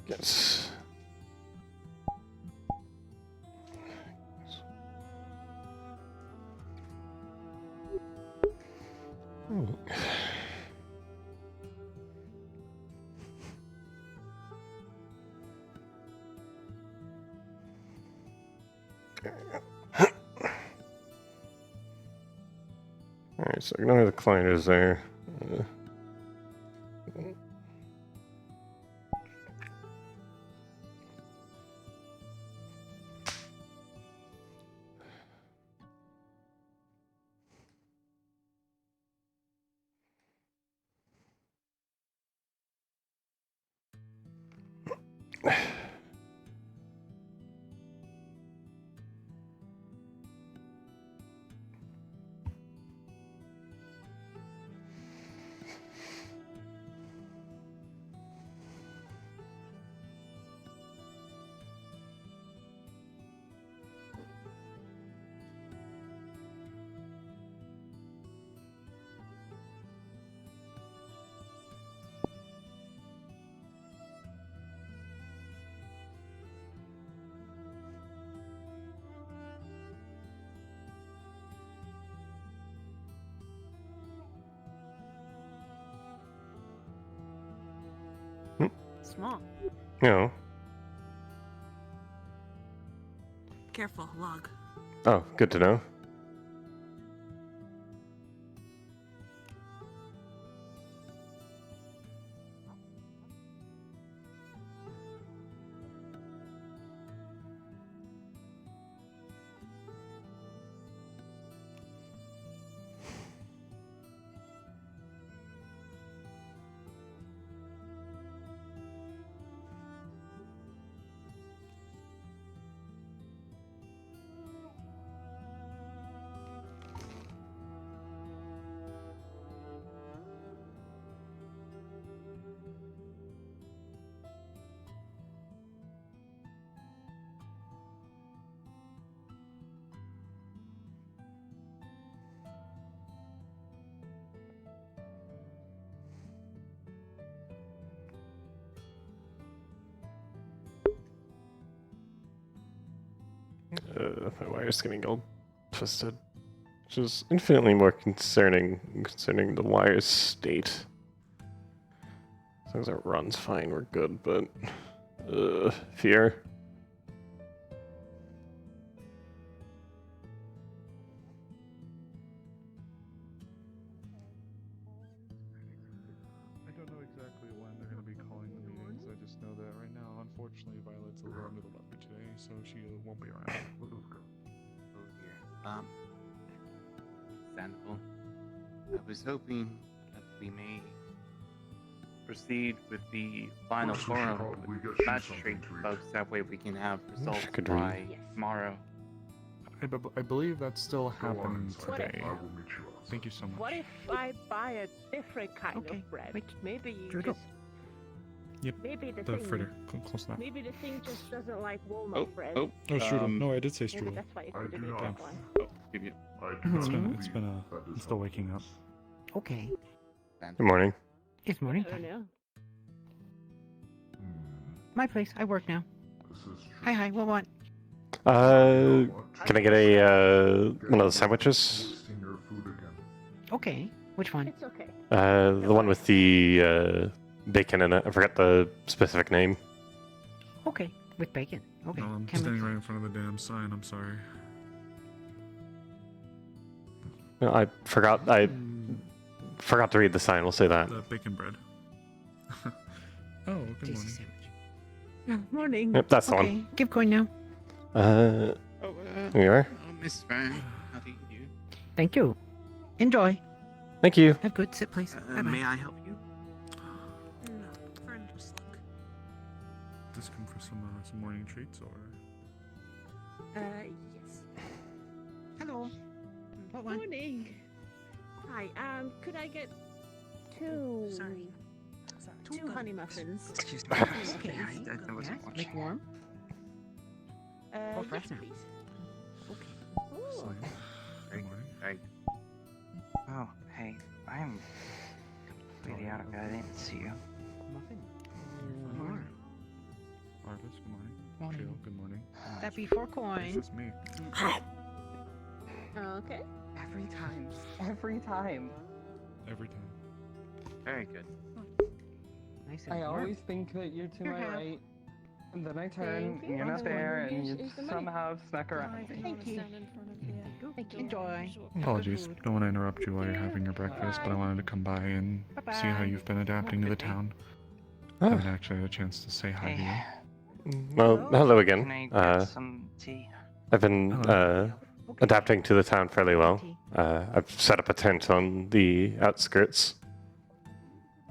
Yes. Alright, so ignore the client is there. Small. No. Careful, log. Oh, good to know. My wire's getting all twisted, which is infinitely more concerning the wire's state. As long as it runs fine, we're good, but fear. I don't know exactly when they're going to be calling the meetings. I just know that right now, unfortunately, Violet's a little under the weather today, so she won't be around. Oh dear. Sandoval, I was hoping that we may proceed with the final forum with the magistrate folks. That way we can have results by tomorrow. I believe that's still happening today. I will meet you outside. Thank you so much. What if I buy a different kind of bread? Wait. Maybe you Turtle. just... Yep, Maybe the The thing... fritter. Close enough. Maybe the thing just doesn't like walnut bread. Oh, strudel. No, I did say Maybe strudel. that's why you I put it do in not. that one. Give you. I do It's not been, believe that I'm is still how waking it up. is. Okay. Good morning. It's morning I don't time. know. My place. I work now. This is true. Hi. What want? Can I get a one of the sandwiches? Wasting your food again. Okay. Which one? It's okay. The one with the bacon in it. I forgot the specific name. Okay. With bacon. Okay. No, I'm Can standing we- right in front of the damn sign. I'm sorry. No, I forgot to read the sign. We'll say that. The bacon bread. Oh, good Tasty morning. sandwich. Morning. Yep, that's the Okay. one. Give coin now. Here you are. Miss Fray, how do you do? Thank you. Enjoy. Thank you. Have good. Sit, please. Bye May bye. I help you? No, friend just look. Just come for some morning treats, or Yes. Hello. What one? Morning. Hi, could I get two... Sorry. Two honey muffins. Excuse me. Okay. I wasn't Yes, watching. make warm. Yes, fresh now. please. Okay. Ooh. Good morning. Right. Oh, hey, I'm Lady Attica, I didn't see you. Arvis, good morning. Morning. Jill, good morning. That'd be 4 It's coins. just me. Okay. Every time. Every time. Every time. Very good. Nice and I warm. always think that you're to Here, my have. right, and then I turn, Thank and you. you're not Oh, there, and you here's the money. somehow snuck around. Thank you. Thank you. Enjoy. Apologies, Food. don't want to interrupt you while you're having your breakfast, but I wanted to come by and see how Bye-bye. you've been adapting to the town. Ah, Haven't actually had a chance to say hi to you. well, hello again. Can I get some tea? I've been Hello. Okay. adapting to the town fairly well. Tea. I've set up a tent on the outskirts.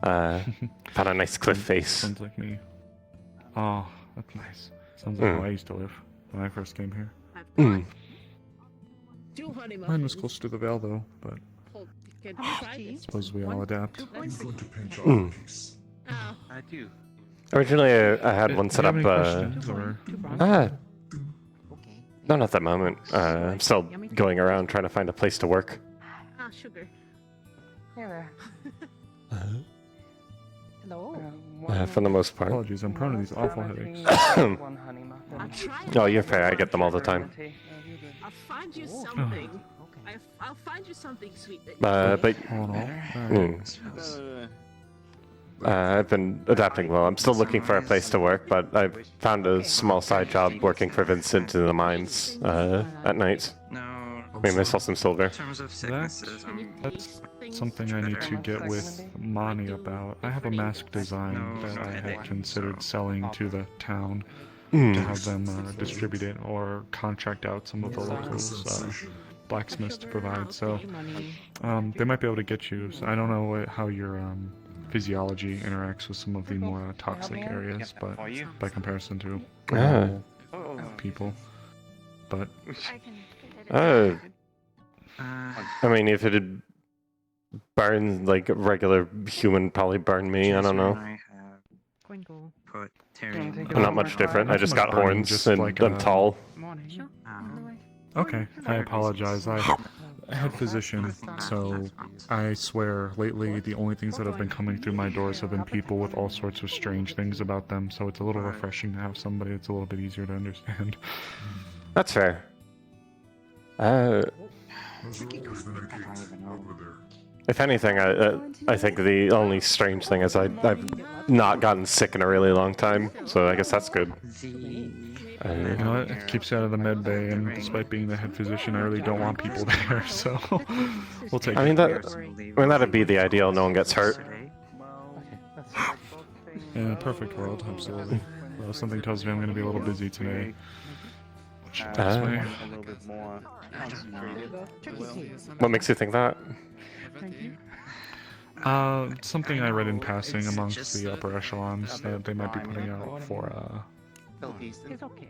Found a nice cliff face. Sounds like me. Oh, that's nice. Sounds like Mm. how I used to live when I first came here. I've got Mm. 2 honey Mine muffins. was close to the Vale though, but Hold- you can How much try tea? this. suppose we all adapt. 2 I'm coins. going to pinch off Mm. a piece. Oh, I do. Originally, I had Do one you set have up. any questions, or 2 bronze. Ah, Okay. not at the moment. I'm still Yummy. going around trying to find a place to work. sugar. Here. Hello. For the most part. apologies, I'm prone to these awful headaches. One honey muffin. I'll try. Oh, you're fair. I get them all the time. I'll find you Oh. something. Okay. I'll find you something sweet that you But All in all, mm, I've been adapting well. I'm still looking for a place to work, but I've found a small side job working for Vincent in the mines at night. No, Made myself some silver. in terms of sicknesses, that's things something I need to get with Mani about. I have a mask design that I had considered selling to the town to Mm. have them distribute it or contract out some of the locals blacksmiths to provide. So Okay, money. they might be able to get you. So I don't know how your physiology interacts with some of the more toxic areas, but For you. by comparison to Ah. normal Oh. people. But Uh, Uh, I mean, if it had burned like a regular human, probably burn me. I don't know. I have Coin go. put Terry. I'm not much different. I Not just so got much burning, horns just and like, I'm tall. Morning. okay, I apologize. I head physician, so I swear lately the only things that have been coming through my doors have been people with all sorts of strange things about them. So it's a little refreshing to have somebody that's a little bit easier to understand. That's fair. How's your organization over there? If anything, I think the only strange thing is I've not gotten sick in a really long time, so I guess that's good. You know what? It keeps you out of the med bay, and despite being the head physician, I really don't want people there. So we'll take I it. mean, that'd be the ideal. No one gets hurt. In a perfect world, absolutely. Well, something tells me I'm going to be a little busy today. Which is Ah. way. A little bit more concentrated. What makes you think that? Something I read in passing amongst the upper echelons that they might be putting out for Still decent. It's okay.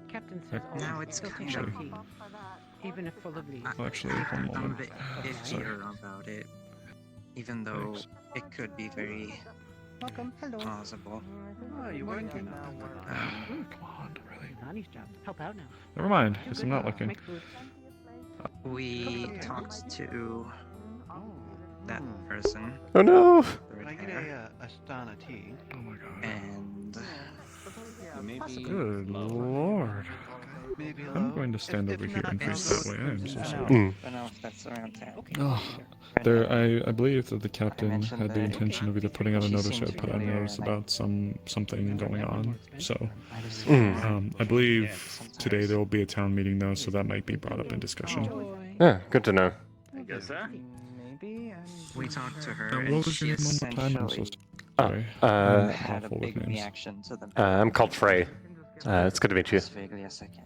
Captain says Heck, always Now it's still take kind tea, even if full of leaves. actually, one I'm a moment. bit iffier about it, even though it could be very Welcome. Hello. plausible. Oh, you weren't here now. Come on, really? Nani's job. Help out now. Never mind. Guess I'm not looking. Make food. We talked to Oh. that person, Oh no! the Can I get repair, a Astana tea? Oh my god. and Maybe. Good lord. Maybe I'm low? going to stand If over here not, and face that way. I am so sorry. Mm. I don't know if that's around town. Okay. Oh, there, I believe that the captain had the intention of either putting out a notice or put out a notice about something going on. So, Mm. I believe today there will be a town meeting though, so that might be brought up in discussion. Enjoy. Yeah, good to know. I guess, huh? Maybe we talked to her, What and was she your name one more time? I'm so essentially sorry. had a Awful with big names. reaction to the. I'm called Fray. It's good to meet you. Just vaguely a second.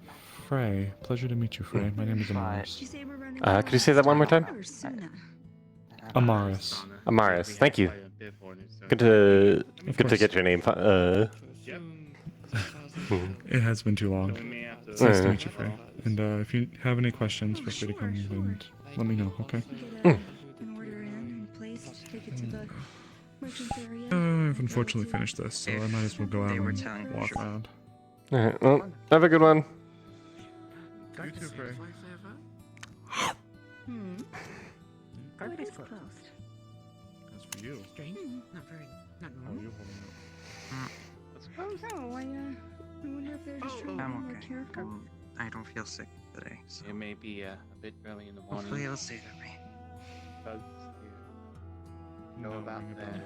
Fray, pleasure to meet you, Fray. My name is Amaris. Could you say that one more time? Amaris. Amaris, thank you. Good to course. get your name. It has been too long. It's nice to meet you, Fray. And if you have any questions, feel free to come and let me know, okay? I've unfortunately finished this, so I might as well go out They were and telling walk her. around. Alright, well, have a good one. You too, Fray. Garbage closed. As for you? Strange. Not very. Not How are normal. you holding up? Let's go. Oh, I wonder if they're just trying to I'm be more okay. careful. I don't feel sick today, so It may be a bit early in the morning. hopefully it'll stay that way. Bugs to know about that.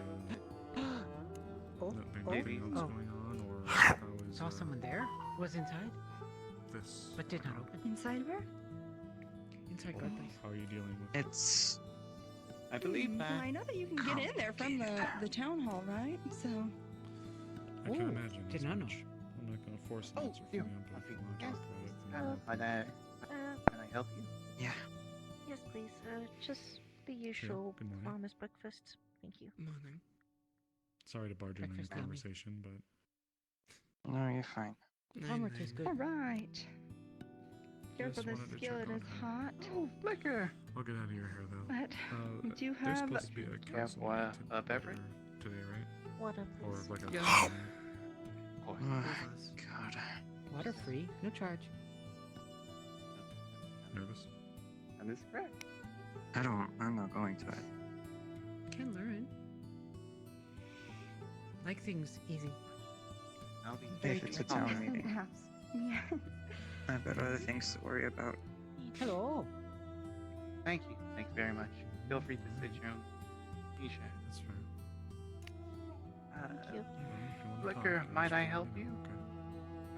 Oh, Anything else oh. going on, or how is, Saw someone there. Was inside, this? but did not open. Inside where? Inside guard place. How are you dealing with? It's I believe Well, that. I know that you can get in there from the town hall, right? So. I can Ooh, imagine. did as not know. much. I'm not gonna force an Oh, answer from you. you, but if you want to Yes. talk about it, then Can I help you? yeah. Yes, please. Just the usual good morning. farmer's breakfast. Thank you. Morning. sorry to barge in on your Breakfast yummy. conversation, but No, you're fine. Farmer tastes good. All right. Careful, Just this wanted to check skillet on is her. hot. Oh, liquor. I'll get out of your hair though. But Uh, do you there's have? supposed to be a council a meeting beverage? today, right? Water, Or please. like a Yeah. Of course. God. Water free, no charge. nervous. And this is correct. I'm not going to it. Can learn. Like things easy. I'll be If it's a town meeting, Perhaps. Yeah. I've got other things to worry about. Hello. Thank you. Thank you very much. Feel free to sit your own t-shirt. That's fair. Thank you. If you wanna Liquor, talk, might just I let me help know, you?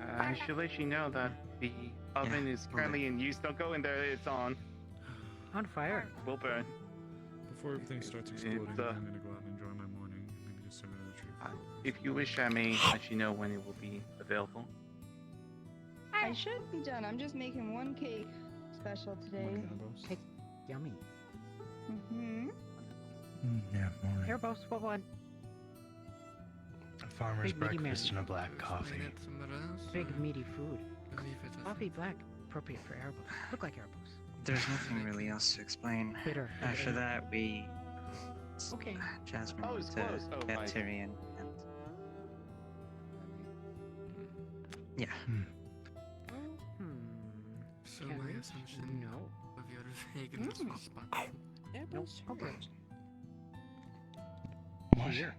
okay? I should let you know that the oven is will do. currently in use. Don't go in there. It's on. On fire. Will burn. Before everything starts It's, exploding, uh, I'm gonna go out and enjoy my morning. Maybe just sit under the tree. for a little bit. If you wish, I may let you know when it will be available. I should be done. I'm just making one cake special today. One cannabis? Cake. Yummy. Mm-hmm. Yeah, morning. Airbus, what one? A farmer's Big meaty breakfast man. and a black coffee. Big meaty food. Coffee black. Appropriate for Airbus. Look like Airbus. There's nothing really else to explain. Bitter. After that, we Okay. Jasmine Oh, went it's to close. Oh, get my. Tyrion, and yeah. Hmm. So Can my we? assumption No. of your vagueness was spot. Nope. Okay. What? Here.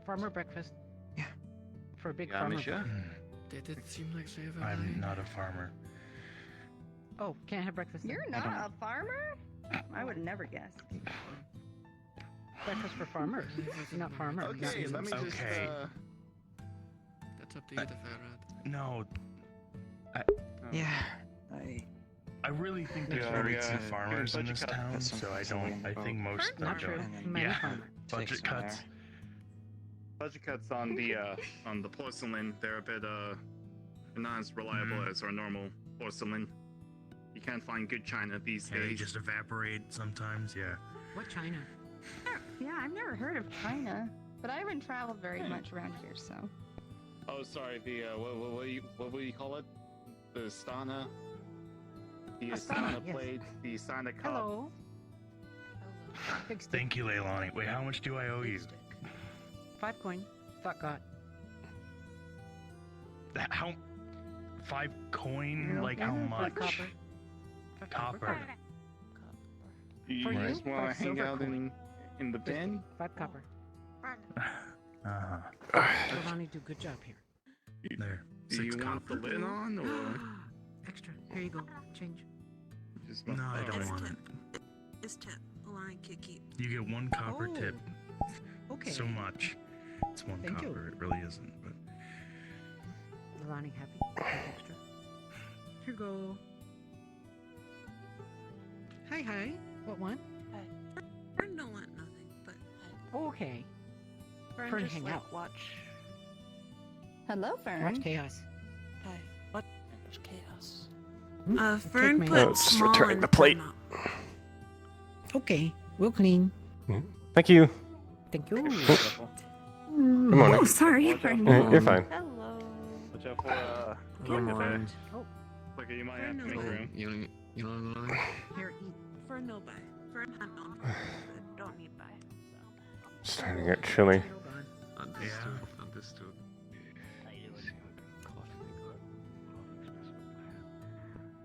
Farmer breakfast. Yeah. For a big Yeah, farmer. monsieur. Did it seem like they have a I'm not a farmer. Oh, can't have breakfast. then? You're not a farmer? I would never guess. Breakfast for farmers. You're not farmers. Okay, let me just. Okay. That's up to you to figure out. No, Yeah. I really think Yeah, there's very yeah, few farmers in budget this cut. town, That's so I something don't. I think most Not are true. going. And then Many Yeah. farmers. Budget Takes from cuts. there. Budget cuts on the porcelain. They're a bit not as reliable as our normal porcelain. You can't find good china these They days. just evaporate sometimes. Yeah. What China? Yeah, I've never heard of China, but I haven't traveled very much around here, so. Oh, sorry. The what will you call it? The Astana. The Astana, Astana yes. plate. The Astana cup. Hello. Big stick. Thank you, Leilani. Wait, how much do I owe you? 5 coin. Thought got. How? 5 coin? You know, Like how 5 much? copper. 5 Copper. You For you, just want to 5 hang silver out coin. in the Big bin? stick, 5 copper. Uh-huh. Giovanni do good job here. There. Do you 6 want the copper. lid on or Extra. Here you go. Change. just? No, I don't Okay. want it. It's tip. Line kiki. You get 1 copper tip. Oh, okay. So much. It's 1 Thank you. copper. It really isn't. But Giovanni happy. Take extra. Here you go. Hi, hi. What one? Fern don't want nothing, but Oh, okay. Fern Fern just hang like out. watch Hello, Fern. Watch chaos. watch chaos. Hmm? Fern me. put Oh, it's small returning in the plate. timeout. Okay. We'll clean. Thank you. Thank you. Good morning. Oh, sorry, Watch out Fern. for- You're fine. Hello. Watch out for Good morning. Oh, Look, you might have to Fern make knows. room. You know what? here, eat. Fern no buy. Fern had no. Don't need buy. So. Starting to get chilly. Potato gone. Understood. Understood.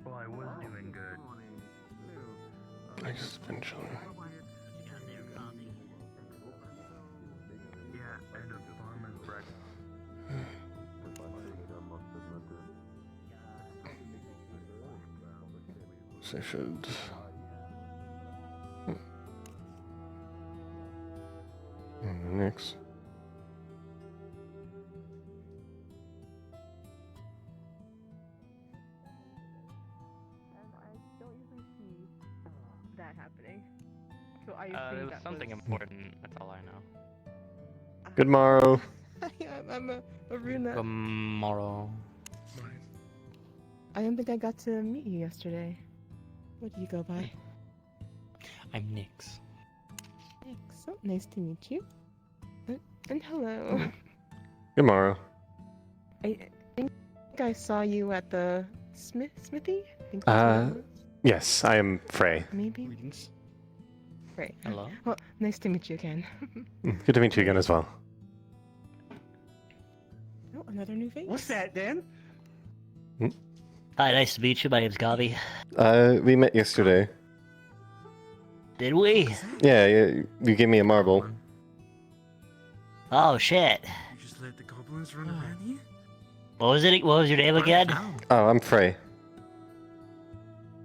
well, I was doing good. I just been chilling. So I should. Next. I don't usually see that happening. So I There think was that something was... important. That's all I know. Good morrow. I'm a Runa. Tomorrow. I don't think I got to meet you yesterday. What do you go by? I'm Nyx. So nice to meet you. And hello. Good morrow. I think I saw you at the smithy. I think that's what it was. Yes, I am Fray. Maybe. Right. Hello. Well, nice to meet you again. Good to meet you again as well. Oh, another new face. What's that, Dan? Hi, nice to meet you. My name's Gabi. We met yesterday. Did we? Yeah, you gave me a marble. Oh shit. You just let the goblins run around here? What was it? What was your name again? Oh, I'm Fray.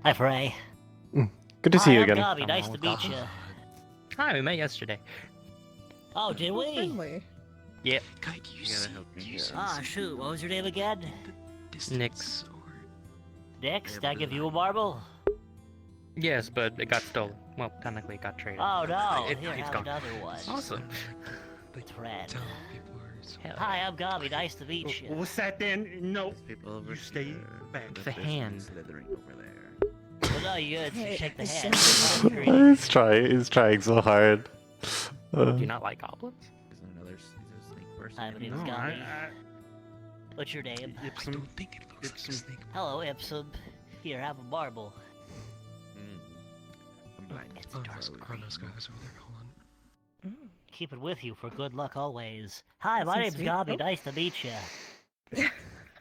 Hi, Fray. Good to see you I'm again. Gabi. Nice to meet you. Hi, we met yesterday. Oh, did we? Friendly. Yep. Guy, do you see? Do you see? Ah, shoot. What was your name again? Nyx. Nix? Did I give you a marble? Yes, but it got stolen. Well, technically it got traded. Oh no! It, Here, it's have gone. another one. Awesome. It's red. Hell Hi, I'm Gabi. Nice to meet you. What's that, Dan? No. People over You stay back. It's a hand. Slithering over there. Well, no, you gotta Hey, shake the it's hand. something- He's trying so hard. Do you not like goblins? Is there another snake person? Hi, my name's No, Gabi. What's your name? I don't think it looks like a snake. Hello, Ipsum. Here, have a marble. I'm blind. It's a dark green. those guys over there. Hold on. Keep it with you for good luck always. Hi, my so name's sweet. Gabi. Oh. Nice to meet you.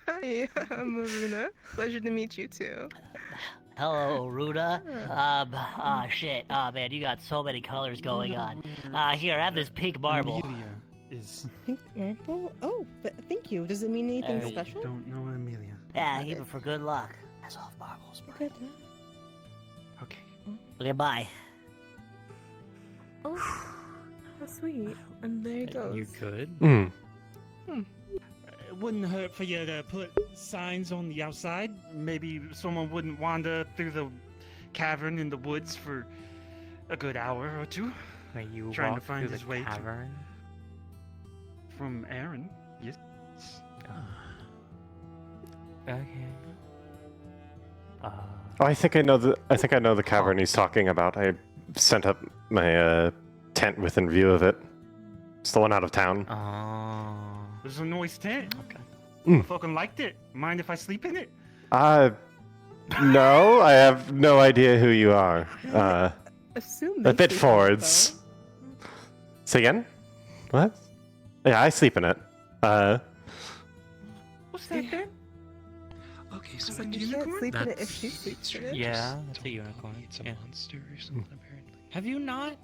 Hi, I'm Runa. Pleasure to meet you too. Hello, Ruda. Shit. Man, you got so many colors going on. Here, have this pink marble. Amelia is. Pink marble? Oh, but thank you. Does it mean anything Hey. special? Don't know Amelia. Yeah, keep it for good luck. That's all marbles, bro. Good. Okay. Okay, bye. Oh, how sweet. And there it goes. You could. It wouldn't hurt for you to put signs on the outside. Maybe someone wouldn't wander through the cavern in the woods for a good hour or two. Wait, you Trying to walk find through his the way to- cavern? From Aaron. Yes. Okay. Oh, I think I know the cavern he's talking about. I sent up my tent within view of it. It's the one out of town. Oh. There's a noise tent. Okay. I fucking liked it. Mind if I sleep in it? No, I have no idea who you are. Assume A they bit sleep in it, forwards. Say again? What? Yeah, I sleep in it. What's that then? Okay, so So what you unicorn? can't sleep in it if she sleeps in it? Yeah, that's a unicorn. It's a Yeah. monster or something, apparently. Have you not?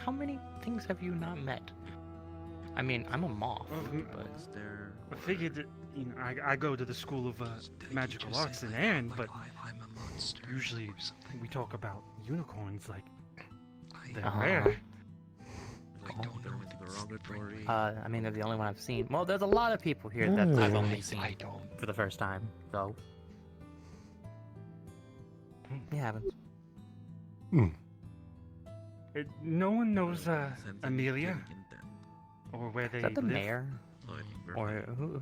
How many things have you not met? I mean, I'm a moth, but Is there... I figured that, I go to the school of magical arts in Aaron, but I'm a monster. usually we talk about unicorns like they're Uh-huh. rare. I don't know what derogatory... I mean, they're the only one I've seen. Well, there's a lot of people here that I've Oh. only seen for the first time, so. It happens. No one knows Sense of Amelia significant then. or where they Is that the live. mayor? I'm Or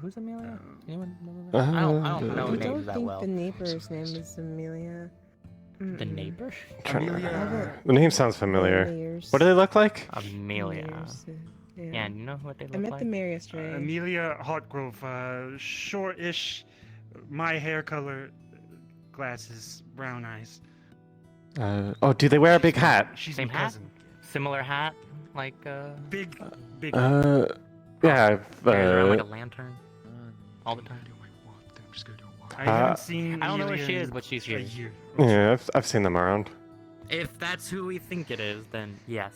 who's Amelia? Anyone? Uh, I don't know I names don't that think well. the neighbor's name is Amelia. The neighbor? Amelia. The name sounds familiar. Mayors. What do they look like? Amelia. Mayors, Yeah, yeah. and you know what they I look met like? the mayor yesterday. Amelia Hartgrove, short-ish, my hair color, glasses, brown eyes. Do they wear a big hat? She's Same my hat? cousin. Similar hat? Like, Big. Yeah, carries around like a I've, lantern all the time? I haven't seen I don't know where Amelia she is, in but she's a here. year. yeah, I've seen them around. If that's who we think it is, then yes,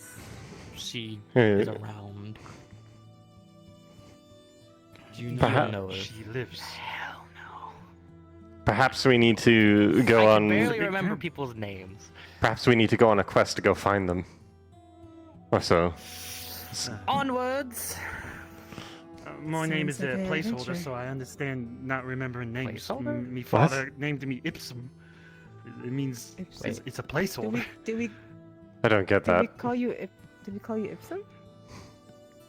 she Yeah. is around. Do you Perhaps- know her? She lives. Hell no. Perhaps we need to go I on. can barely remember people's names. Perhaps we need to go on a quest to go find them. Or so. Onwards. My name is a Sounds like an placeholder, adventure. so I understand not remembering names. Placeholder? My father named me Ipsum. It means Ipsum. it's a placeholder. I don't get Did we that. call you Did we call you Ipsum?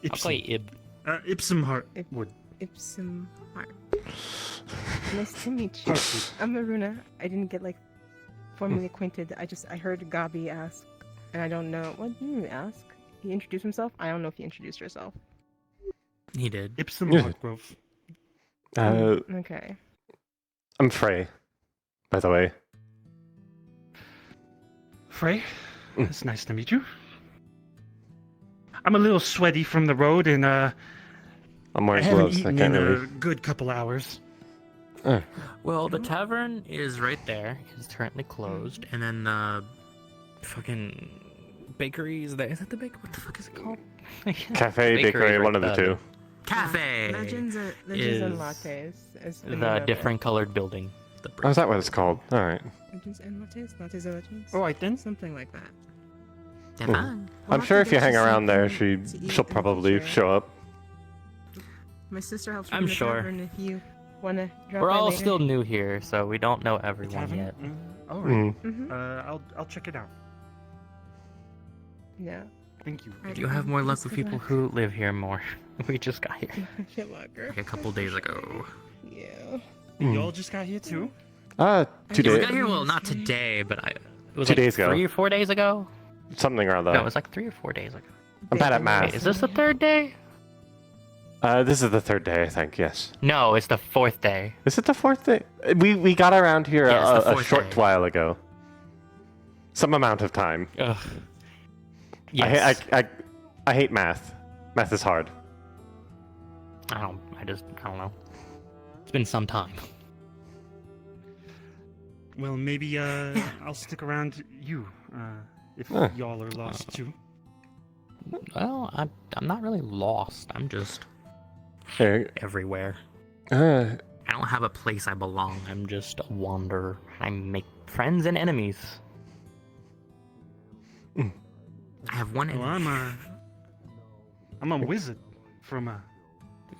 I'll call you Ib. Ipsum Heartwood. Ipsum Heart. Nice to meet you. I'm Maruna. I didn't get formally acquainted. I heard Gabi ask, and I don't know what did you ask. He introduced himself. I don't know if he introduced herself. He did. Ipsum Yeah. Heartgrove. Okay. I'm Fray, by the way. Fray, it's nice to meet you. I'm a little sweaty from the road, and I'm I wearing haven't gloves. I eaten can't in really. a good couple hours. Well, the tavern is right there. It's currently closed, and then fucking bakery is there. Is that the bakery? What the fuck is it called? Cafe, bakery, right one of the two. Cafe. Legends is and Lattes. Is the name the of it. different colored building. The Oh, is that what it's called? Alright. Legends and Lattes? Lattes and Legends? All right then. Something like that. I'm sure if you hang around there, she'll probably show up. My sister helps I'm run the sure. tavern if you want to drop We're by all later. still new here, so we don't know everyone Tavern? yet. All right. Mhm. I'll check it out. Yeah. Thank you. You have more luck with people who live here more. We just got here Shit locker. like a couple days ago. Yeah. You all just got here too? 2 Yeah, we days. got here, well, not today, but it was 2 like days ago. 3 or 4 days ago. Something around that. No, it was like 3 or 4 days ago. I'm bad at math. Wait, is this the 3rd day? This is the 3rd day, I think, yes. No, it's the 4th day. Is it the 4th day? We got around here Yeah, it's the a 4th short day. while ago. Some amount of time. Ugh. Yes. I hate math. Math is hard. I don't know. It's been some time. Well, maybe I'll stick around you if Huh. y'all are lost too. Well, I'm not really lost. I'm just Here. everywhere. Uh, I don't have a place I belong. I'm just a wanderer. I make friends and enemies. I have one Well, enemy. I'm a wizard from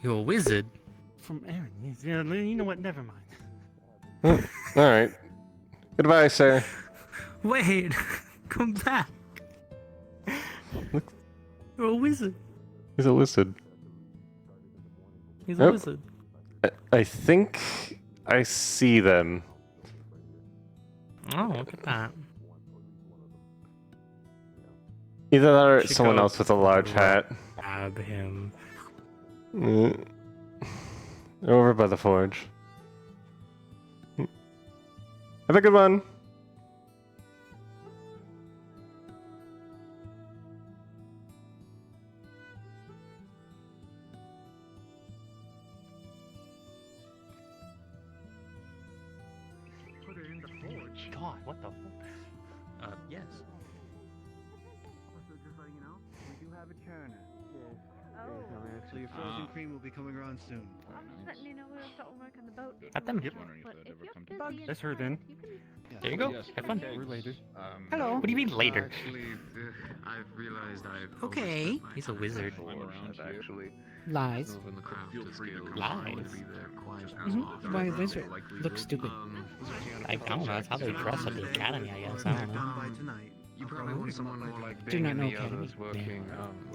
You're a wizard? from Aaron. Yeah, you know what? Never mind. Alright. Goodbye, sir. Wait, come back. You're a wizard. He's a wizard. He's a Oh. wizard. I think I see them. Oh, look at that. Either that or Should someone go else with a large hat. Grab him. Over by the forge. Have a good one. Put her in the forge. God, what the fuck? Yes. Also, just letting you know, we do have a churner. Oh. So your frozen cream will be coming around soon. I'm just letting you know we're starting work on the boat. At them. Yep. That's her then. There you go. Yes, Have fun. We're later. Hello. What do you mean later? Actually, I've realized I've Okay. He's a wizard. actually Lies. moving the craft to scale. Lies. Be there quite as Mhm. often Why as a wizard? I likely Looks would. stupid. I don't know. That's how they dress at the academy, I guess. I don't know. Done by tonight. You probably want someone more like Do Bing not and know the Academy. others working.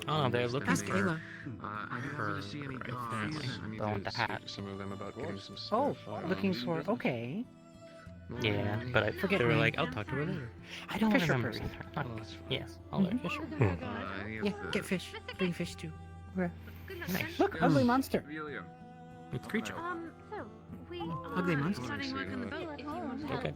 Oh, they're looking Ask for Ayla. I happen to see any her, guards. apparently. I need The one to with the speak hat. to some of them about getting some spare Oh, firearms. looking for. Okay. Yeah, but I Forget they were me. like, I'll talk to her later. I don't Fisher remember person. either. Yes, I'll let Fisher. Any of Yeah, the- get fish. Bring fish too. Where? Nice. Look, ugly monster. William. It's creature. So we Ugly are monster. starting work on the boat. If you want to. Okay.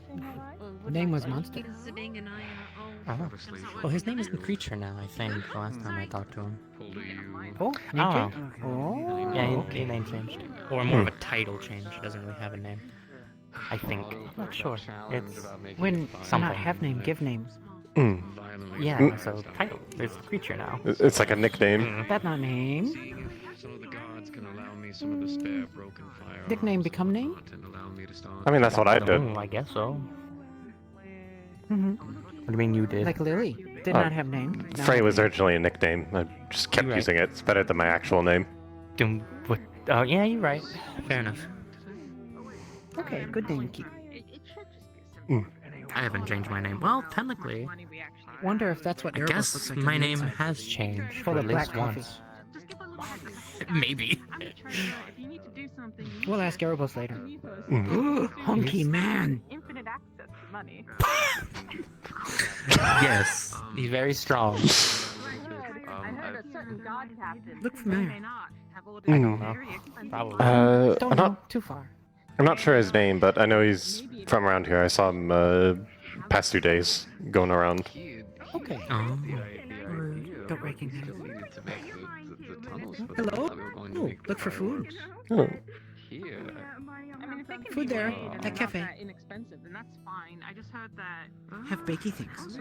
The name was Monster. Because Zabing and I are all. Obviously. Well, his name isn't Creature now, I think, the last time I talked to him. Pull to you. Oh, I name don't change? know. Oh. Yeah, he name changed. Or more of a title change. He doesn't really have a name. I think. I'm not sure. It's When something. not have name, give names. Yeah, so title. There's Creature now. It's like a nickname. That not name. some of the guards can allow me some of the spare broken firearms. Nickname become name? And allow me to start. I mean, that's what I did. Oh, I guess so. Mm-hmm. What do you mean you did? Like Lily. Did not have name. Now Fray have was name. originally a nickname. I just kept You're right. using it. It's better than my actual name. What? Oh, yeah, you're right. Fair enough. Okay, good name to keep. I haven't changed my name. Well, technically, Wonder if that's what I Erebus guess looks like my on the name inside. has changed Full at of black least coffee. once. Maybe. We'll ask Erebus later. Mm. Hunky man. Infinite access to money. Yes, he's very strong. I heard a certain god captain. Look familiar. I don't know. Probably. Don't I'm know. not. Too far. I'm not sure his name, but I know he's from around here. I saw him past 2 days going around. Okay. Oh. Don't recognize. To make the tunnels for Hello? that we were going to Oh, make look for food. Oh. here. I mean, if they can Food be there, made and at they're not cafe. that inexpensive, then that's fine. I just heard that. Have bakey things.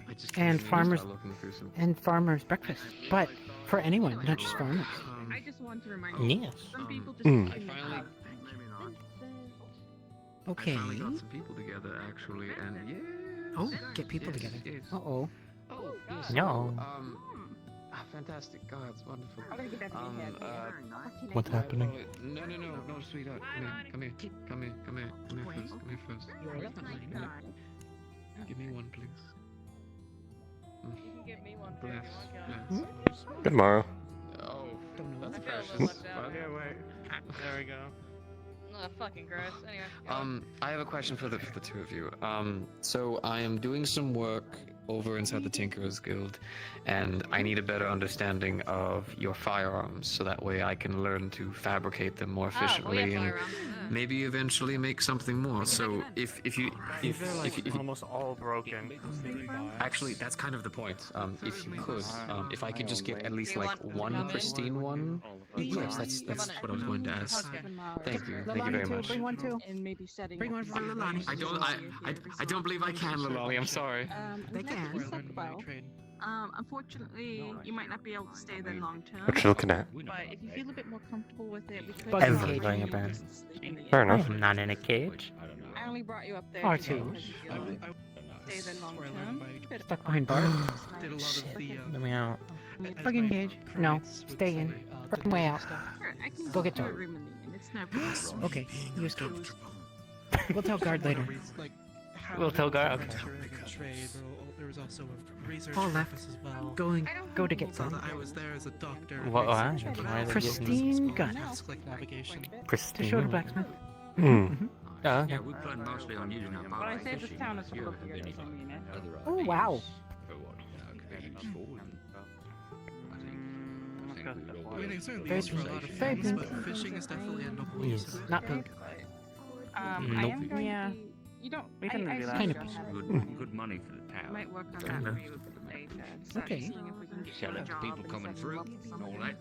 I just And start farmers looking through some. and farmers breakfast. But for anyone, not just farmers. I just want to remind you. Yes. Some people just. Mm. I finally Okay. I finally got some people together actually, and yeah. Oh, get people yes, together. yes. Uh-oh. Oh, yes. No. Fantastic. God, it's wonderful. What's happening? No, sweetheart. Come here. Come here first. Come here first. Give me one, please. Give me one. Bless. Good morrow. Oh, that's I feel a precious. little left out. There we go. Oh, fucking gross. Anyway. I have a question for the two of you. So I am doing some work over inside the Tinkerers Guild, and I need a better understanding of your firearms, so that way I can learn to fabricate them more efficiently and maybe eventually make something more. So if you almost all broken. actually, that's kind of the point. If you could, if I could just get at least like one pristine one. Yes, that's what I was going to ask. Thank you very much. Bring one too. And maybe setting. Bring one for Lilani. I don't believe I can, Lilani. I'm sorry. They can. Unfortunately, you might not be able to stay there long term. What you looking at? But if you feel a bit more comfortable with it, we could. Buggy Everything cage. about it. Fair I enough. am not in a cage. I only brought you up there. R2. because you stay there long term. Stuck behind bars. Did a lot of the. Let me out. Buggy cage. No. Stay in. Work my way out. Sure, I can Go get do a Tom. room in the inn. It's no problem. Okay. You escaped. We'll tell guard later. We'll tell guard. Okay. There was also a research All left. purpose as well. Go to get So some. I was there as a doctor. What? Why? researching Why are they Pristine gun. tasks like navigation. To Pristine. show the blacksmith. Hmm. Oh, okay. Yeah, we plan mostly on using our But I say this town is full of weirdos, I mean it. Oh wow. I mean, it certainly Very is for a lot of very things, pink. but fishing is definitely a noble Yes. use. Not pink. I Nope. am going Yeah. to. You don't. We can I do assume that. Kind you'll of have Good, money. good money for the I town. might work on that Kinda. for you a bit later. Start Okay. seeing if we can get Shout you a out to job people and coming set you through up with and all something. that.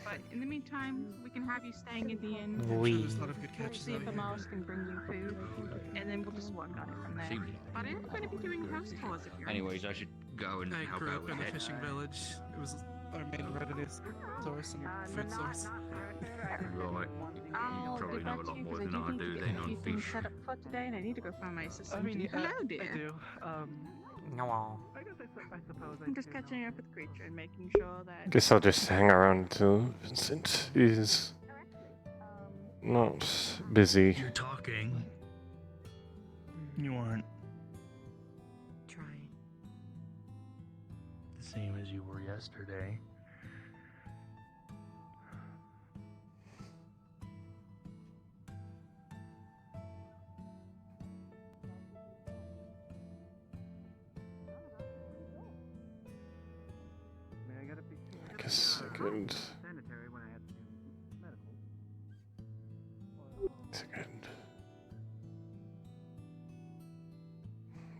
But in the meantime, we can have you staying in the inn. I'm sure We. there's a lot of good catches See out if the here. mouse can bring you food, and then we'll just work on it from there. Seems But I am going to be doing house tours if you're Anyways, I should go and I help grew out up with in a that. fishing village. It was our main revenue source and food source. Right. I'll probably get know back a lot to you more 'cause than I I do do need to then get a on few things fish. set up for today, and I need to go find my assistant. I mean, Hello, dear. I do. No. I suppose I'm just catching up with the creature and making sure that. Guess I'll just hang around until Vincent is not busy. You're talking. You aren't Trying. the same as you were yesterday. I guess I could. Second.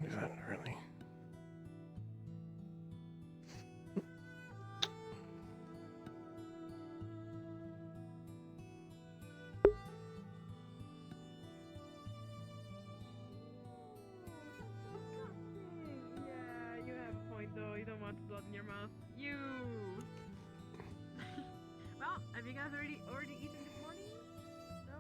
Is that really? Yeah, you have a point though. You don't want blood in your mouth. You Have you guys already eaten this morning? No,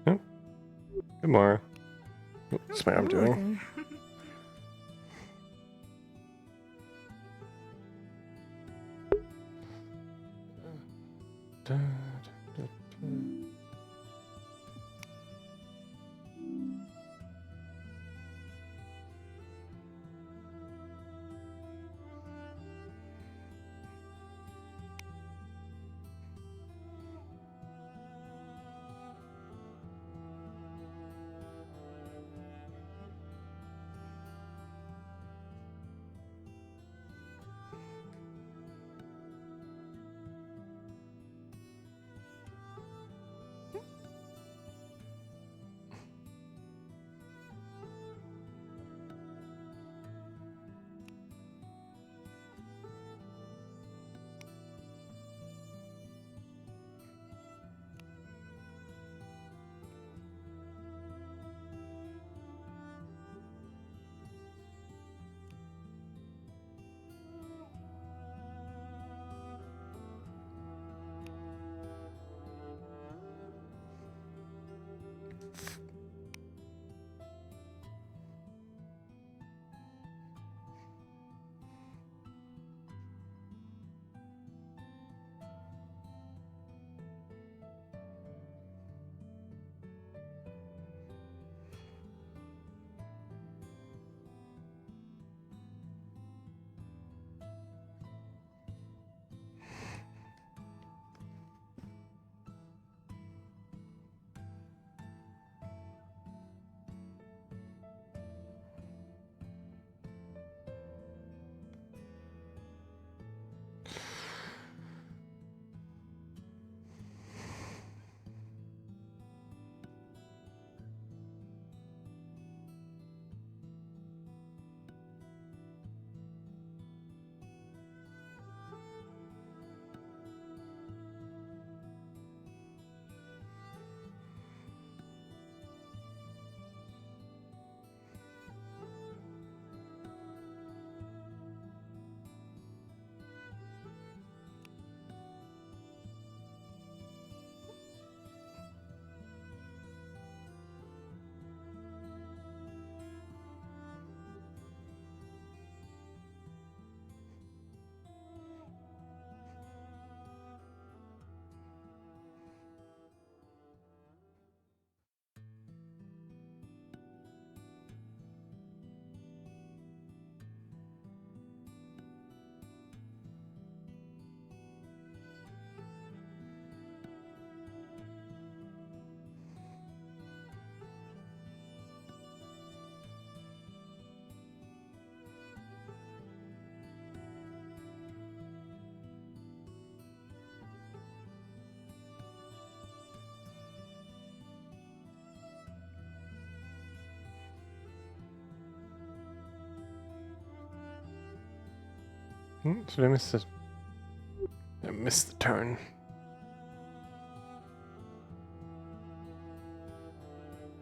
yeah. Good morning. That's what I'm doing. Did I miss it? I missed the turn.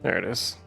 There it is.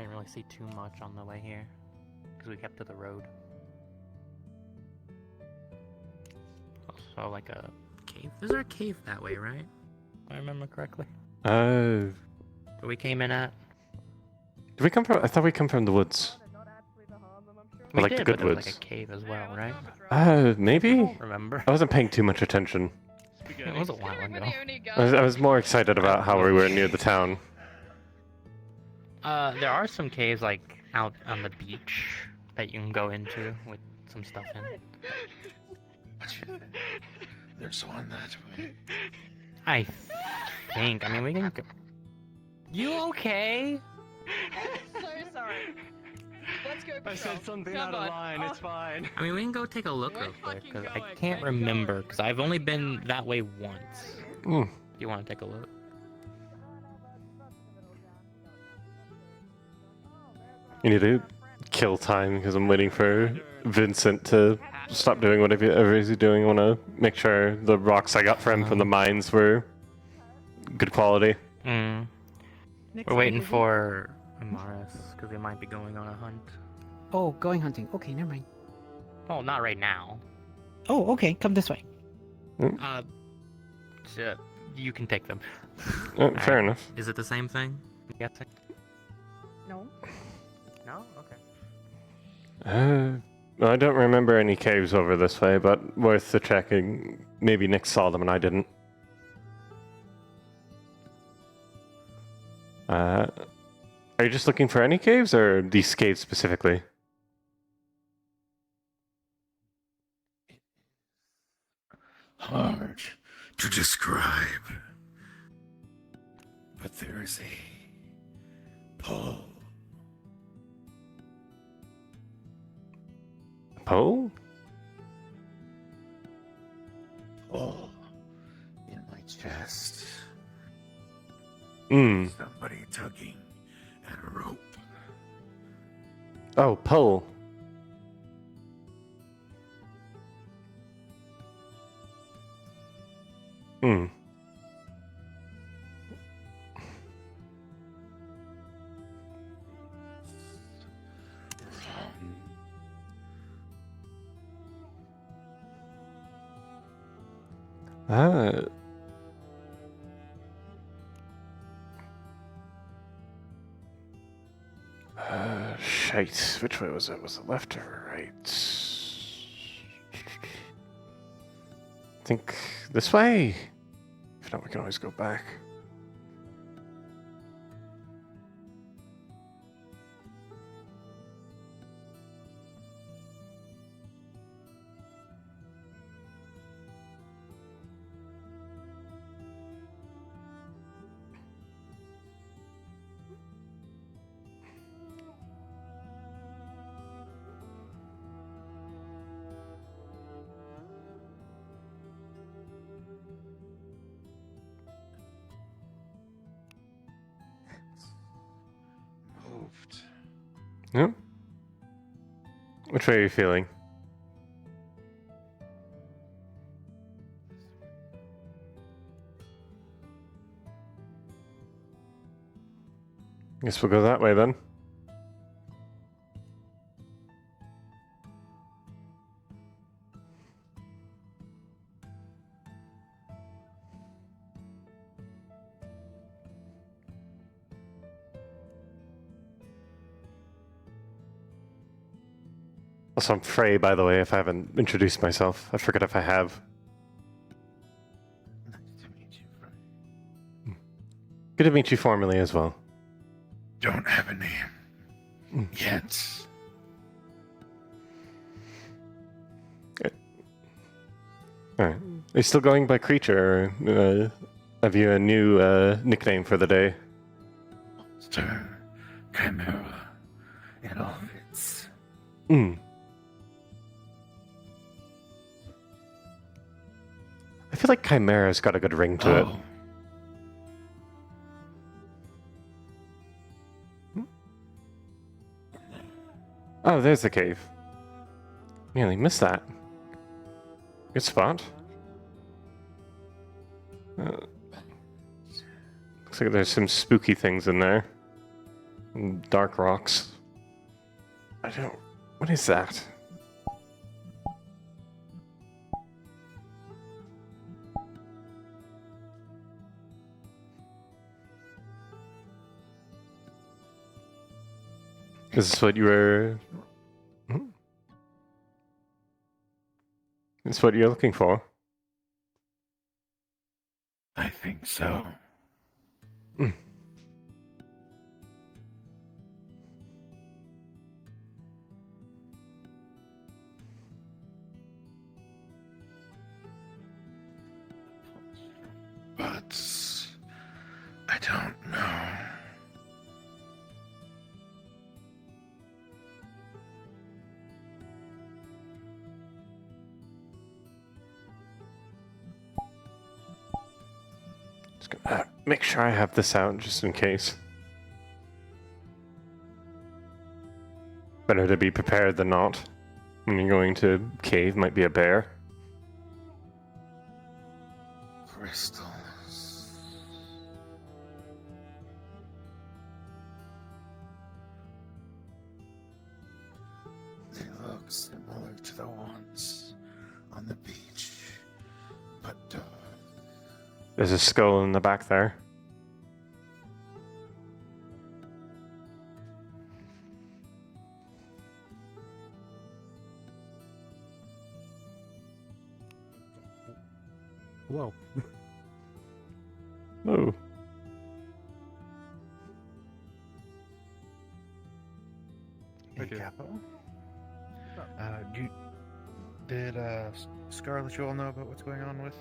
I didn't really see too much on the way here because we kept to the road. Also, like a cave. Is there a cave that way, right? If I remember correctly. Did Where we came in at. we come from? I thought we come from the woods. We Like did, the good but there was woods. like a cave as well, right? Maybe. Remember? I wasn't paying too much attention. It was a while ago. I was more excited about how we were near the town. There are some caves like out on the beach that you can go into with some stuff in. There's one that way. I think. I mean, we can go. You okay? So sorry. Let's go. I said something out of line. It's fine. I mean, we can go take a look real quick because I can't remember because I've only been that way once. Mm. Do you want to take a look? You need to kill time because I'm waiting for Vincent to stop doing whatever he's doing. I want to make sure the rocks I got for him from the mines were good quality. Mm. We're waiting for Amaris because we might be going on a hunt. Oh, going hunting. Okay, never mind. Well, not right now. Oh, okay. Come this way. So you can take them. Fair enough. Is it the same thing? I'm guessing. No. No? Okay. I don't remember any caves over this way, but worth the checking. Maybe Nick saw them and I didn't. Are you just looking for any caves, or these caves specifically? Hard to describe, but there is a pull. Pull? Pull in my chest. Somebody tugging at a rope. Oh, pull. Shite. Which way was it? Was it left or right? I think this way. If not, we can always go back. Moved. Yep. Which way are you feeling? Guess we'll go that way then. Also, I'm Fray, by the way, if I haven't introduced myself. I forget if I have. Nice to meet you, Fray. Good to meet you formally as well. Don't have a name. Yet. Alright. Are you still going by creature, or have you a new nickname for the day? Monster. Chimera. And all of its. I feel like Chimera's got a good ring to it. Oh, there's the cave. Nearly missed that. Good spot. Looks like there's some spooky things in there. Dark rocks. I don't. What is that? Is this what you were? Is this what you're looking for? I think so. But I don't know. Just gonna make sure I have this out just in case. Better to be prepared than not. When you're going to cave, might be a bear. Crystals. They look similar to the ones on the beach, but There's a skull in the back there. Whoa. Oh. Hey, Capo. Did Scar let you all know about what's going on with?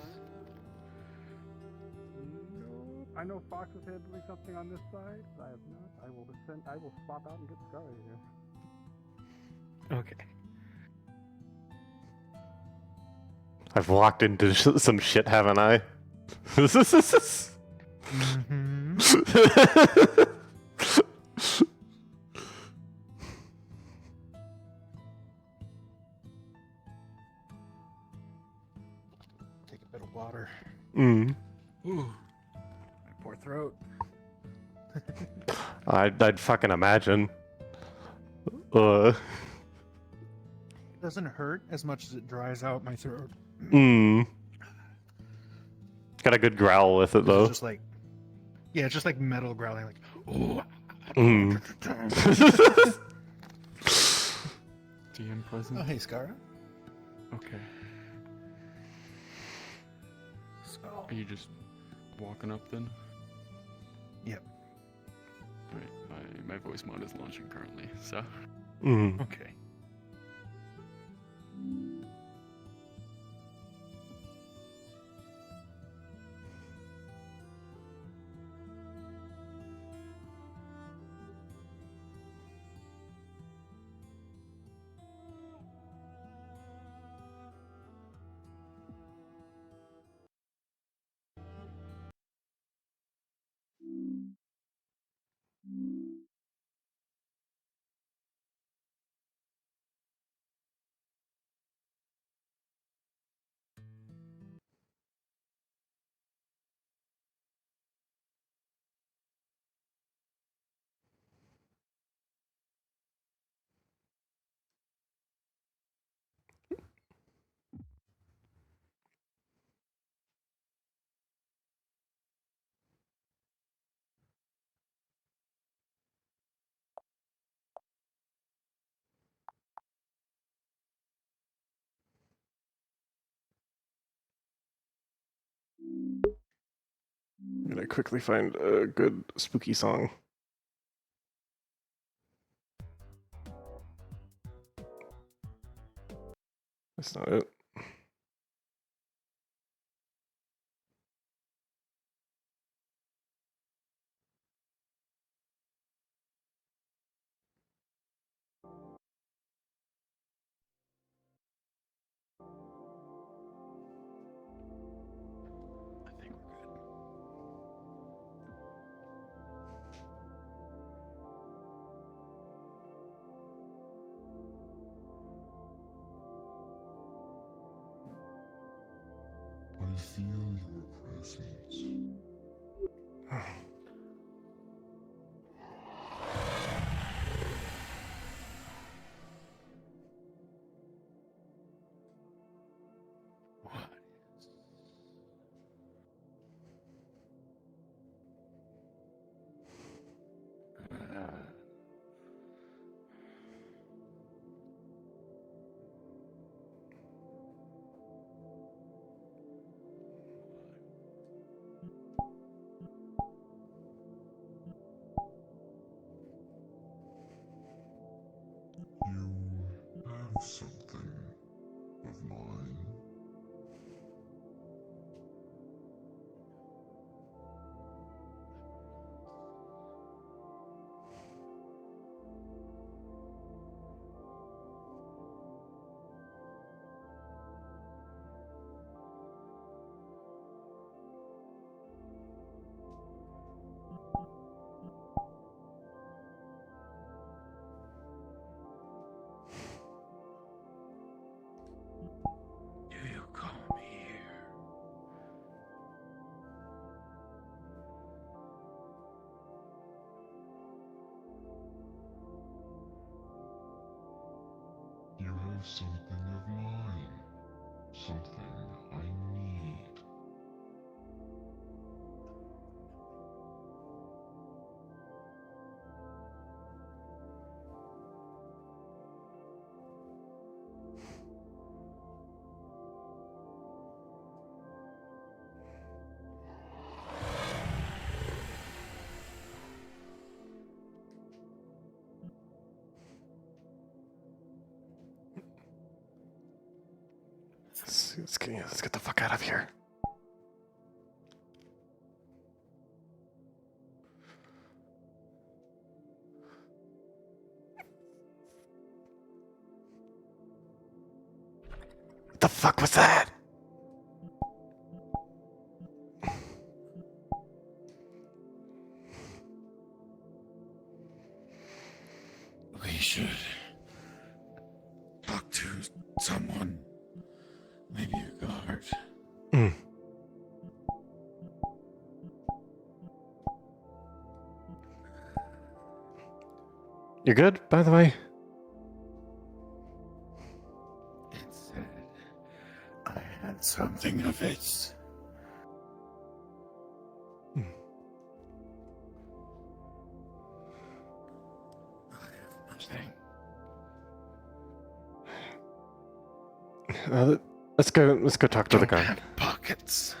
No, I know Fox is handling something on this side, but I have not. I will swap out and get Scar here. Okay. I've walked into some shit, haven't I? Take a bit of water. Mm. Ooh. My poor throat. I'd fucking imagine. It doesn't hurt as much as it dries out my throat. Mm. Got a good growl with it though. It's just like, yeah, it's just like metal growling, like, oh. Mm. DM present. Oh, hey, Scara. Okay. Are you just walking up then? Yep. Alright, my voice mod is launching currently, so. Mm. Okay. I'm gonna quickly find a good spooky song. That's not it. I feel your presence. something of mine? Do you come here? You have something of mine. Something I need. Let's get the fuck out of here. What the fuck was that? We should talk to someone. Maybe a guard. You good, by the way? It said I had something of its. I have nothing. Let's go talk to the guard. Have pockets.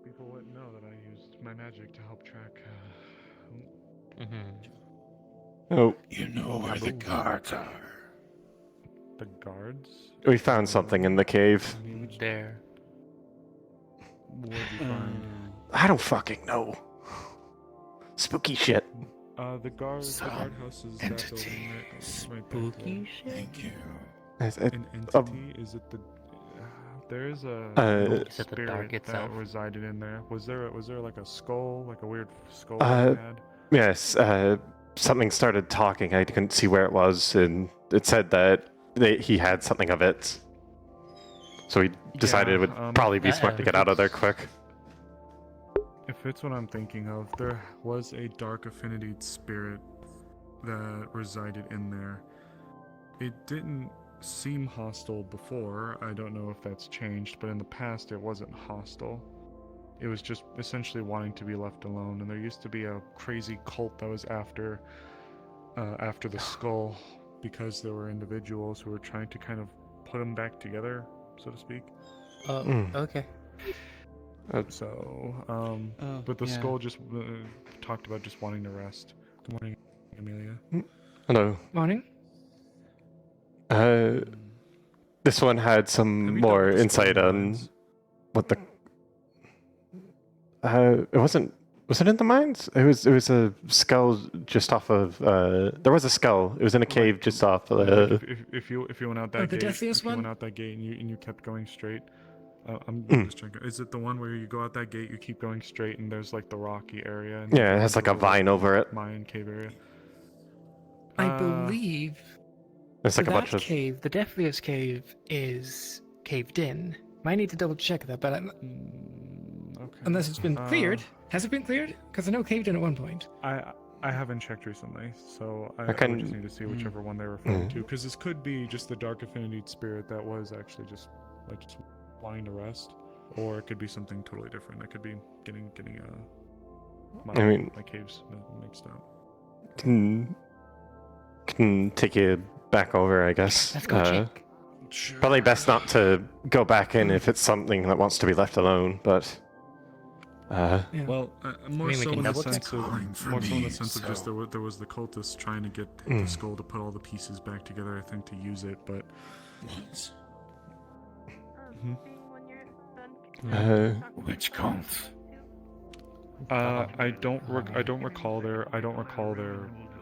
People wouldn't know that I used my magic to help track. Oh. You know where the guards are. The guards? We found something in the cave. There. What did you find? I don't fucking know. Spooky shit. The guardhouse is that building right Spooky shit? Thank you. An entity? Is it the... there is a Is it the spirit dark that itself? resided in there. Was there like a skull? Like a weird skull that it had? Yes, something started talking. I couldn't see where it was, and it said that he had something of it. So we decided it would probably be smart to get out of there quick. If it's what I'm thinking of, there was a dark affinity spirit that resided in there. It didn't seem hostile before. I don't know if that's changed, but in the past it wasn't hostile. It was just essentially wanting to be left alone, and there used to be a crazy cult that was after the skull, because there were individuals who were trying to kind of put them back together, so to speak. Okay. But the skull just talked about just wanting to rest. Good morning, Amelia. Hello. Morning. This one had some more insight on what the... it wasn't Was it in the mines? It was a skull just off of. There was a skull. It was in a cave just off. If you went out that the gate, deathiest if you one? went out that gate and you kept going straight, I'm just checking. Is it the one where you go out that gate, you keep going straight, and there's like the rocky area? And Yeah, it has like a vine over it. Mayan cave area. I believe It's like a that bunch of. cave, the deathliest cave, is caved in. Might need to double check that, but unless it's been cleared. Has it been cleared? Because I know it caved in at one point. I haven't checked recently, so I can- would just need to see whichever one they're referring to, because this could be just the Dark Affinity spirit that was actually just wanting to rest, or it could be something totally different. It could be getting my caves mixed up. Can take you back over, I guess. Let's go check. Probably best not to go back in if it's something that wants to be left alone, but. Well, more we so can in the double sense check? of just there was the cultist trying to get the skull to put all the pieces back together. I think to use it, but. Which cult? I don't recall their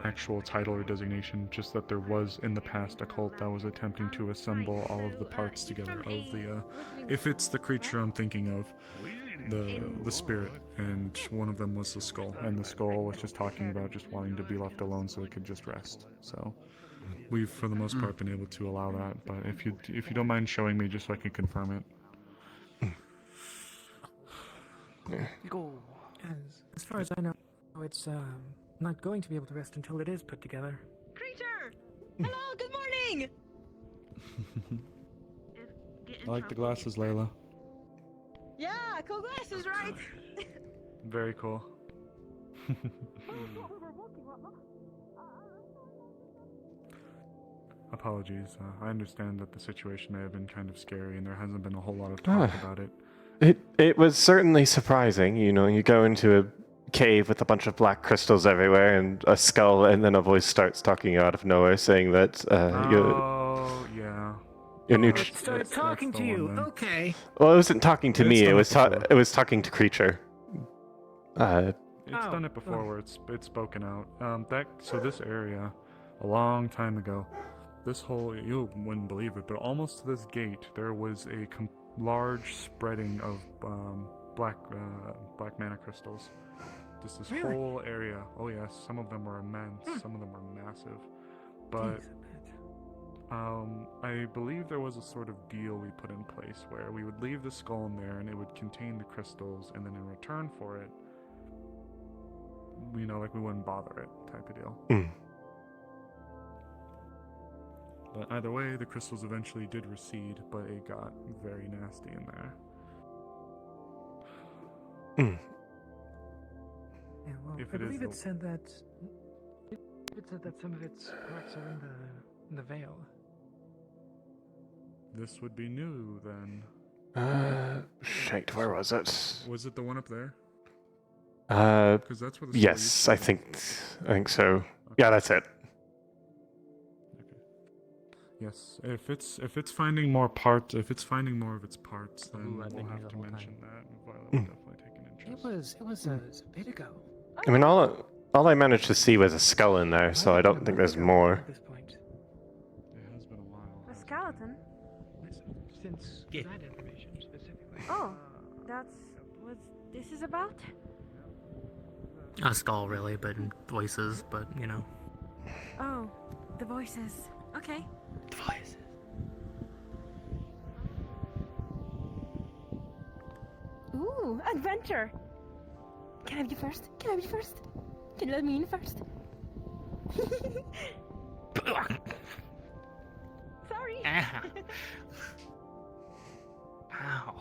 actual title or designation. Just that there was in the past a cult that was attempting to assemble all of the parts together of the. If it's the creature I'm thinking of, the spirit, and one of them was the skull, and the skull was just talking about just wanting to be left alone so it could just rest. So. We've, for the most part, been able to allow that, but if you don't mind showing me, just so I can confirm it. Go. As far as I know, it's not going to be able to rest until it is put together. Creature! Hello, good morning! I like the glasses, Layla. Yeah, cool glasses, right? Very cool. Apologies. I understand that the situation may have been kind of scary, and there hasn't been a whole lot of talk about it. It was certainly surprising. You know, you go into a cave with a bunch of black crystals everywhere and a skull, and then a voice starts talking out of nowhere saying that your new. Started talking to you. Okay. Well, it wasn't talking to me. It's It done was it it was talking to creature. It's done it before, where it's spoken out. So this area, a long time ago, this whole, you wouldn't believe it, but almost to this gate, there was a large spreading of black mana crystals. Just this whole area. Oh yes, some of them were immense, some of them were massive. But I believe there was a sort of deal we put in place where we would leave the skull in there and it would contain the crystals, and then in return for it, we wouldn't bother it, type of deal. But either way, the crystals eventually did recede, but it got very nasty in there. Yeah, well, I believe it said that some of its parts are in the veil. This would be new then. Shit, where was it? Was it the one up there? Because that's where the yes, I think so. Okay. Yeah, that's it. Yes, if it's finding more parts, if it's finding more of its parts, then we'll have to mention that. Violet will definitely take an interest. It was a bit ago. I mean, all I managed to see was a skull in there, so I don't think there's more. At this point. It has been a while. A skeleton? Since that information specifically. Oh, that's what this is about? A skull, really, but in voices, but, you know. Oh, the voices. Okay. The voices. Ooh, adventure! Can I have you first? Can I have you first? Can you let me in first? Sorry! Ow.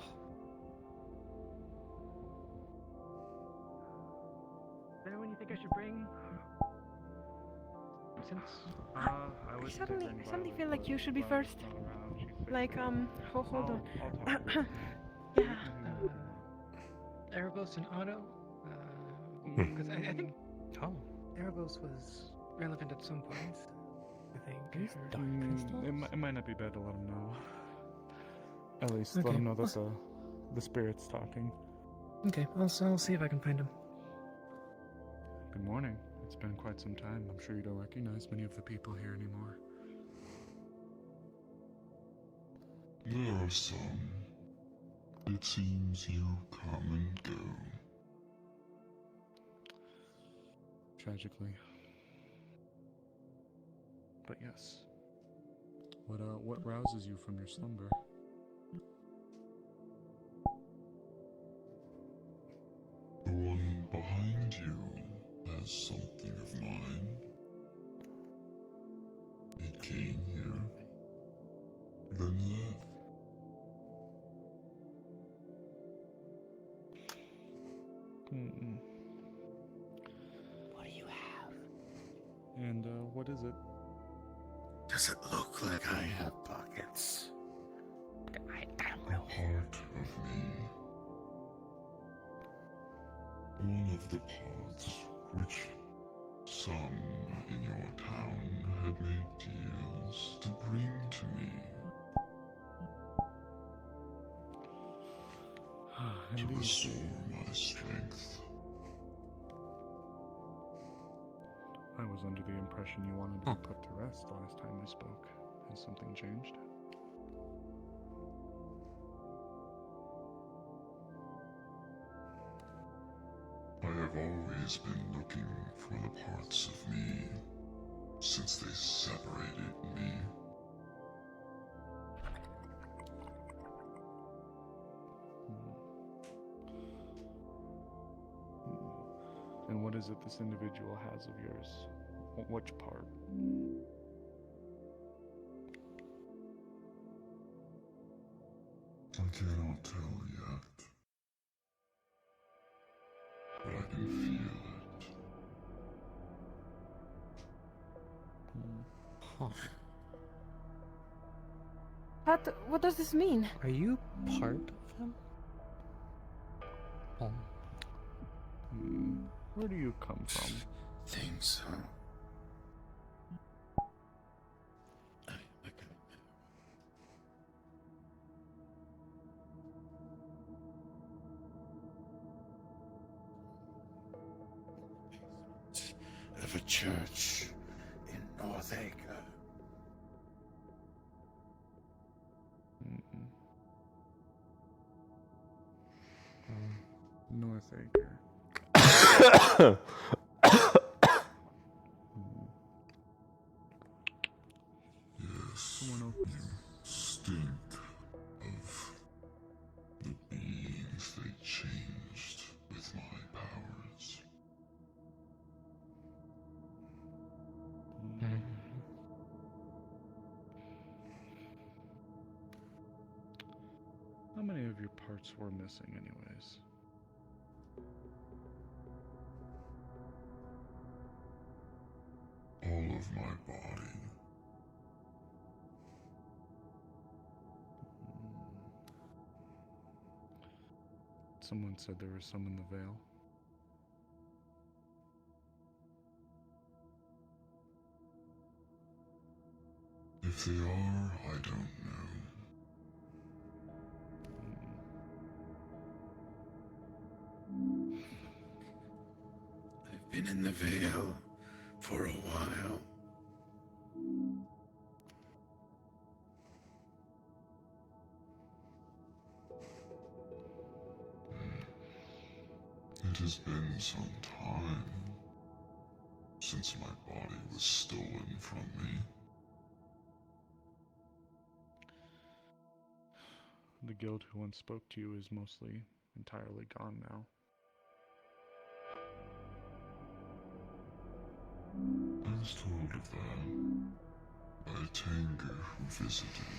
Is there anyone you think I should bring? Since I suddenly feel like you should be first. Like, hold on. Yeah. Erebos and Otto? Because I think Erebos was relevant at some point. I think. It might not be bad to let him know. At least let him know that the spirit's talking. Okay, I'll see if I can find him. Good morning. It's been quite some time. I'm sure you don't recognize many of the people here anymore. There are some. It seems you come and go. Tragically. But yes. What rouses you from your slumber? The one behind you has something of mine. It came here, then left. Mm-mm. What do you have? And, what is it? Does it look like I have pockets? I don't A know. part of me. One of the parts which some in your town had made deals to bring to me. To restore my strength. I was under the impression you wanted to be put to rest last time we spoke. Has something changed? I have always been looking for the parts of me since they separated me. And what is it this individual has of yours? Which part? I cannot tell yet, but I can feel it. What does this mean? Are you part of him? Oh. Where do you come from? Think so. Of a church in Northacre. Northacre. Yes, you stink of the beings they changed with my powers. How many of your parts were missing, anyways? All of my body. Someone said there were some in the Vale. If they are, I don't know. I've been in the Vale for a while. It has been some time since my body was stolen from me. The guild who once spoke to you is mostly entirely gone now. I was told of that by a Tengu who visited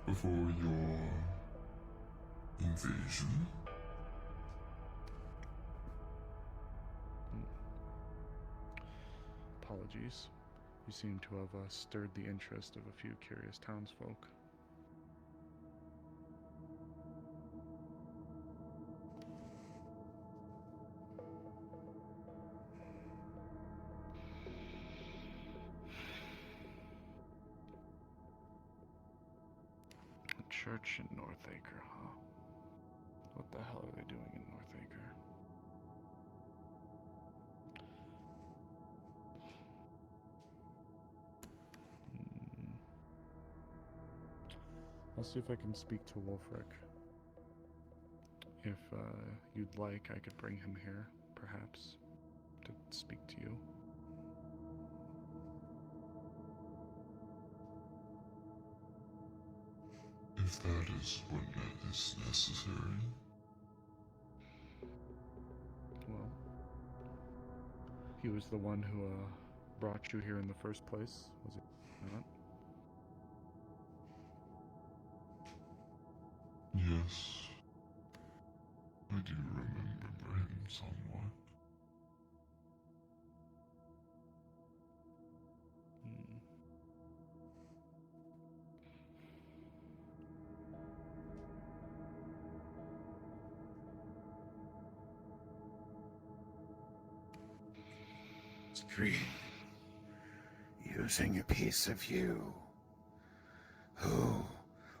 before your invasion. Apologies. You seem to have stirred the interest of a few curious townsfolk. A church in Northacre, huh? What the hell are they doing in Northacre? I'll see if I can speak to Wolfric. If you'd like, I could bring him here, perhaps, to speak to you. If that is what is necessary. Well, he was the one who brought you here in the first place, was it not? Yes. I do remember him somewhat. Scream. Using a piece of you. Who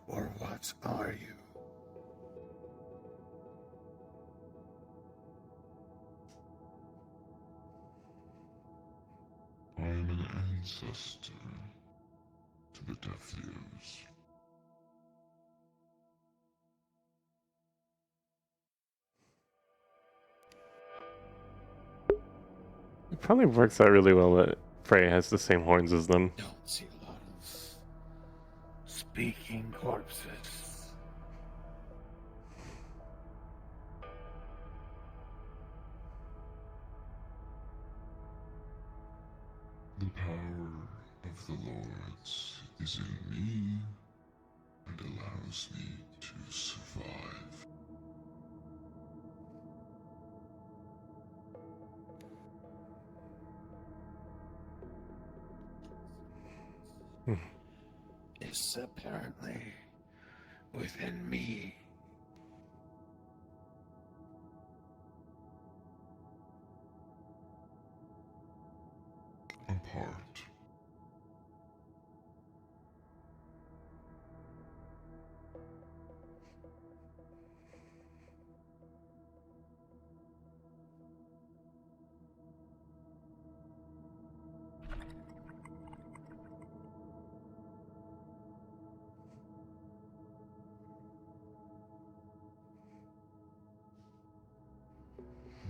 or what are you? I am an ancestor to the Deathlios. It probably works out really well that Fray has the same horns as them. Don't see a lot of speaking corpses. The power of the Lords is in me and allows me to survive. Is apparently within me. Apart.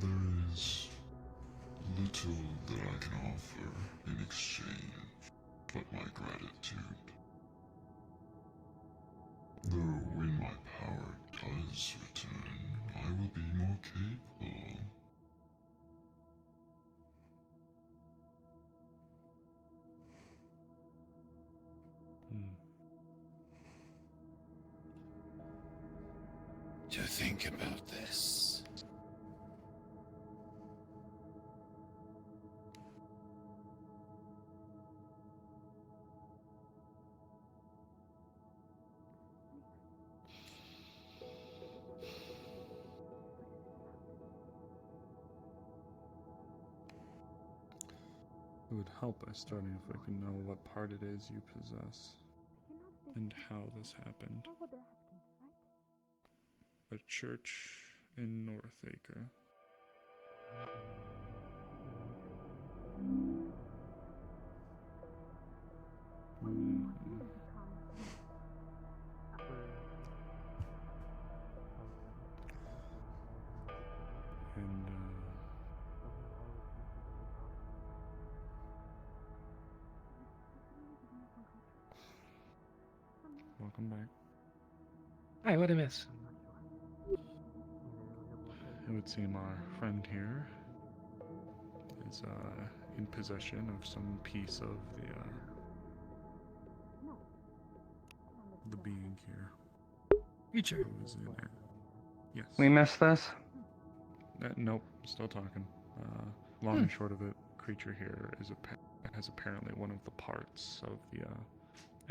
There is little that I can offer in exchange but my gratitude. Though when my power does return, I will be more capable. To think about this. It would help by starting if I can know what part it is you possess, and how this happened. A church in Northacre. And welcome back. Hi, what I miss? It would seem our friend here is in possession of some piece of the being here. Creature. Who is in it? Yes. We missed this? Nope, still talking. Long and short of it, creature here has apparently one of the parts of the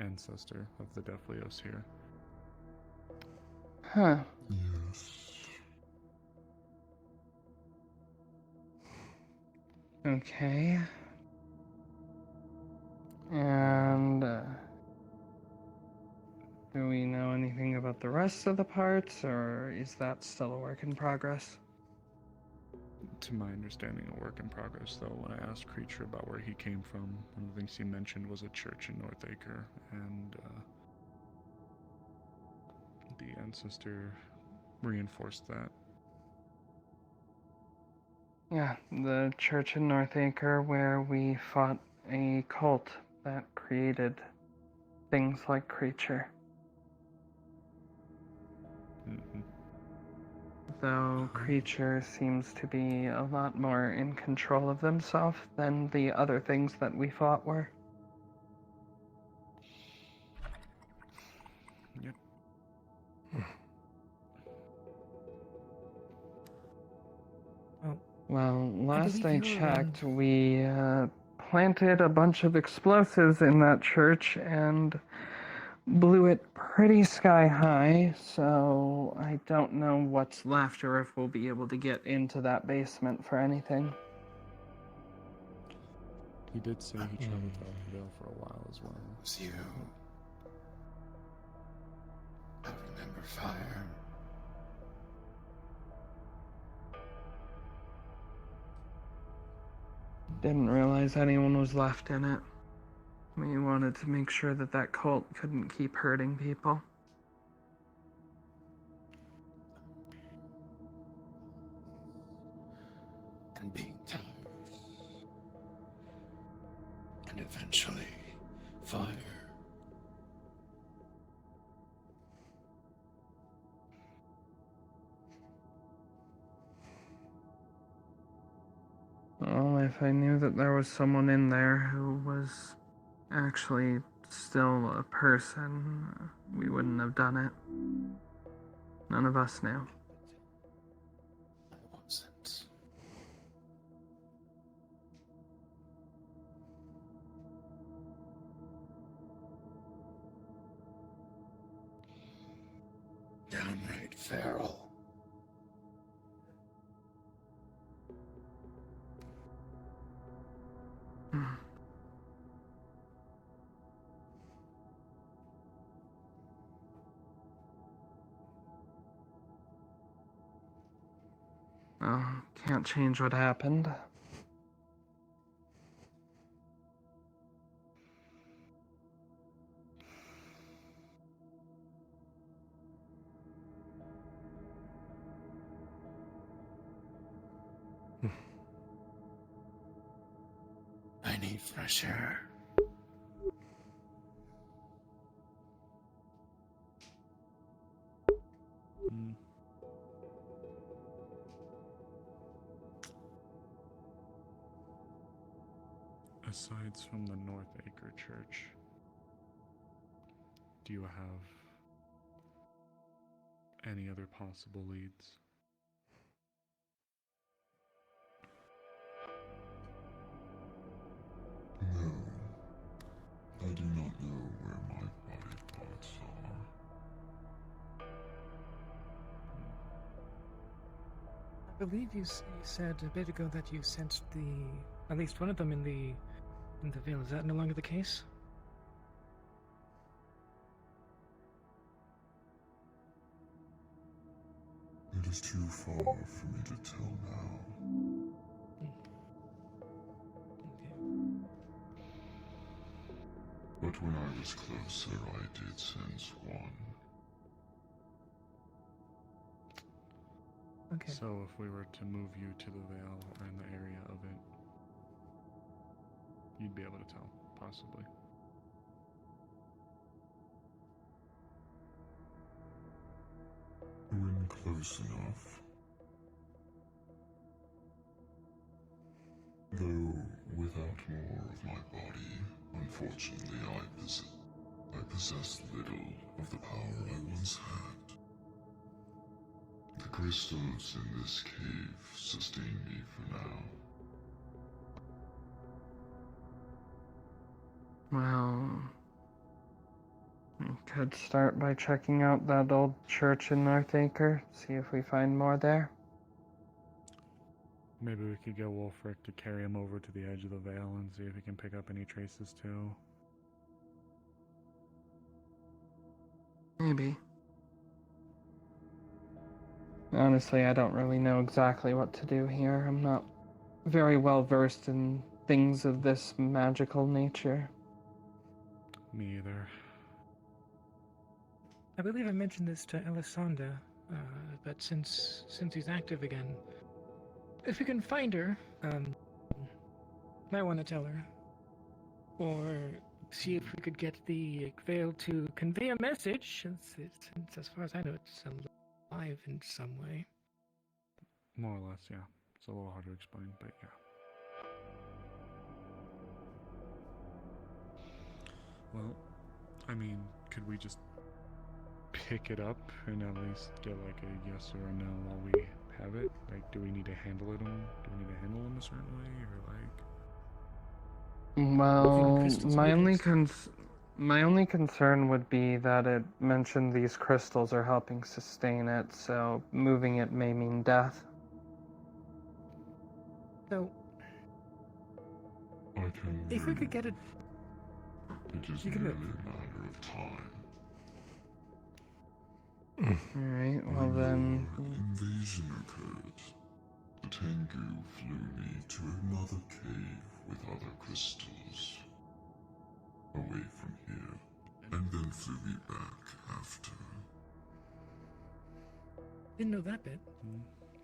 ancestor of the Deathlios here. Huh. Yes. Okay. And do we know anything about the rest of the parts, or is that still a work in progress? To my understanding, a work in progress, though. When I asked Creature about where he came from, one of the things he mentioned was a church in Northacre, and the Ancestor reinforced that. Yeah, the church in Northacre where we fought a cult that created things like Creature. Though Creature seems to be a lot more in control of themselves than the other things that we fought were. Yep. Well, last I believe you're, checked, we planted a bunch of explosives in that church and blew it pretty sky high, so I don't know what's left or if we'll be able to get into that basement for anything. He did say he traveled to Alphaville for a while as well. It was you. I remember fire. Didn't realize anyone was left in it. We wanted to make sure that that cult couldn't keep hurting people. And being tired. And eventually, fire. Well, if I knew that there was someone in there who was actually still a person, we wouldn't have done it. None of us knew. I wasn't. Downright feral. Well, can't change what happened. I need fresh air. Aside from the Northacre Church, do you have any other possible leads? No. I do not know where my body parts are. I believe you said a bit ago that you sent at least one of them in the Vale. Is that no longer the case? It is too far for me to tell now. But when I was closer, I did sense one. Okay. So if we were to move you to the Vale or in the area of it, you'd be able to tell, possibly. When close enough. Though without more of my body, unfortunately I possess little of the power I once had. The crystals in this cave sustain me for now. Well, we could start by checking out that old church in Northacre, see if we find more there. Maybe we could get Wolfric to carry him over to the edge of the Vale and see if he can pick up any traces too. Maybe. Honestly, I don't really know exactly what to do here. I'm not very well versed in things of this magical nature. Me either. I believe I mentioned this to Elisanda, but since he's active again, if we can find her, might want to tell her, or see if we could get the veil to convey a message, since as far as I know, it's alive in some way. More or less, yeah. It's a little hard to explain, but yeah. Well, I mean, could we just pick it up and at least get like a yes or a no while we have it? Like, do we need to handle it? Do we need to handle them a certain way, or like? Well, my only concern would be that it mentioned these crystals are helping sustain it, so moving it may mean death. So, if we could get it, it is you can merely move. a matter of time. Alright, well then. Invasion occurred. The Tengu flew me to another cave with other crystals. Away from here. And then flew me back after. Didn't know that bit.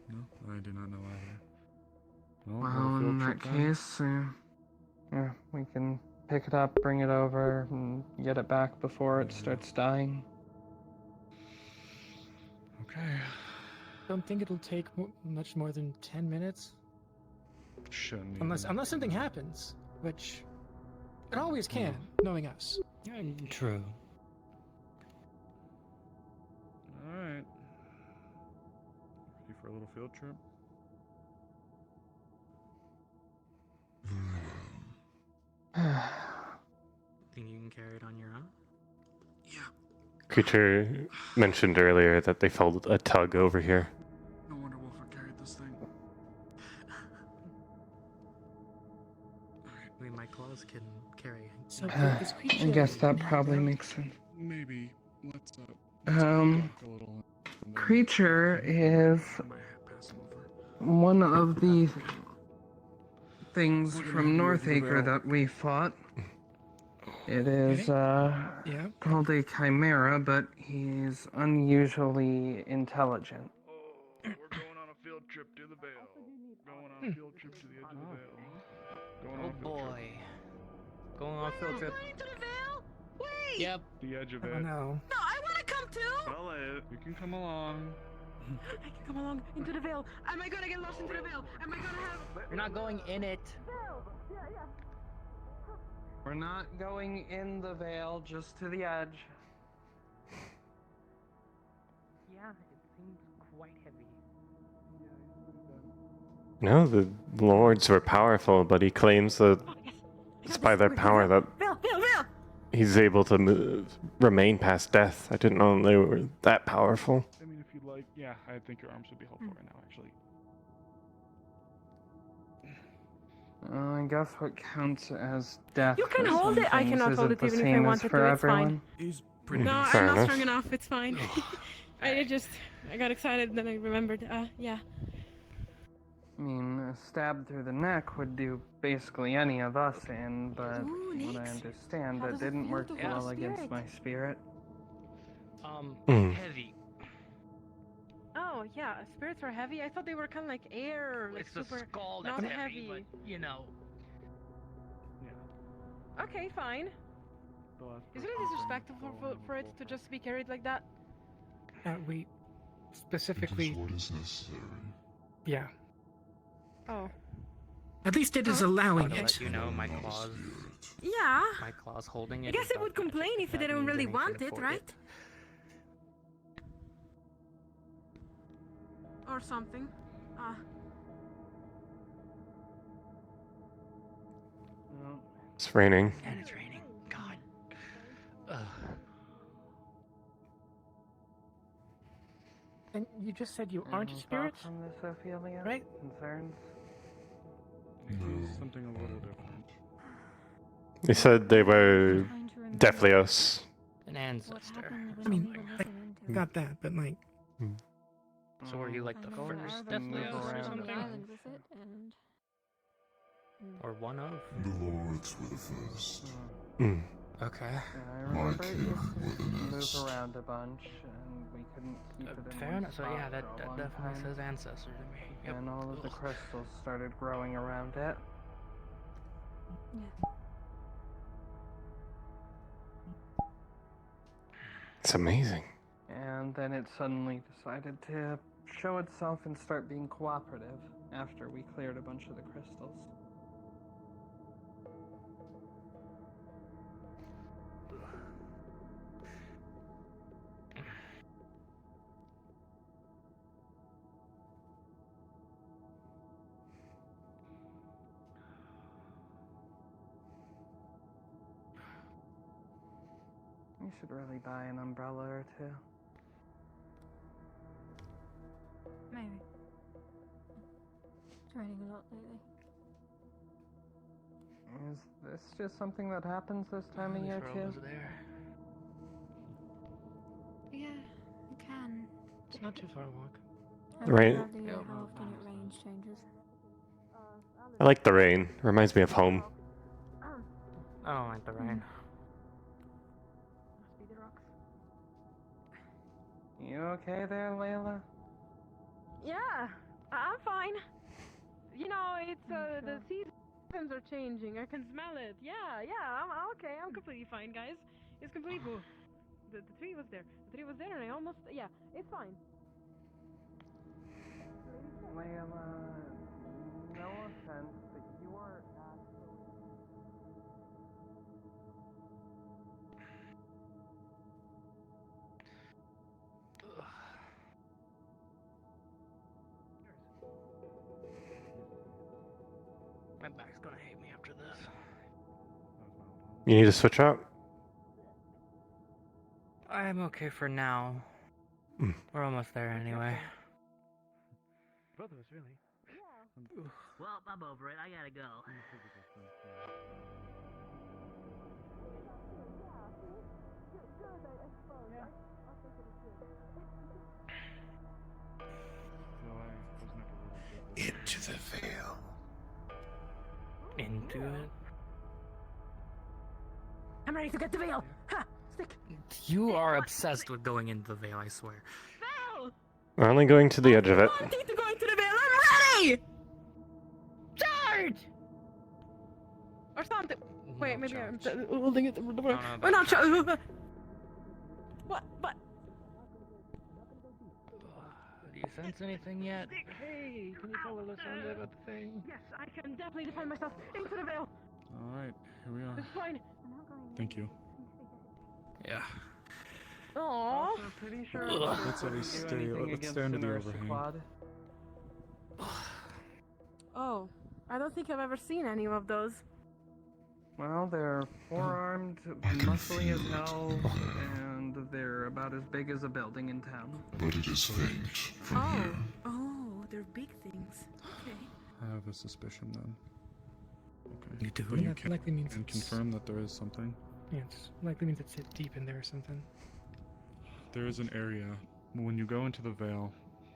No, I did not know either. Well, in that case, yeah, we can pick it up, bring it over, and get it back before it starts dying. Okay. Don't think it'll take much more than 10 minutes. Shouldn't Unless something happens, which it always can, knowing us. True. Alright. Ready for a little field trip? Think you can carry it on your own? Creature mentioned earlier that they felt a tug over here. No wonder Wolfer carried this thing. I mean, my claws can carry. So I guess that probably makes sense. Maybe. Let's Creature is one of the things from Northacre that we fought. It is called a chimera, but he's unusually intelligent. We're going on a field trip to the Vale. Going on a field trip to the edge of the Vale. Going on a field boy. Going on a field trip. Going to the Vale? Wait! Yep. The edge of Oh it. no. No, I want to come too! Well, you can come along. I can come along into the Vale. Am I gonna get lost into the Vale? Am I gonna have... You're not going in it. Yeah. We're not going in the Vale, just to the edge. Yeah, it seems quite heavy. No, the lords were powerful, but he claims that it's by their power that Vale! he's able to remain past death. I didn't know they were that powerful. I mean, if you'd like, yeah, I think your arms would be helpful right now, actually. I guess what counts as death. You can for hold some it. I things cannot hold isn't it the even if I same as wanted for to. It's everyone. fine. He's No, Fair I'm not enough. strong enough. It's fine. I got excited, then I remembered. Yeah. I mean, a stab through the neck would do basically any of us in, but Ooh, from what I Nix. understand, How that does it didn't feel work to hold well a against spirit? my spirit. Heavy. Oh, yeah. Spirits are heavy. I thought they were kind of like air, or like It's the super skull that's not heavy, but you know. Okay, fine. Isn't it disrespectful for it to just be carried like that? We It specifically. is what is necessary. Yeah. Oh. At least it is allowing To it. let you know, my claws. Yeah. My claws holding it. I guess is it would not magic. complain if it That didn't means really anything want it, for right? Or something. It's raining. And it's raining. God. Ugh. And you just said you aren't a Any spirit? thoughts on this, Ophelia? Right? Concerns? Something a little different. They said they were Deflios. An ancestor. I mean, I got that, but like. So are you like the first Deflios or something? Or one of? The lords were the first. Okay. I remember it used to move around a bunch, and we couldn't keep it in Fair one enough. So spot yeah, that, for a that long definitely time. says Ancestor to me. Yep. And all of the Ugh. crystals started growing around it. It's amazing. And then it suddenly decided to show itself and start being cooperative after we cleared a bunch of the crystals. You should really buy an umbrella or two. Maybe. It's raining a lot lately. Is this just something that happens this time of year too? Yeah, you can. It's not too far a walk. Right. How often it rains changes. I like the rain. Reminds me of home. I don't like the rain. Must be the rocks. You okay there, Layla? Yeah, I'm fine. You know, it's the seasons are changing. I can smell it. Yeah, I'm okay. I'm completely fine, guys. It's completely cool. The tree was there. The tree was there, and I almost it's fine. Layla, no offense, but you are actually... My back's gonna hate me after this. You need to switch out? I'm okay for now. We're almost there anyway. Both of us, really. Well, I'm over it. I gotta go. Into the veil. Into it? I'm ready to get the veil. Ha! Stick. You are obsessed with going into the veil, I swear. Veil. We're only going to the edge of it. I need to go into the veil. I'm ready. Charge. Or something. Wait, maybe I'm holding it. We're not charged. What? Do you sense anything yet? Hey, can you tell Alessandra about the thing? Yes, I can definitely define myself into the veil. Alright, here we are. It's fine. Thank you. Yeah. Aww. Pretty sure Let's at least stay under the overhang. Oh, I don't think I've ever seen any of those. Well, they're four-armed, muscly as hell, and they're about as big as a building in town. But it is faint from here. Oh, they're big things. Okay. I have a suspicion then. Okay. You do? But you That can likely means and it's- confirm that there is something. Yeah, it's likely means it's deep in there or something. There is an area. When you go into the Vale,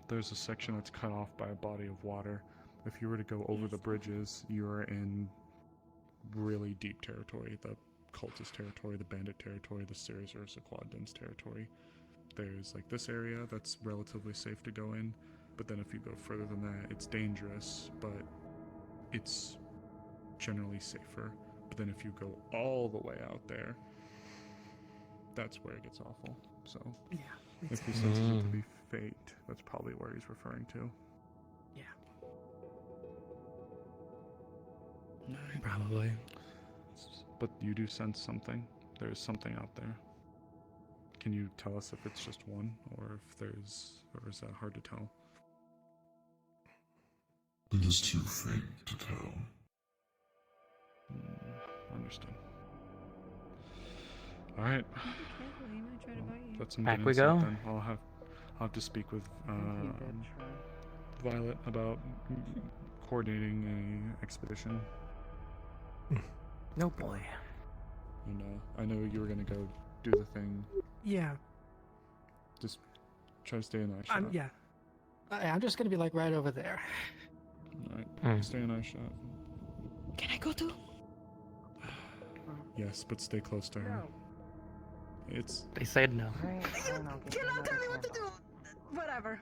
there's a section that's cut off by a body of water. If you were to go over the bridges, you're in really deep territory. The cultist territory, the bandit territory, the Series or Sequadins territory. There's like this area that's relatively safe to go in, but then if you go further than that, it's dangerous, but it's generally safer. But then if you go all the way out there, that's where it gets awful. So Yeah. if he senses it to be fate, that's probably where he's referring to. Yeah. Probably. But you do sense something. There's something out there. Can you tell us if it's just one, or is that hard to tell? It is too faint to tell. Understood. All right. That's some Back good we insight go. Then I'll have to speak with Violet about coordinating a expedition. No boy. And I know you were gonna go do the thing. Yeah. Just try to stay in eye shot. Yeah. I'm just gonna be like right over there. Alright, stay in eye shot. Can I go too? Yes, but stay close to her. It's. They said no. You cannot tell me what to do. Whatever.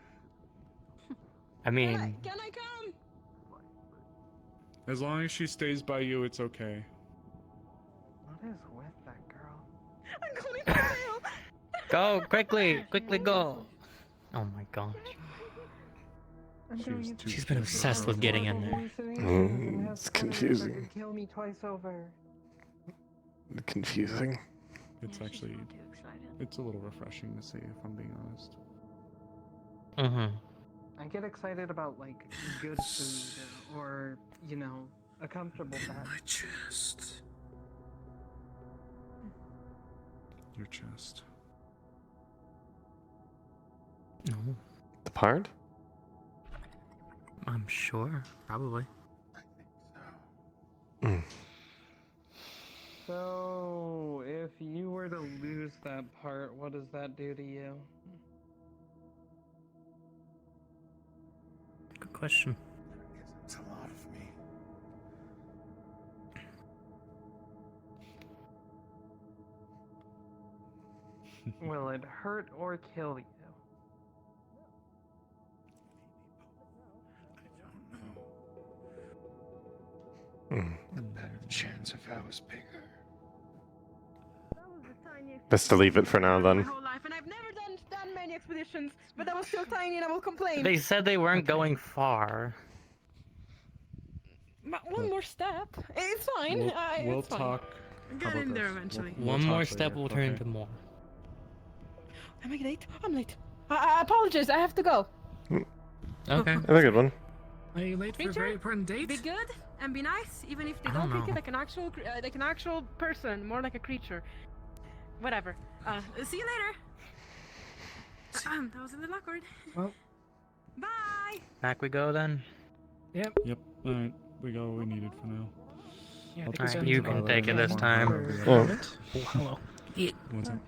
I mean, Can I come? As long as she stays by you, it's okay. What is with that girl? I'm going to fail. go quickly, go. Oh my gosh. She's been obsessed with getting in there. It's confusing. Kill me twice over. Confusing. It's actually, it's a little refreshing to see, if I'm being honest. Mm-hmm. I get excited about like good food or, you know, a comfortable bed. My chest. Your chest. No. The part? I'm sure, probably. So, if you were to lose that part, what does that do to you? Good question. It's a lot of me. Will it hurt or kill you? A better chance if I was bigger. Best to leave it for now, then. My whole life, and I've never done many expeditions, but I was still tiny and I will complain. They said they weren't going far. One more step. It's fine. We'll it's fine. talk. Get in there eventually. One more step will turn into more. Am I late? I'm late. I apologize. I have to go. Okay. That's a good one. Are you late for a very important date? Be good and be nice, even if they I don't don't take it know. like an actual person, more like a creature. Whatever. See you later. That was a little awkward. Well. Bye. Back we go then. Yep. Yep. All right. We go. We need it for now. Yeah, I I'll think just we've Alright, done you some can other take it this things time. for the Oh. moment. Oh, hello. Yeah. What's up?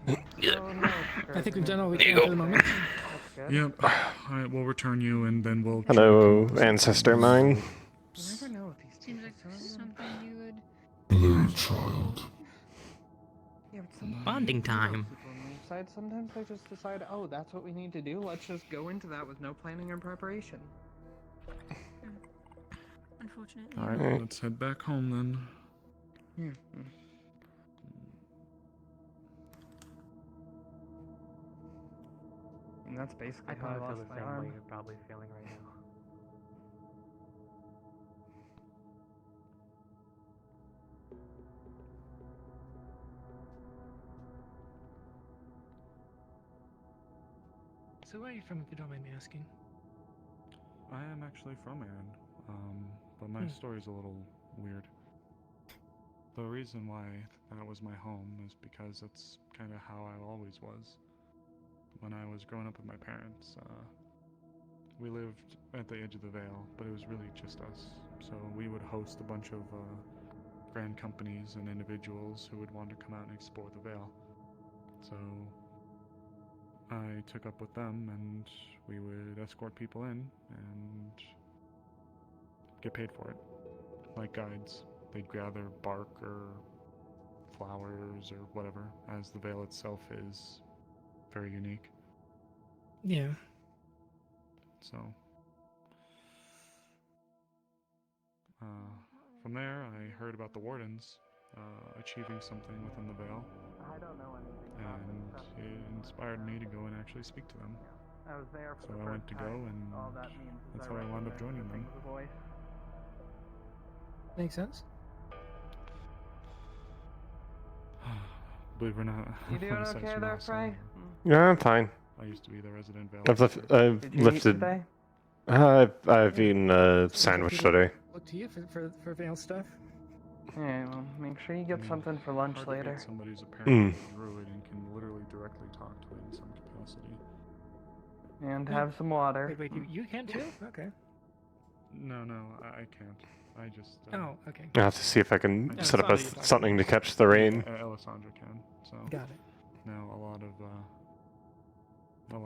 I think we've done all we can for the moment. Yep. Alright, we'll return you and then we'll. Hello, Ancestor mine. You never know if these Seems like something you would. Hello, child. Yeah, but sometimes Bonding you know time. people on the side, sometimes they just decide, oh, that's what we need to do. Let's just go into that with no planning or preparation. Unfortunately. Alright, let's head back home then. And that's basically I how I probably feel lost the my same arm. way you're probably feeling right now. So where are you from, if you don't mind me asking? I am actually from Aaron, but my story's a little weird. The reason why that was my home is because that's kind of how I always was. When I was growing up with my parents, we lived at the edge of the Vale, but it was really just us. So we would host a bunch of grand companies and individuals who would want to come out and explore the Vale. So I took up with them, and we would escort people in and get paid for it, like guides. They'd gather bark or flowers or whatever, as the Vale itself is very unique. Yeah. So, from there, I heard about the Wardens achieving something within the Vale. I don't know anything And it inspired me to go and actually speak to them. I was there for So the I went first to go, time. and All that means is that's how I wound up recognize joining the them. thing's voice. Makes sense. Believe it or not, You doing aside okay from there, awesome, Fray? Yeah, I'm fine. I used to be the resident Vale. I've Did you eat lifted. today? I've eaten a sandwich today. Look to you for Vale stuff. Yeah, well, make sure you get something for lunch Hard to later. get somebody who's apparently a druid and can literally directly talk to it in some capacity. And have some water. Wait, you can too? Okay. No, I can't. I just. Oh, okay. I'll have to see if I can Yeah, set up Alessandra, you're something to catch the rain. Alessandra can. So. Got it. Now a lot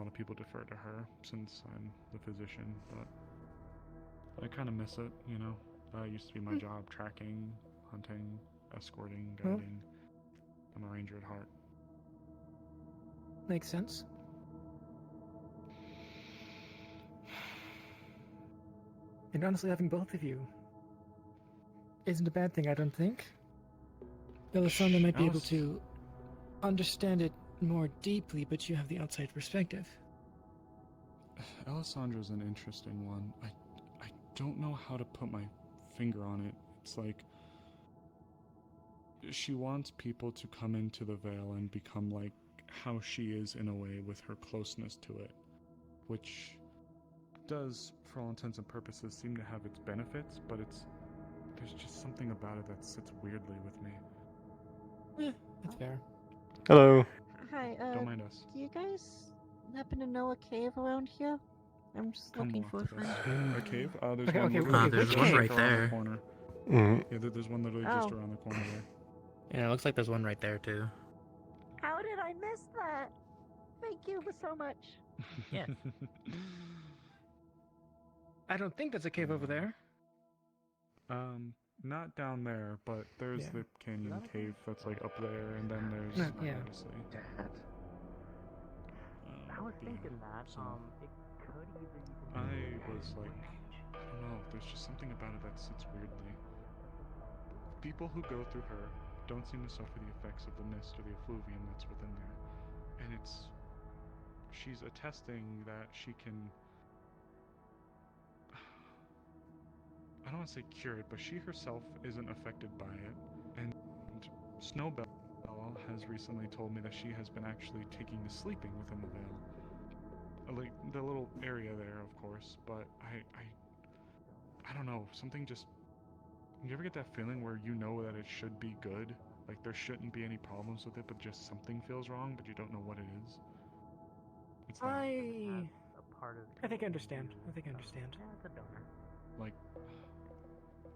of people defer to her since I'm the physician, but I kind of miss it. You know, that used to be my job: tracking, hunting, escorting, Huh? guiding. I'm a ranger at heart. Makes sense. And honestly, having both of you isn't a bad thing, I don't think. Elisandra might be able to understand it more deeply, but you have the outside perspective. Alessandra's an interesting one. I don't know how to put my finger on it. It's like she wants people to come into the Veil and become like how she is in a way with her closeness to it, which does, for all intents and purposes, seem to have its benefits, but there's just something about it that sits weirdly with me. Yeah, that's fair. Hello. Hi, Don't mind us. do you guys happen to know a cave around here? I'm just Come looking walk for a with us. friend. A cave? There's Okay, one okay, literally okay, there's just one around right the there. corner. Mm-hmm. Yeah, there's one literally just around the corner there. Yeah, it looks like there's one right there too. How did I miss that? Thank you so much. Yeah. I don't think that's a cave over there. Not down there, but there's Yeah. the canyon cave that's like up there, and then there's No, yeah. obviously. I was but yeah, thinking that, so it could either even I was like, I don't know, there's just something about it that sits weirdly. People who go through her don't seem to suffer the effects of the mist or the effluvium that's within there. And she's attesting that she can, I don't want to say cure it, but she herself isn't affected by it. And Snowbell has recently told me that she has been actually taking to sleeping within the Veil. Like, the little area there, of course, but I don't know, something just... You ever get that feeling where you know that it should be good? Like, there shouldn't be any problems with it, but just something feels wrong, but you don't know what it is? It's that. I think I understand. I think I understand. Yeah, it's a donor. Like,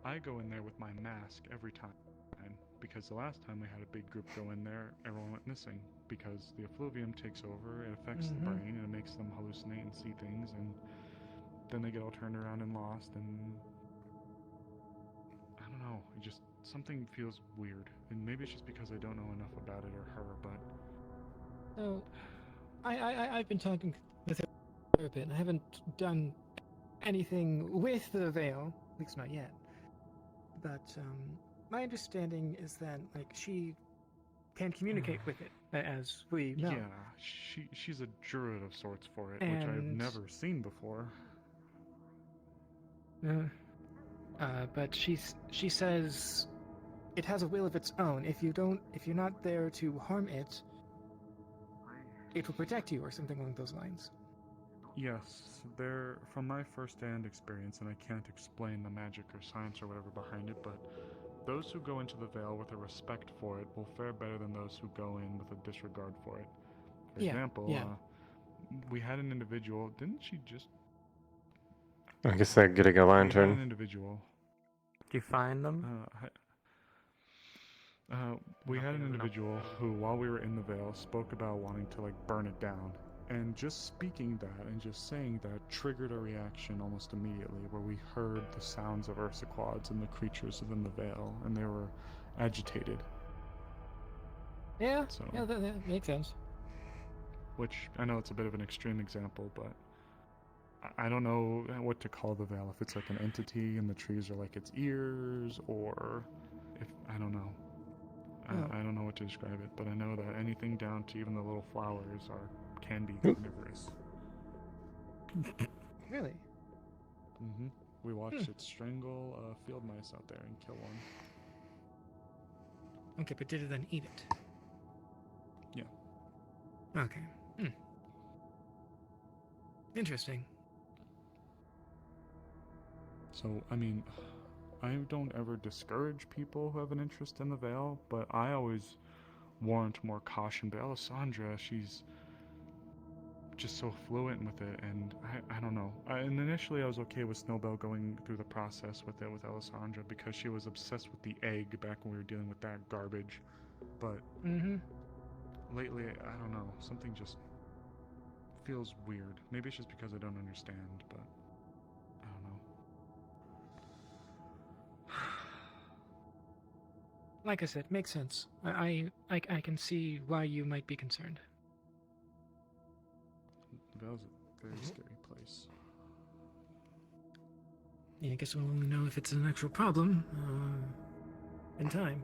I go in there with my mask every time, because the last time we had a big group go in there, everyone went missing, because the effluvium takes over, it affects the brain, and it makes them hallucinate and see things, and then they get all turned around and lost, and I don't know, it just, something feels weird, and maybe it's just because I don't know enough about it or her, but... So, I've been talking with her for a bit, and I haven't done anything with the Veil, at least not yet. But my understanding is that like she can communicate with it, as we know. Yeah, she's a druid of sorts for it, which I've never seen before. But she says it has a will of its own. If you're not there to harm it, it will protect you, or something along those lines. Yes, from my first-hand experience, and I can't explain the magic or science or whatever behind it, but those who go into the Veil with a respect for it will fare better than those who go in with a disregard for it. For example, we had an individual, didn't she just... I guess they're getting a lantern. We had an individual. Did you find them? We had an individual who, while we were in the Veil, spoke about wanting to like burn it down. And just speaking that and just saying that triggered a reaction almost immediately, where we heard the sounds of Ursa-quads and the creatures within the Veil, and they were agitated. Yeah, yeah, that makes sense. Which, I know it's a bit of an extreme example, but I don't know what to call the Veil. If it's like an entity and the trees are like its ears, or if, I don't know. I don't know what to describe it, but I know that anything down to even the little flowers can be carnivorous. Really? Mm-hmm. We watched it strangle field mice out there and kill one. Okay, but did it then eat it? Yeah. Okay. Interesting. So, I mean, I don't ever discourage people who have an interest in the Veil, but I always warrant more caution. But Alessandra, she's just so fluent with it, and I don't know. And initially I was okay with Snowbell going through the process with it with Alessandra, because she was obsessed with the egg back when we were dealing with that garbage. But lately, I don't know, something just feels weird. Maybe it's just because I don't understand, but I don't know. like I said, makes sense. I can see why you might be concerned. The Vale's a very scary place. Yeah, I guess we'll only know if it's an actual problem in time.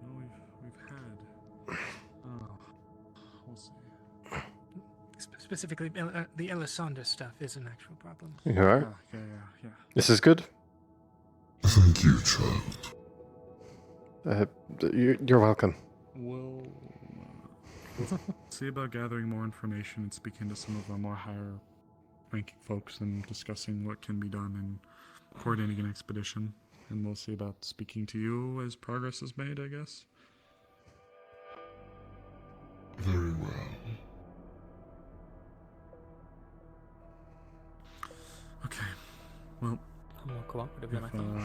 Well, we've had. We'll see. Specifically, the Elisanda stuff is an actual problem. You alright? Yeah. This is good? Thank you, child. You're welcome. We'll see about gathering more information and speaking to some of our more higher-ranking folks and discussing what can be done and coordinating an expedition. And we'll see about speaking to you as progress is made, I guess. Very well. Okay. Well, I'm more cooperative than I thought.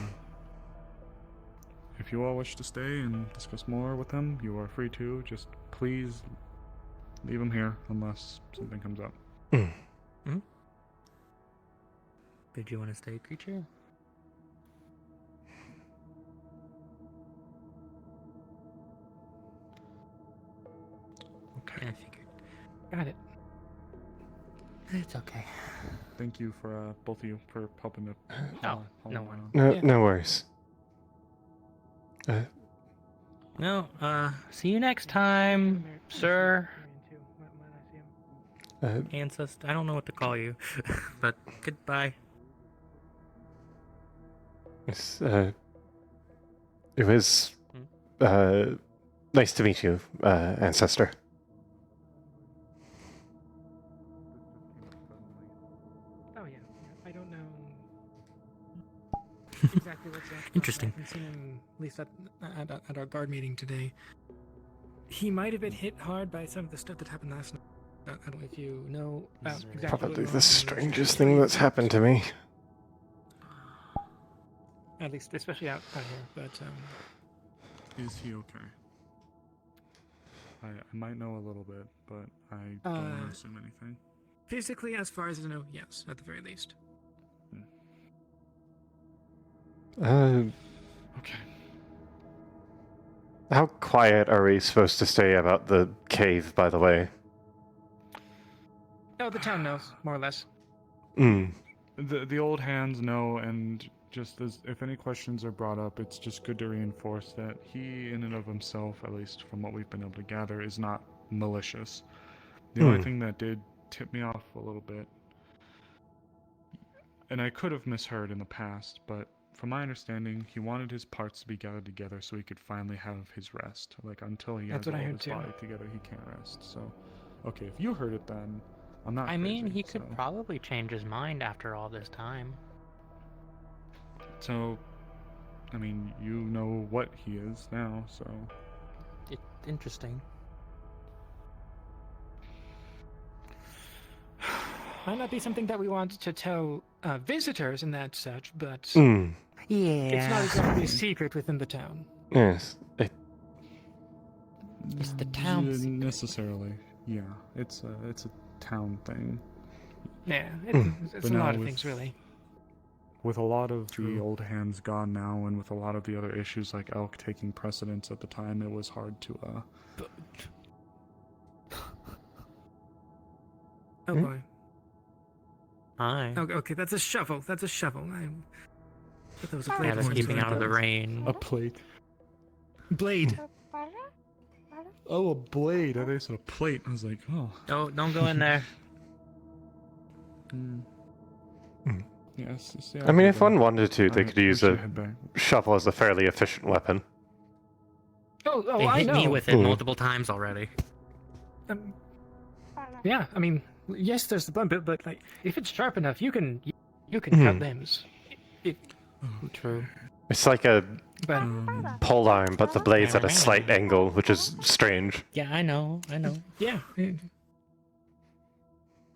If you all wish to stay and discuss more with them, you are free to. Just please leave them here unless something comes up. Did you want to stay, creature? Okay. I figured. Got it. It's okay. Thank you for both of you for helping to. No worries. See you next time, sir. Ancestor. I don't know what to call you, but goodbye. It was nice to meet you, Ancestor. Oh yeah, I don't know exactly what's up. Interesting. I've seen him, at least at our guard meeting today. He might have been hit hard by some of the stuff that happened last night. I don't know if you know about exactly Probably what the strangest thing that's happened to me. At least, especially out here. But is he okay? I might know a little bit, but I don't want to assume anything. Physically, as far as I know, yes, at the very least. Okay. How quiet are we supposed to stay about the cave, by the way? Oh, the town knows, more or less. The old hands know, and just as if any questions are brought up, it's just good to reinforce that he, in and of himself, at least from what we've been able to gather, is not malicious. The only thing that did tip me off a little bit, and I could have misheard in the past, but from my understanding, he wanted his parts to be gathered together so he could finally have his rest. Like, until he has all his body together, he can't rest. So, okay, if you heard it then, I'm not I mean, crazy, he could probably change his mind after all this time. So, I mean, you know what he is now, so... It's interesting. Might not be something that we want to tell visitors and that such, but Yeah. it's not exactly a secret within the town. Yes. It's the town secret. Necessarily, yeah. It's a town thing. Yeah, it's But a now lot of with- things, really. With a lot of the old hands gone now, and with a lot of the other issues like elk taking precedence at the time, it was hard to, Oh boy. Hi. Oh, okay, that's a shovel. That's a shovel. I thought that was a blade. Yeah, that's keeping out of the rain. A plate. Blade. Oh, a blade. I thought you said a plate. I was like, oh. Don't go in there. Yes. I mean, if one wanted to, they could use a shovel as a fairly efficient weapon. Oh, They I hit know. me with it multiple times already. Yeah, I mean, yes, there's the bump, but like, if it's sharp enough, you can cut limbs. True. It's like a But pole arm, but the blade's at a slight angle, which is strange. Yeah, I know. yeah,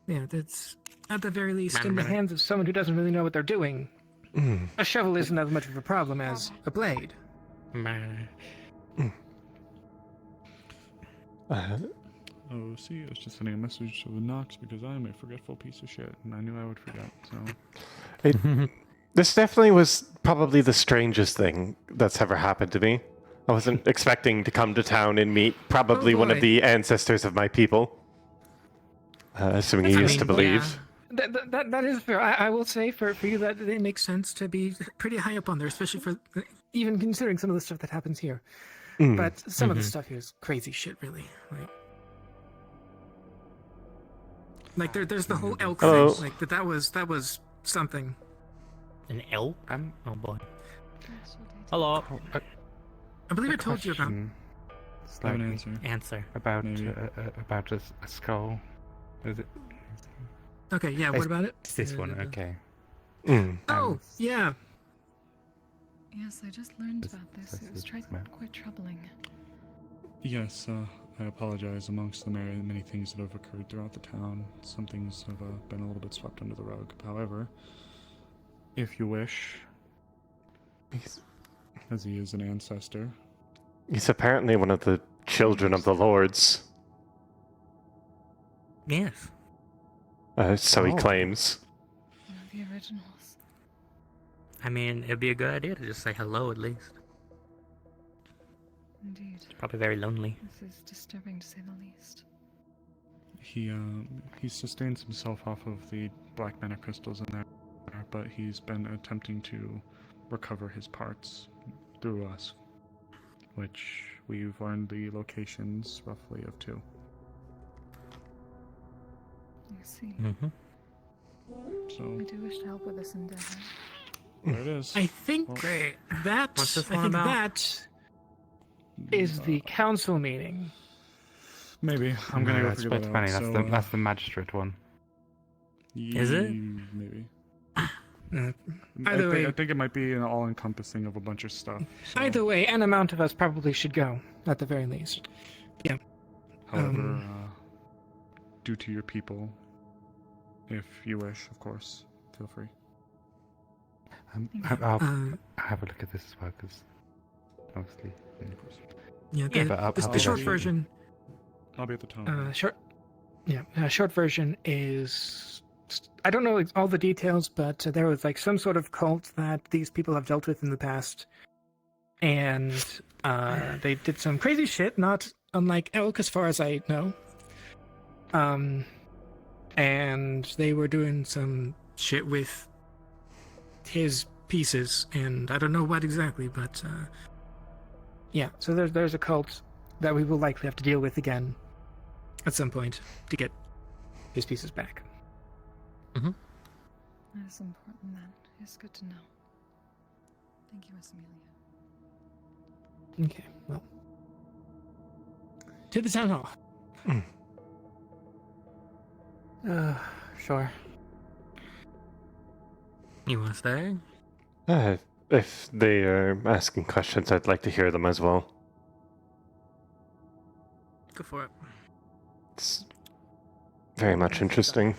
yeah, that's at the very least in the hands of someone who doesn't really know what they're doing. A shovel isn't as much of a problem as a blade. Oh, see, I was just sending a message to the Nox because I'm a forgetful piece of shit, and I knew I would forget, so... This definitely was probably the strangest thing that's ever happened to me. I wasn't expecting to come to town and meet probably one of boy. the ancestors of my people. Assuming he used to believe. That is fair. I will say for you that it makes sense to be pretty high up on there, especially for even considering some of the stuff that happens here. Mm. But some of the Mhm. stuff here is crazy shit, really. Like there's the whole elk Hello. thing. Like that was something. An elk? Oh boy. Hello. I believe I told you about. I have an answer. About about a skull. Is it? Okay, yeah. What about it? It's this one. Okay. Oh, yeah. Yes, I just learned about this. It was quite troubling. Yes, I apologize. Amongst the many things that have occurred throughout the town, some things have been a little bit swept under the rug. However, if you wish, as he is an ancestor. He's apparently one of the children of the lords. Yes. So he claims. One of the originals. I mean, it'd be a good idea to just say hello at least. Indeed. It's probably very lonely. This is disturbing to say the least. He sustains himself off of the black mana crystals in there, but he's been attempting to recover his parts through us, which we've learned the locations roughly of 2. I see. Mm-hmm. So I do wish to help with this endeavor. there it is. I think that What's this I one think about? that is the council meeting. Maybe I'm gonna go that's figure that funny. out. That's the magistrate one. Is it? Maybe. Either way, I think it might be an all-encompassing of a bunch of stuff. So. Either way, an amount of us probably should go, at the very least. Yeah. However, due to your people, if you wish, of course, feel free. I'll have a look at this as well, because obviously. Yeah, but the short version. I'll be at the town. Short version is. I don't know all the details, but there was like some sort of cult that these people have dealt with in the past, and they did some crazy shit, not unlike Elk, as far as I know. And they were doing some shit with his pieces, and I don't know what exactly, but yeah. So there's a cult that we will likely have to deal with again at some point to get his pieces back. Mm-hmm. That is important then. It's good to know. Thank you, Miss Amelia. Okay, well. To the town hall. Sure. You want to stay? If they are asking questions, I'd like to hear them as well. Go for it. It's very much interesting.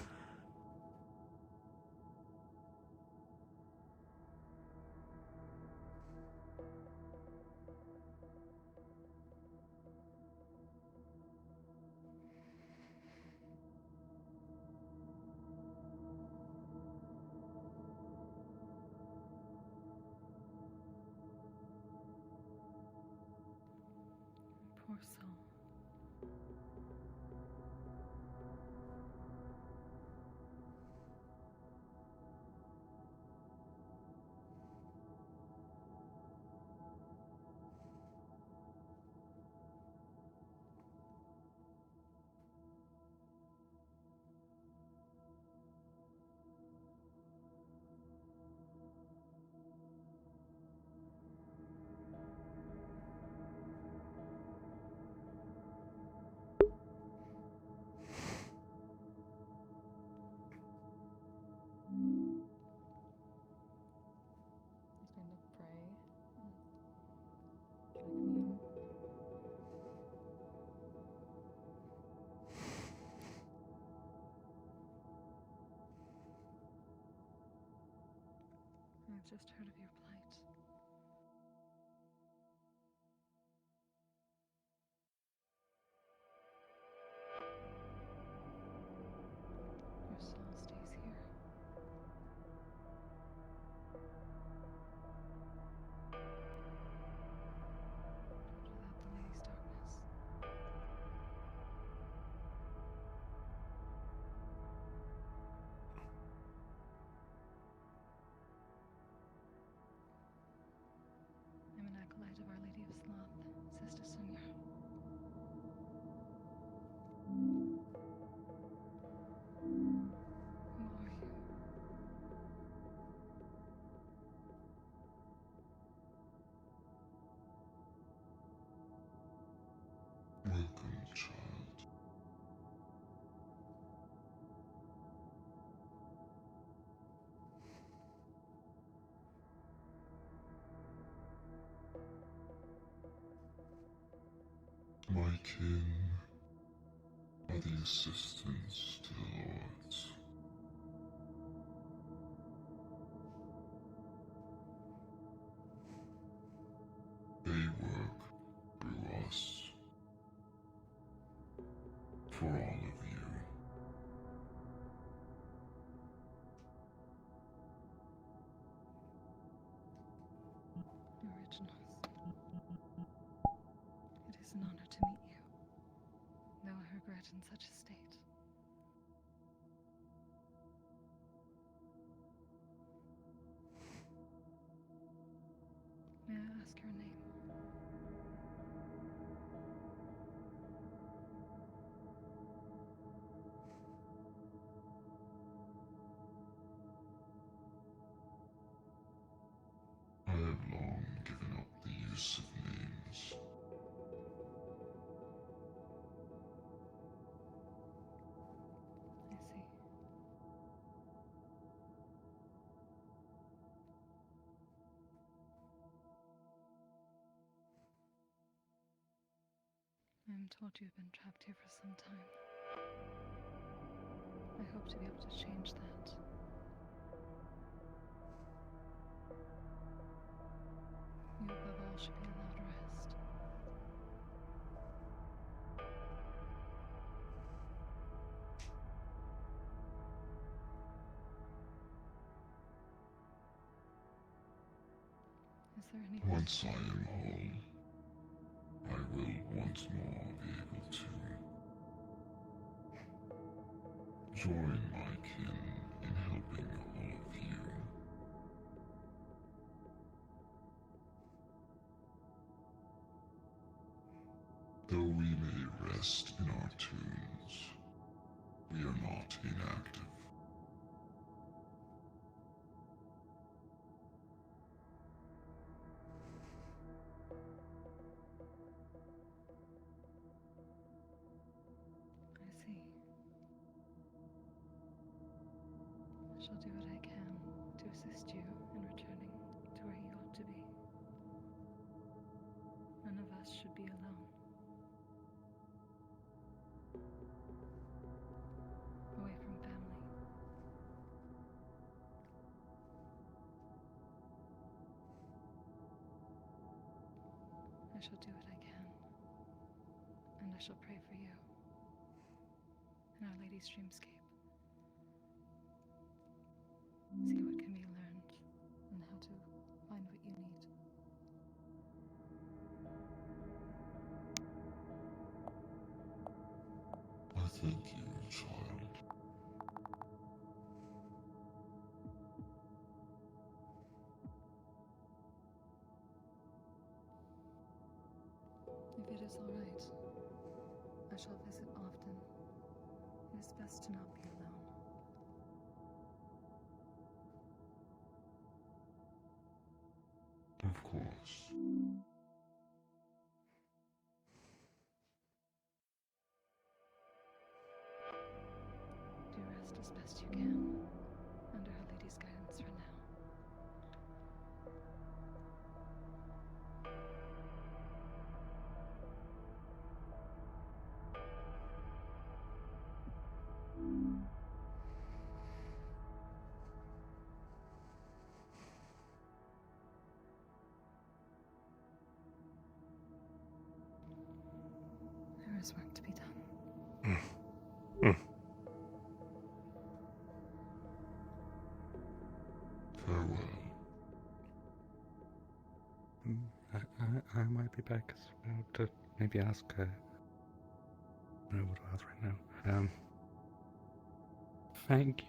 Poor soul. He's going to pray. Commune. I've just heard of your plight. Your soul stays here. My kin are the assistants to the lords. They work through us. For all of you. Originals. It is an honor to meet you, though I regret in such a state. May I ask your name? I have long given up the use of names. I see. I am told you have been trapped here for some time. I hope to be able to change that. You above all should be allowed rest. Is there any... Once I am whole, I will once more be able to join my kin in helping all of you. Though we may rest in our tombs, we are not inactive. I see. I shall do what I can to assist you in returning to where you ought to be. None of us should be alone. Away from family. I shall do what I can, and I shall pray for you in Our Lady's dreamscape. See what can be learned and how to find what you need. I thank you, child. If it is all right, I shall visit often. It is best to not be alone. Of course. Do rest as best you can, under Her Lady's guidance for now. There is work to be done. Farewell. I might be back as well to maybe ask. I don't know what to ask right now. Thank you.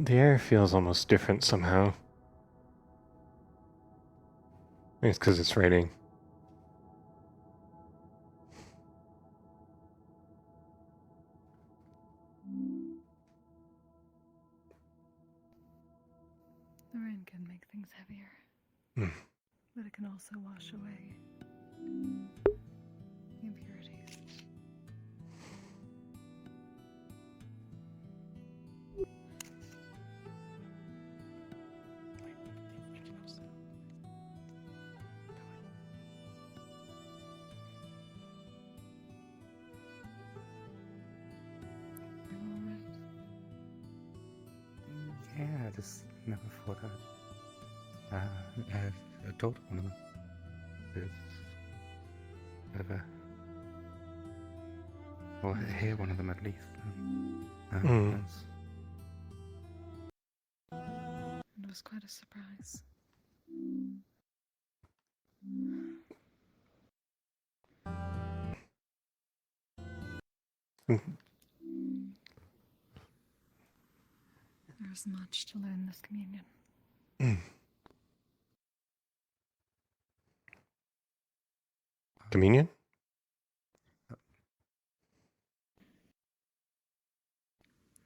The air feels almost different somehow. Maybe it's because it's raining. fire, Mm. but it can also wash away the impurities. Yeah, I just never thought I've told one of them. Ever. Or hear one of them at least. That's- It was quite a surprise. There's much to learn this communion. Communion?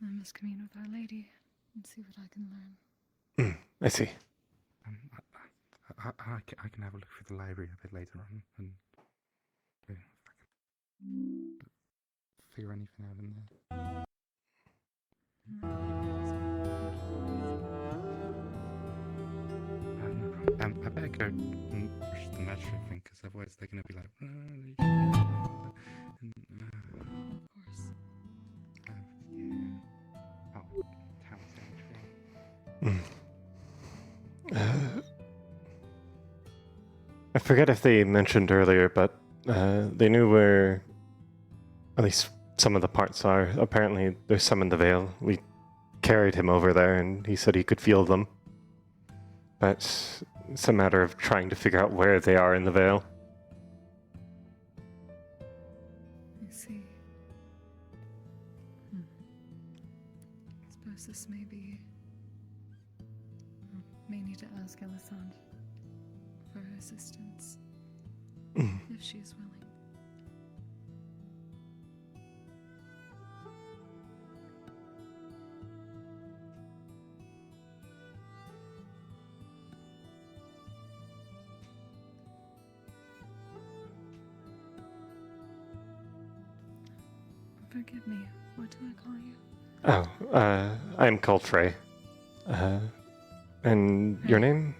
I must commune with Our Lady and see what I can learn. I see. I can have a look through the library a bit later on and see if I can figure anything out in there. No problem. I better go and push the magic thing because otherwise they're gonna be like. Of course. Oh, town Uh, I forget if they mentioned earlier, but they knew where at least some of the parts are. Apparently, there's some in the Vale. We carried him over there, and he said he could feel them. But it's a matter of trying to figure out where they are in the Vale. I see. I suppose this may be... may need to ask Elisande for her assistance, if she is willing. Forgive me, what do I call you? I'm called Fray. And your name?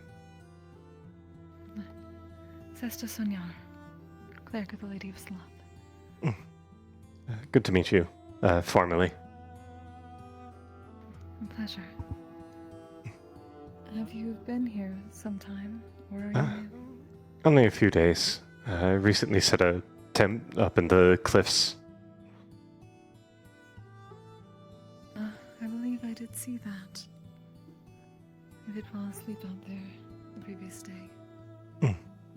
Ancestor Soignar, cleric of the Lady of Sloth. Good to meet you, formally. A pleasure. Have you been here some time, or are you new? Only a few days. I recently set a tent up in the cliffs. I believe I did see that. I did fall asleep out there the previous day.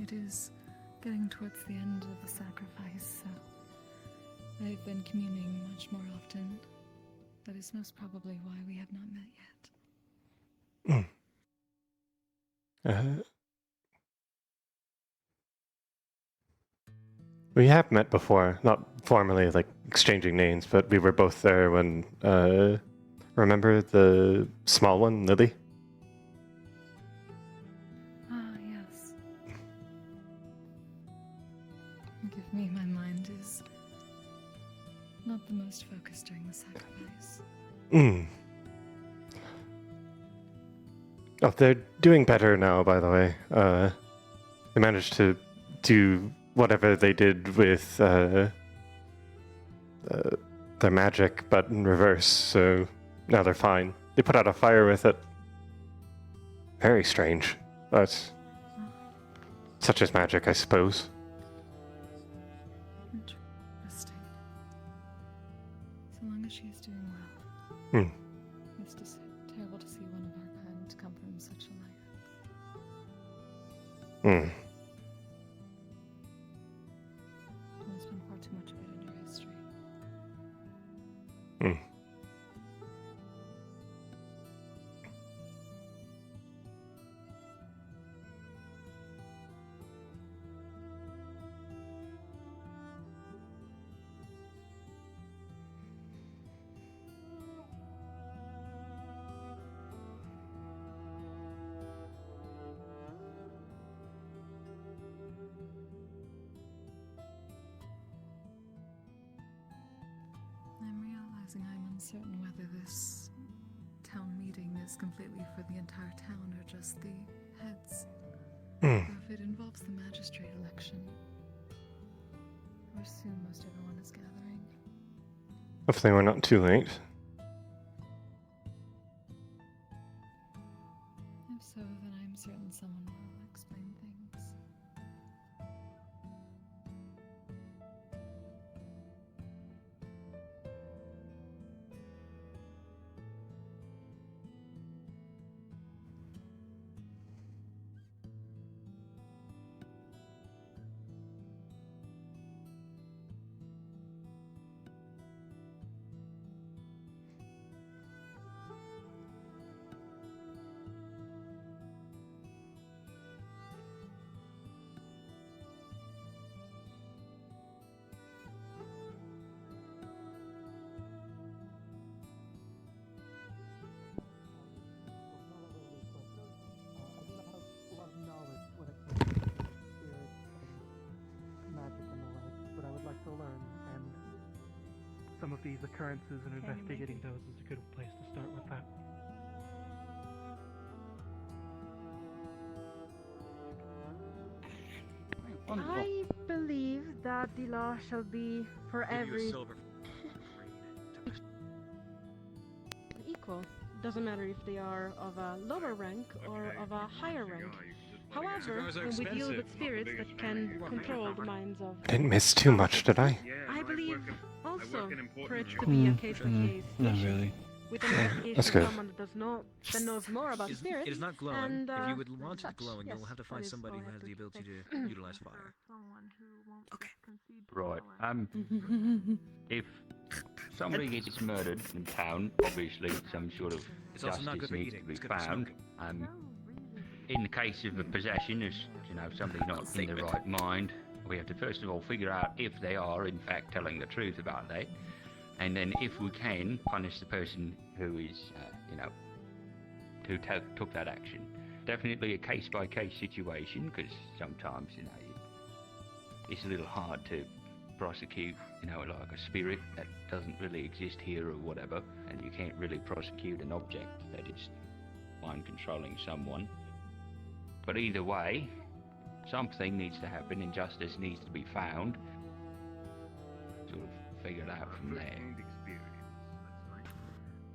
It is getting towards the end of the sacrifice, so I've been communing much more often. That is most probably why we have not met yet. We have met before, not formally, like exchanging names, but we were both there when, remember the small one, Lily? Ah, yes. Forgive me, my mind is not the most focused during the sacrifice. Oh, they're doing better now, by the way. They managed to do whatever they did with their magic, but in reverse, so now they're fine. They put out a fire with it. Very strange, but such is magic, I suppose. Interesting. So long as she is doing well. It's just terrible to see one of our kind come from such a life. There's been far too much of it in your history. uncertain whether this town meeting is completely for the entire town or just the heads. Or if it involves the magistrate election. Or soon most everyone is gathering. Hopefully we're not too late. If so, then I'm certain someone will explain things. Some of these occurrences and investigating those is a good place to start with that. I believe that the law shall be for every equal. Doesn't matter if they are of a lower rank or of a higher rank. However, when we deal with spirits that can control the minds of... I didn't miss too much, did I? I believe also for it to be a case-by-case Not issue. really. With an investigation That's of good. someone that knows more about spirits. It is not glowing. And, if you would want such. it glowing, Yes, you'll have to that find is somebody all I who have has to the ability say. to utilize fire. Right. If somebody gets murdered in town, obviously some sort of It's also not justice good for needs eating, to be it's good for found. smoking. In the case of a possession, as somebody not in the right mind, we have to first of all figure out if they are in fact telling the truth about that, and then if we can, punish the person who is, who took that action. Definitely a case-by-case situation, because sometimes, it's a little hard to prosecute, like a spirit that doesn't really exist here or whatever, and you can't really prosecute an object that is mind-controlling someone. But either way, something needs to happen and justice needs to be found. Sort of figured out from there.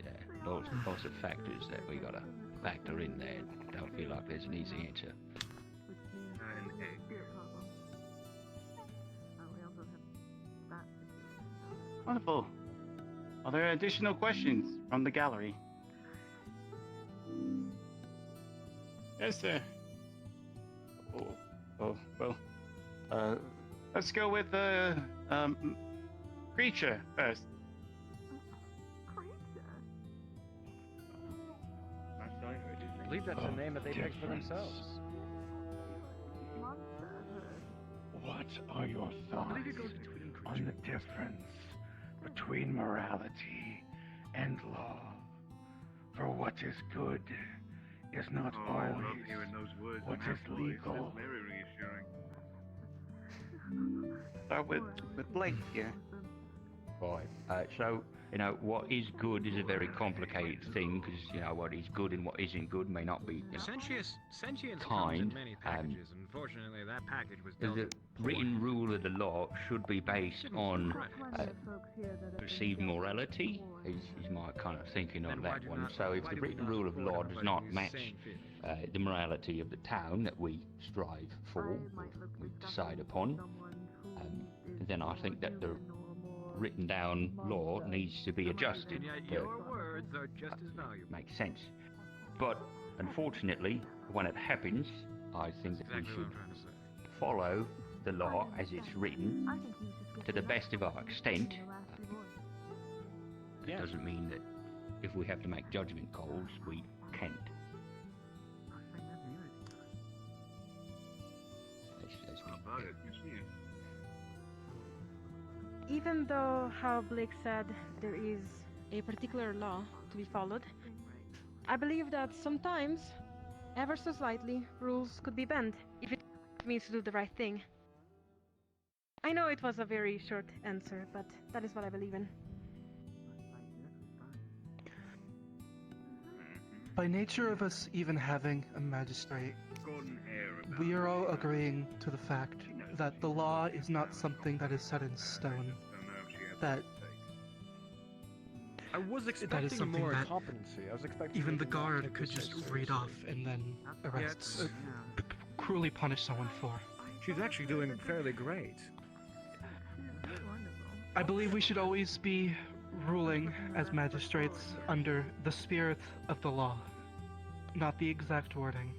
Yeah, lots of factors that we gotta factor in there. Don't feel like there's an easy answer. Wonderful. Are there additional questions from the gallery? Yes, sir. Well, let's go with the creature first. I believe that's the name that they picked for themselves. What are your thoughts on the difference between morality and law? For what is good is not always what is legal. Very reassuring. Start with Blake here. Right. So, what is good is a very complicated thing, because, what is good and what isn't good may not be, Sentience kind. comes in many packages, and unfortunately that package was dealt The written rule of the law should be based on perceived morality, is my kind of thinking on that one. So if the written rule of law does not match the morality of the town that we strive for, we decide upon, then I think that the written down law needs to be adjusted. And yet your words are just as valuable. Makes sense. But unfortunately, when it happens, I think that we should follow the law as it's written to the best of our extent. It doesn't mean that if we have to make judgment calls, we can't. Even though how Blake said there is a particular law to be followed, I believe that sometimes, ever so slightly, rules could be bent if it means to do the right thing. I know it was a very short answer, but that is what I believe in. By nature of us even having a magistrate, we are all agreeing to the fact that the law is not something that is set in stone. That I was that expecting is something more that competency. I was expecting even the maybe not guard take could this just so read seriously. off and then arrest, Yet, cruelly punish someone for. she's actually doing fairly great. I believe we should always be ruling as magistrates under the spirit of the law, not the exact wording.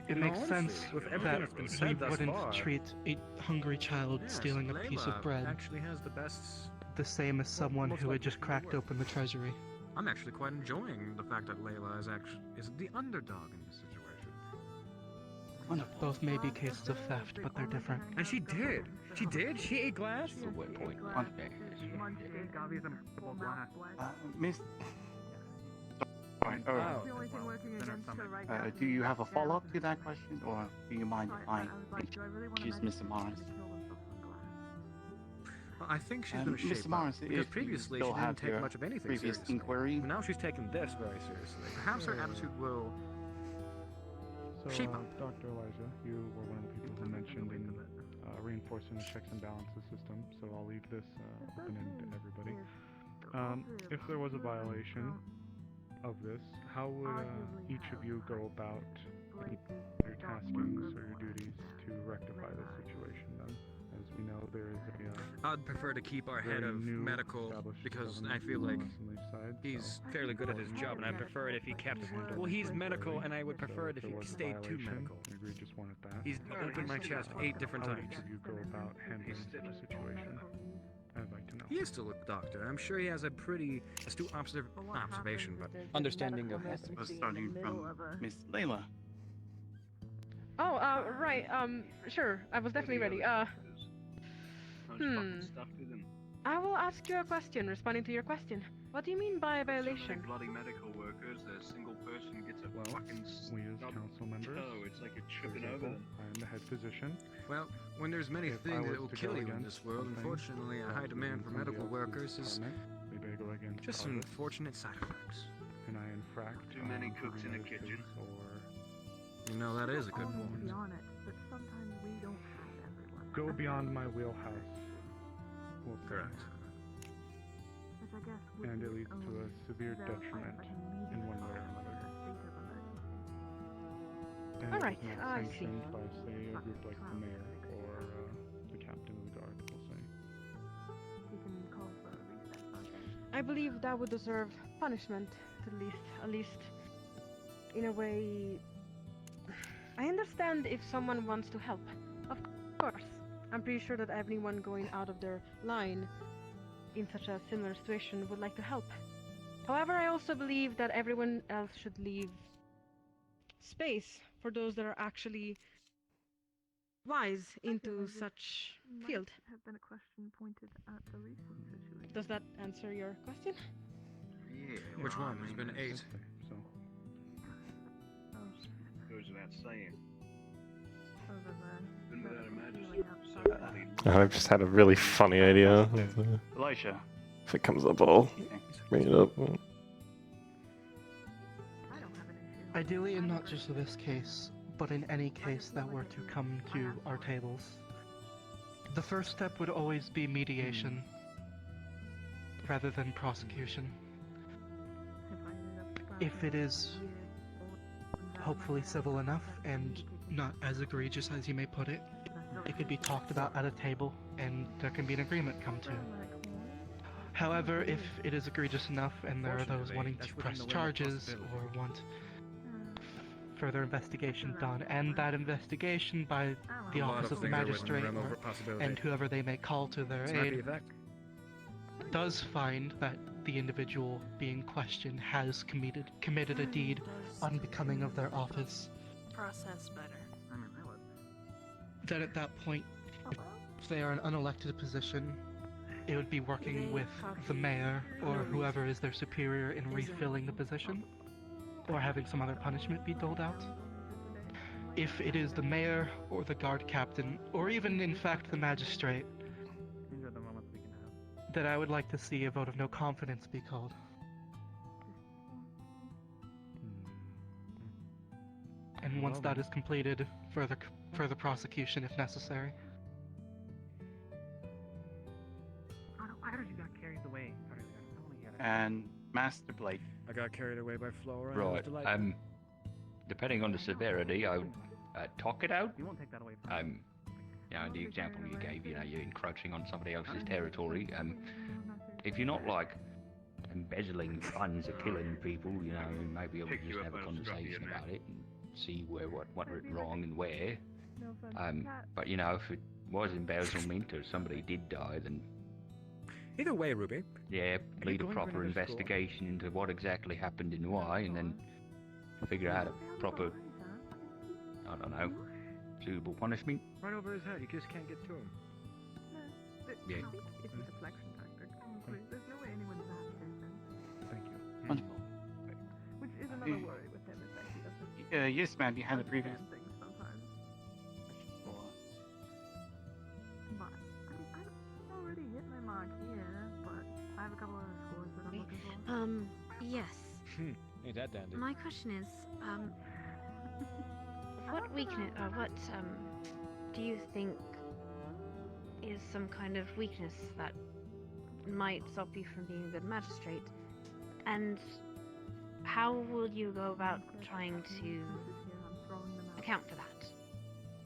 It In makes all sense honesty, with that everything that's been we said thus wouldn't far, treat a hungry child yes, stealing a piece of Layla bread actually has the best. the same as someone most who had likely just to cracked work. open the treasury. I'm actually quite enjoying the fact that Layla is the underdog in this situation. Both may be cases of theft, but they're different. And she did. She did. She ate glass. Miss. Sorry, Oh. do you have a follow-up to that question, or do you mind if I choose Mr. Morris? Well, I think she's going to Mr. shape Morris, up, because if previously you she still have didn't take your much of anything previous seriously. inquiry. But now she's taking this very seriously. Perhaps her attitude will So, shape up. Dr. Elijah, you were one of the people who mentioned in reinforcing the checks and balances system, so I'll leave this open-ended to everybody. If there was a violation of this, how would each of you go about your taskings or your duties to rectify this situation then? As we know, there is I'd prefer to keep our head very of new medical established because government I feel like on the side, he's so fairly good at his job, and I prefer it if he kept. Well, he's medical, and I would prefer it if he there was a stayed too violation, medical. an egregious one at that. He's opened my chest 8 different How would times. each of you go about handling such a situation? I'd like to know. He is still a doctor. I'm sure he has a pretty astute observation, but understanding of ethics. We're starting from Miss Layla. Oh, right. Sure. I was definitely ready. I will ask you a question, responding to your question. What do you mean by violation? Bloody medical workers, a single person gets a fucking we as council members, it's like a for tripping over example, them. I am the head physician. Well, when there's many If I things was that will to kill go you in against this world, something unfortunately, a high that demand for somebody medical else's workers is department, maybe I go against just others, unfortunate side effects. and I infract Too many on cooks in the others' kitchen. or You know, that is a good point. go beyond my wheelhouse. We'll say. Correct. And it leads to a severe detriment in one way or another. And Alright, it is not I see. sanctioned by, say, a group like the mayor or the captain of the guard, we'll say. I believe that would deserve punishment, at least in a way. I understand if someone wants to help, of course. I'm pretty sure that anyone going out of their line in such a similar situation would like to help. However, I also believe that everyone else should leave space for those that are actually wise into such field. Have been a question pointed at the recent situation. Does that answer your question? Yeah. Which one? There's been 8. So. Goes without saying. Been without a magistrate. I've just had a really funny idea. Elisha. If it comes up, I'll bring it up. Ideally, in not just this case, but in any case that were to come to our tables, the first step would always be mediation, rather than prosecution. If it is hopefully civil enough and not as egregious as you may put it, it could be talked about at a table and there can be an agreement come to. However, if it is egregious enough and there are those wanting to press charges or want further investigation done, and that investigation by the office of the magistrate and whoever they may call to their aid does find that the individual being questioned has committed a deed unbecoming of their office, Process better. then at that point, if they are an unelected position, it would be working with the mayor or whoever is their superior in refilling the position, or having some other punishment be doled out. If it is the mayor or the guard captain, or even in fact the magistrate, then I would like to see a vote of no confidence be called. and once that is completed, further prosecution if necessary. I heard you got carried away. And Master Blake. I got carried away by Flora. Right. Depending on the severity, I would talk it out. You won't take that away from You know, the example you gave, you know, you're encroaching on somebody else's territory. If you're not like embezzling funds or killing people, you know, maybe we just have a conversation about it and see what went wrong and where. But you know, if it was embezzlement or somebody did die, then either way, Ruby. Yeah, lead a proper investigation into what exactly happened and why, and then figure out a proper, I don't know, suitable punishment. Right over his head. You just can't get to him. Yeah. It's a deflection tactic. There's no way anyone's that innocent. Thank you. Wonderful. Which is another worry with him, is that he doesn't Yes, ma'am, you had a previous. things sometimes. But I already hit my mark here, but I have a couple other scores that I'm looking for. Yes. Ain't that dandy? My question is, what weakness, what do you think is some kind of weakness that might stop you from being a good magistrate? And how will you go about trying to account for that?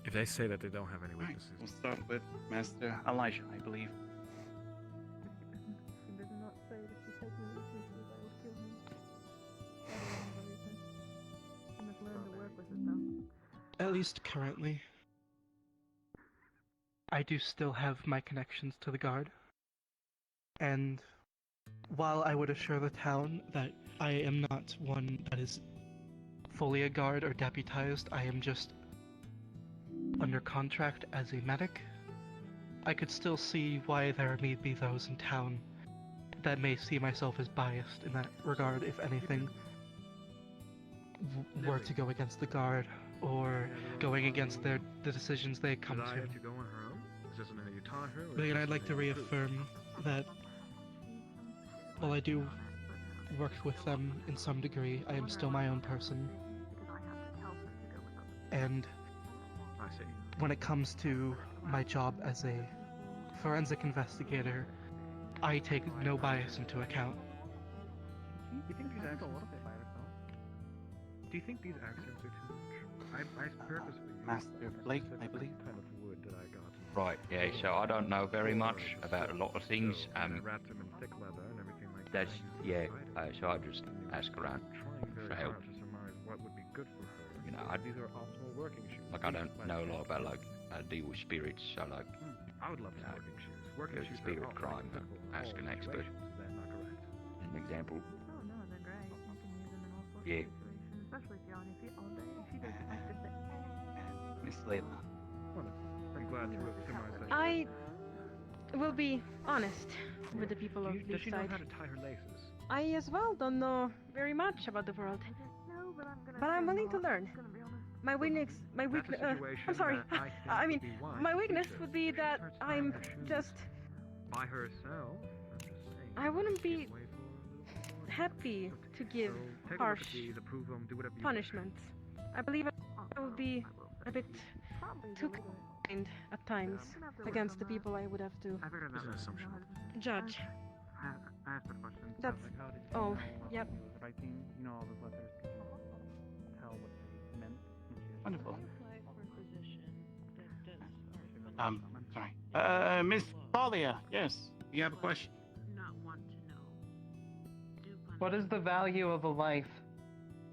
If they say that they don't have any weaknesses. We'll start with Master Elijah, I believe. He did not say that if you take me weaknesses, I would kill him. I must learn to work with it though. At least currently. I do still have my connections to the guard. And while I would assure the town that I am not one that is fully a guard or deputized, I am just under contract as a medic, I could still see why there may be those in town that may see myself as biased in that regard if anything were to go against the guard or going against the decisions they come to. To go on her own? Is this something that you taught her? But again, I'd like to reaffirm that while I do work with them in some degree, I am still my own person. And I see. when it comes to my job as a forensic investigator, I take no bias into account. Do you think these accents Do you think these accents are too much? I purposely Master Blake, I believe. Kind of wood that I got. Right, yeah, so I don't know very much about a lot of things. Wrapped them in thick leather and everything like That's, that. yeah, so I just ask around for help. To surmise what would be good for her. You know, These are optimal working shoes. like I don't know a lot about like deal with spirits, so like I would love to have working shoes. Working there's shoes spirit are crime, ask an expert. Is that not correct? An example. Oh no, they're great. You can use them in all sorts Yeah. of situations, especially if you're on your feet all day. If you get connected there. Miss Layla. I'm glad to surmise that. I will be honest with the people of Does this she know side. how to tie her laces? I as well don't know very much about the world, but I'm willing to learn. My weakness, I'm sorry. I mean, my weakness would be that I'm just. By herself. I'm just saying. I wouldn't be happy to give Take harsh a look at these, approve them, do whatever you punishments. I believe I would be a bit too kind at times against the people I would have to It's an assumption. judge. I have a question. That's all. Yep. Writing, you know, all those letters. Tell what they meant. Wonderful. Sorry. Miss Talia, yes, you have a question? Not want to know. What is the value of a life?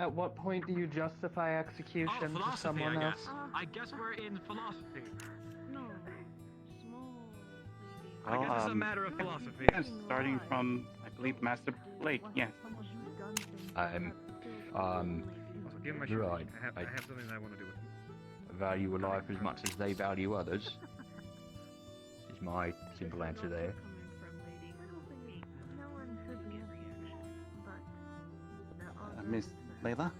At what point do you justify execution to someone I else? guess. I guess we're in philosophy. No. Small I guess it's a matter of philosophy. Yes, starting from, I believe, Master Blake, yes. Also, give him my shirt. Right. I have something that I want to do with him. Value a life as much as they value others. Is my simple answer there. Miss Layla?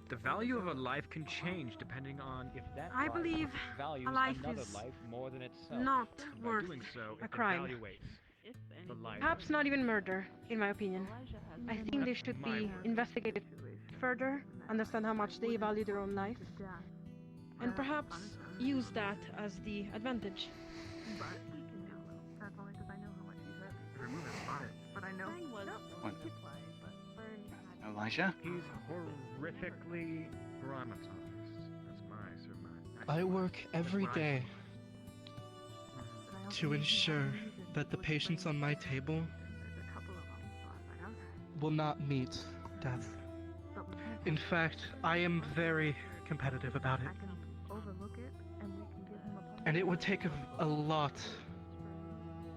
The value of a life can change depending on if that I life believe values a life another is life more than itself. not By worth doing so, a it crime. evaluates the life. Perhaps not even murder, in my opinion. I think they should be investigated further, understand how much they value their own life, and perhaps use that as the advantage. Elijah? He's horrifically traumatized. That's my surmise. I work every day to ensure that the patients on my table will not meet death. In fact, I am very competitive about it. And it would take a lot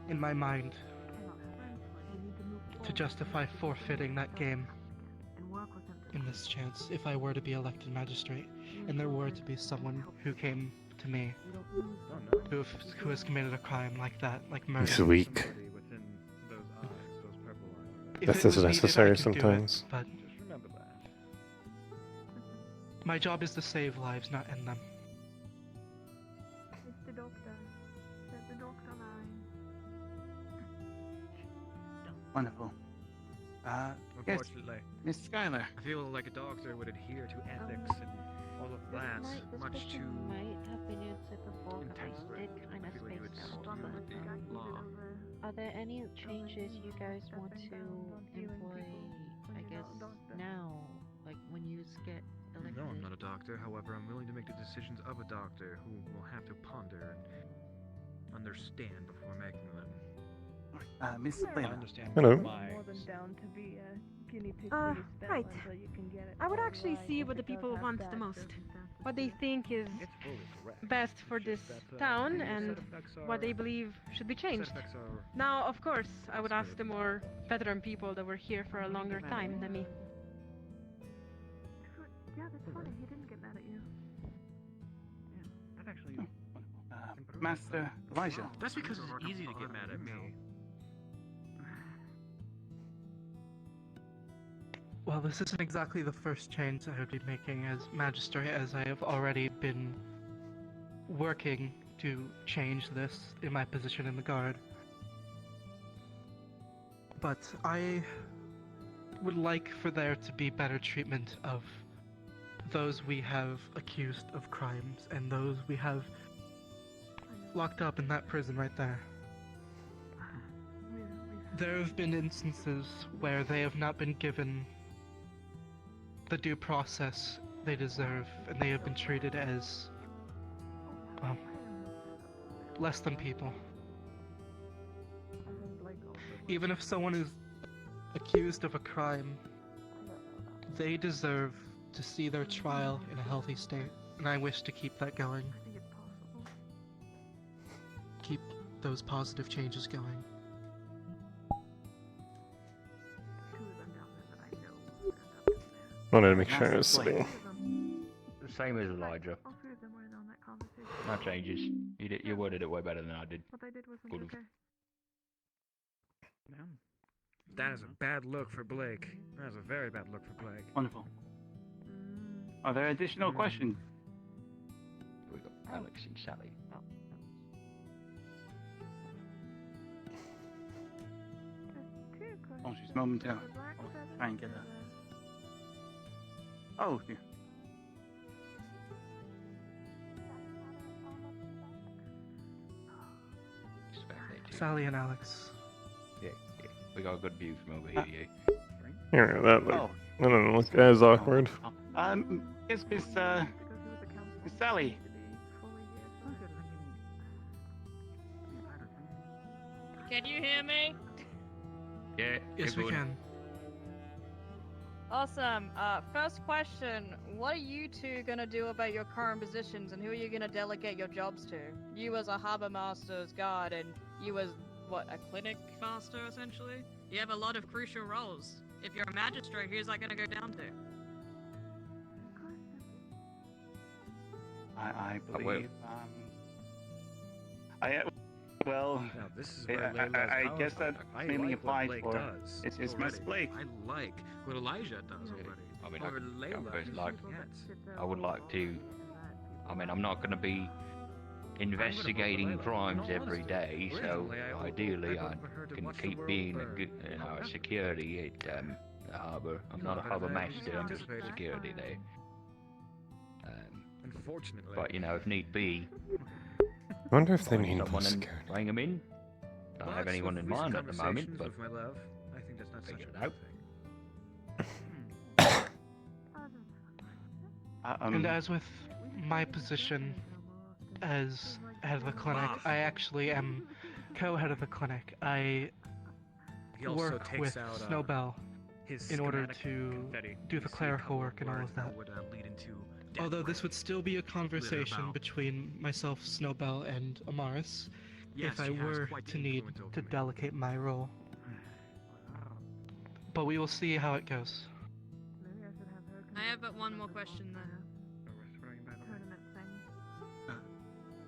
in my mind to justify forfeiting that game in this chance if I were to be elected magistrate and there were to be someone who came to me who has committed a crime like that, like murder. He's weak. If This it is was needed, I necessary could do it, sometimes. but my job is to save lives, not end them. It's the doctor. There's the doctor line. Wonderful. Yes, Unfortunately, Miss Schuyler. I feel like a doctor would adhere to ethics and all of that This much question too might have been answered before, but I intensely. did kind I of feel like you space would out. steer the law. Are there any changes you guys want to employ, I guess, now? Like when you get elected? No, I'm not a doctor. However, I'm willing to make the decisions of a doctor who will have to ponder and understand before making them. Miss I Lena. understand. Hello. More than down to be a guinea pig for your spell Right. until you can get it. I would all actually right see if what the it does people have want bad the most, circumstances what they too. think is It's fully correct. best for this town, and what they believe should be changed. Now, of course, I would ask the more veteran people that were here for a longer time than me. Yeah, that's funny. He didn't get mad at you. Yeah, that actually. Master Elijah. That's because it's easy to get mad at me. Well, this isn't exactly the first change I would be making as magistrate, as I have already been working to change this in my position in the guard. But I would like for there to be better treatment of those we have accused of crimes and those we have locked up in that prison right there. There have been instances where they have not been given the due process they deserve, and they have been treated as, well, less than people. Even if someone is accused of a crime, they deserve to see their trial in a healthy state, and I wish to keep that going. Keep those positive changes going. Wanted to make sure I was sitting. The same as Elijah. No changes. You worded it way better than I did. What I did wasn't Could've. okay. That is a bad look for Blake. That is a very bad look for Blake. Wonderful. Are there additional questions? We got Alex and Sally. Oh, she's momentarily. I'll try and get her. Oh, yeah. Sally and Alex. Yeah. We got a good view from over here, yeah. Yeah, that look. I don't know, this guy's awkward. Yes, Miss Sally. Can you hear me? Yeah. Yes, we can. Awesome. First question. What are you two gonna do about your current positions, and who are you gonna delegate your jobs to? You as a harbor master's guard, and you as, what, a clinic master, essentially? You have a lot of crucial roles. If you're a magistrate, who's that gonna go down to? I believe, well, Now, this is where Layla's I power guess that comes. I mainly like what applies Blake for does it's Miss already. Blake. I like what Elijah does already. I mean, However, I Layla first is like. yet. I would like to. I mean, I'm not going to be investigating crimes every day, so ideally I can keep being a good, security. the harbour. I'm not a harbour master, I'm just security there. Unfortunately. But, you know, if need be, I wonder if they find mean someone more and security. bring them in. Don't have anyone in mind at the moment, but with my love, I think that's not such figure a it bad out. thing. And as with my position as head of the clinic, I actually am co-head of the clinic. I He also work takes with out, Snowbell his in order schematic to confetti. do You the see a clerical couple work and all words of that. would lead into Although death this would still be a conversation about. between myself, Snowbell, and Amaris, Yes, if I she has were quite the to need influence over to me. delegate my role. But we will see how it goes. I have but one more question then.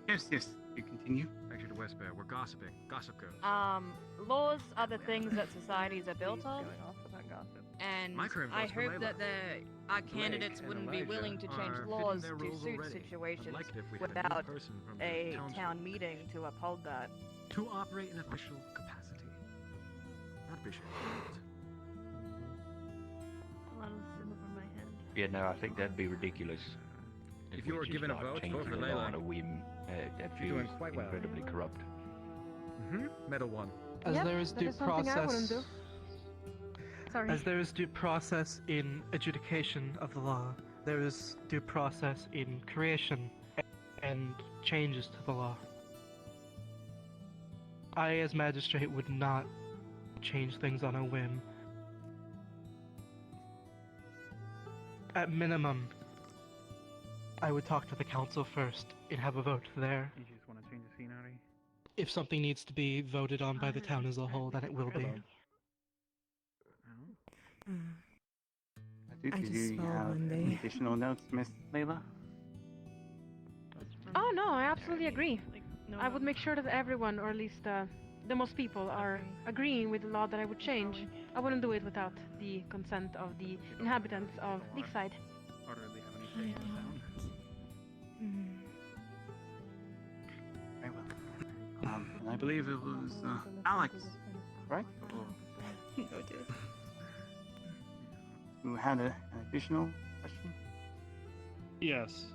Yes, you continue. Actually, the West Bear, we're gossiping. Gossip goes. Laws are the things that societies are built on, and My current I boss, hope Layla. that our Blake candidates and wouldn't be Elijah willing to change are laws fitting their to roles suit already. situations I'd like it if we had a new without person from the a town's town meeting to uphold that. To operate in official capacity. I'd appreciate it. A lot of sin over my head. yeah, no, I think that'd be ridiculous. If you we were just given a start vote, changing vote for the law Layla. on a whim. That She's doing feels quite well. incredibly corrupt. Medal one. As Yep, there is that due is something I wouldn't process. do. Sorry. As there is due process in adjudication of the law, there is due process in creation and changes to the law. I, as magistrate, would not change things on a whim. At minimum, I would talk to the council first and have a vote there. You just want to change the scenery? If something needs to be voted on by the town as a whole, then it will be. Do I just you smelled have when any they- additional notes, Miss Layla? Oh no, I absolutely agree. I would make sure that everyone, or at least the most people, are agreeing with the law that I would change. I wouldn't do it without the consent of the inhabitants of Lakeside. Or do they have any say in the town? Very well. And I believe it was Alex, right? Noted. Who had an additional question? Yes.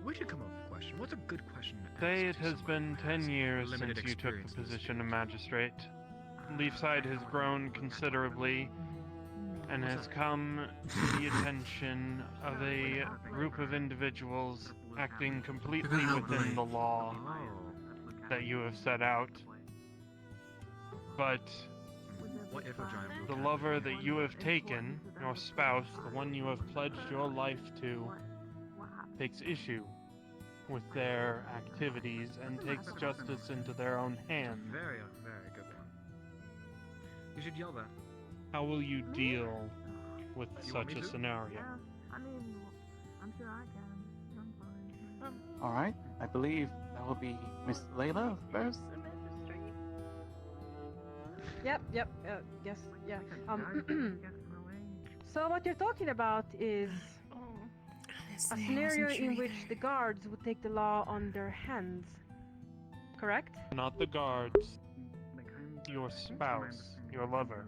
We should come up with a question. What's a good question to Say ask it to has someone been who 10 has years limited since you took experience the in this position of field? magistrate. Leafside has grown considerably and has come to the attention of a group of individuals acting completely within the law that you have set out. But What if a giant the lover that you have taken, your spouse, the one you have pledged your life to, takes issue with their activities and takes justice into their own hands? Very good one. You should yell that. How will you deal with You want such me a to? scenario? I mean, I'm sure I can. I'm fine. All right. I believe that will be Miss Layla first. Yep, yes, yeah. So what you're talking about is a scenario in which the guards would take the law on their hands, correct? Not the guards, your spouse, your lover.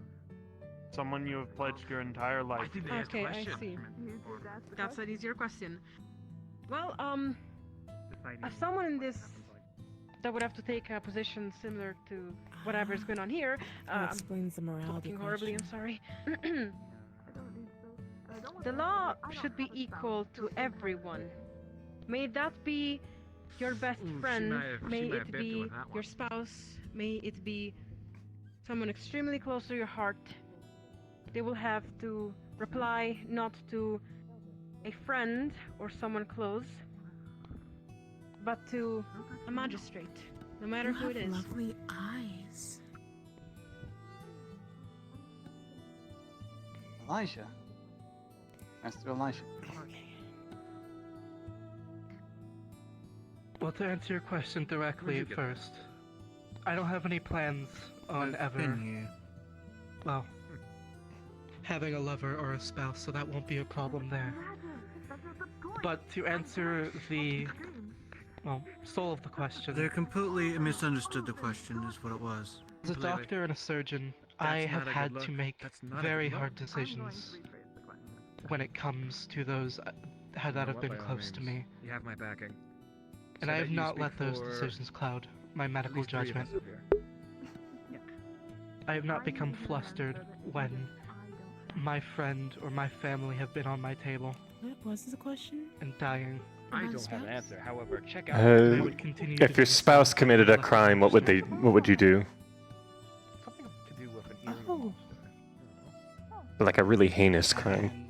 Someone you have pledged your entire life to. Okay, I see. That's an easier question. Well, as someone in this that would have to take a position similar to whatever is going on here, That explains the morality talking horribly, I'm question. sorry. The law should be equal to everyone. May that be your best Ooh, she friend, might have- may she might it have biffed you be with that your one. spouse, may it be someone extremely close to your heart. They will have to reply not to a friend or someone close, but to a magistrate, no matter You who it have is. lovely eyes. Elijah. Master Elijah. Well, to answer your question directly Where'd you get first, I don't have any plans on ever, well, having a lover or a spouse, so that won't be a problem there. But to answer the, well, soul of the question, They completely misunderstood the question, is what it was. as a doctor and a surgeon, I That's have not a had good to look. make That's not a very good hard look. decisions when it comes to those that You know have what, been by all close to means, me. You have my backing. And So I that have you not speak let those for decisions cloud my at medical least 3 of judgment. us up here. I have not become flustered when my friend or my family have been on my table What was the question? and dying. I don't have an answer. However, check out. I would continue to If your do so spouse committed a unless I crime, what would you do? Something to do with an eerie Oh. Like a really heinous crime.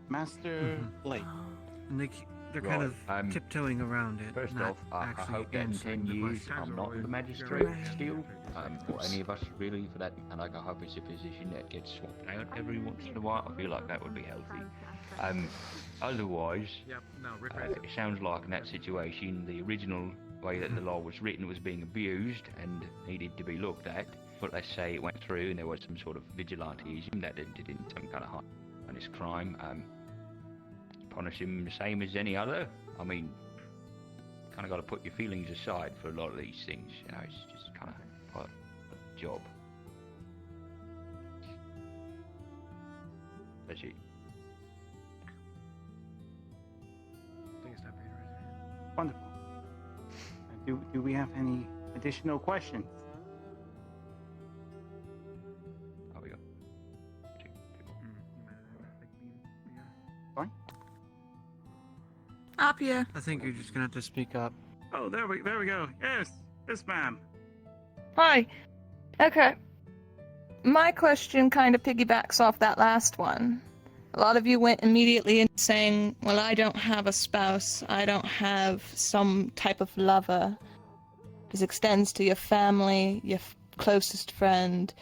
Master Blake. And they're kind of tiptoeing around it. First not off, I actually hope that in answering 10 the years question. I'm not the magistrate still, or any of us really for that, and like I hope it's a position that gets swapped out every once in a while. I feel like that would be healthy. Otherwise, it sounds like in that situation, the original way that the law was written was being abused and needed to be looked at. But let's say it went through and there was some sort of vigilanteism that did some kind of heinous crime. Punish him the same as any other. I mean, kind of got to put your feelings aside for a lot of these things. You know, it's just kind of part of the job. That's it. Wonderful. Do we have any additional questions? How we go? Sorry? Apia. I think you're just gonna have to speak up. Oh, there we go. Yes, ma'am. Hi. Okay. My question kind of piggybacks off that last one. A lot of you went immediately into saying, well, I don't have a spouse. I don't have some type of lover. This extends to your family, your closest friend,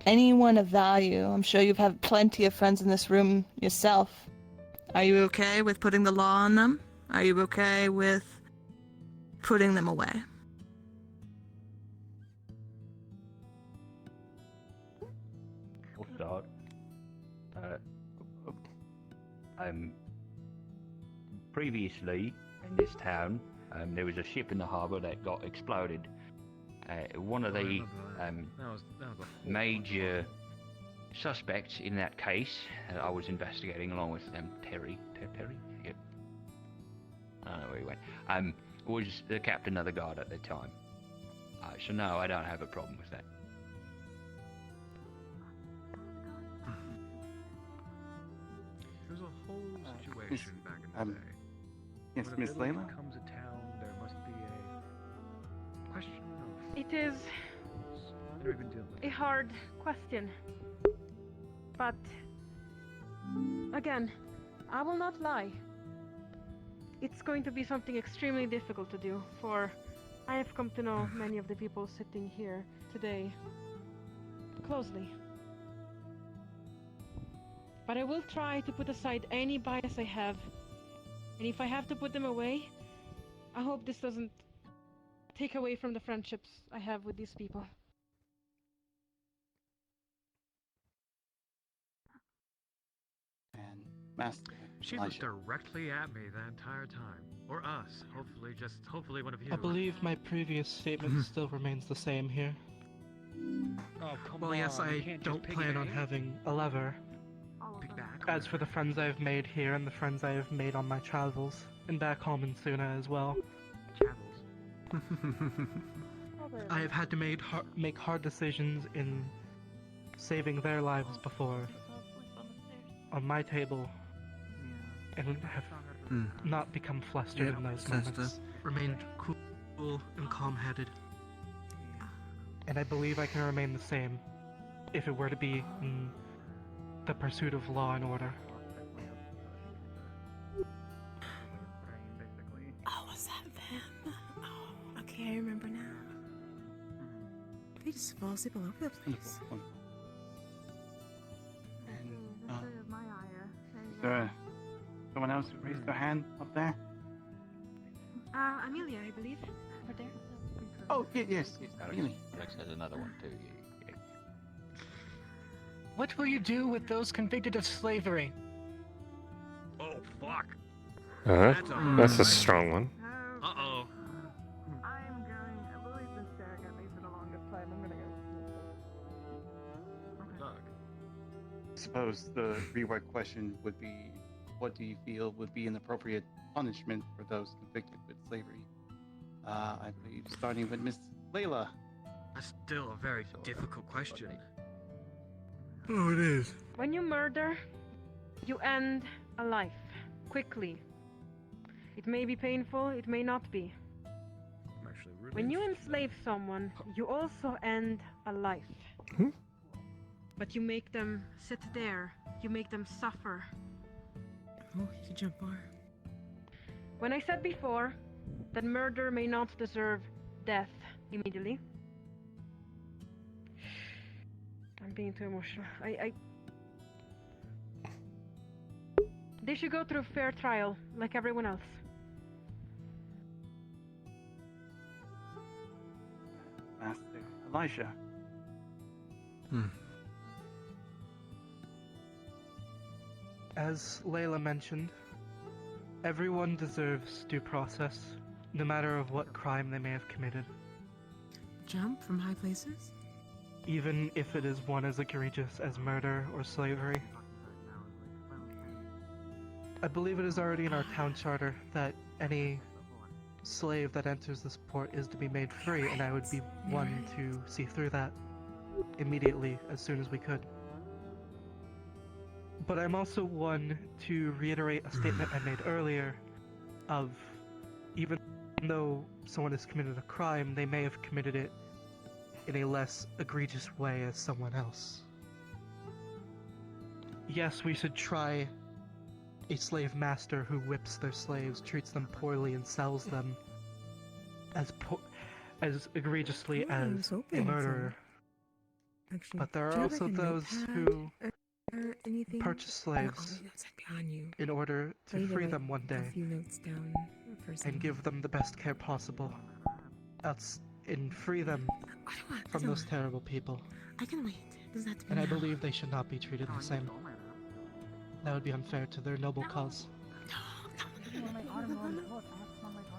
anyone of value. I'm sure you've had plenty of friends in this room yourself. Are you okay with putting the law on them? Are you okay with putting them away? We'll start. Previously in this town, there was a ship in the harbour that got exploded. One of the major suspects in that case that I was investigating along with Terry? Yep. I don't know where he went. Was the captain of the guard at the time. So no, I don't have a problem with that. There's a whole situation back in the day. Yes, When a Miss village Layla? becomes a town, there must be a question of It is What have we been dealing with? a hard question. But again, I will not lie. It's going to be something extremely difficult to do, for I have come to know many of the people sitting here today closely. But I will try to put aside any bias I have, and if I have to put them away, I hope this doesn't take away from the friendships I have with these people. And Master She looked directly at me the entire time. Or us. Hopefully one of you. I believe my previous statement still remains the same here. Oh, come Well, on. yes, you I can't just don't pick plan an on A. having a lover. Pick back. As for the friends I've made here and the friends I have made on my travels, and back home in Suna as well, I have had to make hard decisions in saving their lives before on my table, and have not become flustered in those Ancestor. moments. Remained cool and calm-headed. And I believe I can remain the same if it were to be in the pursuit of law and order. Oh, was that them? Oh, okay, I remember now. They just fall asleep all over the place. Is there someone else who raised their hand up there? Amelia, I believe. Over there. Oh, yes. Really? Alex has another one too. Yeah. What will you do with those convicted of slavery? Oh, fuck. That's a strong one. Uh-oh. I'm going. Lily's been staring at me for the longest time. I'm gonna go. suppose the rework question would be, what do you feel would be an appropriate punishment for those convicted with slavery? I believe starting with Miss Layla. That's still a very difficult question. Oh, it is. When you murder, you end a life quickly. It may be painful, it may not be. I'm actually really When you enslave someone, you also end a life. But you make them sit there, you make them suffer. Oh, you can jump more. When I said before that murder may not deserve death immediately, I'm being too emotional. They should go through a fair trial, like everyone else. Master Elijah. As Layla mentioned, everyone deserves due process, no matter of what crime they may have committed. Jump from high places? Even if it is one as egregious as murder or slavery. I believe it is already in our town charter that any slave that enters this port is to be made free, and I would be one to see through that immediately, as soon as we could. But I'm also one to reiterate a statement I made earlier of, even though someone has committed a crime, they may have committed it in a less egregious way as someone else. Yes, we should try a slave master who whips their slaves, treats them poorly, and sells them as egregiously as a murderer. Actually, But there do are you have, also like, a those notepad who or anything? purchase slaves Behind you. in order So you to can free write them one a day few notes down for and someone. give them the best care possible, and free them from those terrible people. I can wait. Doesn't have to be And I now. believe they should not be treated the same. That would be unfair to their noble cause.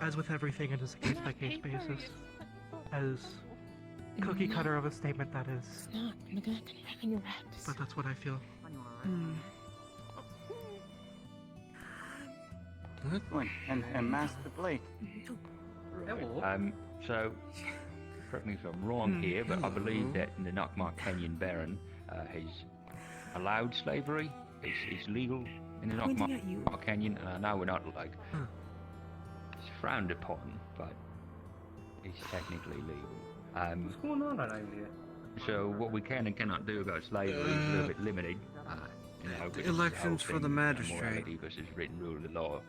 As with everything, it is a case-by-case basis. As cookie cutter of a statement, that is. It's not. I'm not gonna have your reps. But that's what I feel. Excellent. And Master Blake. So, correct me if I'm wrong here, but I believe that the Knockmark Canyon Baron has allowed slavery. It's legal in the Knockmark Canyon, and I know we're not like it's frowned upon, but it's technically legal. What's going on around here? So what we can and cannot do about slavery is a little bit limited. You know, The which is whole elections for thing, the magistrate. morality versus written rule of law.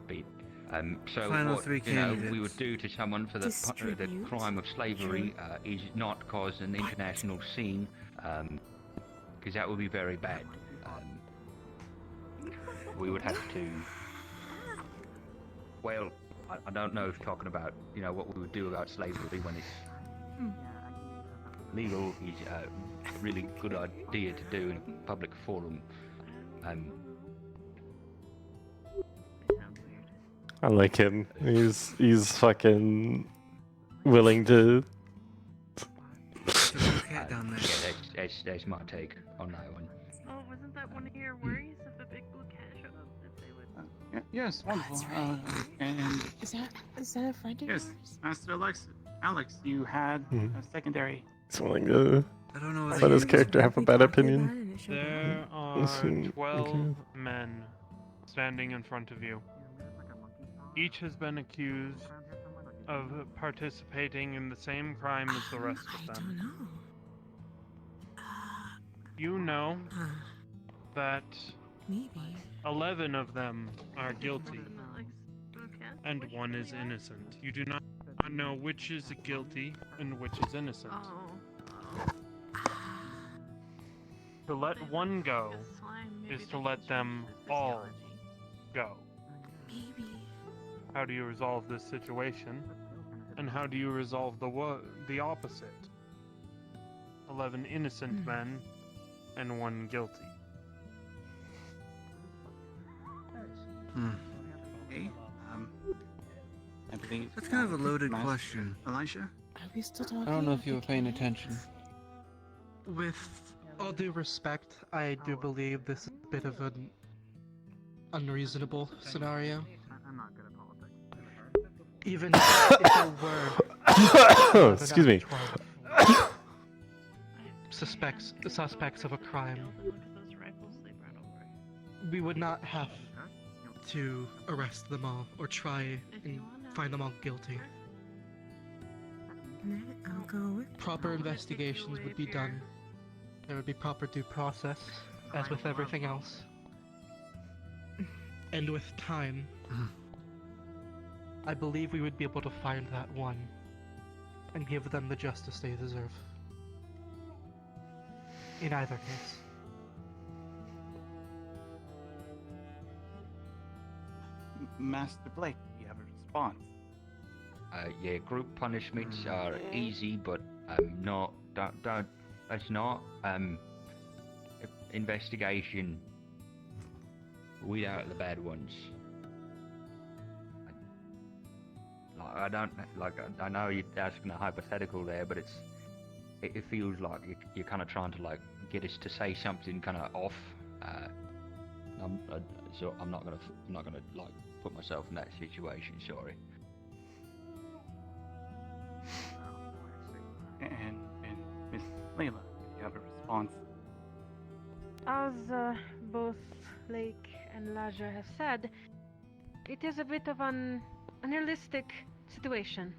Bit. So Final what three we candidates. would do to someone for the crime of slavery is not cause an international scene, because that would be very bad. We would have to. Well, I don't know if talking about what we would do about slavery when it's legal is a really good idea to do in a public forum. I like him. He's fucking willing to. Cat down there. Yeah, that's my take on that one. Oh, wasn't that one of your worries if a big blue cat showed up that they would... Yes, wonderful. And Is that a friend of yes, yours? Master Alex, you had a secondary. He's willing to I don't know let his character have a bad opinion. There are Listen, 12 okay. men standing in front of you. Each has been accused of participating in the same crime as the rest of them. I don't know. You know that Maybe. 11 of them are guilty and one is innocent. You do not know which is guilty and which is innocent. To let one go is to let them all go. Maybe. How do you resolve this situation? And how do you resolve the opposite? 11 innocent men and one guilty. Okay. I believe That's kind of a loaded Master question. Elijah? Are we still talking? I don't know if you were paying attention. With All due respect, I do believe this is a bit of an unreasonable scenario. I'm not good at politics. Even if there were Excuse me. Suspects of a crime, we would not have to arrest them all or try and find them all guilty. I'll go with Proper investigations would be done. There would be proper due process, as with everything else. And with time, I believe we would be able to find that one and give them the justice they deserve. In either case. Master Blake, do you have a response? Yeah, group punishments are easy, but that's not investigation weed out the bad ones. I know you're asking a hypothetical there, but it feels like you're kind of trying to like get us to say something kind of off. So I'm not gonna like put myself in that situation. Sorry. And Miss Layla, do you have a response? As both Lake and Laja have said, it is a bit of an unrealistic situation.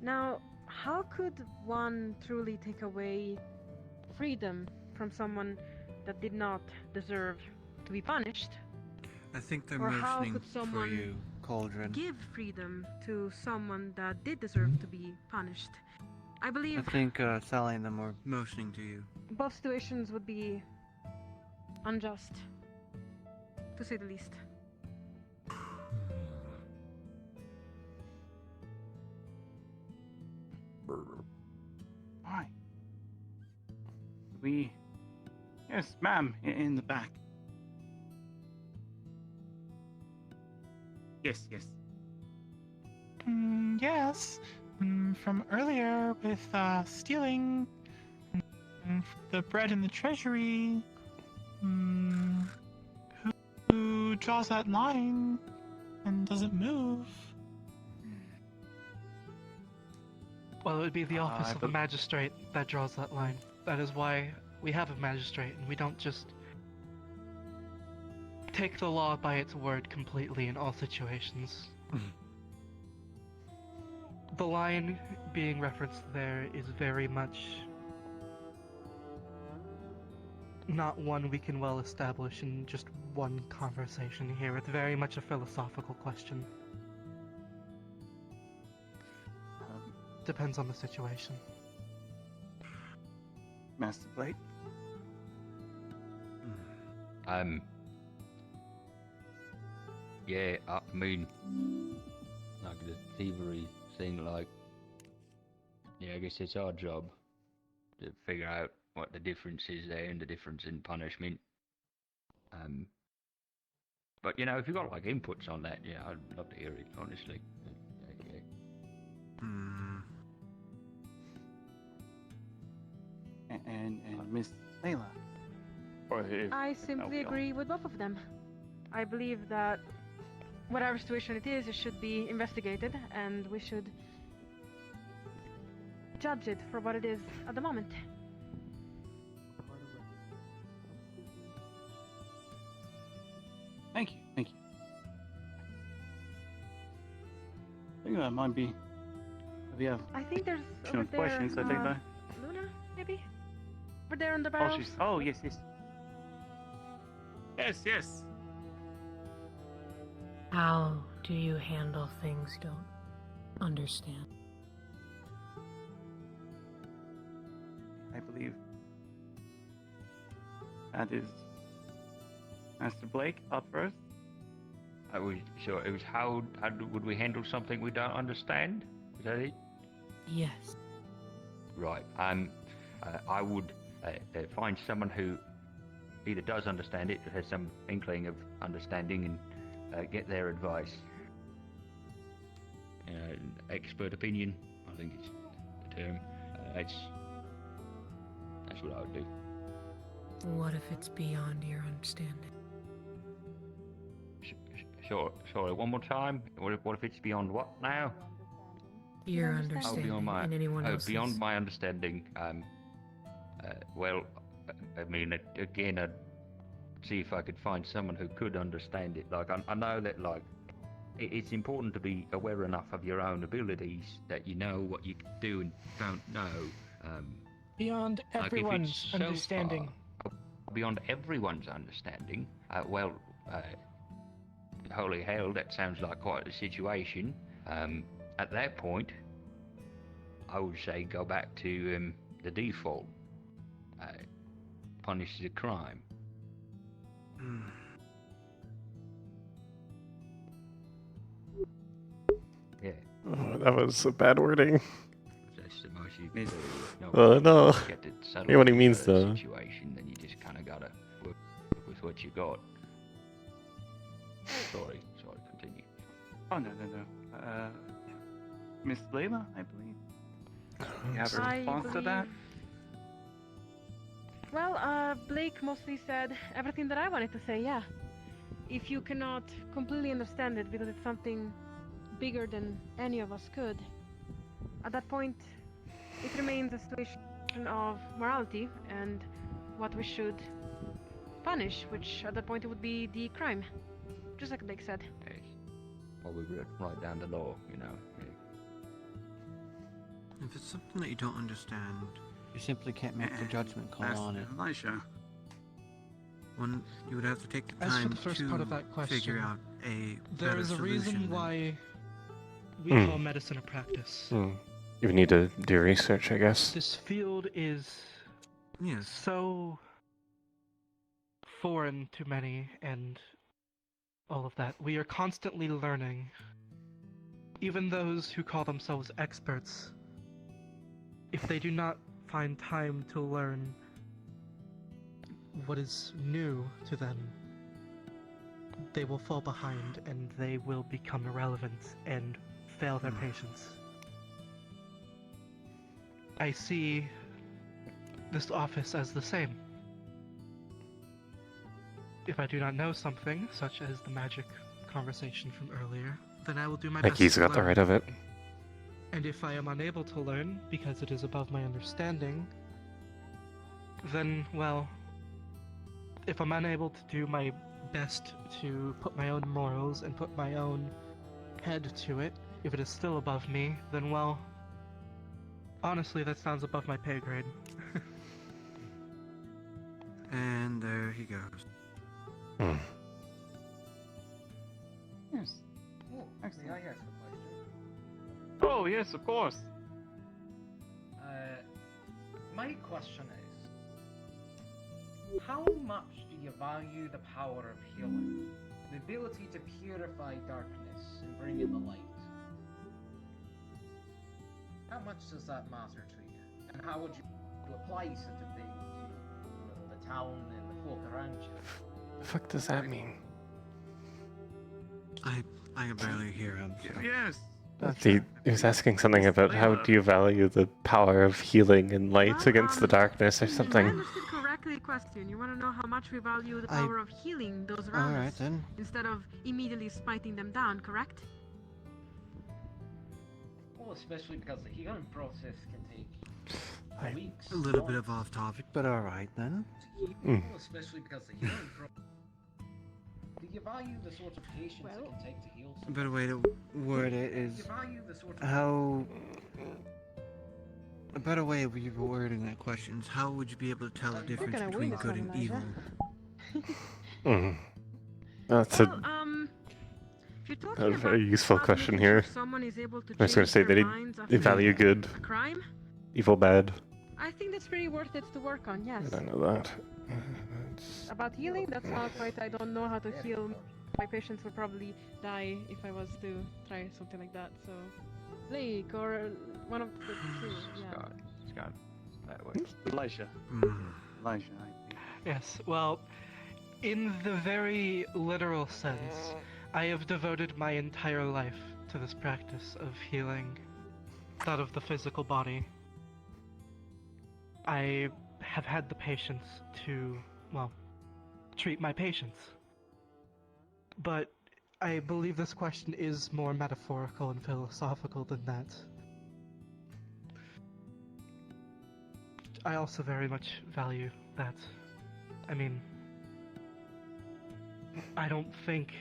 Now, how could one truly take away freedom from someone that did not deserve to be punished? I think they're Or how motioning could for someone you, Cauldron. give freedom to someone that did deserve to be punished? I believe I think Sally and them were motioning to you. both situations would be unjust, to say the least. Why? Yes, ma'am, in the back. Yes. Yes. From earlier with stealing the bread in the treasury. Who draws that line and doesn't move? Well, it would be the office of the magistrate that draws that line. That is why we have a magistrate, and we don't just take the law by its word completely in all situations. The line being referenced there is very much not one we can well establish in just one conversation here. It's very much a philosophical question. Depends on the situation. Master Blake? Yeah, I mean, like the thievery thing, like, yeah, I guess it's our job to figure out what the difference is there and the difference in punishment. But, you know, if you've got, like, inputs on that, yeah, I'd love to hear it, honestly. Yeah. And Miss Layla? I simply agree with both of them. I believe that whatever situation it is, it should be investigated, and we should judge it for what it is at the moment. Thank you. I think that might be. We have. I think there's additional over there, questions. I think that. Luna, maybe? Over there on the barrel? Yes. Yes. How do you handle things you don't understand? I believe that is Master Blake up first. So it was how would we handle something we don't understand? Is that it? Yes. Right. I would find someone who either does understand it or has some inkling of understanding and get their advice. Expert opinion, I think it's the term. That's That's what I would do. What if it's beyond your understanding? Sorry, one more time. What if it's beyond what now? Your Oh, understanding beyond my and anyone else's. beyond my understanding. Well, I mean, again, I'd see if I could find someone who could understand it. Like, I know that, like, it's important to be aware enough of your own abilities that you know what you do and don't know. Beyond Like, if everyone's it's so understanding. far beyond everyone's understanding. Holy hell, that sounds like quite a situation. At that point, I would say go back to the default. Punish the crime. Yeah. Oh, that was a bad wording. That's the most you can do. No. Get to settle Yeah, what he the means though. situation, then you just kind of gotta work with what you got. Sorry, continue. Oh, no. Miss Layla, I believe. You have a response to that? Well, Blake mostly said everything that I wanted to say, yeah. If you cannot completely understand it because it's something bigger than any of us could, at that point, it remains a situation of morality and what we should punish, which at that point it would be the crime. Just like Blake said. Yes. Well, we would write down the law, you know. Yeah. If it's something that you don't understand, you simply can't make the judgment call on it. Elisha. One, you would have to take the As for time the first to part of that question, figure out a there better is a solution reason than- why we call medicine a practice. You need to do research, I guess. This field is so foreign to many and all of that. We are constantly learning. Even those who call themselves experts, if they do not find time to learn what is new to them, they will fall behind and they will become irrelevant and fail their patients. I see this office as the same. If I do not know something, such as the magic conversation from earlier, then I will do my Like best he's to got the learn. right of it. And if I am unable to learn because it is above my understanding, then, well, if I'm unable to do my best to put my own morals and put my own head to it, if it is still above me, then, well, honestly, that sounds above my pay grade. And there he goes. Yes. May I ask a question? Oh, yes, of course. My question is, how much do you value the power of healing? The ability to purify darkness and bring in the light? How much does that matter to you? And how would you apply such a thing to the town and the folk around you? The fuck does that mean? I can barely hear him. So. Yes. He was asking something about how do you value the power of healing and light against the darkness or If I something. understood correctly the question, you want to know how much we value the power of healing those around Alright, us then. instead of immediately spiting them down, correct? Well, especially because the healing process can take weeks. A little bit of off topic, but alright then. Well, especially because the healing process. Do you value the sort of patience it can take to heal A better way to word it is Do you value the sort of how. A better way of you wording that question is how would you be able to tell the difference gonna between win this good one, and evil? That's Well, a if you're That talking was a very about useful how question making here. sure someone is able to I was going change to say their that minds they after value good, a crime, evil bad. I think that's pretty worth it to work on, yes. I don't know that. About healing, that's not quite, I don't know how to heal. My patients would probably die if I was to try something like that, so... Blake, or one of the two, yeah. Scott. That way. Elisha. Elisha, I think. Yes, well, in the very literal sense, I have devoted my entire life to this practice of healing that of the physical body. I have had the patience to, well, treat my patients. But I believe this question is more metaphorical and philosophical than that. I also very much value that. I mean, I don't think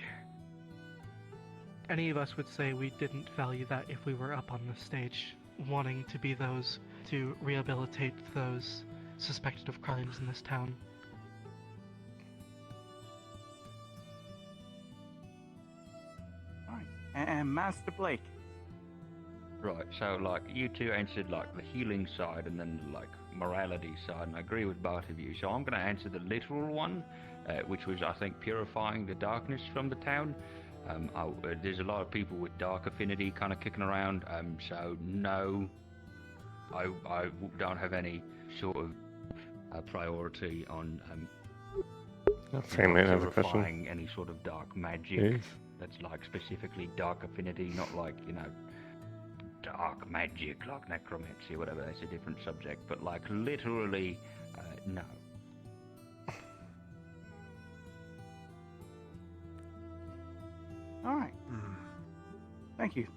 any of us would say we didn't value that if we were up on the stage, wanting to be those to rehabilitate those suspected of crimes in this town. Alright, and Master Blake. Right, so like you two answered like the healing side and then like morality side, and I agree with both of you. So I'm going to answer the literal one, which was I think purifying the darkness from the town. There's a lot of people with dark affinity kind of kicking around, so no, I don't have any sort of priority on Fray, I have a question. purifying any sort of dark magic. Yes. That's like specifically dark affinity, not like, you know, dark magic like necromancy or whatever. That's a different subject, but like literally, no. All right. Thank you.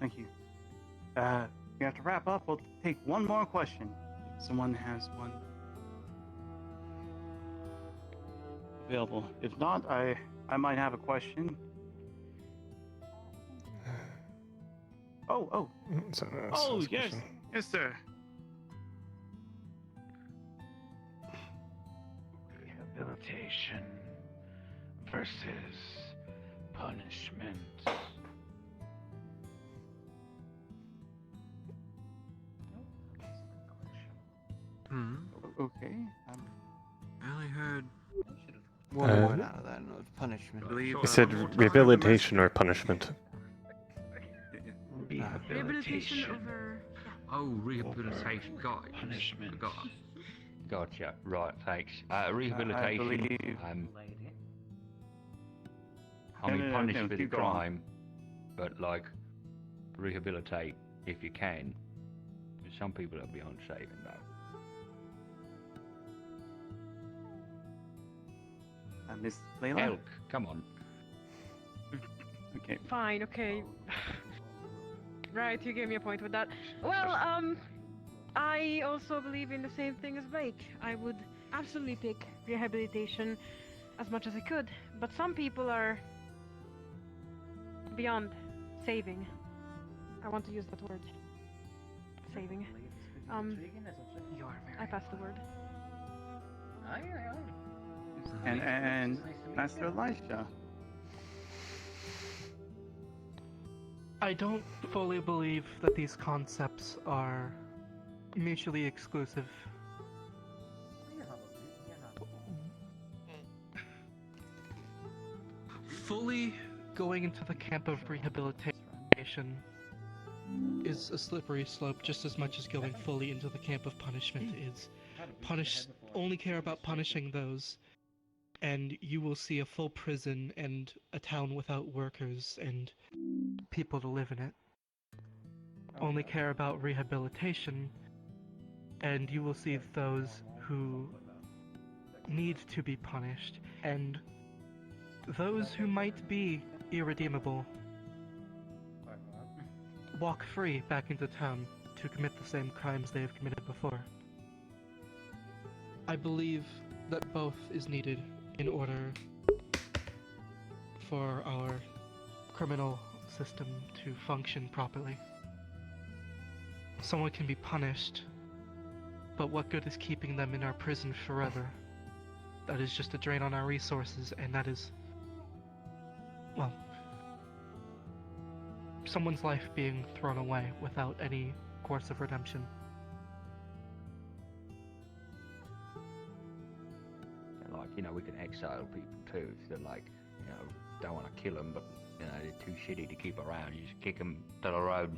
We have to wrap up. We'll take one more question. If someone has one available. If not, I might have a question. Oh, yes, yes, sir. Rehabilitation versus punishment. Okay. I only heard one word out of that, and it was punishment. You said rehabilitation or punishment? Rehabilitation over. Oh, rehabilitation. Got it. Punishment. Gotcha. Right, thanks. Rehabilitation. I mean, punish for the keep going. crime, but like, rehabilitate if you can. There's some people that'll be unsaving though. Miss Layla? Elk, come on. Okay. Fine, okay. Right, you gave me a point with that. Well, I also believe in the same thing as Blake. I would absolutely pick rehabilitation as much as I could, but some people are beyond saving. I want to use that word. Saving. I passed the word. And Master Elisha. I don't fully believe that these concepts are mutually exclusive. Fully going into the camp of rehabilitation is a slippery slope just as much as going fully into the camp of punishment is. Only care about punishing those, and you will see a full prison and a town without workers and people to live in it. Only care about rehabilitation, and you will see those who need to be punished, and those who might be irredeemable walk free back into town to commit the same crimes they have committed before. I believe that both is needed in order for our criminal system to function properly. Someone can be punished, but what good is keeping them in our prison forever? That is just a drain on our resources, and that is, well, someone's life being thrown away without any course of redemption. Like, you know, we can exile people too if they're like, you know, don't want to kill them, but you know, they're too shitty to keep around. You just kick them to the road.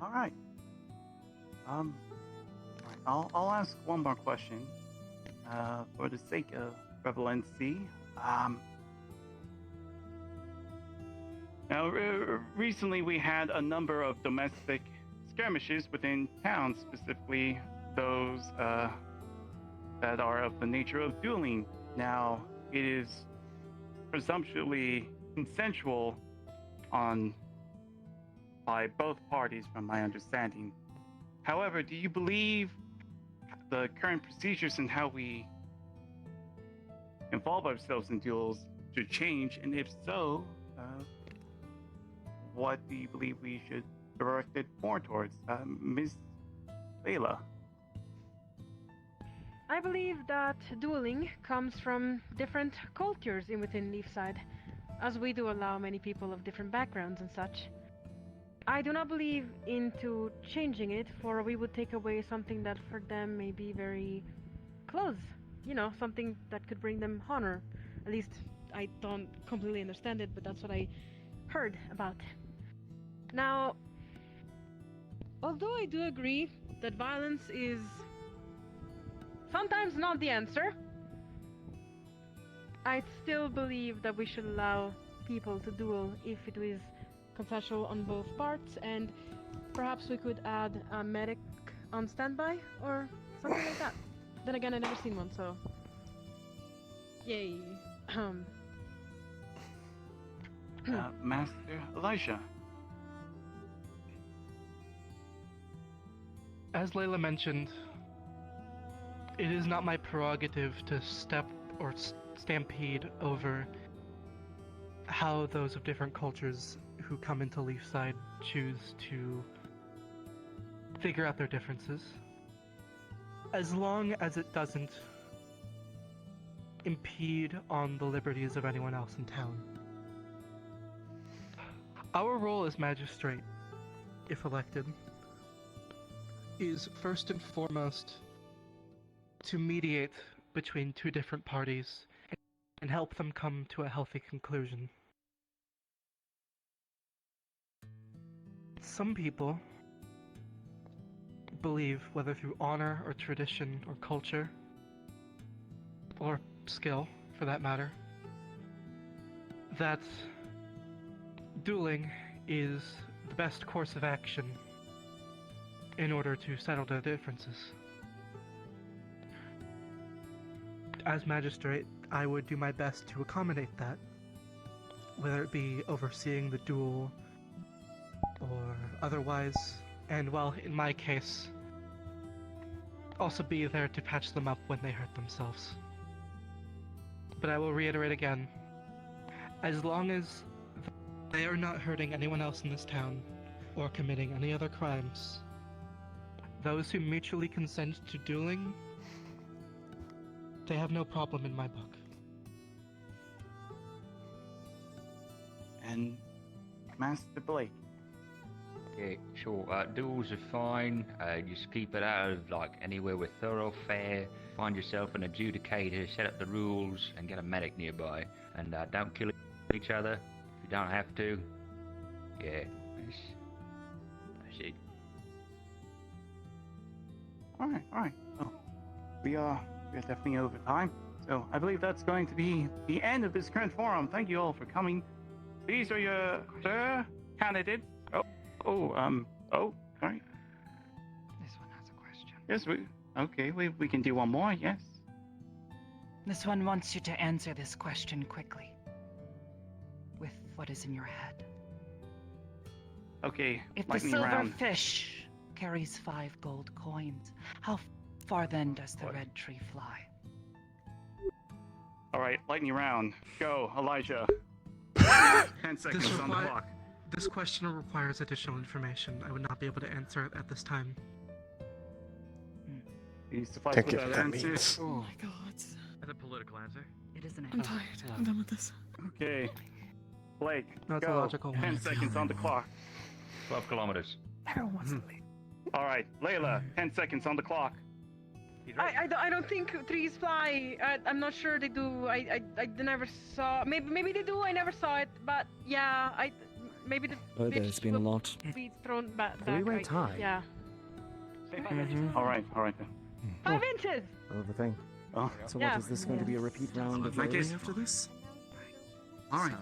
All right. I'll ask one more question. For the sake of relevancy. Now, recently we had a number of domestic skirmishes within towns, specifically those that are of the nature of dueling. Now, it is presumptuously consensual by both parties, from my understanding. However, do you believe the current procedures and how we involve ourselves in duels should change? And if so, what do you believe we should direct it more towards? Ms. Layla? I believe that dueling comes from different cultures within Leafside, as we do allow many people of different backgrounds and such. I do not believe into changing it, for we would take away something that for them may be very close. You know, something that could bring them honor. At least, I don't completely understand it, but that's what I heard about. Now, although I do agree that violence is sometimes not the answer, I still believe that we should allow people to duel if it is consensual on both parts, and perhaps we could add a medic on standby or something like that. Then again, I've never seen one, so yay. Master Elijah. As Layla mentioned, it is not my prerogative to step or stampede over how those of different cultures who come into Leafside choose to figure out their differences. As long as it doesn't impede on the liberties of anyone else in town. Our role as magistrate, if elected, is first and foremost to mediate between two different parties and help them come to a healthy conclusion. Some people believe, whether through honor or tradition or culture, or skill for that matter, that dueling is the best course of action in order to settle their differences. As magistrate, I would do my best to accommodate that, whether it be overseeing the duel or otherwise, and well, in my case, also be there to patch them up when they hurt themselves. But I will reiterate again, as long as they are not hurting anyone else in this town or committing any other crimes, those who mutually consent to dueling, they have no problem in my book. And Master Blake? Yeah, sure. Duels are fine. Just keep it out of like anywhere with thoroughfare. Find yourself an adjudicator, set up the rules, and get a medic nearby. And don't kill each other if you don't have to. Yeah, that's it. Alright. Oh, we are definitely over time. So I believe that's going to be the end of this current forum. Thank you all for coming. These are your candidates. Sorry. This one has a question. Yes, we can do one more, yes. This one wants you to answer this question quickly. With what is in your head. Okay, If the silver fish carries 5 gold coins, how far then does the red tree fly? Alright, lightning round. Go, Elijah. 10 seconds on the clock. This question requires additional information. I would not be able to answer it at this time. You suffice Take with it, that that answer. means. Oh my god. That's a political answer. It is an I'm tired. I'm done with this. Okay. Blake, That's a go. logical 10 one. seconds on the clock. 12 kilometers. Everyone wants to leave. Alright, Layla, 10 seconds on the clock. I don't think trees fly. I'm not sure they do. I never saw. Maybe they do. I never saw it. But yeah, maybe the Oh, there's been a lot. be thrown back. Three-way tie. Yeah. Alright then. 5 inches. Oh, the thing. Oh. So Yeah. what is this going to be a repeat round of voting after this? Alright.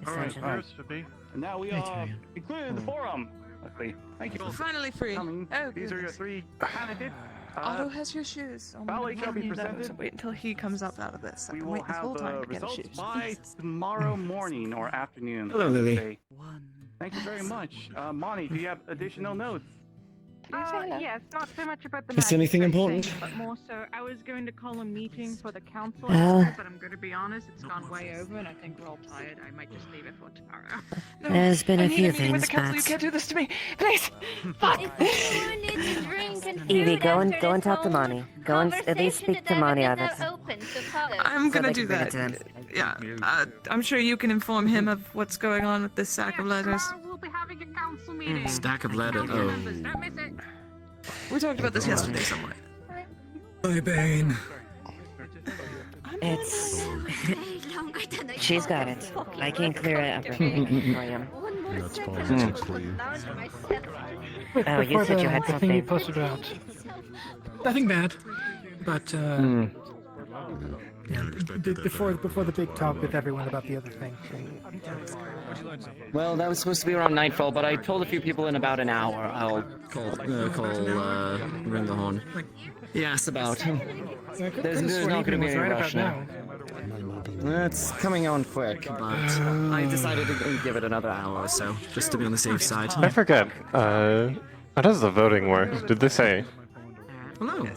To be. And now we are concluded the forum. Luckily, thank you. We're finally free. Coming. Oh, These are your goodness. 3 candidates. Otto has your shoes. Oh, Ballet shall be no, presented. wait until he comes up out of this. I We can will wait this have whole time the to get his results shoes. by tomorrow morning or afternoon. Hello, I should Lily. say. Thank you very much. Monty, do you have additional notes? Yes, not so much about the Is anything magistrate important? thing, but more so, I was going to call a meeting for the council, Well- but I'm going to be honest, it's gone way over, and I think we're all tired. I might just leave it for tomorrow. There's been I a need few a meeting with things, the council. but You can't do this to me. Please. Fuck. Evie, go and talk to Monty. Go and at least speak to Monty on this. I'm So gonna they do can bring it that. to him. Yeah. I'm sure you can inform him of what's going on with this sack of letters. We'll be having a council meeting. Stack of letters. Council members, don't miss it. We talked about this yesterday somewhere. Hi, Bane. It's... She's got it. I can clear it up for you. That's positive for you. Oh, you said you had The thing you something. posted about. Nothing bad, but yeah, before the big talk with everyone about the other thing. Well, that was supposed to be around nightfall, but I told a few people in about an hour I'll ring the horn. Yes, about. There's not going to be any rush now. It's coming on quick, but I decided to give it another hour or so, just to be on the safe side. I forget. How does the voting work? Did they say? Hello.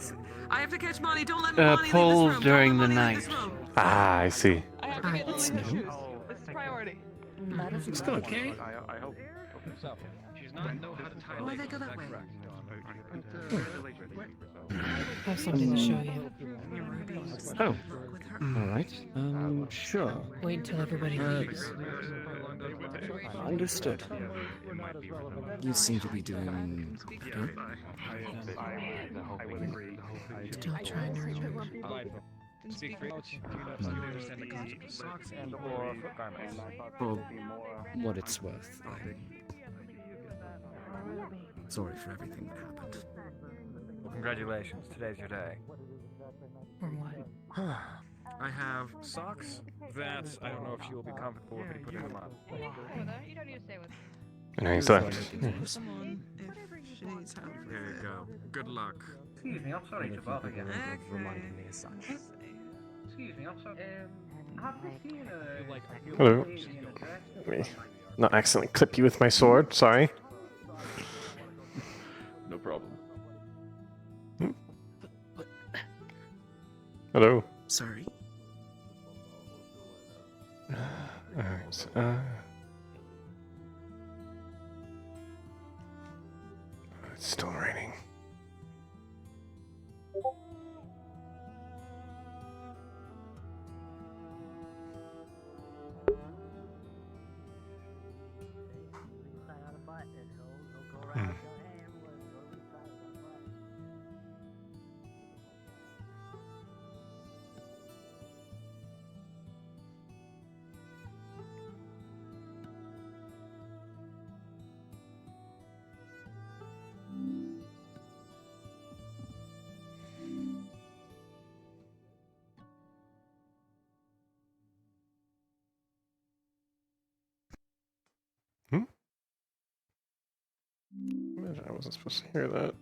I have to catch Monty. Don't let Monty leave this Polls room. during the night. Ah, I see. I have to get Monty his shoes. This is priority. It's good. Okay. I hope so. She's not know how to tie Why they go that way? I have something to show you. Oh. Alright. Sure. Wait until everybody leaves. Understood. You seem to be doing better. Still trying to remember. Speak for do you understand the concept of socks and or foot garments? For what it's worth, I'm sorry for everything that happened. Well, congratulations. Today's your day. Or what? I have socks that I don't know if you will be comfortable with me putting them on. You don't need to say what. And he's left. Someone, if she needs help. There you go. Good luck. Excuse me, I'm sorry to bother you. Reminding me of something. Excuse me, I'm sorry. Have you seen a... Hello. Let me not accidentally clip you with my sword. Sorry. No problem. Hello. Sorry. Alright. It's still raining. I wasn't supposed to hear that.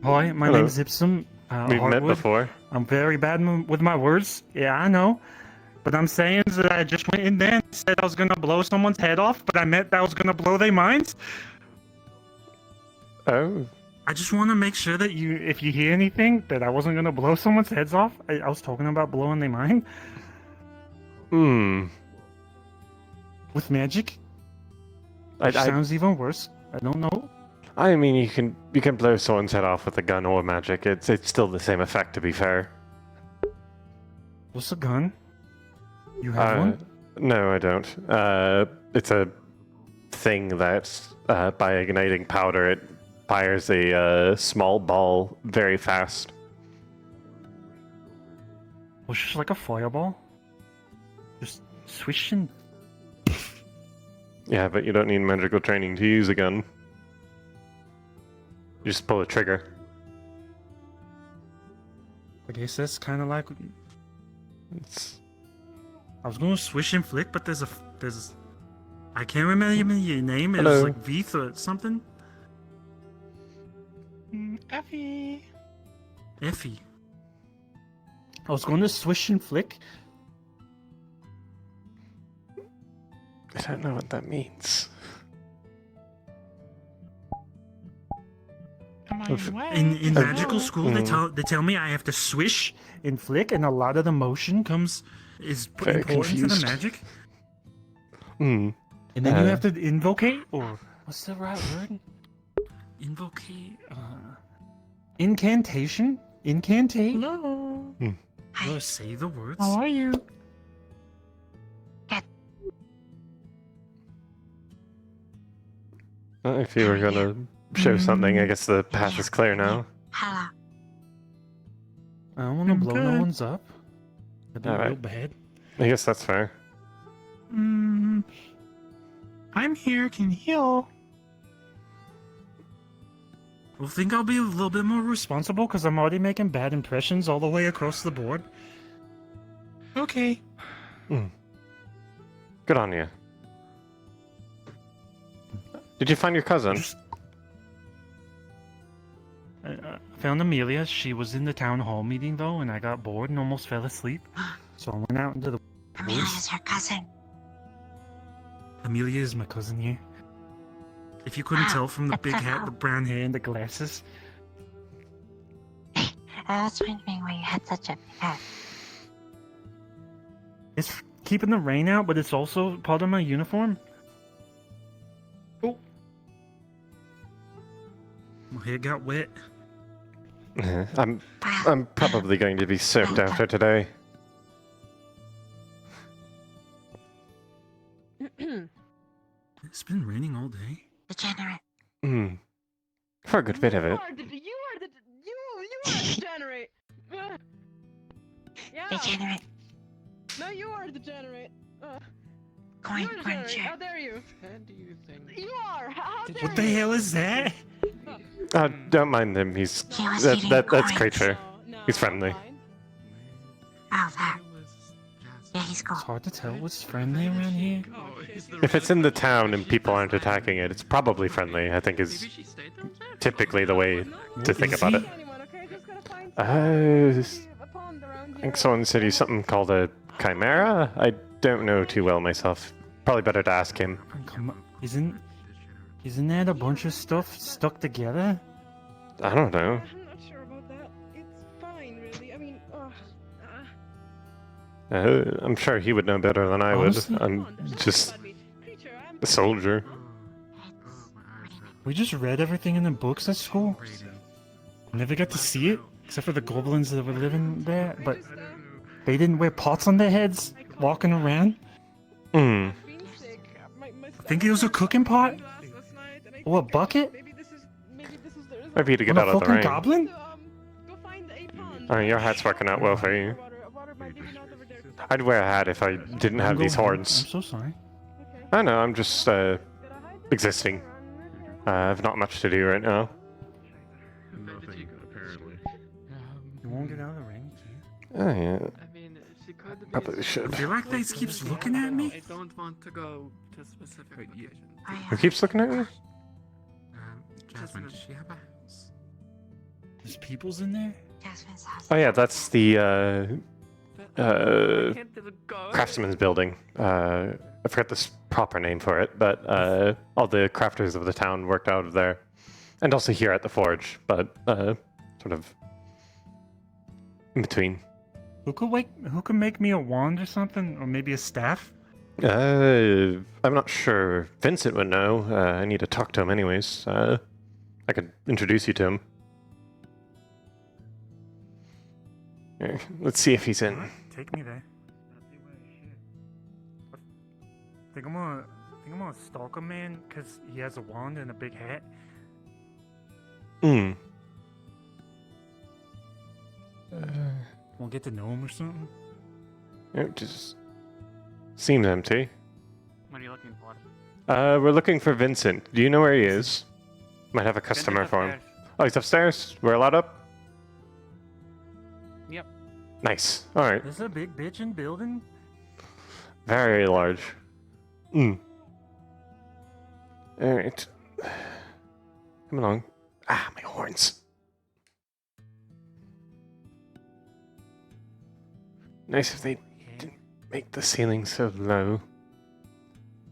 Hi, my Hello. name's Ipsum. We've met Hartwood. before. I'm very bad with my words. Yeah, I know. But I'm saying that I just went in there and said I was gonna blow someone's head off, but I meant that I was gonna blow their minds. Oh. I just want to make sure that if you hear anything, that I wasn't gonna blow someone's heads off. I was talking about blowing their mind. Hmm. With magic. I- Which sounds even worse. I don't know. I mean, you can blow someone's head off with a gun or magic. It's still the same effect, to be fair. What's a gun? You have one? No, I don't. It's a thing that, by igniting powder, it fires a small ball very fast. Well, it's just like a fireball. Just swishing. Yeah, but you don't need magical training to use a gun. You just pull the trigger. I guess that's kind of like. It's... I was going to swish and flick, but there's. I can't remember your name. It Hello. was like Veeth or something. Effie. Effie. I was going to swish and flick. I don't know what that means. In magical school, they tell me I have to swish and flick, and a lot of the motion is Very important to the confused. magic. Hmm. And then you have to invocate, or what's the right word? Invocate. Incantation. Incantate. Hello. Oh, say the words. How are you? Well, if you were gonna show something, I guess the path is clear now. Hello. I don't want to blow no good. one's up. That'd be All right. real bad. I guess that's fair. I'm here, can heal. I think I'll be a little bit more responsible because I'm already making bad impressions all the way across the board. Okay. Good on you. Did you find your cousin? I found Amelia. She was in the town hall meeting though, and I got bored and almost fell asleep. So I went out into the Amelia's her cousin. Amelia is my cousin here. If you couldn't tell from the big hat, the brown hair, and the glasses. I was wondering why you had such a big head. It's keeping the rain out, but it's also part of my uniform. Oh. My hair got wet. I'm probably going to be soaked after today. It's been raining all day. Degenerate. For a good bit of it. You are degenerate. Yeah. Degenerate. No, you are degenerate. Coin, You're coin, degenerate. share. How dare you? Do you think? You are. How dare What the hell is that? Don't mind him. He's He was that's eating coins. creature. He's friendly. Oh, that. Yeah, he's cool. It's hard to tell what's friendly around here. If it's in the town and people aren't attacking it, it's probably friendly. I think is typically the way to think about it. I think someone said he's something called a chimera. I don't know too well myself. Probably better to ask him. Come on. Isn't that a bunch of stuff stuck together? I don't know. I'm not sure about that. It's fine, really. I mean, I'm sure he would know better than I would. Honestly? I'm just a soldier. We just read everything in the books at school. Never got to see it, except for the goblins that were living there, but they didn't wear pots on their heads, walking around. I think it was a cooking pot? Or a bucket? Maybe to get On out a of the fucking rain. goblin? Your hat's working out well for you. I'd wear a hat if I didn't have these horns. I'm so sorry. I know, I'm just existing. I've not much to do right now. Nothing, apparently. You won't get out of the rain, Oh yeah. I mean, she could be. Probably should. I feel like they keeps looking at me. I don't want to go to specific locations. Who keeps looking at me? Jasmine, does she have a house? There's peoples in there? Jasmine's house. Oh yeah, that's the craftsman's building. I forget the proper name for it, but all the crafters of the town worked out of there, and also here at the forge, but sort of in between. Who could make me a wand or something, or maybe a staff? I'm not sure. Vincent would know. I need to talk to him anyways. I could introduce you to him. Here, let's see if he's in. Take me there. Think I'm gonna stalk a man because he has a wand and a big hat. We'll get to know him or something. It just seems empty. What are you looking for? We're looking for Vincent. Do you know where he is? Might have a customer for him. Oh, he's upstairs. We're allowed up? Yep. Nice. Alright. This is a big bitchin' building. Very large. Alright. Come along. Ah, my horns. Nice if they didn't make the ceiling so low.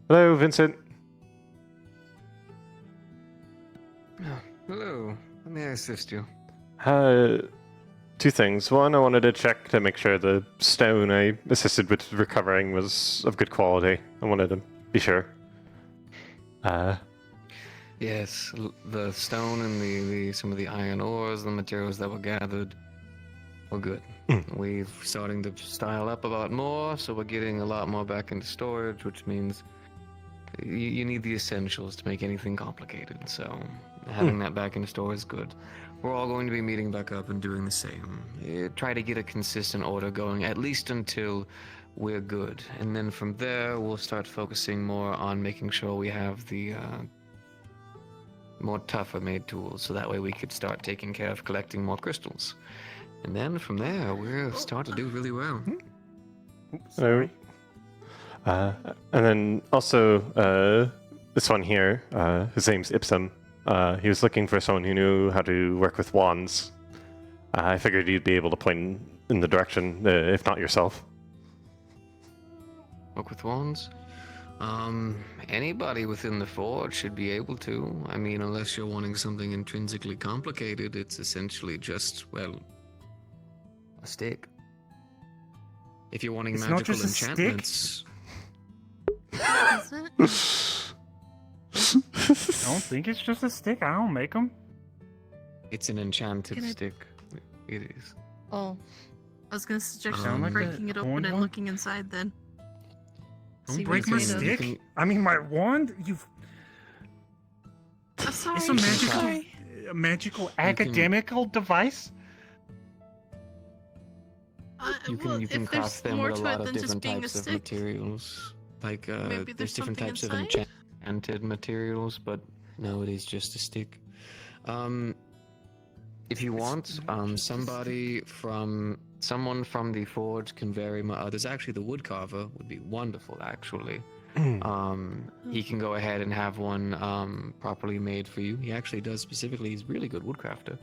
Hello, Vincent. Hello. How may I assist you? Two things. One, I wanted to check to make sure the stone I assisted with recovering was of good quality. I wanted to be sure. Yes, the stone and the some of the iron ores, the materials that were gathered, were good. We're starting to style up a lot more, so we're getting a lot more back into storage, which means you need the essentials to make anything complicated. So having that back in store is good. We're all going to be meeting back up and doing the same. Try to get a consistent order going, at least until we're good. And then from there, we'll start focusing more on making sure we have the more tougher made tools, so that way we could start taking care of collecting more crystals. And then from there, we'll start to do really well. Hello. And then also, this one here, his name's Ipsum. He was looking for someone who knew how to work with wands. I figured you'd be able to point in the direction, if not yourself. Work with wands? Anybody within the forge should be able to. I mean, unless you're wanting something intrinsically complicated, it's essentially just, well, a stick. If you're wanting magical enchantments... I don't think it's just a stick. I don't make them. It's an enchanted stick. It is. Oh. I was gonna suggest like breaking it open and one? looking inside then. Don't See break what my it's made of. stick. I mean, my wand. You've. I'm sorry. It's a magical academical device. You can craft them with a lot of different types of materials. Like, there's different types of enchanted materials, but no, it is just a stick. If you want, someone from the forge can vary my, there's actually the wood carver would be wonderful, actually. He can go ahead and have one properly made for you. He actually does specifically, he's a really good woodcrafter.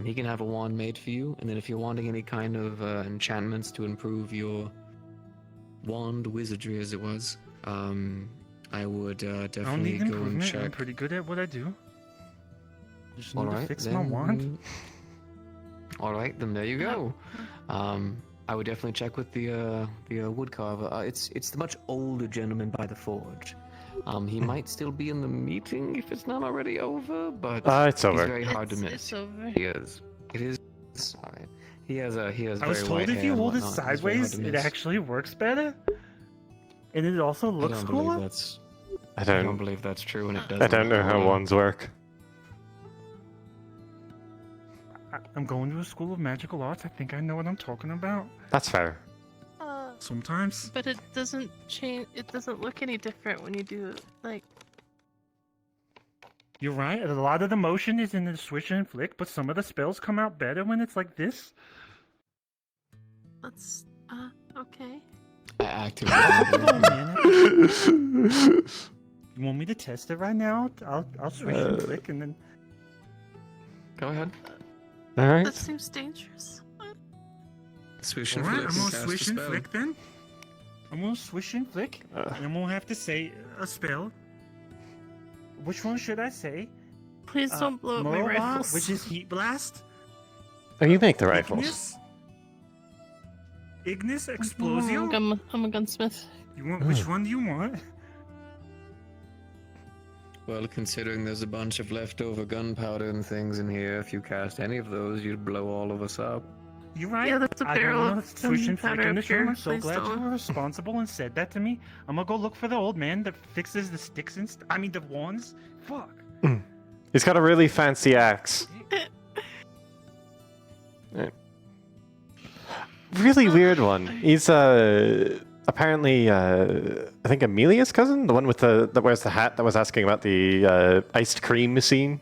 He can have a wand made for you, and then if you're wanting any kind of enchantments to improve your wand wizardry, as it was, I would definitely go and check. I'm pretty good at what I do. Just need Alright, to fix my wand. Alright, then there you go. I would definitely check with the wood carver. It's the much older gentleman by the forge. He might still be in the meeting if it's not already over, but it's over. He's very hard to miss. It's over. He is. It is. Alright. He has I very was told white if hair you and hold it whatnot. He's very hard sideways, to it miss. actually works better. And it also looks I don't cooler. believe that's. I I don't don't believe that's true, and it doesn't. I don't know how wands work. I'm going to a school of magical arts. I think I know what I'm talking about. That's fair. Sometimes. But it doesn't change. It doesn't look any different when you do like. You're right. A lot of the motion is in the swish and flick, but some of the spells come out better when it's like this. That's okay. I actively. You want me to test it right now? I'll swish and flick and then. Go ahead. All right. That seems dangerous. Swish and Alright, flick. I'm gonna Cast a swish and spell. flick then. I'm gonna swish and flick, and I'm gonna have to say a spell. Which one should I say? Please don't blow up my Morale, rifles. which is Heat Blast. Oh, you make the rifles. Ignis Explosio. I'm a gunsmith. You want which one do you want? Well, considering there's a bunch of leftover gunpowder and things in here, if you cast any of those, you'd blow all of us up. You're right. Yeah, that's a I don't barrel wanna of swish and flick gunpowder in the up here. room. I'm so Please glad you don't. were responsible and said that to me. I'm gonna go look for the old man that fixes the sticks and the wands. Fuck. He's got a really fancy axe. Yeah. Really weird one. He's apparently I think Amelia's cousin, the one with that wears the hat that was asking about the iced cream scene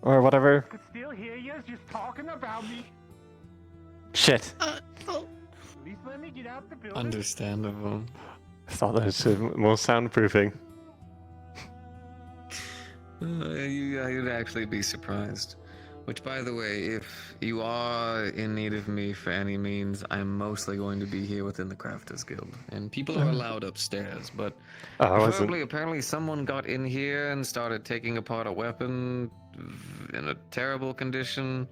or whatever. just talking about me. Shit. At least let me get out the building. Understandable. I thought that was more soundproofing. You'd actually be surprised. Which, by the way, if you are in need of me for any means, I'm mostly going to be here within the Crafters Guild. And people are allowed upstairs, but preferably, apparently someone got in here and started taking apart a weapon in a terrible condition.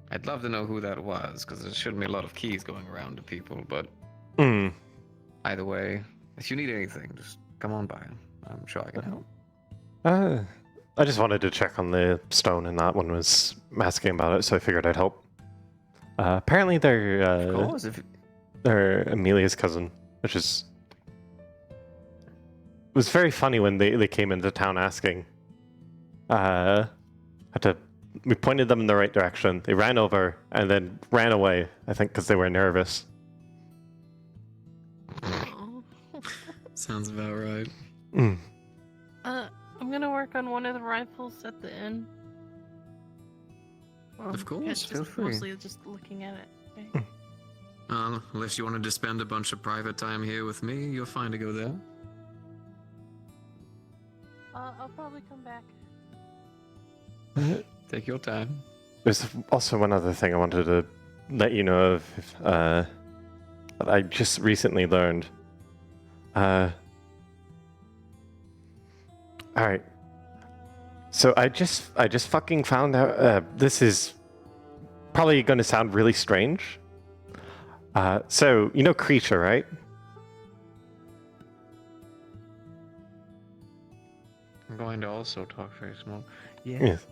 I'd love to know who that was, because there shouldn't be a lot of keys going around to people, but either way, if you need anything, just come on by. I'm sure I can help. I just wanted to check on the stone, and that one was asking about it, so I figured I'd help. Apparently they're Of course, they're Amelia's cousin, which is... It was very funny when they came into town asking. We pointed them in the right direction. They ran over and then ran away, I think because they were nervous. Sounds about right. I'm gonna work on one of the rifles at the inn. Of course, it's feel just free. Mostly just looking at it. Okay. Unless you wanted to spend a bunch of private time here with me, you're fine to go there. I'll probably come back. Take your time. There's also one other thing I wanted to let you know of that I just recently learned. Alright. So I just fucking found out, this is probably going to sound really strange. So, you know Creature, right? I'm going to also talk very small. Yes.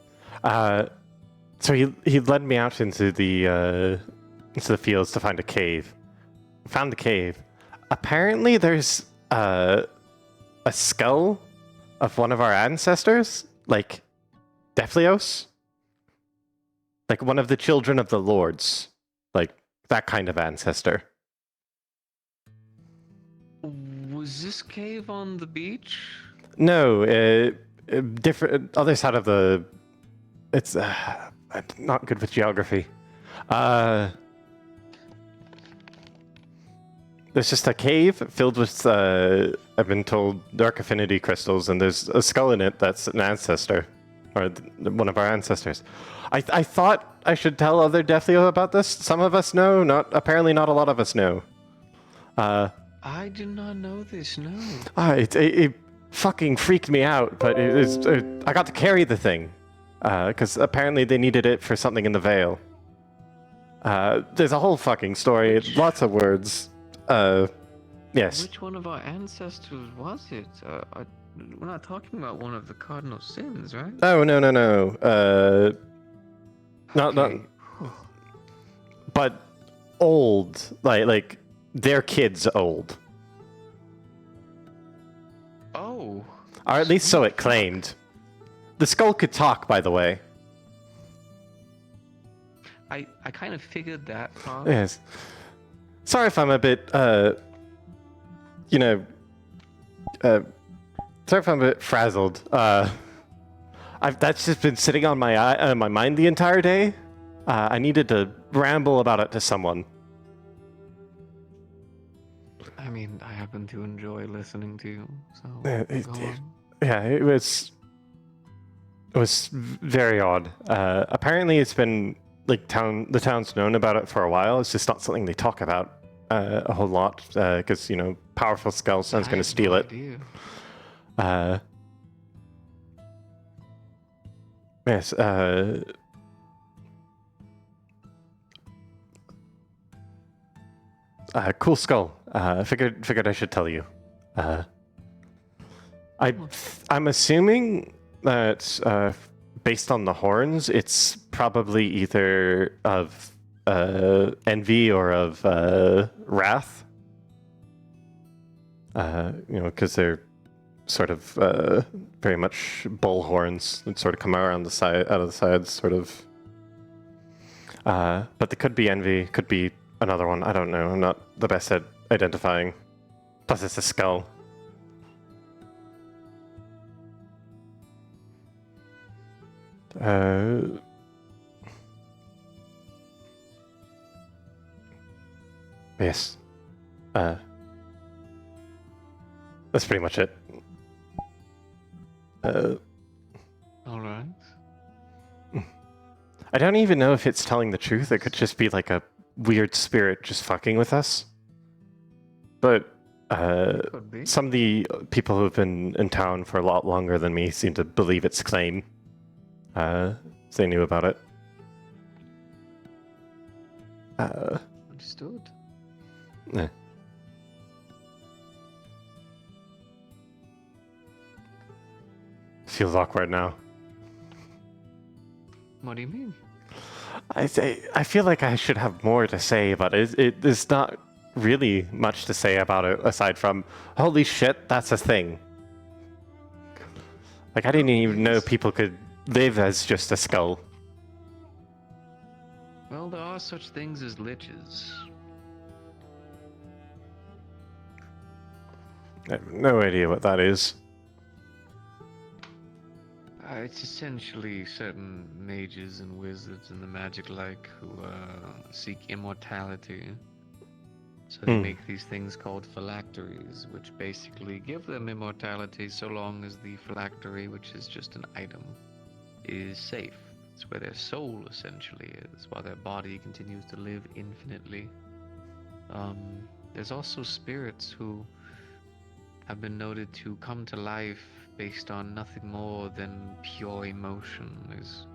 So he led me out into the fields to find a cave. Found the cave. Apparently there's a skull of one of our ancestors, like Deflios. Like one of the children of the lords. Like that kind of ancestor. Was this cave on the beach? No, different, other side of the... It's I'm not good with geography. There's just a cave filled with, I've been told, dark affinity crystals, and there's a skull in it that's an ancestor, or one of our ancestors. I thought I should tell other Deflio about this. Some of us know, apparently not a lot of us know. I did not know this, no. It fucking freaked me out, but I got to carry the thing. Because apparently they needed it for something in the Vale. There's a whole fucking story, lots of words. Yes. Which one of our ancestors was it? We're not talking about one of the cardinal sins, right? Oh, no. Not... But old. Like their kids old. Oh. Or at least so it claimed. The skull could talk, by the way. I kind of figured that part. Yes. Sorry if I'm a bit, sorry if I'm a bit frazzled. That's just been sitting on my mind the entire day. I needed to ramble about it to someone. I mean, I happen to enjoy listening to you, so It was very odd. Apparently it's been, like, the town's known about it for a while. It's just not something they talk about a whole lot, because, powerful skull sounds going to steal it. Yes, cool skull. Figured I should tell you. I'm assuming that based on the horns, it's probably either of envy or of wrath. Because they're sort of very much bull horns that sort of come out of the sides, sort of. But they could be envy, could be another one. I don't know. I'm not the best at identifying. Plus, it's a skull. Yes. That's pretty much it. Alright. I don't even know if it's telling the truth. It could just be like a weird spirit just fucking with us. But Could be. some of the people who have been in town for a lot longer than me seem to believe its claim. They knew about it. Understood. Eh. Feels awkward now. What do you mean? I feel like I should have more to say, but there's not really much to say about it aside from, holy shit, that's a thing. Like, I didn't even know people could live as just a skull. Well, there are such things as liches. I have no idea what that is. It's essentially certain mages and wizards and the magic-like who seek immortality. So they make these things called phylacteries, which basically give them immortality so long as the phylactery, which is just an item, is safe. It's where their soul essentially is, while their body continues to live infinitely. There's also spirits who have been noted to come to life based on nothing more than pure emotion. There's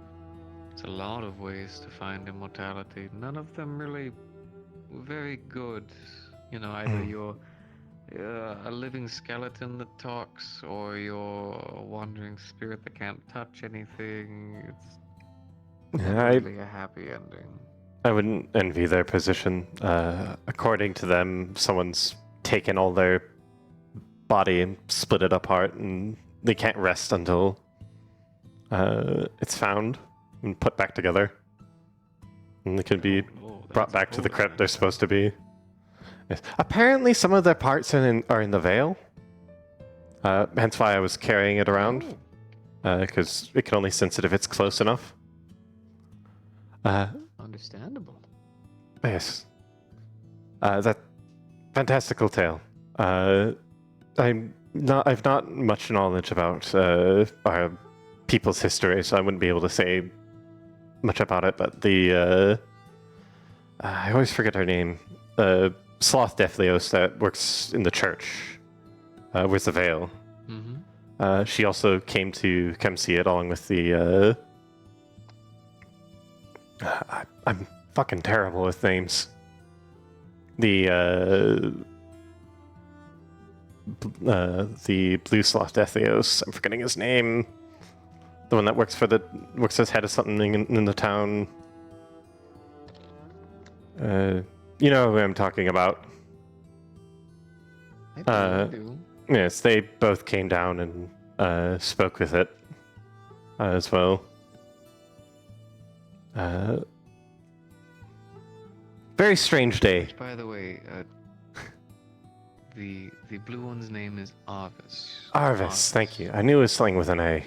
a lot of ways to find immortality. None of them really very good. You know, either you're a living skeleton that talks, or you're a wandering spirit that can't touch anything. It's not really a happy ending. I wouldn't envy their position. According to them, someone's taken all their body and split it apart, and they can't rest until it's found and put back together. And they can be brought back to the crypt they're supposed to be. Yes. Apparently some of their parts are in the veil. Hence why I was carrying it around. Because it can only sense it if it's close enough. Understandable. Yes. That fantastical tale. I've not much knowledge about our people's history, so I wouldn't be able to say much about it, but the I always forget her name. Sloth Deathlios that works in the church. Wears the veil. Mm-hmm. She also came to come see it along with the I'm fucking terrible with names. The Blue Sloth Deathlios. I'm forgetting his name. The one that works as head of something in the town. You know who I'm talking about. I do. Yes, they both came down and spoke with it as well. Very strange day. Which, by the way, the blue one's name is Arvis. Arvis, thank you. I knew it was something with an A.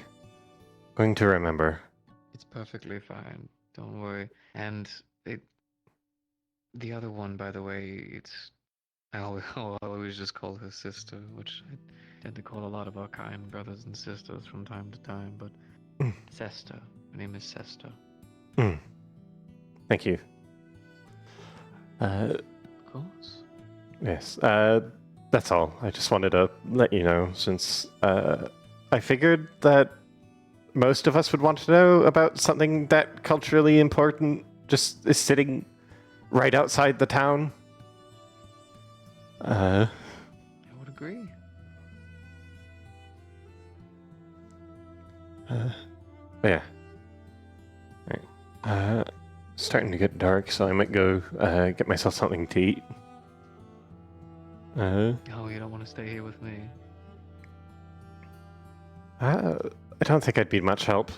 Going to remember. It's perfectly fine. Don't worry. And the other one, by the way, I always just call her sister, which I tend to call a lot of our kind brothers and sisters from time to time, but Ancestor. Her name is Ancestor. Thank you. Of course. Yes, that's all. I just wanted to let you know, since I figured that most of us would want to know about something that culturally important just is sitting right outside the town. I would agree. Yeah. Right. Starting to get dark, so I might go get myself something to eat. Oh, you don't want to stay here with me? I don't think I'd be much help.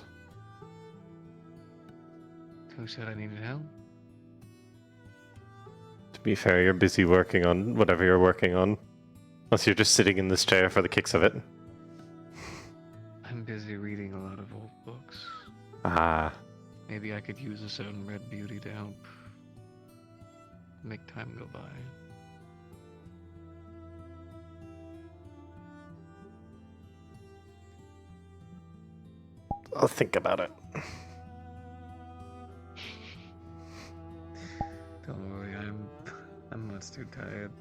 Who said I needed help? To be fair, you're busy working on whatever you're working on. Unless you're just sitting in this chair for the kicks of it. I'm busy reading a lot of old books. Ah. Maybe I could use a certain red beauty to help make time go by. I'll think about it. Don't worry, I'm much too tired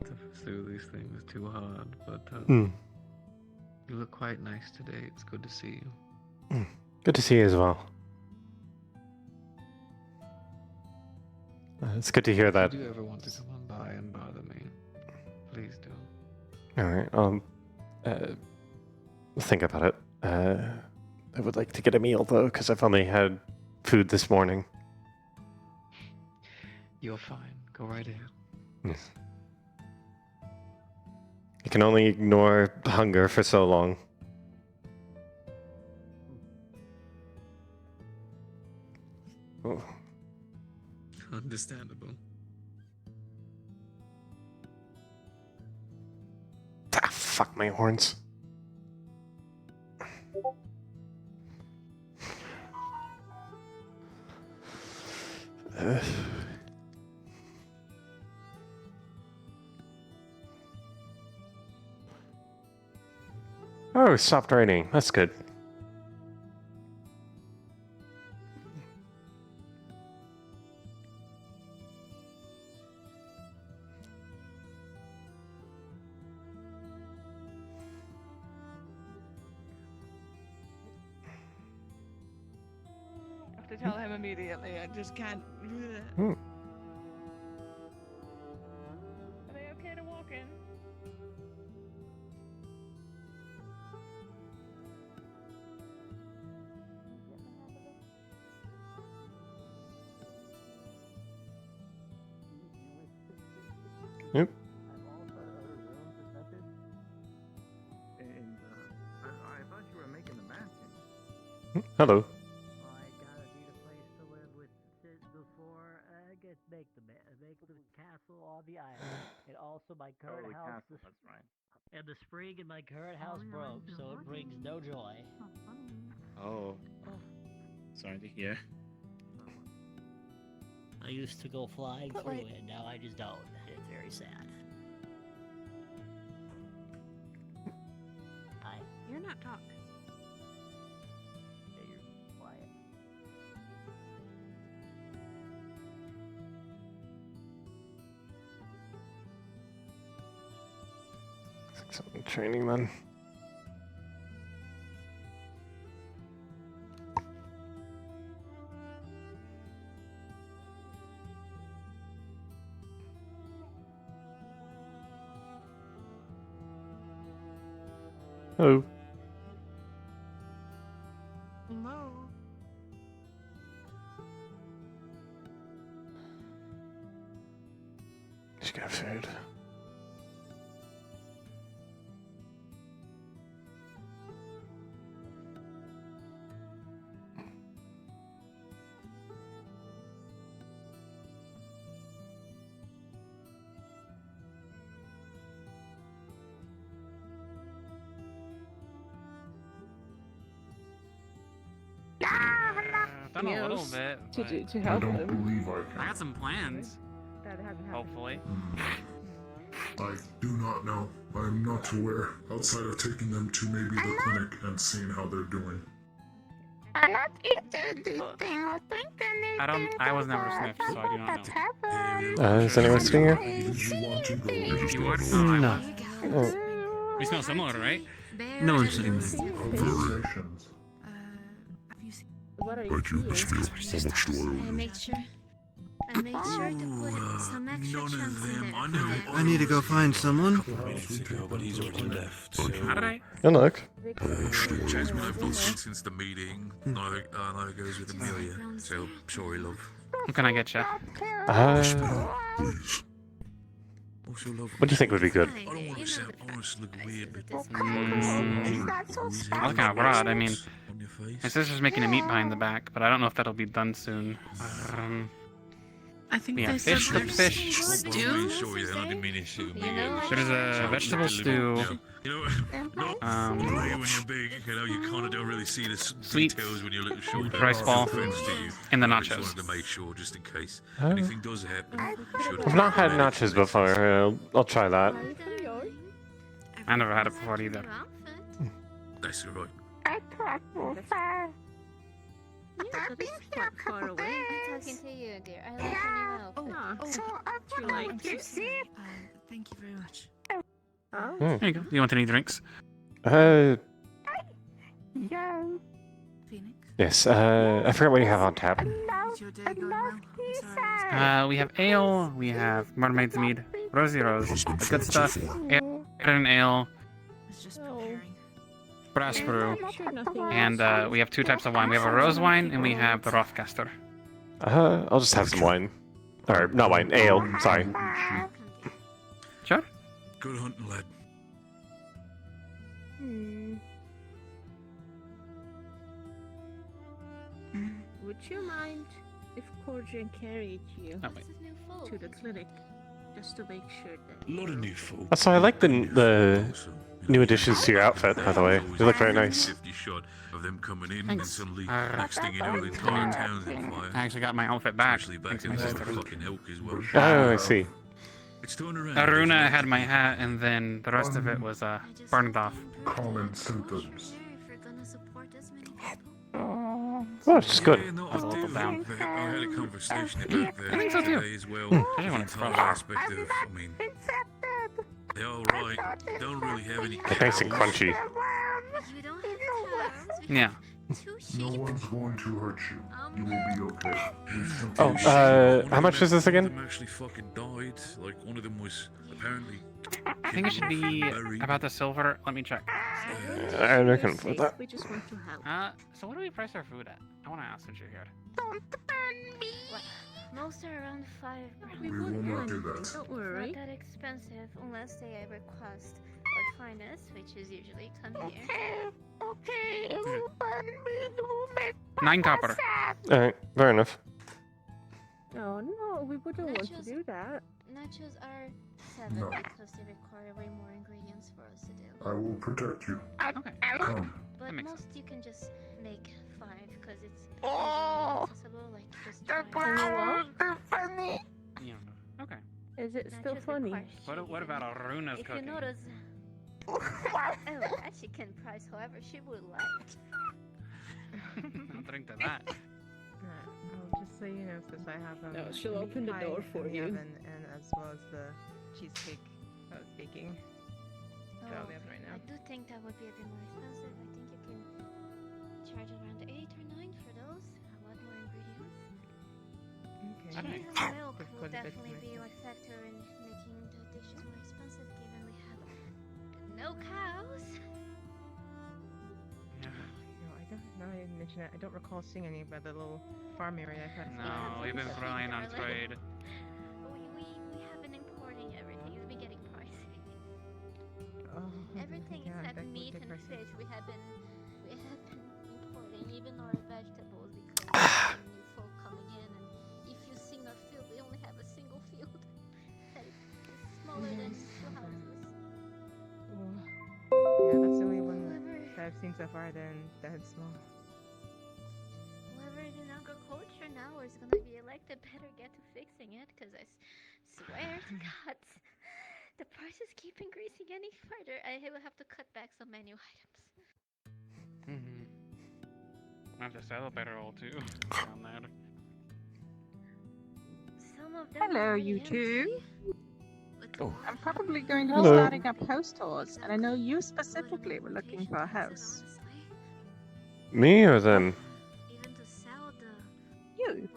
to pursue these things too hard, but you look quite nice today. It's good to see you. Good to see you as well. It's good to hear that. If you do ever want to come on by and bother me, please do. Alright, think about it. I would like to get a meal, though, because I've only had food this morning. You're fine. Go right ahead. Yes. You can only ignore hunger for so long. Oh. Understandable. Ah, fuck my horns. Oh, it stopped raining. That's good. I have to tell him immediately. I just can't. Hmm. Are they okay to walk in? Yep. And I thought you were making the mansion. Hello. I gotta need a place to live with before I get make the castle on the island. And also my current house. That's right. And the spring in my current house broke, so it brings no joy. Oh. Sorry to hear. I used to go flying through it, now I just don't. It's very sad. Hi. You're not talking. Yeah, you're quiet. Some training then. Hello. Hello. Just got food. Done a little bit. To help him. I got some plans. That hasn't happened. Hopefully. I do not know. I'm not aware. Outside of taking them to maybe the clinic and seeing how they're doing. I was never sniffed, so I do not know. Is anyone sitting here? You would? Oh, I No. was. We smell similar, right? No one's sitting there. What are Thank you. This meal. How much do I owe I you? made sure. I made sure to put some extra chunks in there. I need to go find someone. But he's already left. How did I? Good luck. Jasmine, I've not seen since the meeting. Neither goes with Amelia. So, sorry, love. What can I get you? Please. What do you think would be good? I don't want to look weird, but... That's kind of broad. I mean, my sister's making a meat pie in the back, but I don't know if that'll be done soon. I think Yeah, they fish, said the there's fish. stew. Sorry, then I didn't mean to shoot me. There's a vegetable stew. You know, when you're big, you kind of don't really see the Sweet details when you're little short. rice ball and the I just nachos. wanted to make sure, just in case Oh. anything does happen. I've not had nachos before. I'll try that. I never had it before either. That's alright. Yeah, that is quite far away. I'm talking to you, dear. I like your new outfit. You like I'm so it? sorry. Thank you very much. There you go. Do you want any drinks? Yeah. Phoenix? Yes, I forgot what you have on tap. Is your day going well? I'm sorry. We have ale, we have mermaid's mead, rosy rose, the good stuff, Aaron ale, brass brew, and we have 2 types of wine. We have a rose wine and we have the Rothcaster. I'll just have some wine. Or, not wine, ale, sorry. Sure. Good hunting, lad. Would you mind if Cordrian carried you to the clinic just to make sure that? Not a new fool. So I like the new additions to your outfit, by the way. You look very nice. 50 shot of them coming in Thanks. and suddenly stinging out the entire town on fire. I actually got my outfit back. Especially back Thanks in to the my sister. fucking elk as well. Oh, I see. It's turned around. Aruna had my hat, and then the rest of it was burned off. Common symptoms. Oh, it's good. Yeah, no, I was a little down. I had a conversation about that I think so too. today as well. Especially when The it's entire fresh. aspect of, I mean, they're alright. Don't really have any. They're nice and crunchy. Yeah. No one's going to hurt you. You will be okay. Oh, how much is this again? One of them actually fucking died. Like, one of them was apparently. I think it should be about the silver. Let me check. I reckon for that. We just want to help. So what do we price our food at? I want to ask since you're here. What? Most are around 5 We will not do that. Don't worry. Not that expensive unless they request our finest, which is usually come here. Okay. 9 copper. Alright, fair enough. Oh no, we wouldn't want to do that. Nachos are 7 No. because they require way more ingredients for us to do. I will protect you. Okay. Come. But That makes most you can just make 5 because it's Oh, accessible. Like just the try. flowers are funny. Yeah. Okay. Is it still Nachos funny? require What about Aruna's If cooking? you notice, she can price however she would like. Don't drink to that. Well, just so you know, since I have No, she'll meat open the pie door in for the you. oven, and as well as the cheesecake I was baking. They're on the oven right now. I do think that would be a bit more expensive. I think you can charge around 8 or 9 for those. A lot more ingredients. Okay. Cheese Alright. and milk That's will quite a bit definitely more be a factor in making the dishes more expensive, given we have no cows. You know, I don't. Now I didn't mention it. I don't recall seeing any by the little farm area I've had. No, we've been relying on trade. We have been importing everything. It's been getting pricey. Oh, Everything yeah, except that would meat get and pricey. fish we have been importing, even our vegetables because we have new folk coming in, and if you've seen our field, we only have a single field that is smaller than 2 houses. Yeah, that's the only one that I've seen so far. Then that's small. Whoever is in agriculture now is gonna be elected better get to fixing it, because I swear to God, the prices keep increasing any further. I will have to cut back some menu items. I have to sell a better roll too. Down there. Some of them Hello, are you two. Oh. I'm probably going to be Hello. starting up house tours, and I know you specifically were looking for a house. Me or them? You.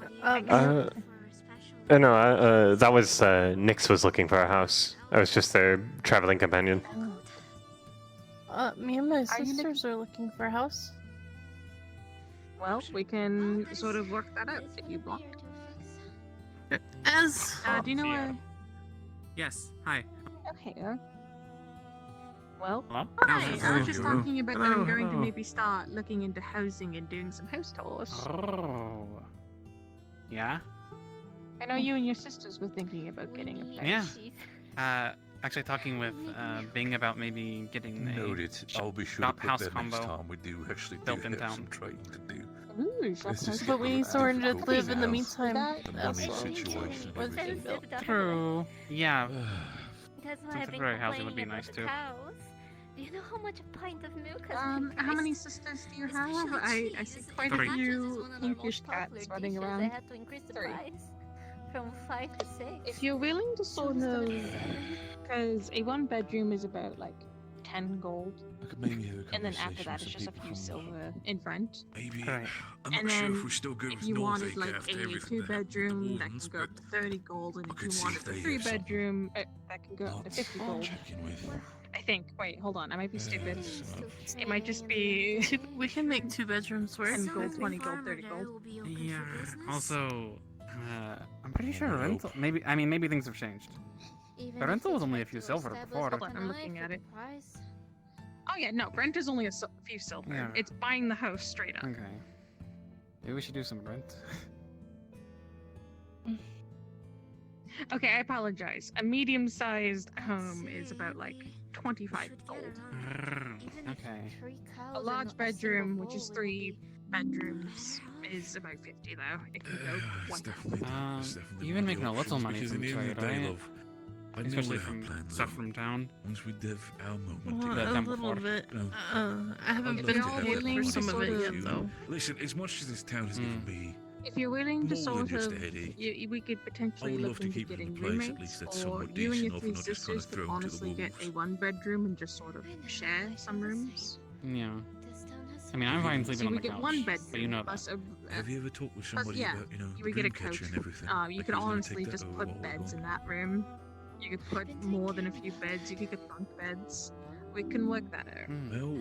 No, that was Nyx was looking for a house. I was just their traveling companion. Me and my sisters are looking for a house. Well, we can sort of work that out if you want. As do you know where? Yes. Hi. Okay. Well, Hello? hi. I was just Hello. talking about that Hello, I'm going to hello. maybe start looking into housing and doing some house tours. Oh. Yeah. I know you and your sisters were thinking about getting a place. Yeah. Actually talking with Bing about maybe getting a Noted. I'll be sure to shop put house that next combo time we do actually built in have town. some trading to do. Ooh, shop This is house. But we getting sort of difficult live in the now. meantime. The That's money what situation. was being built. True. Yeah. That's why Since I've been temporary housing complaining would be about nice the too. cows, Do you know how much a pint of milk has been How many priced? sisters do you have? I see quite a few pinkish cats running around. They had to increase the price from 5 to 6. If you're willing to sort of, because a 1-bedroom is about like 10 gold, and then after that it's just a few silver in rent. Maybe. Right. I'm And not sure then if we're still good if with you Norvik wanted like after a everything that happened 2-bedroom, that Wardens, can go up to 30 gold, and if you see wanted if a they have 3-bedroom, that can go up to 50 gold. checking with. I think. Wait, hold on. I might be stupid. It might just be. We can make 2 bedrooms work. 10 gold, 20 gold, 30 gold. Yeah. Also, I'm pretty sure rental. Maybe things have changed. The rental was only a few silver before. Hold on, I'm looking at it. Oh yeah, no, rent is only a few silver. Yeah. It's buying the house straight up. Okay. Maybe we should do some rent. Okay, I apologize. A medium-sized home is about like 25 gold. Okay. A large bedroom, which is 3 bedrooms, is about 50 though. It can go quite Even making a little money because from in the end of trade, the day, right? love, I know Especially what our from plans stuff are. from town. Once we have our moment Well, together. a little bit. No. I haven't I'd been love to have paid that for moment some of with it yet, you. though. Listen, as much as this town has given me, If you're willing to more than sort just of, a headache. we could I potentially would love look to into keep it in getting a place at roommates, least that's or somewhat you and your decent, 3 not just kind sisters of could thrown to the honestly get a wolves. 1-bedroom and just sort of share some rooms. Yeah. I'm fine So sleeping you on the would get couch. 1 but bedroom you know plus that. Have you ever talked with plus, somebody yeah, about, you the would get a dream catcher coat. and everything? You Like, could who's gonna honestly take that just over put while we're beds gone? in that room. You could put more than a few beds. You could get bunk beds. We can work that out. Well,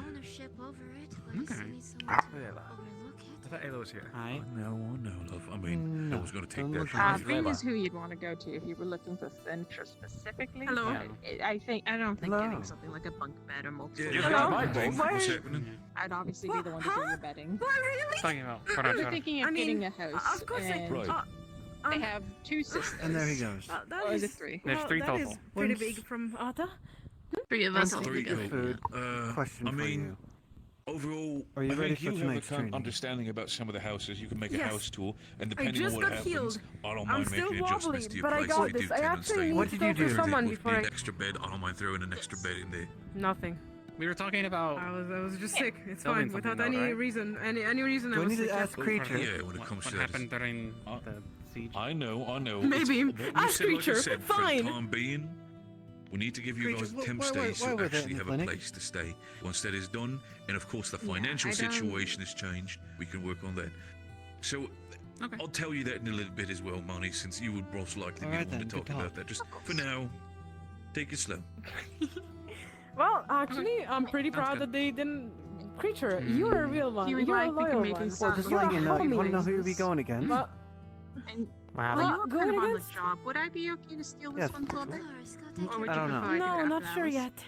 Ownership over it. Okay. I thought Ayla was here. Hi. I know, love. I mean, no one's going to take that. Fray is who you'd want to go to if you were looking for furniture specifically. Hello. I don't think Hello. getting something like a bunk bed or multiple. Yeah, beds that's would my be thing. great. What's happening? I'd obviously be the one to do your bedding. What, really? Talking about. We're thinking of getting a house. Of course and they have 2 sisters. And there he goes. That Or is is it 3? There's 3 that total. is pretty big from Arta. 3 of us Thank all you for together. food. Question I for mean, you. overall, Are you I ready think for you have a tonight's kind of training? understanding about some of the houses. You can make a Yes. house tour, and I depending on just what got happens, healed. I don't I'm mind still making wobbly, adjustments to your but I place. got We do this. I tenant actually stay. need What to did talk you to do? someone If before we I... need an extra bed, I don't mind throwing an extra bed in there. Nothing. We were talking about. I was just sick. It's Tell me fine. something Without though, any right? reason. Any reason Do I I was need sick. to ask yeah. Creature? Yeah, when it comes What to that. happened during the siege? I know. Maybe. You Ask said, like I Creature. said, for Fine. the time being, we need to give you Creature, guys a temp why- stay why so were they actually in the have a clinic? place to stay. Once that is done, and of course the financial I don't- situation has changed, we can work on that. So, Okay. I'll tell you that in a little bit as well, Marnie, since you would most likely be Alright the one then, to good talk about talk. that. Just for now, take it slow. Well, actually, I'm pretty Sounds proud good. that they didn't. Creature, you're a real one. You would You're a like, we can loyal make one. a Well, start. just You're letting you know. You homie. want to know who you'll be going against? But And Wow. while What? you're Going kind of on the against? job, would I be okay to steal this Yes. one for a bit? Or would I you don't know. prefer I do no, it not after sure hours? yet.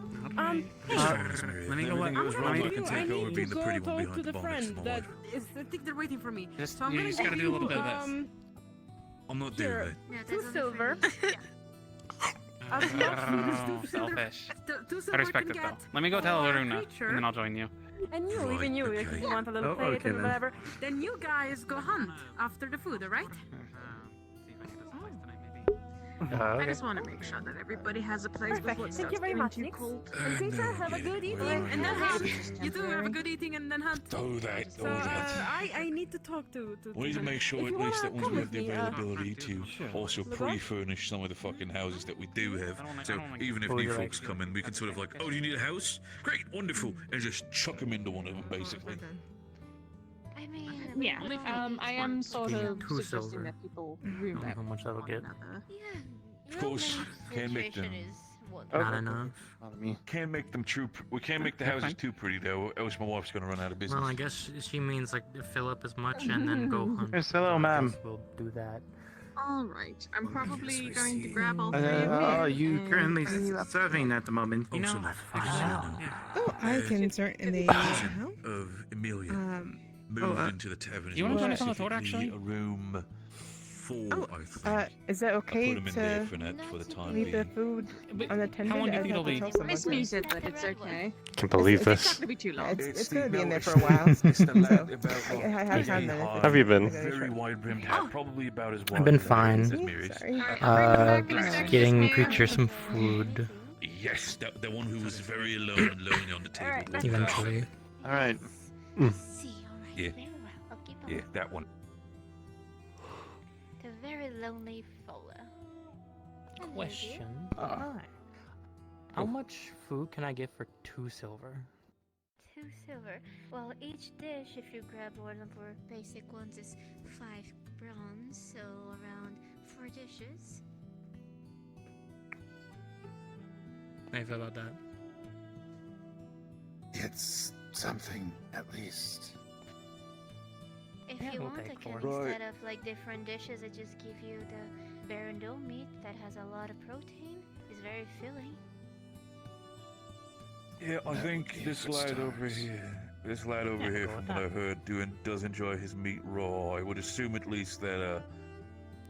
Let Let me me go. Everything goes I'm wrong, gonna I can do- take over need being to the go pretty one talk behind to the the bar next to friend my that wife. is. I think they're waiting for me. Just, So I'm you gonna just gotta give do a little you, bit of this. I'm not doing Here, that. 2 silver. Oh, selfish. I respect it though. Let me go tell Luna, and then I'll join you. And you, Right, even you, if okay. you want a little Oh, plate okay or then. whatever, then you guys go hunt after the food, alright? See if I can get this place tonight, maybe. I just want to make sure that everybody has a place Perfect. before it Thank you starts very getting much, too Nix. cold. And Creature, No, have a yeah, good eating, well, and then yeah, hunt. it's just You do have a temporary. good eating, and then hunt. Oh, that, So, I need to talk to. We need to make sure if at you least wanna that once come we have with the me, availability to also Look on. pre-furnish some of the fucking houses that we do have. So even if Oh, new you're folks right. come in, we can sort of like, oh, do you need a house? Great, wonderful, and just chuck them into one of them, basically. I mean, Yeah, I am sort Give me of 2 suggesting silver. that people I don't room know out how much that'll one get. another. Yeah. Of course, can't make them. Not enough. Can't make them too. We can't make the That's houses fine. too pretty though, else my wife's gonna run out of business. Well, I guess she means like fill up as much and then go hunt. Yes, hello, So I ma'am. guess We'll do that. Alright, I'm probably going to grab all Uh, three of oh, you. you and currently clean you up. serving at the moment. You know, Oh, I can certainly help. Of Emilia Oh, moved into the tavern. you wanna as join well, us on the tour, specifically actually? A room 4, Oh, I think. is that I okay put them in there to for that for the time leave the being. food But unattended? how long do you I'd think it'll have to be? tell someone It's to- me said that it's okay. Can't believe It's not this. gonna be too long. It's the- gonna be in no, there it's for a while. It's the so lad about I have time then. high, Have you been? Very wide-brimmed hat, probably about as wide I've been as fine. as Miri's. Sorry. Getting Creature some food. Yes, the one who was very alone and lonely on the table. Alright, that's Eventually. All right. See, alright, Yeah. very well. I'll keep on. Yeah, that one. The very lonely Fola. Question. Ah. How much food can I get for 2 silver? 2 silver. Well, each dish, if you grab one of our basic ones, is 5 bronze, so around 4 dishes. How you feel about that? It's something, at least. If Yeah, you we'll want, I take can, 4. instead of like different dishes, I just give you the barandole meat that has a lot of protein. It's very filling. Yeah, I think this lad over here, from what I've heard, does enjoy his meat raw. I would assume at least that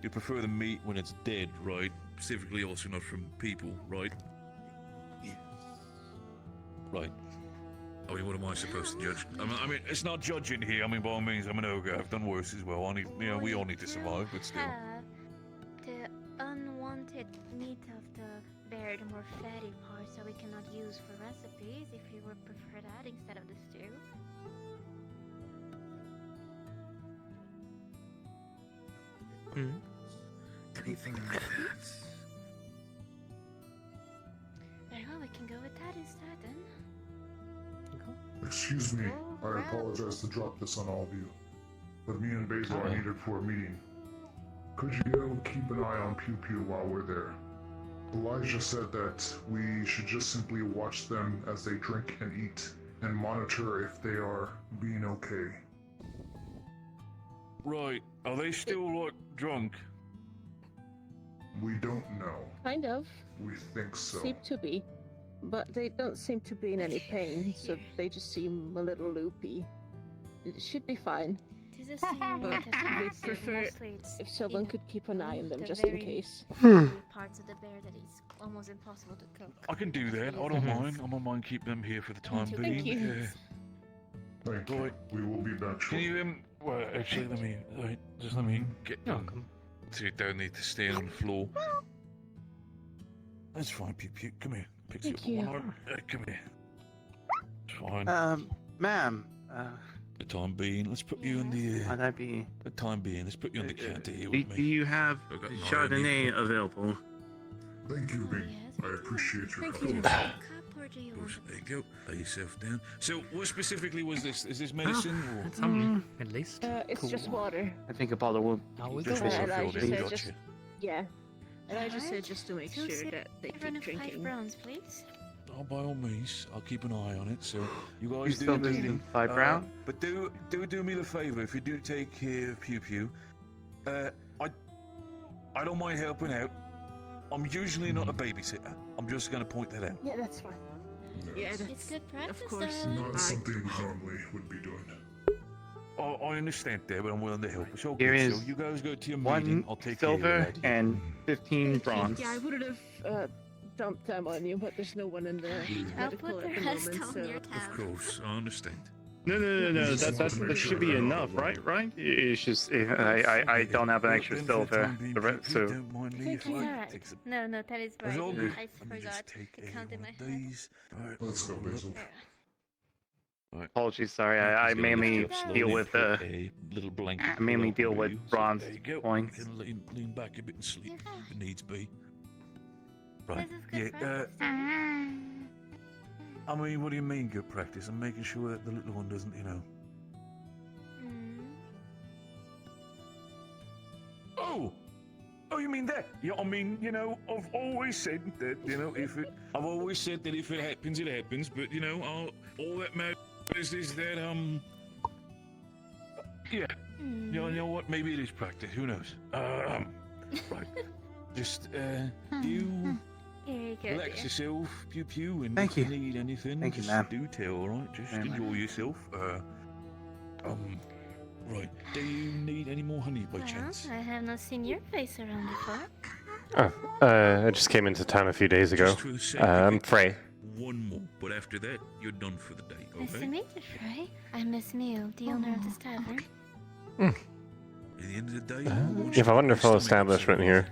you prefer the meat when it's dead, right? Specifically, also not from people, right? Yes. Right. I mean, what am I supposed to judge? I mean, it's not judging here. I mean, by all means, I'm an ogre. I've done worse as well. We all need to survive, but still. Have the unwanted meat of the bear, the more fatty part, so we cannot use for recipes. If you would prefer that instead of the stew. Anything like that. Very well, we can go with that instead then. Excuse me, I apologize to drop this on all of you, but me and Basil are needed for a meeting. Could you go keep an eye on Pew Pew while we're there? Elijah said that we should just simply watch them as they drink and eat, and monitor if they are being okay. Right. Are they still, like, drunk? We don't know. Kind of. We think so. Seem to be. But they don't seem to be in any pain, so they just seem a little loopy. It should be fine. Does it seem But that we prefer if someone could keep an eye on them just in case. Parts of the bear that is almost impossible to cook. I can do that. I don't mind. I don't mind keeping them here for the time being. Thank you. Yeah. Thank you. We will be back Can shortly. you, well, actually, let me get them. So you don't need to stand on the floor. That's fine, Pew Pew. Come here. Pick you up Thank one arm. Come here. It's fine. Ma'am. The time being, let's put you in the. Might that be? The time being, let's put you on the counter here Do with me. you have I've got an Chardonnay available? Thank you, Big. I appreciate your Thank you. help. Cup or do you want There you go. Lay yourself down. So, what specifically was this? Is this medicine or? That's something, at least. It's just water. I think a bottle will. Just water filled in. said Gotcha. just, yeah. And I just said Alright. just to make 2 sure that they Run keep of 5 drinking. browns, please. Oh, by all means, I'll keep an eye on it. So, you You guys do still the need meeting. 5 brown? But do me the favor. If you do take care of Pew Pew, I don't mind helping out. I'm usually not a babysitter. I'm just going to point that out. Yeah, that's fine. Yeah, that's, It's good practice, of course. though. Not something we normally would be doing. I understand that, but I'm willing to help. It's all Here good. is So you guys go to your 1 meeting. I'll take care of silver that. and 15 bronze. Yeah, I would have dumped them on you, but there's no one in the I'll medical put the at the rest moment, on so. your Of tab. course, I understand. No. That should be enough, right? Right? It's just I don't have an extra silver, so. Don't mind me if I Alright. take some. No, that is It's all right. good. I Let me just forgot take to count in one my of head. these. Alright. Let's go, Basil. Apologies, sorry. I mainly deal with a little blanket. I mainly deal with bronze There you go. points. You can lean back a bit and sleep if it needs be. Right. This is good practice. I mean, what do you mean good practice? I'm making sure that the little one doesn't, Oh, you mean that? Yeah, I mean, I've always said that, I've always said that if it happens, it happens, but, all that matters is that, yeah. You know what? Maybe it is practice. Who knows? Right. Just, you Very good. relax yourself, Pew Pew, and Thank if you need anything, Thank you, just ma'am. do tell, alright? Just Very enjoy yourself. Right. Do you need any more honey by Well, chance? I have not seen your face around before. I just came into town a few days ago. Just for the sake I'm of it, Fray. One more, but after that, you're done for the day, Nice to okay? meet you, Fray. I'm Miss Meal, the owner of this tavern. At the end of the day, You have a wonderful establishment here.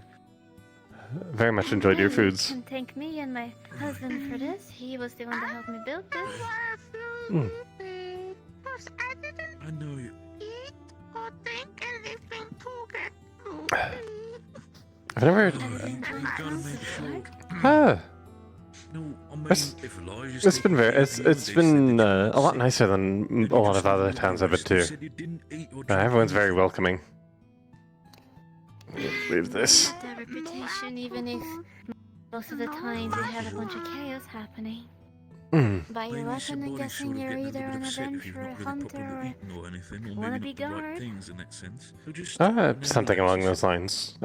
very much enjoyed your You foods. can thank me and my husband for this. He was the one that helped me build this. Mm. I know you. I've never. Ah. No, I mean, if Elijah's It's been taking very. care of you, It's they been said that a lot nicer than a lot of other towns I've been to. said you didn't eat or drink Everyone's very anything. welcoming. Leave this. That reputation, even if most of the times we have a bunch of chaos happening. Mm. By your Maybe weapon, I'm somebody's guessing sort of you're getting a either bit an upset if you've adventurer, not a really hunter, properly or eaten or anything, or wanna maybe be not the right guard. things in that sense. So just Something along those lines.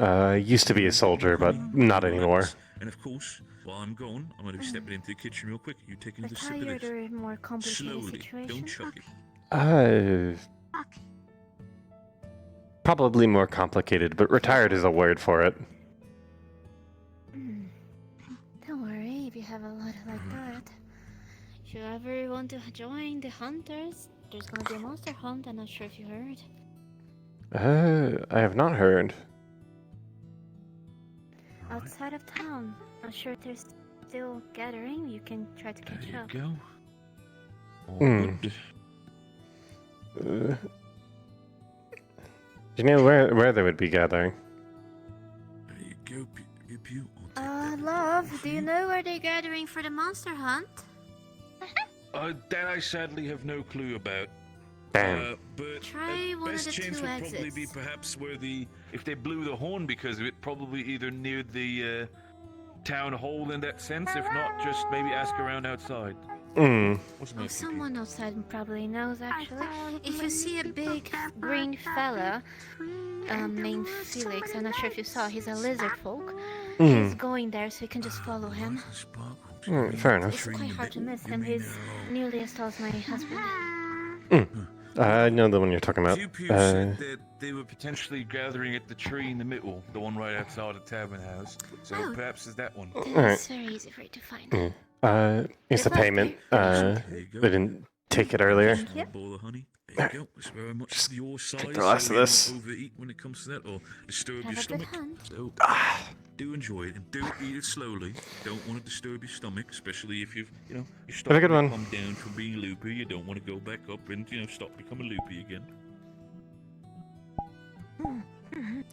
Used to be a soldier, but not anymore. And of course, while I'm gone, I'm going to be stepping into the kitchen real quick. You taking the sip of Retired this. or a more complicated Slowly, situation. don't chuck it. Probably more complicated, but retired is a word for it. Don't worry if you have a lot like that. If you ever want to join the hunters, there's gonna be a monster hunt. I'm not sure if you heard. I have not heard. Outside of town. I'm sure there's still gathering. You can try to catch up. Go. Hmm. Do you know where they would be gathering? There you go, Pew Pew. Love, do you know where they're gathering for the monster hunt? That I sadly have no clue about. Damn. But Try one of best the chance two would probably be exits. perhaps where if they blew the horn because of it, probably either near the town hall in that sense. If not, just maybe ask around outside. Mm. What's Oh, someone outside probably knows, actually. If you see a big green fella named Felix, I'm not sure if you saw, he's a lizard folk. He's going there, so you can just follow him. Fair enough. It's quite hard to miss him. He's nearly as tall as my husband. I know the one you're talking about. Pew Pew said that they were potentially gathering at the tree in the middle, the one right outside the tavern house. So perhaps it's that one. It's very easy for you to find. Here's the payment. They didn't take it earlier. Bowl of honey. There you go. It's very much your size. take the last so of you this. don't overeat when it comes to that, or disturb Have your a good stomach. hunt. So do enjoy it, and do eat it slowly. Don't want to disturb your stomach, especially if you've, your Have a stomach good one. come down from being loopy. You don't want to go back up and stop becoming loopy again.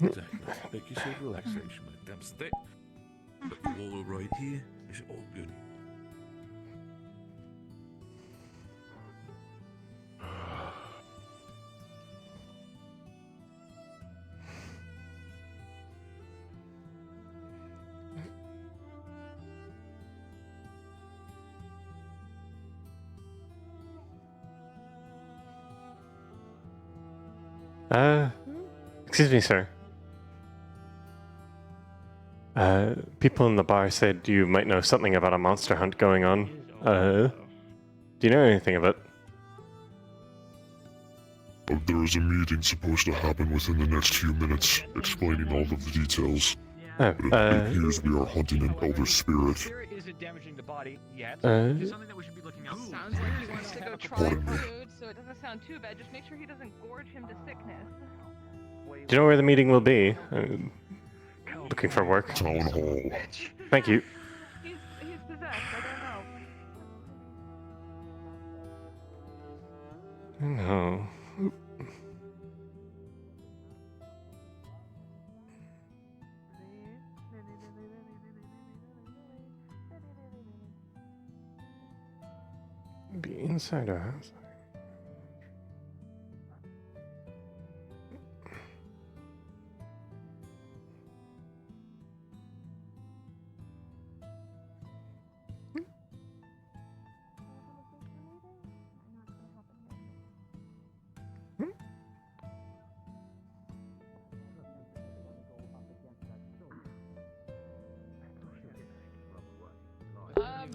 Exactly. Make yourself relaxation when it comes to that. But the wall right here is all good. Excuse me, sir. People in the bar said you might know something about a monster hunt going on. Do you know anything of it? There is a meeting supposed to happen within the next few minutes, explaining all of the details. Oh, It appears we are hunting an elder spirit. Spirit isn't damaging the body yet. Uh, It's something that we should be looking out for. Sounds like he wants to go try Pardon me. food, so it doesn't sound too bad. Just make sure he doesn't gorge him to sickness. Do you know where the meeting will be? Looking for work. Town hall. Thank you. He's possessed. I don't know. No. Be inside our house.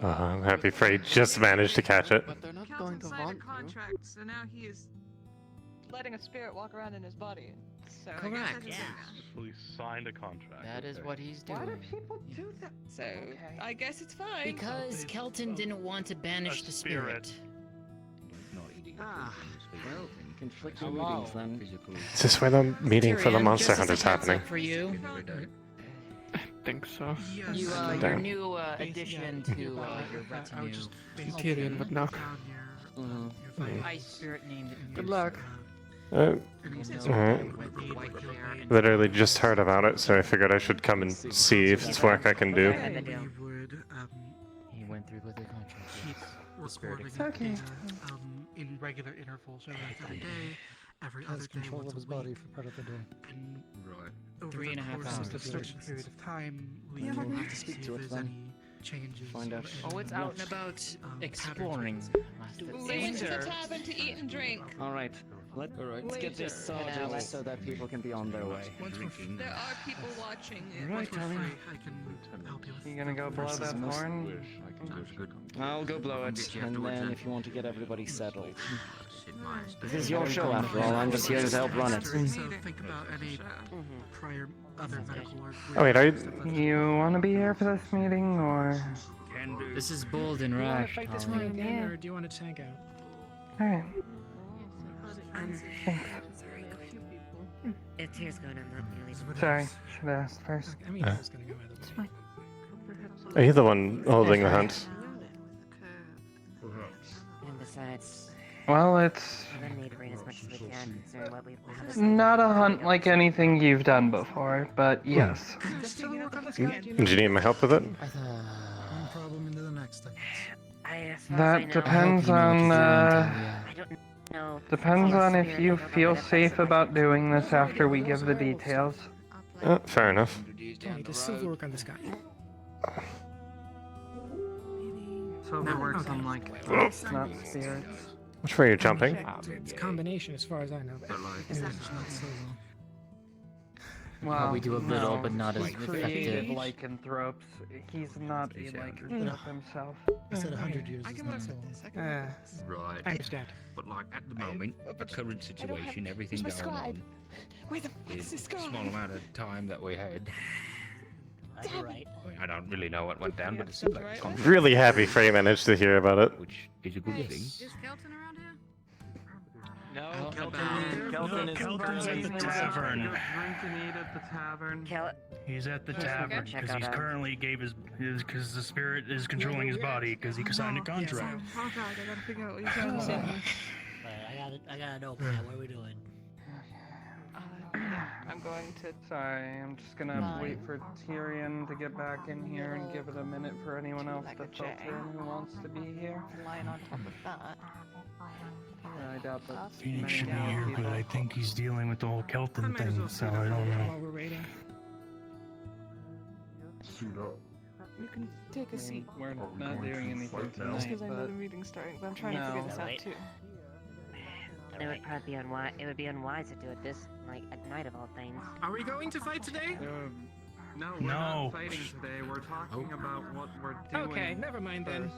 I'm happy Fray just managed to catch it. But they're not Kelton going to signed a haunt you. contract, so now he is letting a spirit walk around in his body. So I guess Correct. that is Actually signed a contract. That is what he's doing. Why do people do that? So I guess it's fine. Because Kelton didn't want to banish the spirit. Well, conflicting readings then. Is this where the meeting for the Tyrion, monster just as hunt is a heads happening? up for you. think so. You, your Damn. new addition to your retinue. Tyrion would know. Ice spirit named it. Good luck. Alright. Literally just heard about it, so I figured I should come and see if it's work I can do. He went through with the contract. The spirit Okay. In regular intervals over every day, every other day. Control of his body for part of the day. And Right. over 3.5 hours. A certain period of time, we will have to speak to it then. Changes. Find out. Oh, it's out and about exploring. Went to the tavern to eat and drink. Alright, let's get this sorted so that people can be on their way. There are people watching it. Right, Tommy. I can help you with. You gonna go blow that horn? I'll go blow it, and then if you want to get everybody settled. This is your show after all, I'm just here to help run it. Think about any prior other medical or... Oh wait, you want to be here for this meeting, or...? This is bold and rash, Fight this thing again, or do you want to tank out? Alright. It's here's going, I'm not really... Sorry, should have asked first. I mean, I was gonna go either way. Are you the one holding the hunt? And besides... Well, it's... we're gonna need to bring as much as we can, considering what we've... Not a hunt like anything you've done before, but yes. Do you need my help with it? One problem into the next. That depends on, depends on if you feel safe about doing this after we give the details. Fair enough. Tony, does Silver work on this guy? Silver works on, like, not spirits. Which way are you jumping? It's a combination, as far as I know. It's not Silver. Well, we do a little, no, but not as creative effective. lycanthropes. He's not a lycanthrope himself. I said 100 years is not so long. Right. I understand. But like at the moment, the current situation, everything going on, Where the fuck is this a going? small amount of time that we had. Right. I don't really know what went down, but it seemed like it's gone. Really happy Fray managed to hear about it. Which is a good thing. Is Kelton around here? No, Kelton's at the tavern. Drink and eat at the tavern. He's at the tavern because he's currently gave his because the spirit is controlling his body because he signed a contract. I gotta figure out what you're trying to say. I gotta know, Pat, what are we doing? I'm going to... Sorry, I'm just gonna wait for Tyrion to get back in here and give it a minute for anyone else to filter in who wants to be here. Lying on top of that. I doubt that Phoenix should be many here, people. but I think he's dealing with the whole Kelton thing, so I don't know. While we're waiting. Suit up. You can take a seat. We're not doing anything Just tonight, because I know but... the meeting's starting, but I'm trying to figure this out too. It would probably be unwise. It would be unwise to do it this, like, at night of all things. Are we going to fight today? No, we're not fighting today. We're talking about what we're doing. Okay, never mind then. first.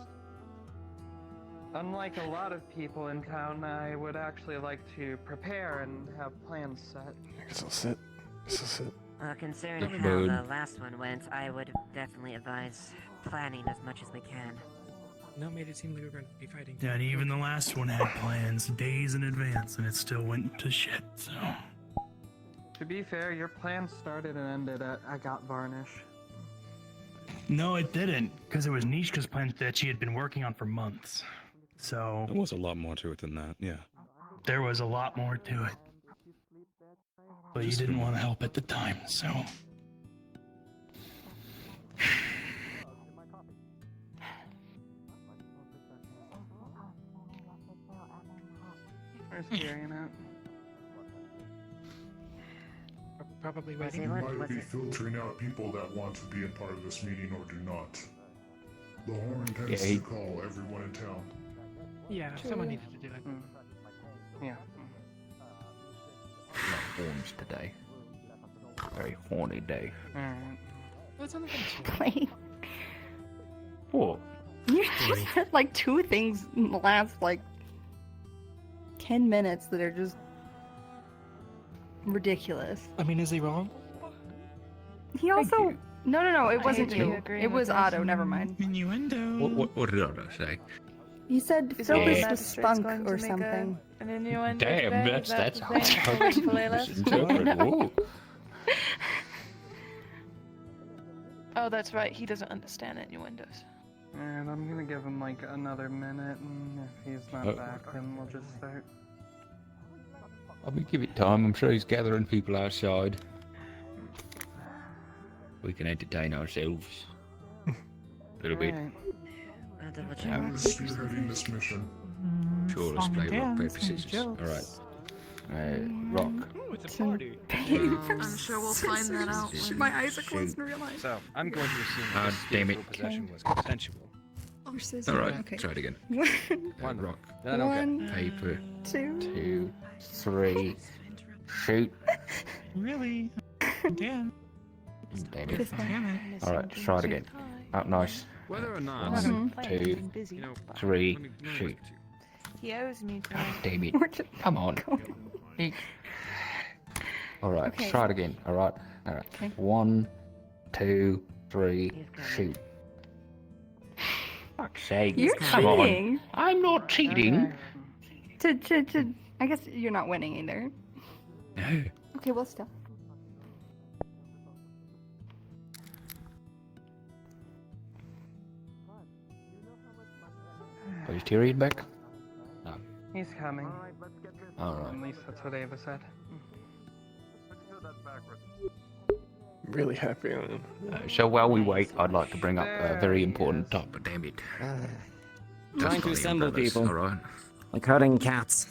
Unlike a lot of people in town, I would actually like to prepare and have plans set. I guess I'll sit. Considering how the last one went, I would definitely advise planning as much as we can. No, made it seem like we were going to be fighting. Yeah, and even the last one had plans days in advance, and it still went to shit, so... To be fair, your plan started and ended at I got varnish. No, it didn't, because it was Nishka's plan that she had been working on for months. So... There was a lot more to it than that, yeah. There was a lot more to it. But you didn't want to help at the time, so... Where's Tyrion at? Probably Was waiting. he- You might be it? filtering out people that want to be a part of this meeting or do not. The horn tends to call everyone in town. Yeah, someone needed to do it. Yeah. Not horns today. Very horny day. Alright. That's on the finish. Wait, What? you just said like two things in the last like 10 minutes that are just ridiculous. I mean, is he wrong? He also... No, it wasn't do you. agree It with was this. Otto, never mind. Innuendo. What did Otto say? He said Is Phil it is the magistrate's spunk going to or make something. An innuendo Damn, today? that's Is that the how thing? it's Play list? misinterpreted. Whoa. Oh, that's right. He doesn't understand innuendos. And I'm gonna give him like another minute, and if he's not back, then we'll just start. I mean, give it time. I'm sure he's gathering people outside. We can entertain ourselves a little bit. Spearheading this mission. Sure, let's play rock, paper, scissors. All right. Rock. Oh, it's a party. I'm sure we'll find that out. My eyes are closed in real life. So, I'm going to assume Ah, that damn this it. possession was consensual. Or scissors. All right, Okay. try it again. One Rock. Then okay. One, Paper. 2, 3. Shoot. Really? Damn. Damn it. Damn it. All right, try it again. Up nice. Whether or not. 1, 2, 3. Shoot. He owes me. Damn it. Come on. All right, Okay. try it again. All right. Okay. 1, 2, 3. Shoot. Fuck's sake. You're Come cheating. on. I'm not cheating. I guess you're not winning either. No. Okay, well, still. Is Tyrion back? No. He's coming. All right. At least that's what Ava said. Really happy on So while we wait, I'd like to bring up a very important topic. Damn it. Trying to assemble people. All right. Like herding cats.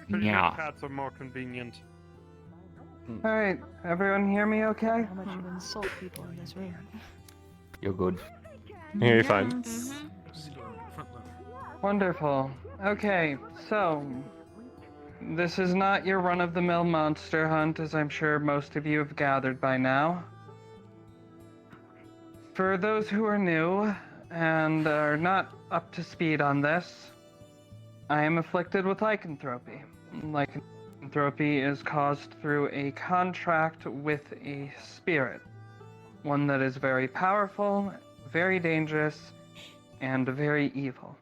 Pretty Yeah. sure Cats are more convenient. Alright, everyone hear me okay? How much you insult people in this room? You're good. Yeah, you're fine. Wonderful. Okay, so this is not your run-of-the-mill monster hunt, as I'm sure most of you have gathered by now. For those who are new and are not up to speed on this, I am afflicted with lycanthropy. Lycanthropy is caused through a contract with a spirit, one that is very powerful, very dangerous, and very evil.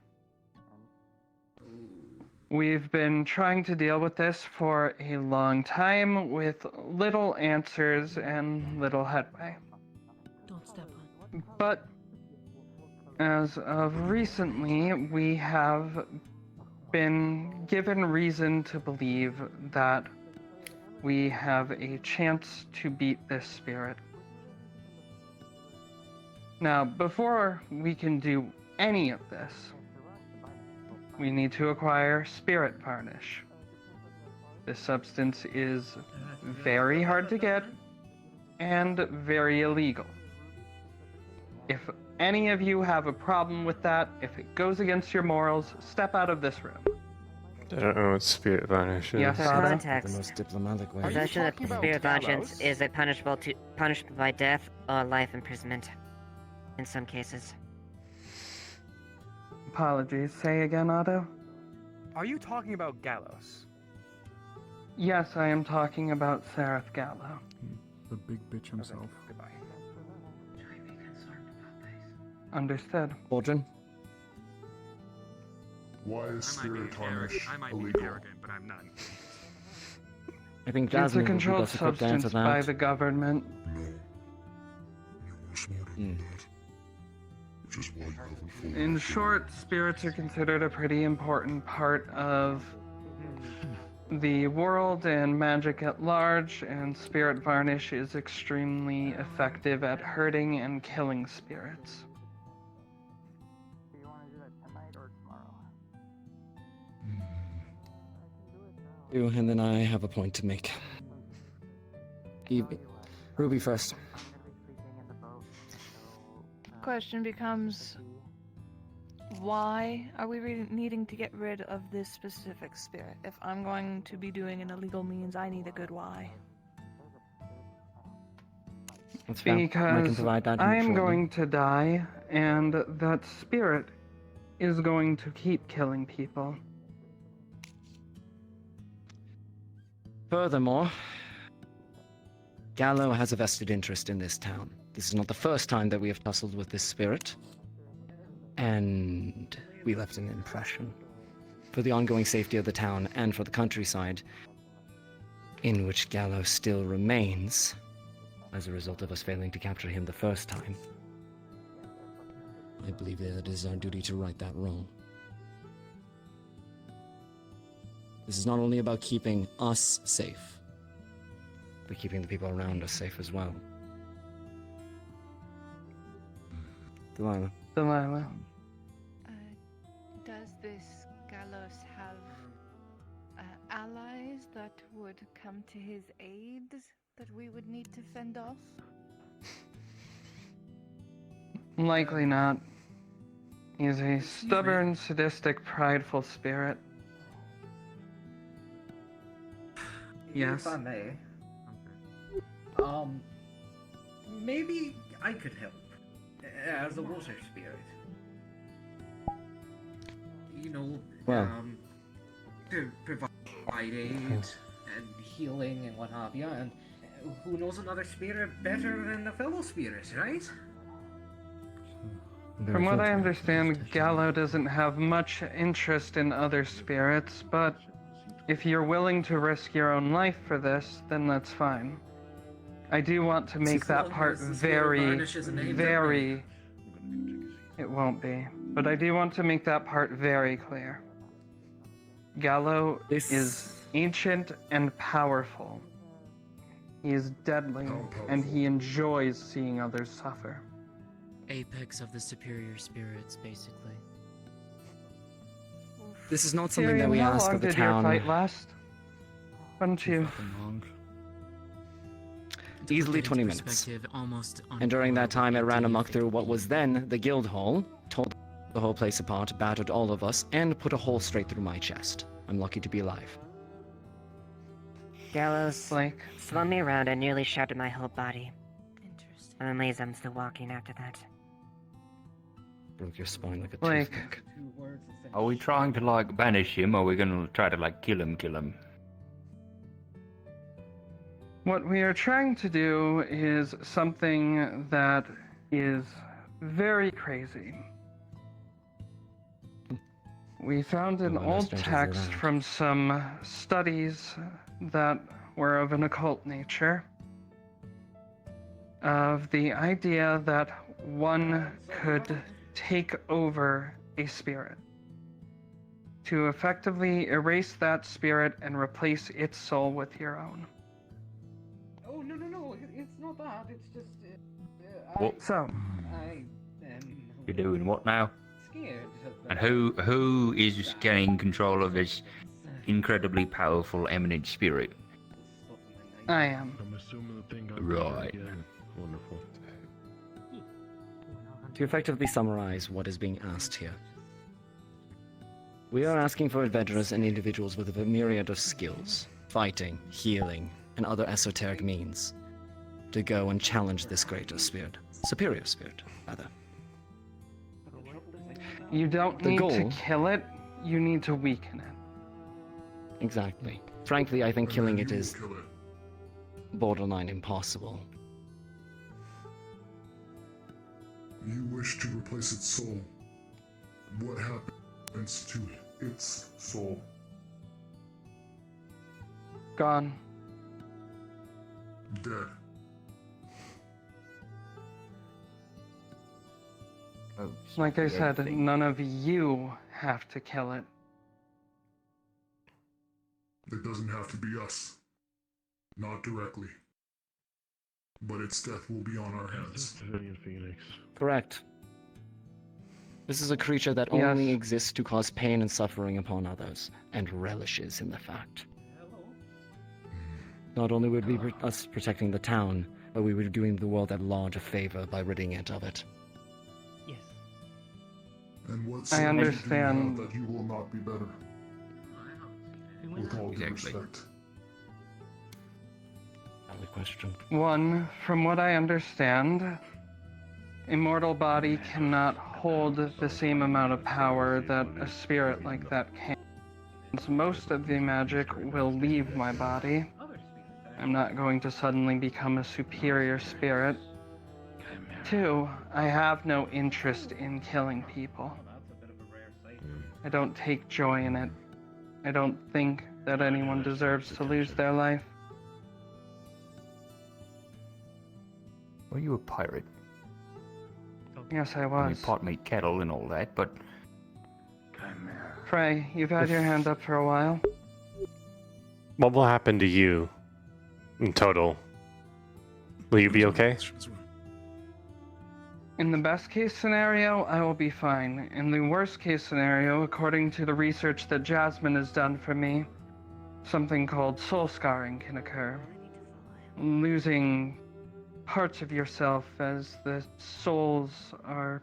We've been trying to deal with this for a long time with little answers and little headway. Don't step on. But as of recently, we have been given reason to believe that we have a chance to beat this spirit. Now, before we can do any of this, we need to acquire spirit varnish. This substance is very hard to get and very illegal. If any of you have a problem with that, if it goes against your morals, step out of this room. I don't know what spirit varnish is. Yes, For Otto? context, The most diplomatic way. possession of spirit vengeance is a punishment by death or life imprisonment. In some cases. Apologies. Say again, Otto? Are you talking about Gallows? Yes, I am talking about Seraph Gallo. The big bitch himself. Goodbye. Understood. Wardren? Why is spirit varnish I might be illegal? arrogant, but I'm not. I think It's a Jasmine would be controlled best equipped to answer substance by that. the government. No. You were smarter than that. Which is why you haven't fallen. In short, spirits are considered a pretty important part of the world and magic at large, and spirit varnish is extremely effective at hurting and killing spirits. You and then I have a point to make. Ruby first. Question becomes, why are we needing to get rid of this specific spirit? If I'm going to be doing an illegal means, I need a good why. That's fair. I can Because provide that I am shortly. going to die, and that spirit is going to keep killing people. Furthermore, Gallo has a vested interest in this town. This is not the first time that we have tussled with this spirit. And we left an impression. For the ongoing safety of the town and for the countryside, in which Gallo still remains, as a result of us failing to capture him the first time. I believe that it is our duty to right that wrong. This is not only about keeping us safe, but keeping the people around us safe as well. Delilah. Delilah. Does this Gallows have allies that would come to his aid that we would need to fend off? Likely not. He's a stubborn, sadistic, prideful spirit. Yes. If I may. Maybe I could help as a water spirit. You know, Well. To provide aid and healing and what have you, and who knows another spirit better than a fellow spirit, right? From what I understand, Gallo doesn't have much interest in other spirits, but if you're willing to risk your own life for this, then that's fine. I do want to make that part very, very... It won't be. But I do want to make that part very clear. Gallo is ancient and powerful. He is deadly, and he enjoys seeing others suffer. Apex of the superior spirits, basically. This is not something that we ask of the town. How long did your fight last? Wasn't you? Easily 20 minutes. And during that time, I ran amok through what was then the guild hall, tore the whole place apart, battered all of us, and put a hole straight through my chest. I'm lucky to be alive. Gallows swung me around and nearly shattered my whole body. I'm amazed I'm still walking after that. Broke your spine like a Blake. toothpick. Are we trying to like banish him, or are we gonna try to like kill him? What we are trying to do is something that is very crazy. We found an old text from some studies that were of an occult nature of the idea that one could take over a spirit to effectively erase that spirit and replace its soul with your own. Oh, no, it's not that, it's just... What? So... I am... You're doing what now? Scared of And who is getting control of this incredibly powerful eminent spirit? I am. I'm assuming the thing got Right. Wonderful. To effectively summarize what is being asked here, we are asking for adventurers and individuals with a myriad of skills, fighting, healing, and other esoteric means, to go and challenge this greater spirit, superior spirit, rather. You don't The need to goal- kill it, you need to weaken it. Exactly. Frankly, I think killing it is borderline impossible. You wish to replace its soul. What happens to its soul? Gone. Dead. Like I said, none of you have to kill it. It doesn't have to be us. Not directly. But its death will be on our hands. Phoenix. Correct. This is a creature that only exists to cause pain and suffering upon others, and relishes in the fact. Not only would we be us protecting the town, but we would be doing the world at large a favor by ridding it of it. Yes. And what I say understand. do you have that you will not be better? With all due respect. Valid question. One, from what I understand, a mortal body cannot hold the same amount of power that a spirit like that can. So most of the magic will leave my body. I'm not going to suddenly become a superior spirit. Two, I have no interest in killing people. I don't take joy in it. I don't think that anyone deserves to lose their life. Were you a pirate? Yes, I I mean, was. pot, meat, kettle, and all that, but Fray, you've had your hand up for a while. What will happen to you in total? Will you be okay? In the best case scenario, I will be fine. In the worst case scenario, according to the research that Jasmine has done for me, something called soul scarring can occur. Losing parts of yourself as the souls are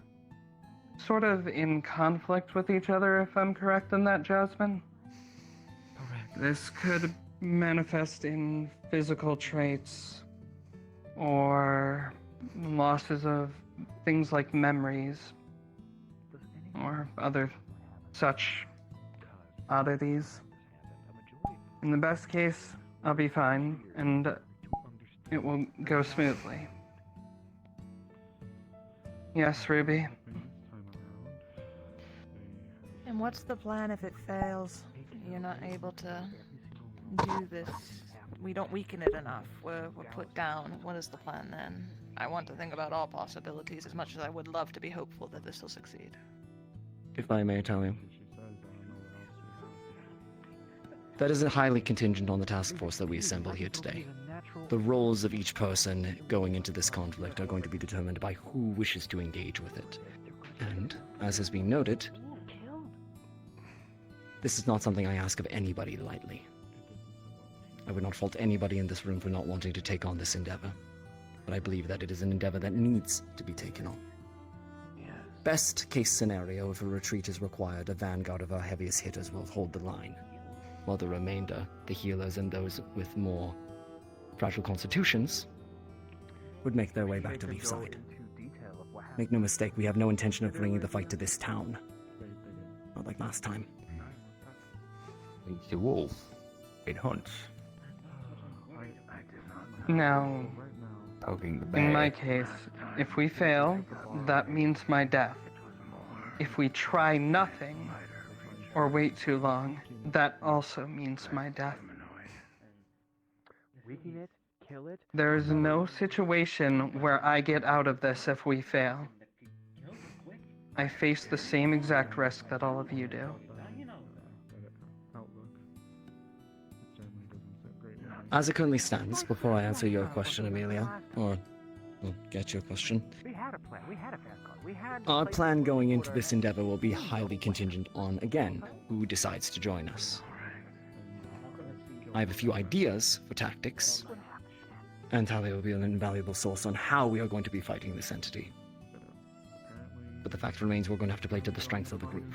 sort of in conflict with each other, if I'm correct in that, Jasmine? Correct. This could manifest in physical traits or losses of things like memories or other such oddities. In the best case, I'll be fine and it will go smoothly. Yes, Ruby? And what's the plan if it fails? You're not able to do this. We don't weaken it enough. We're put down. What is the plan then? I want to think about all possibilities as much as I would love to be hopeful that this will succeed. If I may tell you. That is highly contingent on the task force that we assemble here today. The roles of each person going into this conflict are going to be determined by who wishes to engage with it. And, as has been noted, this is not something I ask of anybody lightly. I would not fault anybody in this room for not wanting to take on this endeavor, but I believe that it is an endeavor that needs to be taken on. Best case scenario, if a retreat is required, a vanguard of our heaviest hitters will hold the line, while the remainder, the healers and those with more fragile constitutions, would make their way back to Leafside. Make no mistake, we have no intention of bringing the fight to this town. Not like last time. It's a wolf. It hunts. Now, Poking the bear. in my case, if we fail, that means my death. If we try nothing, or wait too long, that also means my death. There is no situation where I get out of this if we fail. I face the same exact risk that all of you do. As it currently stands, before I answer your question, Amelia, or get your question, We had a plan. We had a vanguard. We had. our plan going into this endeavor will be highly contingent on, again, who decides to join us. I have a few ideas for tactics, and Talia will be an invaluable source on how we are going to be fighting this entity. But the fact remains we're going to have to play to the strengths of the group.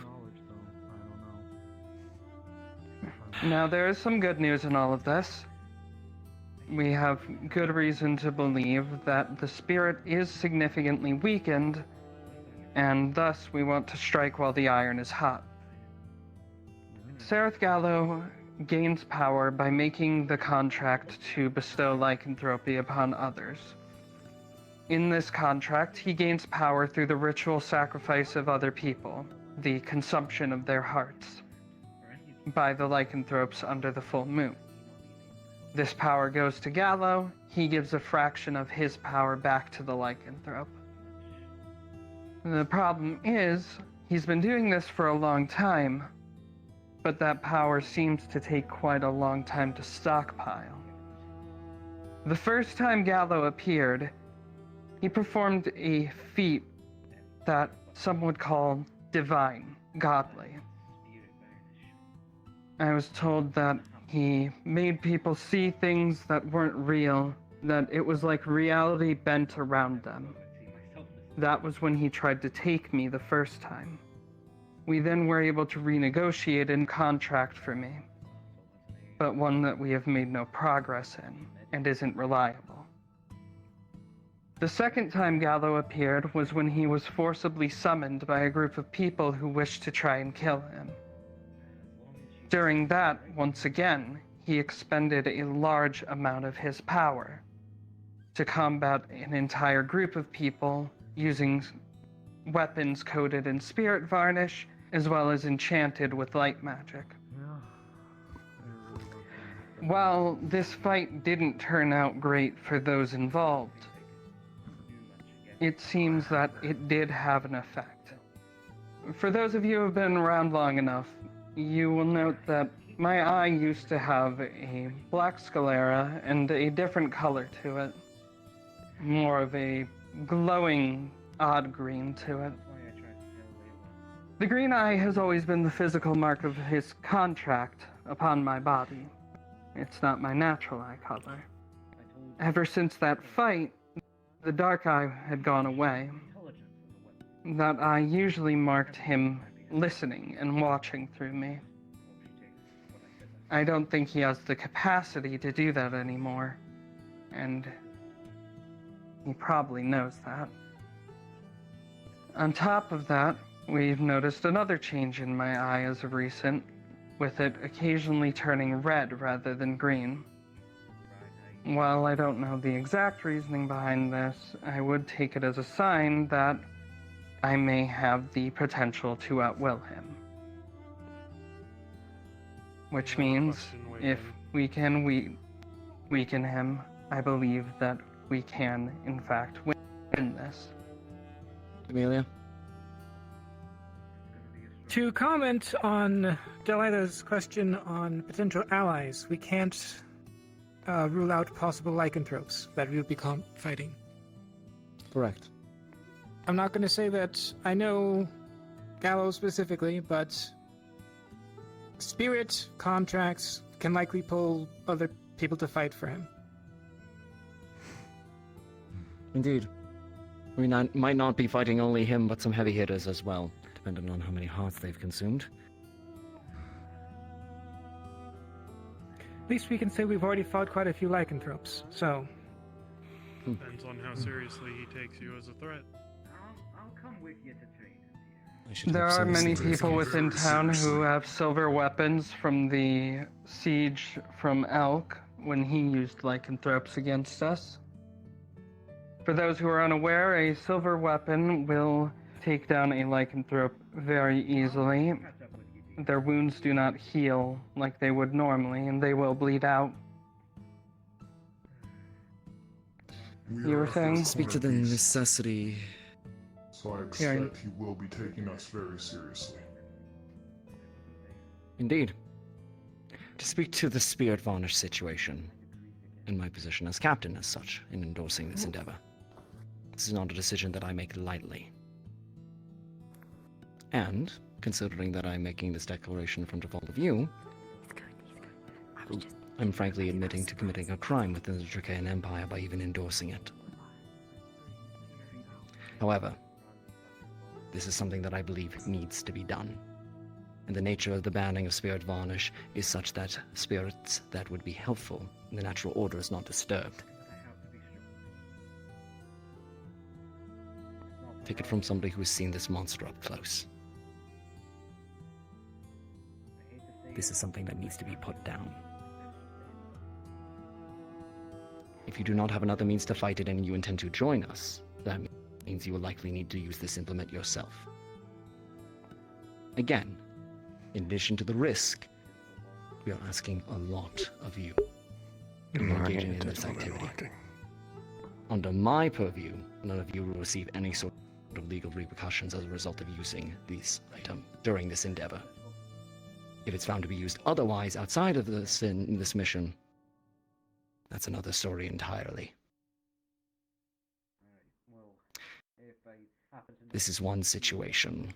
Now, there is some good news in all of this. We have good reason to believe that the spirit is significantly weakened, and thus we want to strike while the iron is hot. Sereth Gallo gains power by making the contract to bestow lycanthropy upon others. In this contract, he gains power through the ritual sacrifice of other people, the consumption of their hearts, by the lycanthropes under the full moon. This power goes to Gallo, he gives a fraction of his power back to the lycanthrope. The problem is, he's been doing this for a long time, but that power seems to take quite a long time to stockpile. The first time Gallo appeared, he performed a feat that some would call divine, godly. I was told that he made people see things that weren't real, that it was like reality bent around them. That was when he tried to take me the first time. We then were able to renegotiate a contract for me, but one that we have made no progress in and isn't reliable. The second time Gallo appeared was when he was forcibly summoned by a group of people who wished to try and kill him. During that, once again, he expended a large amount of his power to combat an entire group of people using weapons coated in spirit varnish, as well as enchanted with light magic. While this fight didn't turn out great for those involved, it seems that it did have an effect. For those of you who have been around long enough, you will note that my eye used to have a black sclera and a different color to it. More of a glowing, odd green to it. The green eye has always been the physical mark of his contract upon my body. It's not my natural eye color. Ever since that fight, the dark eye had gone away. That eye usually marked him listening and watching through me. I don't think he has the capacity to do that anymore, and he probably knows that. On top of that, we've noticed another change in my eye as of recent, with it occasionally turning red rather than green. While I don't know the exact reasoning behind this, I would take it as a sign that I may have the potential to outwill him. Which means, if we can weaken him, I believe that we can, in fact, win this. Amelia? To comment on Delilah's question on potential allies, we can't rule out possible lycanthropes that we would be fighting. Correct. I'm not going to say that I know Gallo specifically, but spirit contracts can likely pull other people to fight for him. Indeed. We might not be fighting only him, but some heavy hitters as well, depending on how many hearts they've consumed. At least we can say we've already fought quite a few lycanthropes, so... Depends on how seriously he takes you as a threat. I'll come with you to train. There are many people within town who have silver weapons from the siege from Elk when he used lycanthropes against us. For those who are unaware, a silver weapon will take down a lycanthrope very easily. Their wounds do not heal like they would normally, and they will bleed out. You were saying? Speak to the necessity. So I expect he will be taking us very seriously. Indeed. To speak to the Spirit Varnish situation, and my position as captain as such, in endorsing this endeavor. This is not a decision that I make lightly. And, considering that I'm making this declaration in front of all of you, I'm frankly admitting to committing a crime within the Dracaean Empire by even endorsing it. However, this is something that I believe needs to be done. And the nature of the banning of Spirit Varnish is such that spirits that would be helpful in the natural order is not disturbed. Take it from somebody who's seen this monster up close. This is something that needs to be put down. If you do not have another means to fight it and you intend to join us, that means you will likely need to use this implement yourself. Again, in addition to the risk, we are asking a lot of you in engaging in this activity. Under my purview, none of you will receive any sort of legal repercussions as a result of using this item during this endeavor. If it's found to be used otherwise outside of this mission, that's another story entirely. This is one situation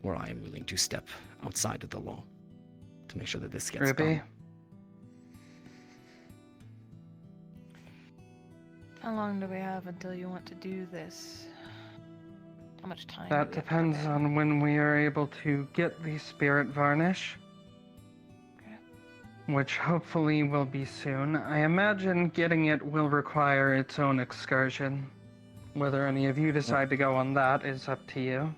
where I am willing to step outside of the law to make sure that this gets done. How long do we have until you want to do this? How much time? That depends on when we are able to get the Spirit Varnish. Which hopefully will be soon. I imagine getting it will require its own excursion. Whether any of you decide to go on that is up to you.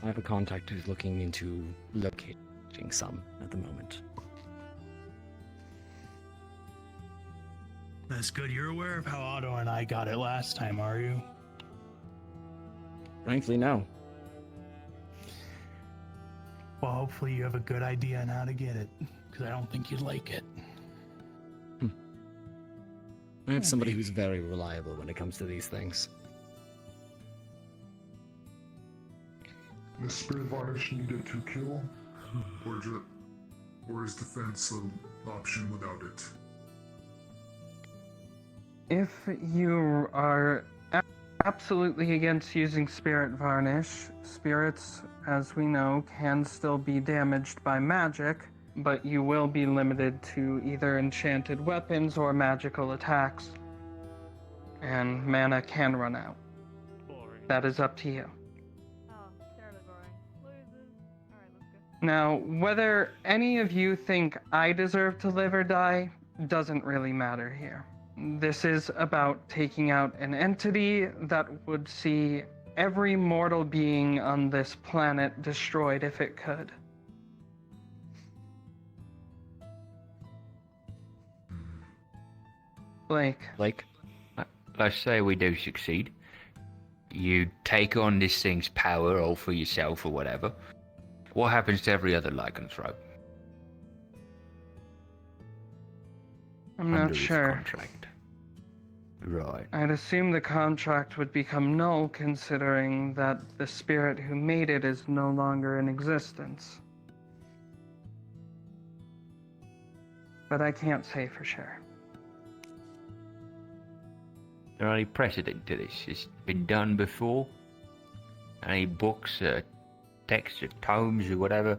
I have a contact who's looking into locating some at the moment. That's good. You're aware of how Otto and I got it last time, are you? Frankly, no. Well, hopefully you have a good idea on how to get it, because I don't think you'd like it. I have somebody who's very reliable when it comes to these things. is Spirit Varnish needed to kill? Or is defense an option without it? If you are absolutely against using Spirit Varnish, spirits, as we know, can still be damaged by magic, but you will be limited to either enchanted weapons or magical attacks. And mana can run out. That is up to you. Now, whether any of you think I deserve to live or die doesn't really matter here. This is about taking out an entity that would see every mortal being on this planet destroyed if it could. Blake. Let's say we do succeed. You take on this thing's power all for yourself or whatever. What happens to every other lycanthrope? I'm not sure. Contract. Right. I'd assume the contract would become null considering that the spirit who made it is no longer in existence. But I can't say for sure. Is there any precedent to this? It's been done before? Any books, texts, or tomes, or whatever?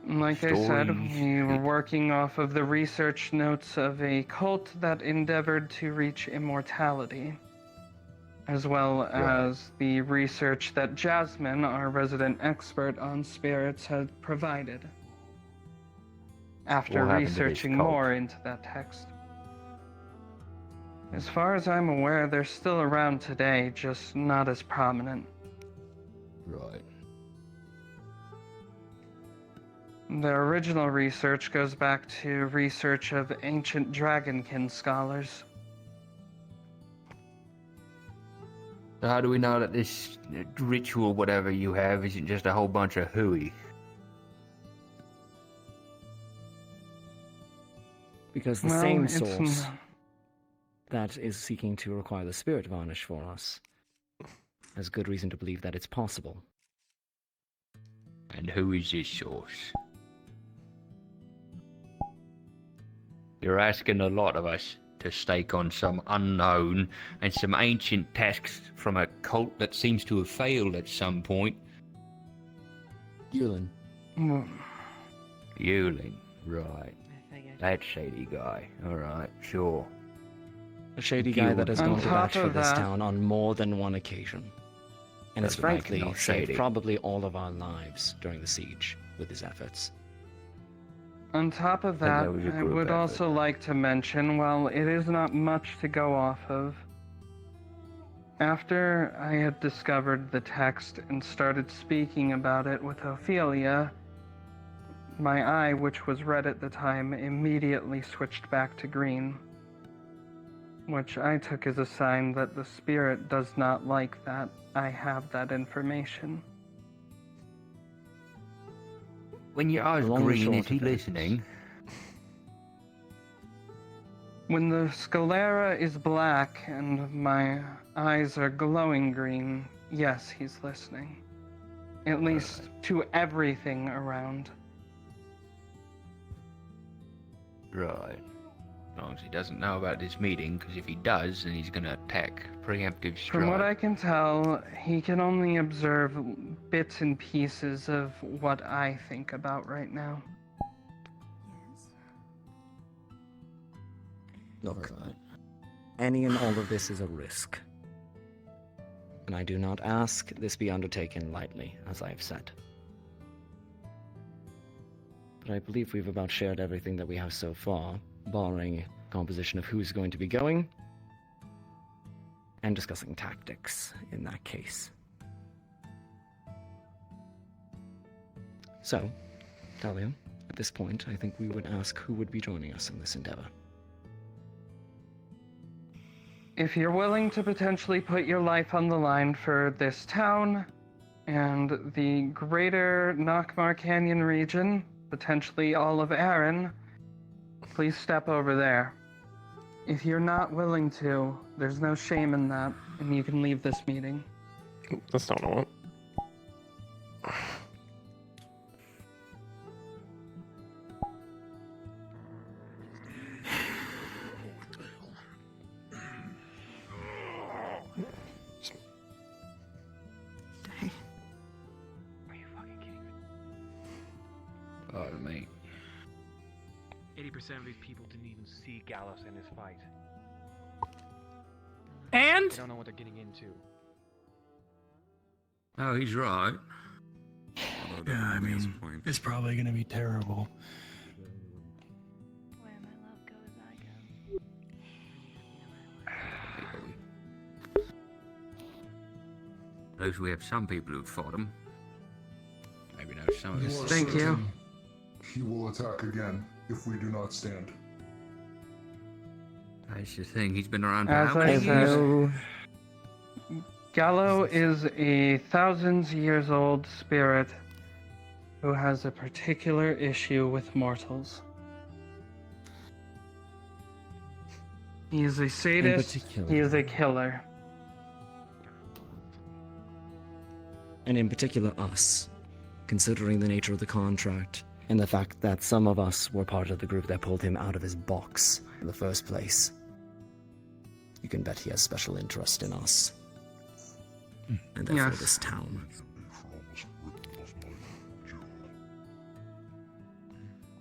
Like I said, we were working off of the research notes of a cult that endeavored to reach immortality, as well as the research that Jasmine, our resident expert on spirits, had provided. After researching more into that text. As far as I'm aware, they're still around today, just not as prominent. Right. Their original research goes back to research of ancient dragonkin scholars. So how do we know that this ritual, whatever you have, isn't just a whole bunch of hooey? Because the same source that is seeking to require the Spirit Varnish for us has good reason to believe that it's possible. And who is this source? You're asking a lot of us to stake on some unknown and some ancient texts from a cult that seems to have failed at some point. Yulin. Yulin, right. That shady guy. Alright, sure. A shady guy that has gone to bat for this town on more than one occasion. And has frankly saved probably all of our lives during the siege with his efforts. On top of that, I would also like to mention, while it is not much to go off of, after I had discovered the text and started speaking about it with Ophelia, my eye, which was red at the time, immediately switched back to green, which I took as a sign that the spirit does not like that I have that information. When your eyes green, is he listening? When the sclera is black and my eyes are glowing green, yes, he's listening. At least to everything around. Right. As long as he doesn't know about this meeting, because if he does, then he's gonna attack. Preemptive strike. From what I can tell, he can only observe bits and pieces of what I think about right now. Look, any and all of this is a risk. And I do not ask this be undertaken lightly, as I have said. But I believe we've about shared everything that we have so far, barring composition of who's going to be going, and discussing tactics in that case. So, Talia, at this point, I think we would ask who would be joining us in this endeavor. If you're willing to potentially put your life on the line for this town and the greater Nockmar Canyon region, potentially all of Erin, please step over there. If you're not willing to, there's no shame in that, and you can leave this meeting. That's not what. lot to me. 80% of these people didn't even see Gallus in his fight. And? They don't know what they're getting into. Oh, he's right. Yeah, I mean, it's probably going to be terrible. Where my love goes, I go. At least we have some people who've fought him. Maybe not some of us. Thank you. He will attack again if we do not stand. That's the thing, he's been around for As how I many years? said, Gallo is a thousands years old spirit who has a particular issue with mortals. He is a sadist, particular. he is a killer. And in particular us, considering the nature of the contract and the fact that some of us were part of the group that pulled him out of his box in the first place. You can bet he has special interest in us. And therefore Yes. this town.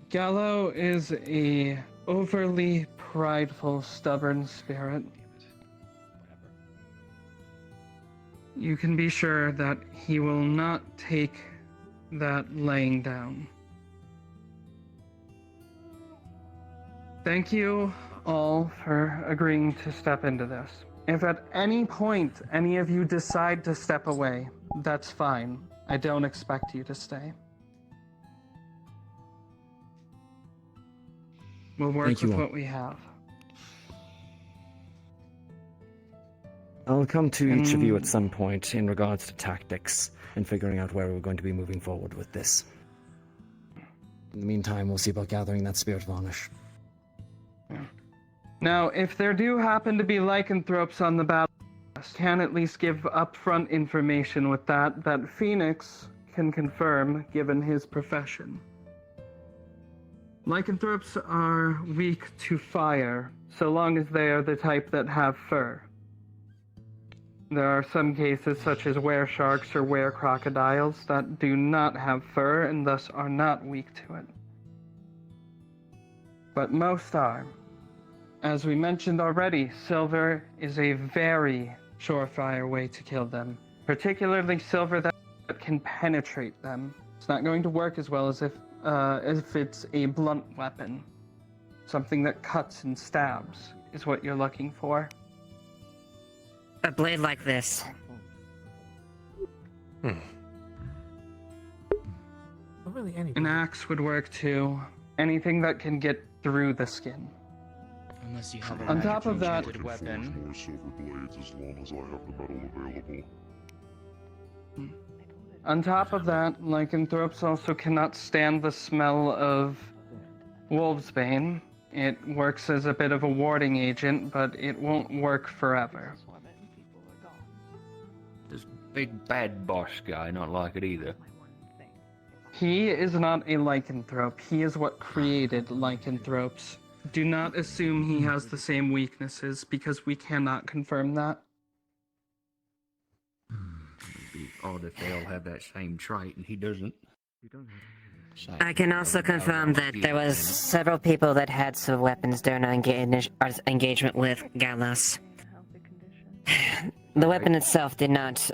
Gallo is a overly prideful, stubborn spirit. You can be sure that he will not take that laying down. Thank you all for agreeing to step into this. If at any point any of you decide to step away, that's fine. I don't expect you to stay. We'll work Thank you with all. what we have. I'll come to each of you at And- some point in regards to tactics and figuring out where we're going to be moving forward with this. In the meantime, we'll see about gathering that spirit varnish. Now, if there do happen to be lycanthropes on the battle, can at least give upfront information with that Phoenix can confirm given his profession. Lycanthropes are weak to fire, so long as they are the type that have fur. There are some cases, such as were-sharks or were-crocodiles, that do not have fur and thus are not weak to it. But most are. As we mentioned already, silver is a very surefire way to kill them, particularly silver that can penetrate them. It's not going to work as well as if it's a blunt weapon. Something that cuts and stabs is what you're looking for. A blade like this. Well, really, any. An axe would work too. Anything that can get through the skin. Unless you have a On top of that, enchanted weapon. More silver blades as long as I have the metal available. On top of that, lycanthropes also cannot stand the smell of wolfsbane. It works as a bit of a warding agent, but it won't work forever. This big bad boss guy not like it either. He is not a lycanthrope. He is what created lycanthropes. Do not assume he has the same weaknesses, because we cannot confirm that. It'd be odd if they all have that same trait and he doesn't. I can also confirm that there was several people that had some weapons during our engagement with Gallos. The weapon itself did not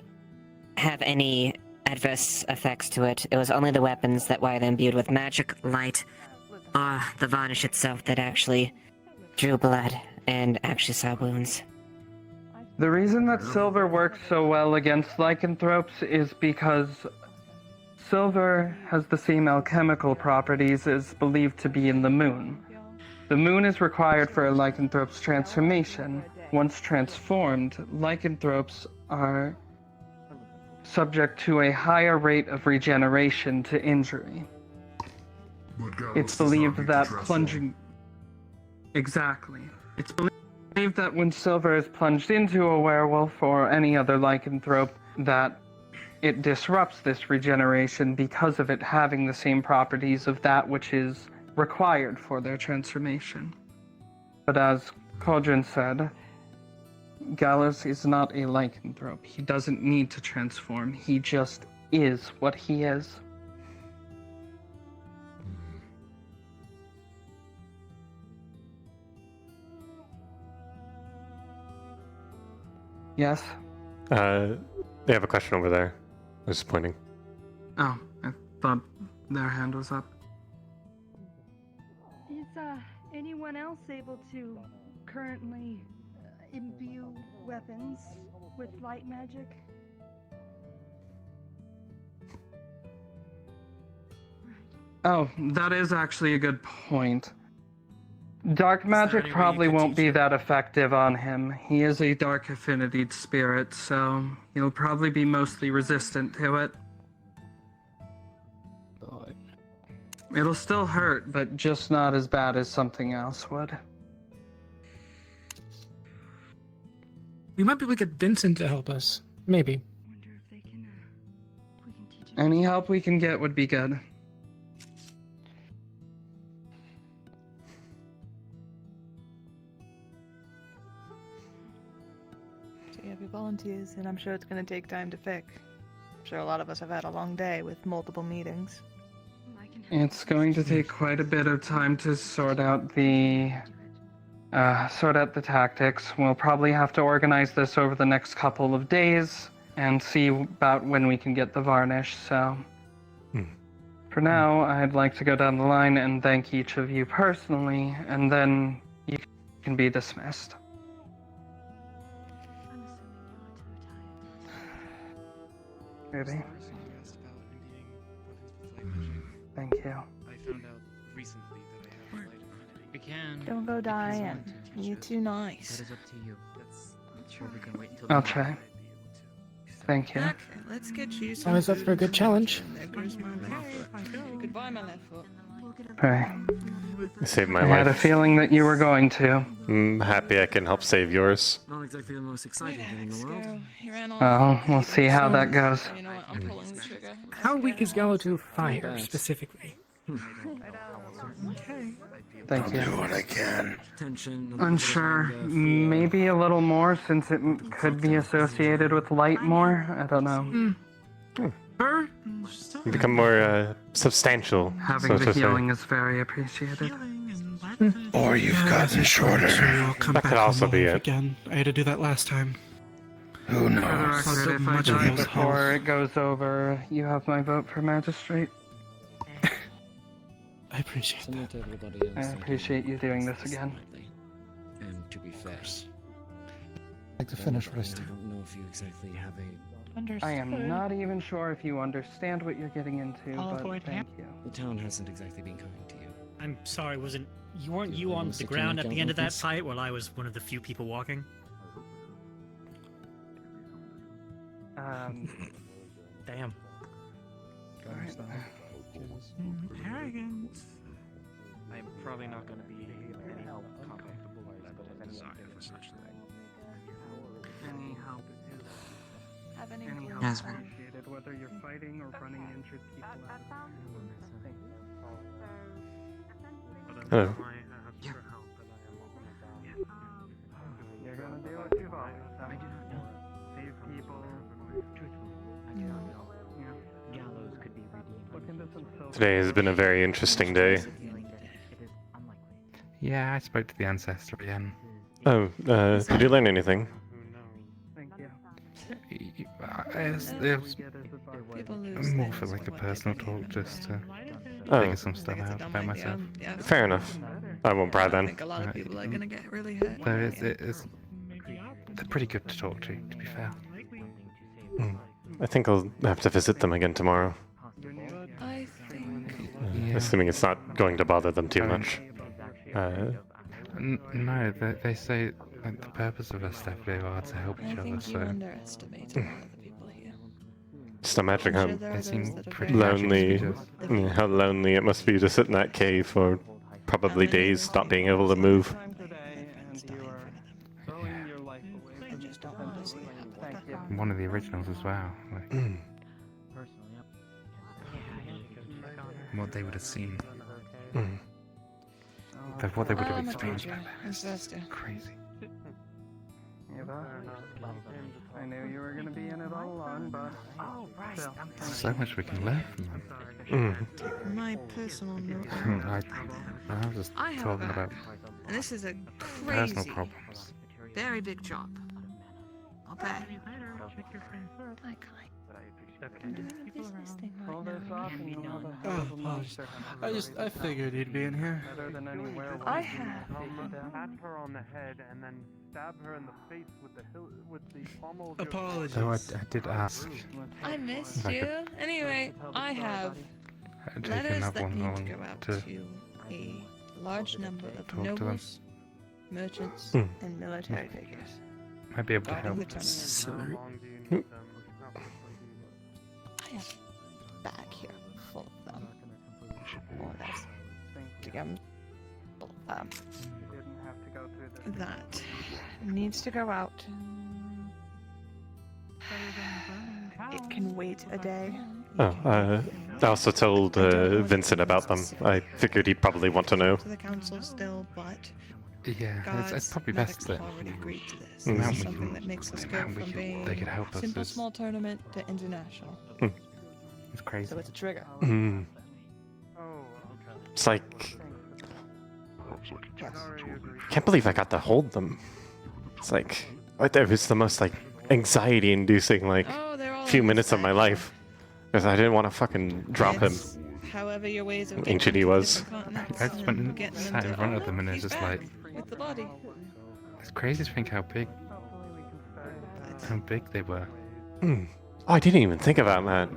have any adverse effects to it. It was only the weapons that were imbued with magic, light, or the varnish itself that actually drew blood and actually saw wounds. The reason that silver works so well against lycanthropes is because silver has the same alchemical properties as believed to be in the moon. The moon is required for a lycanthrope's transformation. Once transformed, lycanthropes are subject to a higher rate of regeneration to injury. It's believed that plunging... Exactly. It's believed that when silver is plunged into a werewolf or any other lycanthrope, that it disrupts this regeneration because of it having the same properties of that which is required for their transformation. But as Cauldron said, Gallus is not a lycanthrope. He doesn't need to transform. He just is what he is. Yes? They have a question over there. I was just pointing. Oh, I thought their hand was up. Is anyone else able to currently imbue weapons with light magic? Oh, that is actually a good point. Dark magic probably won't be that effective on him. He is a dark affinity spirit, so he'll probably be mostly resistant to it. It'll still hurt, but just not as bad as something else would. We might be able to get Vincent to help us. Maybe. Any help we can get would be good. So you have your volunteers, and I'm sure it's going to take time to pick. I'm sure a lot of us have had a long day with multiple meetings. It's going to take quite a bit of time to sort out the tactics. We'll probably have to organize this over the next couple of days and see about when we can get the varnish, so... For now, I'd like to go down the line and thank each of you personally, and then you can be dismissed. Ruby? Thank you. I found out recently that I have a light affinity. We can. Don't go dying. You're too nice. That is up to you. That's sure we can wait until. I'll try. Thank you. Okay, let's get you some. Always up for a good challenge. There goes my left foot. Goodbye, my left foot. Fray. You saved my I life. had a feeling that you were going to. I'm happy I can help save yours. Not exactly the most exciting thing in the world. Well, we'll see how that goes. You know what? I'm pulling the trigger. How weak is Gallo to fire, specifically? Okay. Thank you. I'll do what I can. Unsure. Maybe a little more, since it could be associated with light more. I don't know. Become more substantial. Having so the to say. healing is very appreciated. Or you've gotten shorter. I'll come That back could also from be life it. again. I had to do that last time. Who For the knows? record, if I much die of those before holes. it goes over, you have my vote for magistrate. I appreciate Similar that. to everybody else. I appreciate you doing this again. And to be fair, I'd like to finish what I I started. don't know if you exactly have a. Understood. I am not even sure if you understand what you're getting into, I'll but avoid thank you. The town hasn't exactly been kind to you. I'm sorry, weren't you Yeah, on was the it ground Lieutenant at the end of that Galbraith? fight while I was one of the few people walking? Damn. Arrogant. I'm probably not going to be any help comfortable with the desire for such thing. Any help is Have any any help clues? is appreciated, whether you're fighting or running injured people out of Thank you. Hello. You're gonna do what you've always done. Save people. Gallows could be redeemed. Look into some silver. Today has been a very interesting day. Yeah, I spoke to the Ancestor again. Oh, did you learn anything? Thank you. It's more for like a personal talk, just to Oh. figure some stuff out about myself. Fair enough. I won't pry I then. think a lot of people are gonna get really hurt. Though they're pretty good to talk to be fair. I think I'll have to visit them again tomorrow. I think. Assuming it's not going to bother them too much. No, they say like, the purpose of us definitely are to help each I other, think you so... underestimate a lot of the people here. Just imagine how I'm sure there are They those seem that are pretty very lonely, appreciative. yeah, how lonely it must be to sit in that cave for probably days, not being able to move. I just don't want to see it happen. One of the originals as well. Like, what they would have seen. What they would have experienced back then. Ancestor. Crazy. Eva, I knew you were gonna be in it all along, but still. So much we can learn from them. My personal note. I was just I have talking about and this is a personal crazy, problems. very big job. I'll pay. I figured he'd be in here. I have. Pat her on the head and then stab her in the face with the pommel of your Apologies. Though I did ask. I missed If I you. could- Anyway, I have Take letters another that one need to along go out to to a large number of talk to them. nobles, merchants, Hmm. and military figures. Might be able to Guarding help. the tournament. I have a bag here full of them. More or less. Again, full of them. That needs to go out. It can wait a day. I also told Vincent about them. I figured he'd probably want to know. To the council still, but Yeah, it's probably best that already agreed to this. Mm. This Amount is we something can- that makes us the go amount we from can- being they could help us simple is- small tournament to international. It's crazy. So it's a trigger. Mm. It's like, Yes. can't believe I got to hold them. It's like, it was the most like anxiety-inducing like Oh, they're all few in minutes of my life, because I didn't want to fucking drop him. It's however your ways of Ancient getting he to was. different continents I just went and getting sat in to, front oh, of them and look, it's he's just back like, with the body. it's crazy to think how big they were. Mm. Oh, I didn't even think about that.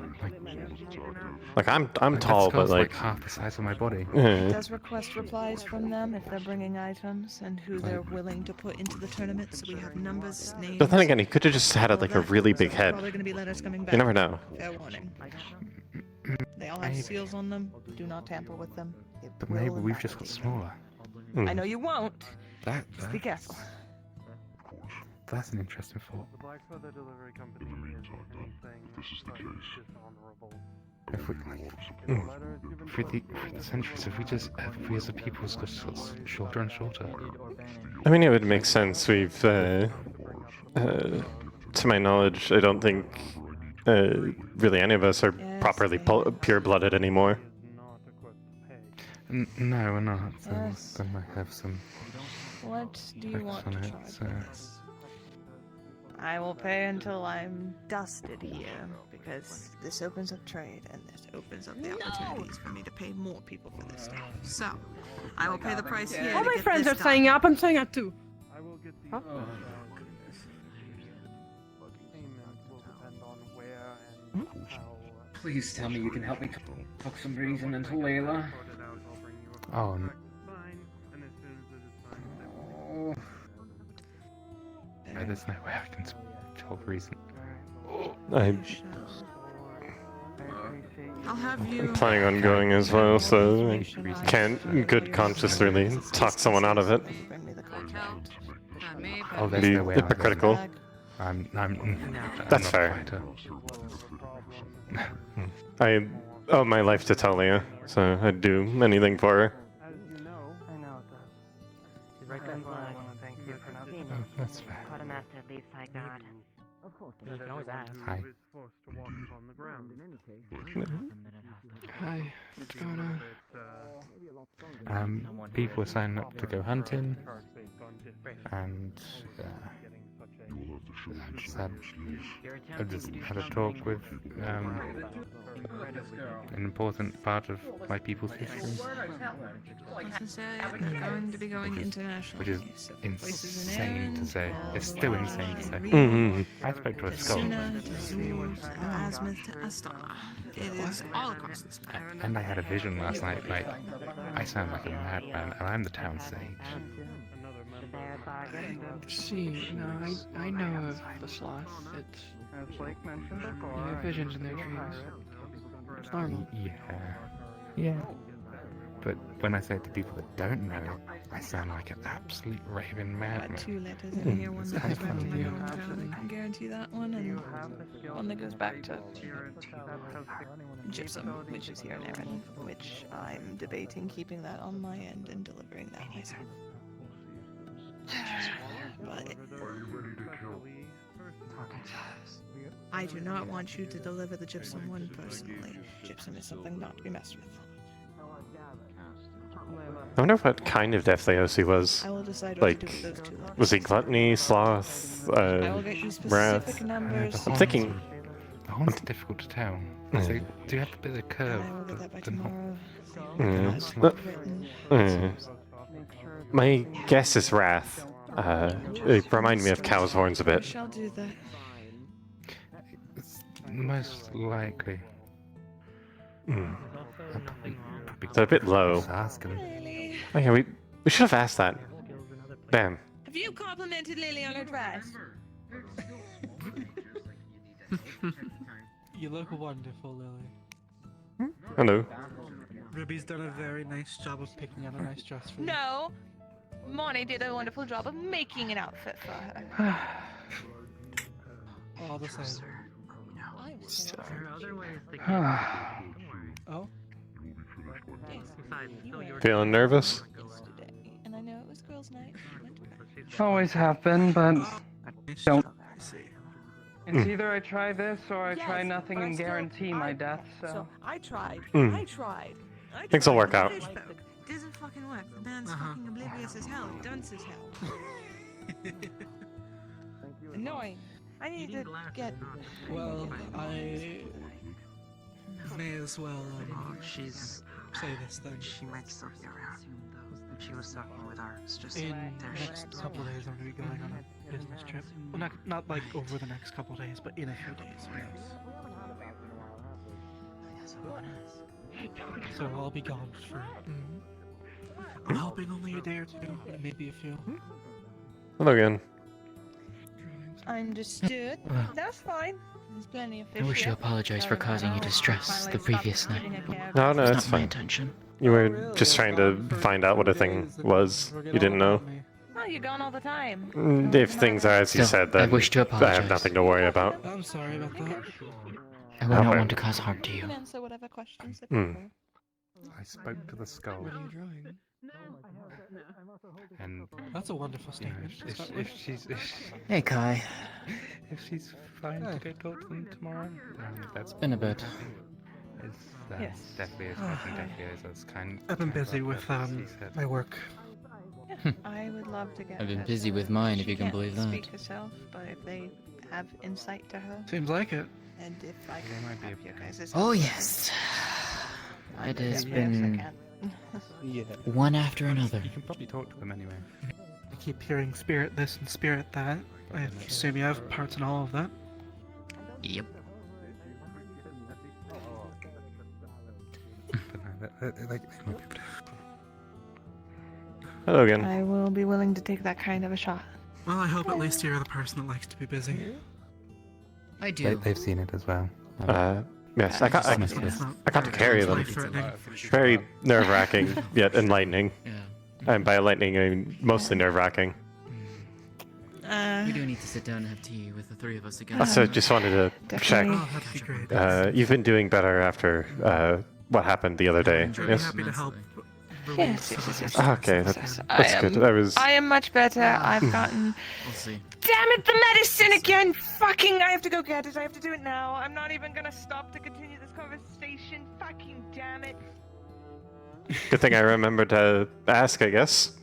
Like I'm That tall, but skull's like half the size of my body. It yeah. does request replies from them if they're bringing items and who they're willing to put into the tournament, so we have numbers, names. But then again, he could have just had like a really big head. Probably going to be letters coming back. You never know. Fair warning. They all have Maybe. seals on them. Do not tamper with them. It But will maybe we've impact just got you. smaller. I know you won't. Just be careful. That's an interesting thought. The Black Feather Delivery Company is anything but dishonorable. If we, for the centuries, if we as a people just got shorter and shorter. I mean, it would make sense. We've, to my knowledge, I don't think really any of us are properly pure-blooded anymore. No, we're not. Yes. They might have some What do you effects want on to it. charge So. for this? I will pay until I'm dusted here, because this opens up trade, and this opens up the opportunities for me to pay more people for this stuff. So, I will pay the price here. All to my get friends this are done. signing up. I'm signing up too. I will get the Huh? payment will depend on where and how. Please tell me you can help me talk some reason into Layla. Oh, Fine, and as soon as it is fine, Oh. no, there's no way I can talk reason. I'll have I'm you. planning on going as well, so I can't, in good conscience, really talk someone out of it. Oh, there's Be no way I'm hypocritical. I'm That's not fair. a fighter. I owe my life to Talia, so I'd do anything for her. As you know, I know it does. Right then, I want to thank you for not being Oh, that's fair. Quartermaster leaves like that. Of course, you can always ask. Hi. is forced to walk upon the ground. Hi, what's going on? People were signing up to go hunting, and I just had a talk with an important part of my people's history, I'm going to be going international. which is insane to say. It's still insane to say. Mhm. I spoke to a skull, Suna to Zul, Azimuth to Astana. It is all across this map. and I had a vision last night. Like, I sound like a madman, and I'm the town sage. See, no, I know of the sloth. It's As Blake mentioned they before, have visions in their dreams. It's normal. Yeah. But when I say it to people that don't know, I sound like an absolute raving madman. Two letters in here, one It's that kind goes of back to funny. my hometown. I can guarantee that one, and one that goes back to Gypsum, which is here in Erin, which I'm debating keeping that on my end and delivering that myself. But I do not want you to deliver the Gypsum one personally. Gypsum is something not to be messed with. I wonder what kind of Deathleos he was. I will decide what Like, to do with those two. was he gluttony, sloth, I will get you wrath? specific numbers. I'm thinking. The horns are difficult to tell. They do have a bit of curve. I will get that by but not- tomorrow. Mm. not My guess is wrath. It reminded me of cow's horns a I bit. shall do that. It's most likely. Mm. Probably It's a bit low. ask him. Oh yeah, we should have asked that. Damn. Have you complimented Lily on her dress? You look wonderful, Lily. Hello. Ruby's done a very nice job of picking out a nice dress for you. No. Monty did a wonderful job of making an outfit for her. All the same. Oh? Feeling nervous? And I know it was girls' night. Always have been, but don't. It's Mm. either I try this or I try Yes, nothing but and still, guarantee my death, so. I tried. Mm. I tried. Things will work out. Doesn't fucking work. The man's fucking oblivious as hell. Dunce as hell. Annoying. I need to get. Well, I may as well She's say this then. She might still be around. She was talking with ours. Just In there the next couple of days, I'm going to be going on a business trip. Well, not like over the next couple of days, but in a few days. So I'll be gone for. I'm hoping only a day or two, maybe a few. Hello again. Understood. That's fine. There's plenty of fish. I wish to here. apologize for causing you distress the previous night. No, no, It's it's not my fine. intention. You were just trying to find out what a thing was. You didn't know. Oh, you're gone all the time. If things are as you Still, said, then I wish to I have apologize. nothing to worry about. I'm sorry about that. I will not Okay. want to cause harm to You you. can answer whatever questions that Mm. you I spoke to the skull. What are you drawing? And That's a wonderful you know, statement. Hey, Kai. if she's fine to go talk to them tomorrow, that's Been a bit. It's Yes. definitely as much and definitely as it's kind. I've been busy of with as he said. my work. I would love to get. I've been her, busy so with mine, she if you can can't believe that. Speak herself, but if they have insight to her, Seems like it. and if I can have you guys' Oh, yes. It has Yes, I been can. Yeah. one after another. You can probably talk to them anyway. I keep hearing spirit this and spirit that. I assume you have parts in all of that. Yep. But no, they might be able to. Hello again. I will be willing to take that kind of a shot. Well, I hope at least you're the person that likes to be busy. I do. They've seen it as well. Yes, I got to carry them. Very nerve-wracking, yet enlightening. Yeah. And by enlightening, I mean mostly nerve-wracking. We do need to sit down and have tea with the three of us again. Also, just wanted to check. Definitely. Oh, that'd be great. You've been doing better after what happened the other day. I'd be Yes. happy to help. Yes, yes, yes, yes. Okay, that's good. I was. I am much better. I've gotten. We'll see. Damn it, the medicine again! Fucking, I have to go get it. I have to do it now. I'm not even gonna stop to continue this conversation. Fucking damn it. Good thing I remembered to ask, I guess.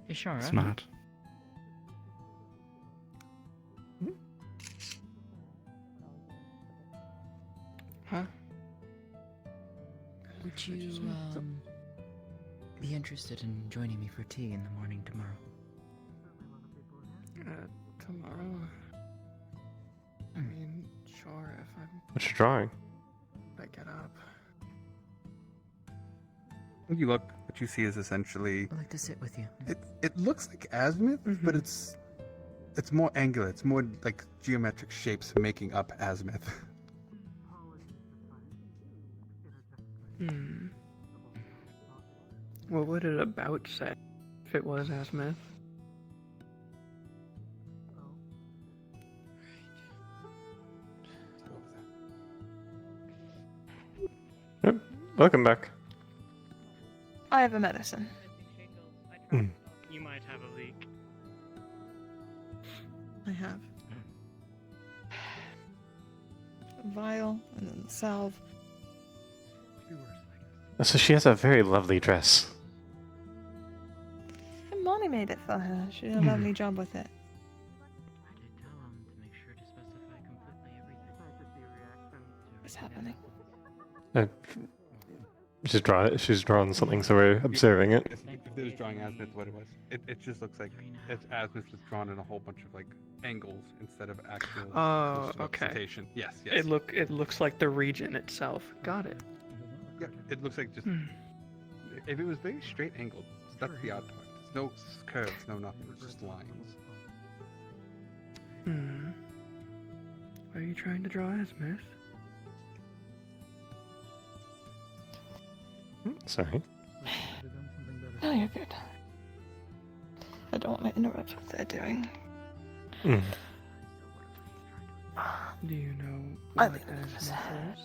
You sure, right? Smart. Huh? Would you, be interested in joining me for tea in the morning tomorrow? Tomorrow. I mean, sure, if What's your drawing? I get up. When you look, what you see is essentially. I'd like to sit with you. It looks like azimuth, but it's more angular. It's more like geometric shapes making up azimuth. What would it about say if it was azimuth? Yep. Welcome back. I have a medicine. You might have a leak. I have. A vial and then salve. So she has a very lovely dress. And Monty made it for her. She did a lovely job with it. What's happening? She's drawn something, so we're observing it. If there's drawing Asmith, what it was, it just looks like Asmith was drawn in a whole bunch of like angles instead of actual Oh, okay. representation. Yes, yes. It looks like the region itself. Got it. Yeah, it looks like just if it was very straight angled, that's the odd part. There's no curves, no nothing, it's just lines. Are you trying to draw Asmith? Sorry. No, you're good. I don't want to interrupt what they're doing. Do you know I what think it was Asmith is?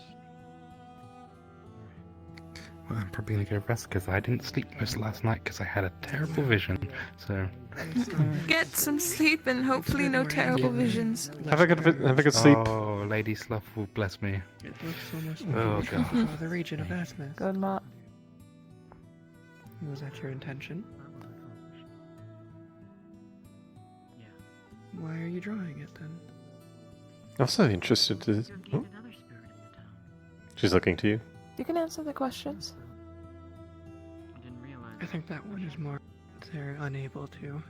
Well, I'm probably gonna go rest because I didn't sleep most last night because I had a terrible vision. So. Get some sleep and hopefully no terrible visions. Have a good sleep. Oh, Lady Slough will bless me. It looks almost Oh, like God. the region of Asmith. Good luck. Was that your intention? Why are you drawing it then? I'm also interested to. Oh. She's looking to you. You can answer the questions. I think that one is more they're unable to.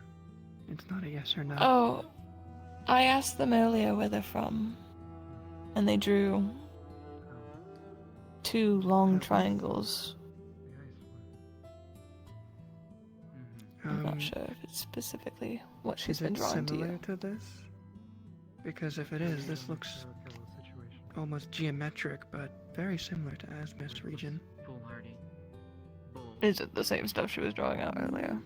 It's not a yes or no. Oh, I asked them earlier where they're from, and they drew 2 long triangles. I'm not sure if it's specifically what she's Is been it drawing to similar you. to this? Because if it is, this looks almost geometric, but very similar to Asmith's region. Is it the same stuff she was drawing out earlier?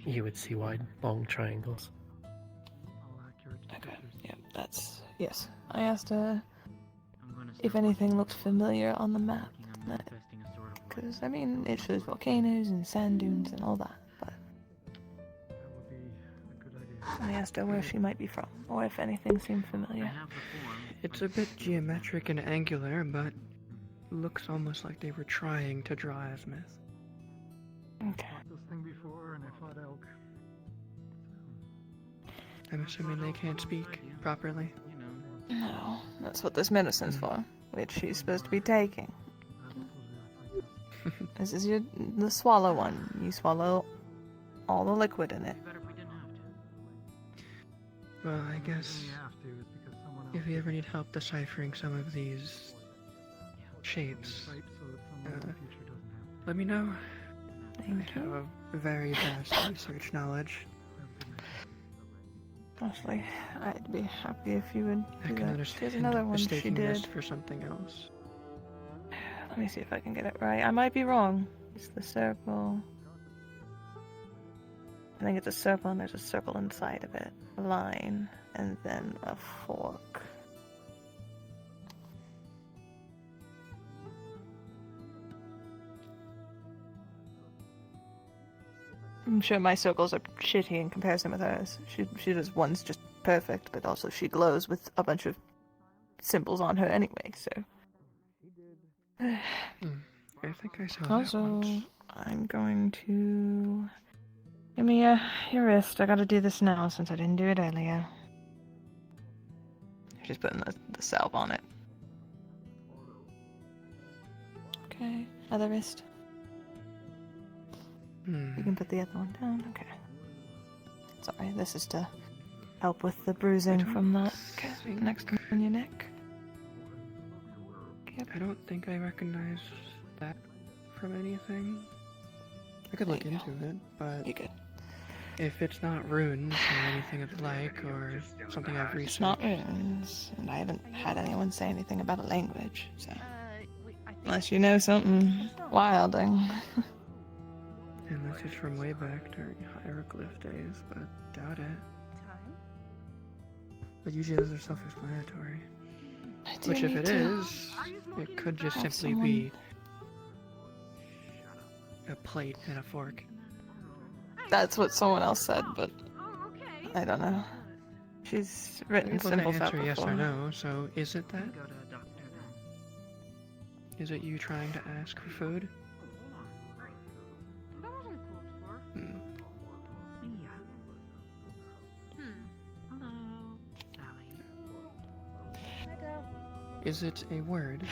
You would see wide, long triangles. Okay, yeah, yes. I asked her if anything looked familiar on the map. Because, I mean, it shows volcanoes and sand dunes and all that, but... I asked her where she might be from, or if anything seemed familiar. It's a bit geometric and angular, but looks almost like they were trying to draw Asmith. Okay. This thing before, and I fought elk. I'm assuming they can't speak properly. No, that's what this medicine's for, which she's supposed to be taking. This is the swallow one. You swallow all the liquid in it. Well, I guess if you ever need help deciphering some of these shapes, let me know. Thank I have you. a very vast research knowledge. Honestly, I'd be happy if you would I do can that. understand There's another one she mistaking this did. for something else. Let me see if I can get it right. I might be wrong. It's the circle. I think it's a circle and there's a circle inside of it. A line. And then a fork. I'm sure my circles are shitty in comparison with hers. She does one's just perfect, but also she glows with a bunch of symbols on her anyway, so... I think I saw that Also, once. I'm going to... Give me your wrist. I gotta do this now since I didn't do it earlier. She's putting the salve on it. Okay, other wrist. You can put the other one down. Okay. Sorry, this is to help with the bruising from that next one on your neck. I don't think I recognize that from anything. I could look into it, but if it's not runes or anything of the like, or something I've researched. It's not runes, and I haven't had anyone say anything about a language, so... Unless you know something wilding. Unless it's from way back during hieroglyph days, but doubt it. But usually those are self-explanatory. do Which if need it to is, it could just have simply someone- be a plate and a fork. That's what someone else said, but I don't know. She's written Able to simple stuff answer yes before. or no, so is it that? Is it you trying to ask for food? Hmm. Is it a word?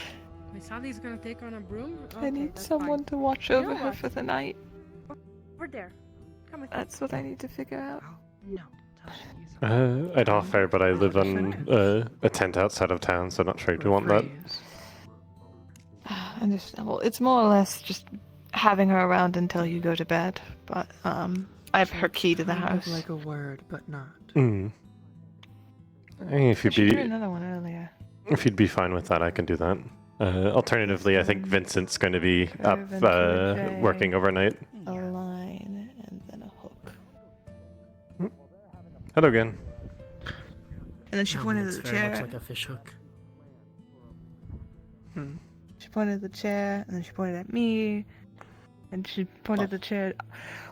Wait, Sally's gonna take on a broom? I need someone to watch over her for the night. We're there. Come with That's what I need to figure out. No. I'd offer, but I live on a tent outside of town, so I'm not sure you'd want that. Understandable. It's more or less just having her around until you go to bed. But I have her key to the Kind of house. like a word, but not. Hmm. I mean, if I you'd should do be another one earlier. if you'd be fine with that, I can do that. Alternatively, I think Vincent's going to be up working overnight. A line and then a hook. Hello again. And then she pointed It's at the very chair. much like a fish hook. She pointed at the chair, and then she pointed at me, and she pointed at the chair.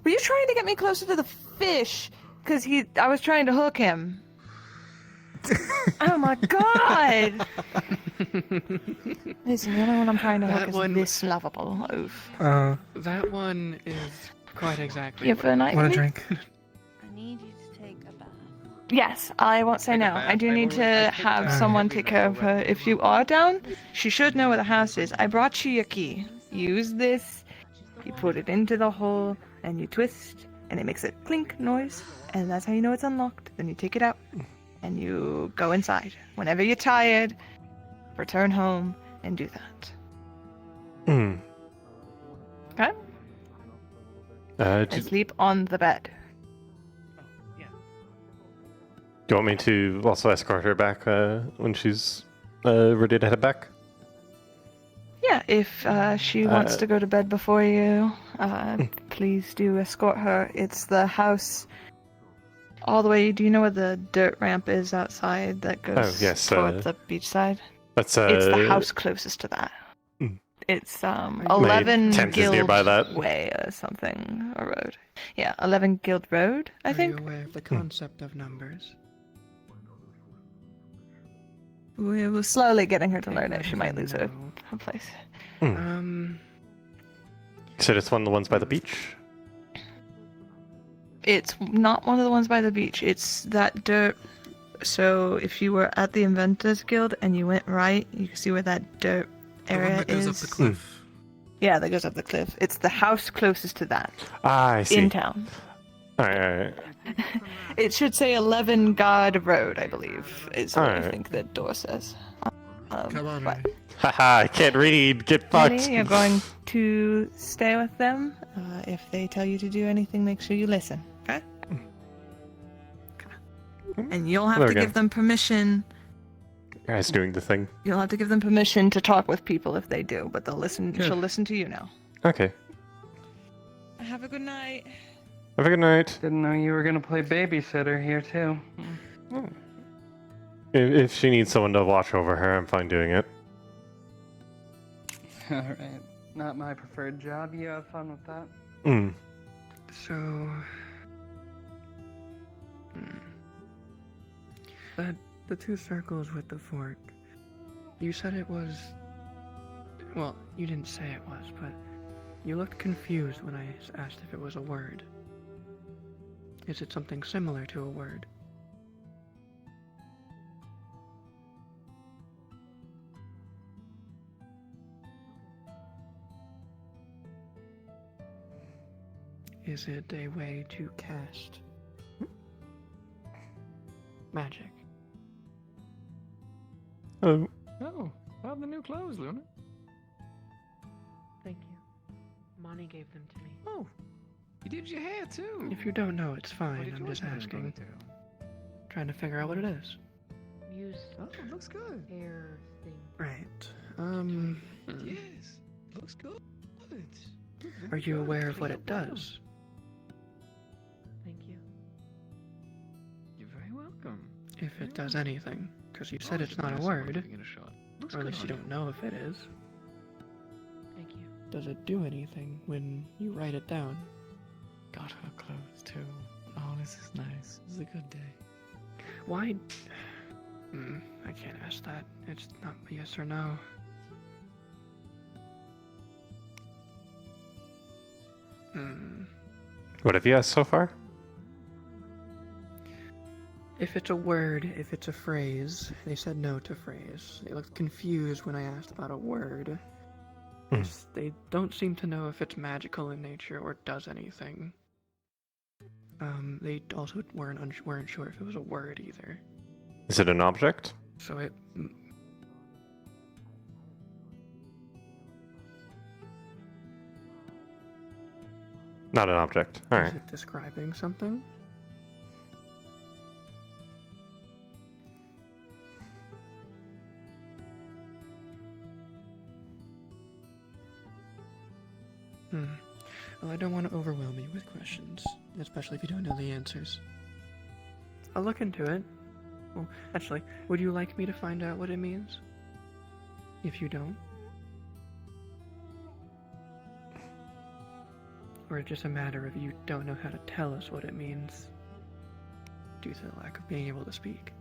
Were you trying to get me closer to the fish? Because I was trying to hook him. Oh my god! Listen, the only one I'm trying to hook is this lovable oaf. That one is quite exactly. You for a night Want a with me? drink? I need you to take a bath. Yes, I won't say no. I do need to have bath. someone take care of her. If you are down, she should know where the house is. I brought you your key. Use this. You put it into the hole, and you twist, and it makes a clink noise, and that's how you know it's unlocked. Then you take it out, and you go inside. Whenever you're tired, return home and do that. Hmm. Okay? Do And sleep on the bed. you want me to also escort her back when she's ready to head back? Yeah, if she wants to go to bed before you, please do escort her. It's the house all the way. Do you know where the dirt ramp is outside that goes yes, toward the beach side? That's It's the house closest to that. Hmm. It's My 11 tent is Guild nearby that. Way or something, a road. Yeah, 11 Guild Road, I think. Are you aware of the concept of numbers? We're slowly getting her to learn it. She might lose her place. You said it's one of the ones by the beach? It's not one of the ones by the beach. It's that dirt. So if you were at the Inventors Guild and you went right, you can see where that dirt area that goes is. up the cliff. Yeah, that goes up the cliff. It's the house closest to that. Ah, I see. In town. Alright. It should say 11 God Road, I believe, is what I Alright. think the door says. Come on, but Haha, I can't read. Get fucked. Ready? You're going to stay with them. If they tell you to do anything, make sure you listen. Okay? And you'll have Hello to again. give them permission. Guys doing the thing. You'll have to give them permission to talk with people if they do, but they'll listen. Good. She'll listen to you now. Okay. Have a good night. Have a good night. Didn't know you were gonna play babysitter here too. If she needs someone to watch over her, I'm fine doing it. Alright. Not my preferred job. You have fun with that. Hmm. So, that the two circles with the fork. You said it was. Well, you didn't say it was, but you looked confused when I asked if it was a word. Is it something similar to a word? Is it a way to cast magic? Oh. Oh, love the new clothes, Luna. Thank you. Monty gave them to me. Oh, you did your hair too. If you don't know, it's What fine. did I'm yours just hair go asking. to? Trying to figure out what it is. Use Oh, it looks good. hair thing. Right. Yes, looks good. Are you aware of what it does? Thank you. You're very welcome. If it does anything. Because you said it's not a word. Or at least you don't know if it is. Thank you. Does it do anything when you write it down? Got her clothes too. Oh, this is nice. This is a good day. Why? I can't ask that. It's not a yes or no. What have you asked so far? If it's a word, if it's a phrase. They said no to phrase. They looked confused when I asked about a word. They don't seem to know if it's magical in nature or does anything. They also weren't sure if it was a word either. Is it an object? So it... Not an object. Is Alright. it describing something? Well, I don't want to overwhelm you with questions, especially if you don't know the answers. I'll look into it. Well, actually, would you like me to find out what it means? If you don't? Or it's just a matter of you don't know how to tell us what it means due to the lack of being able to speak?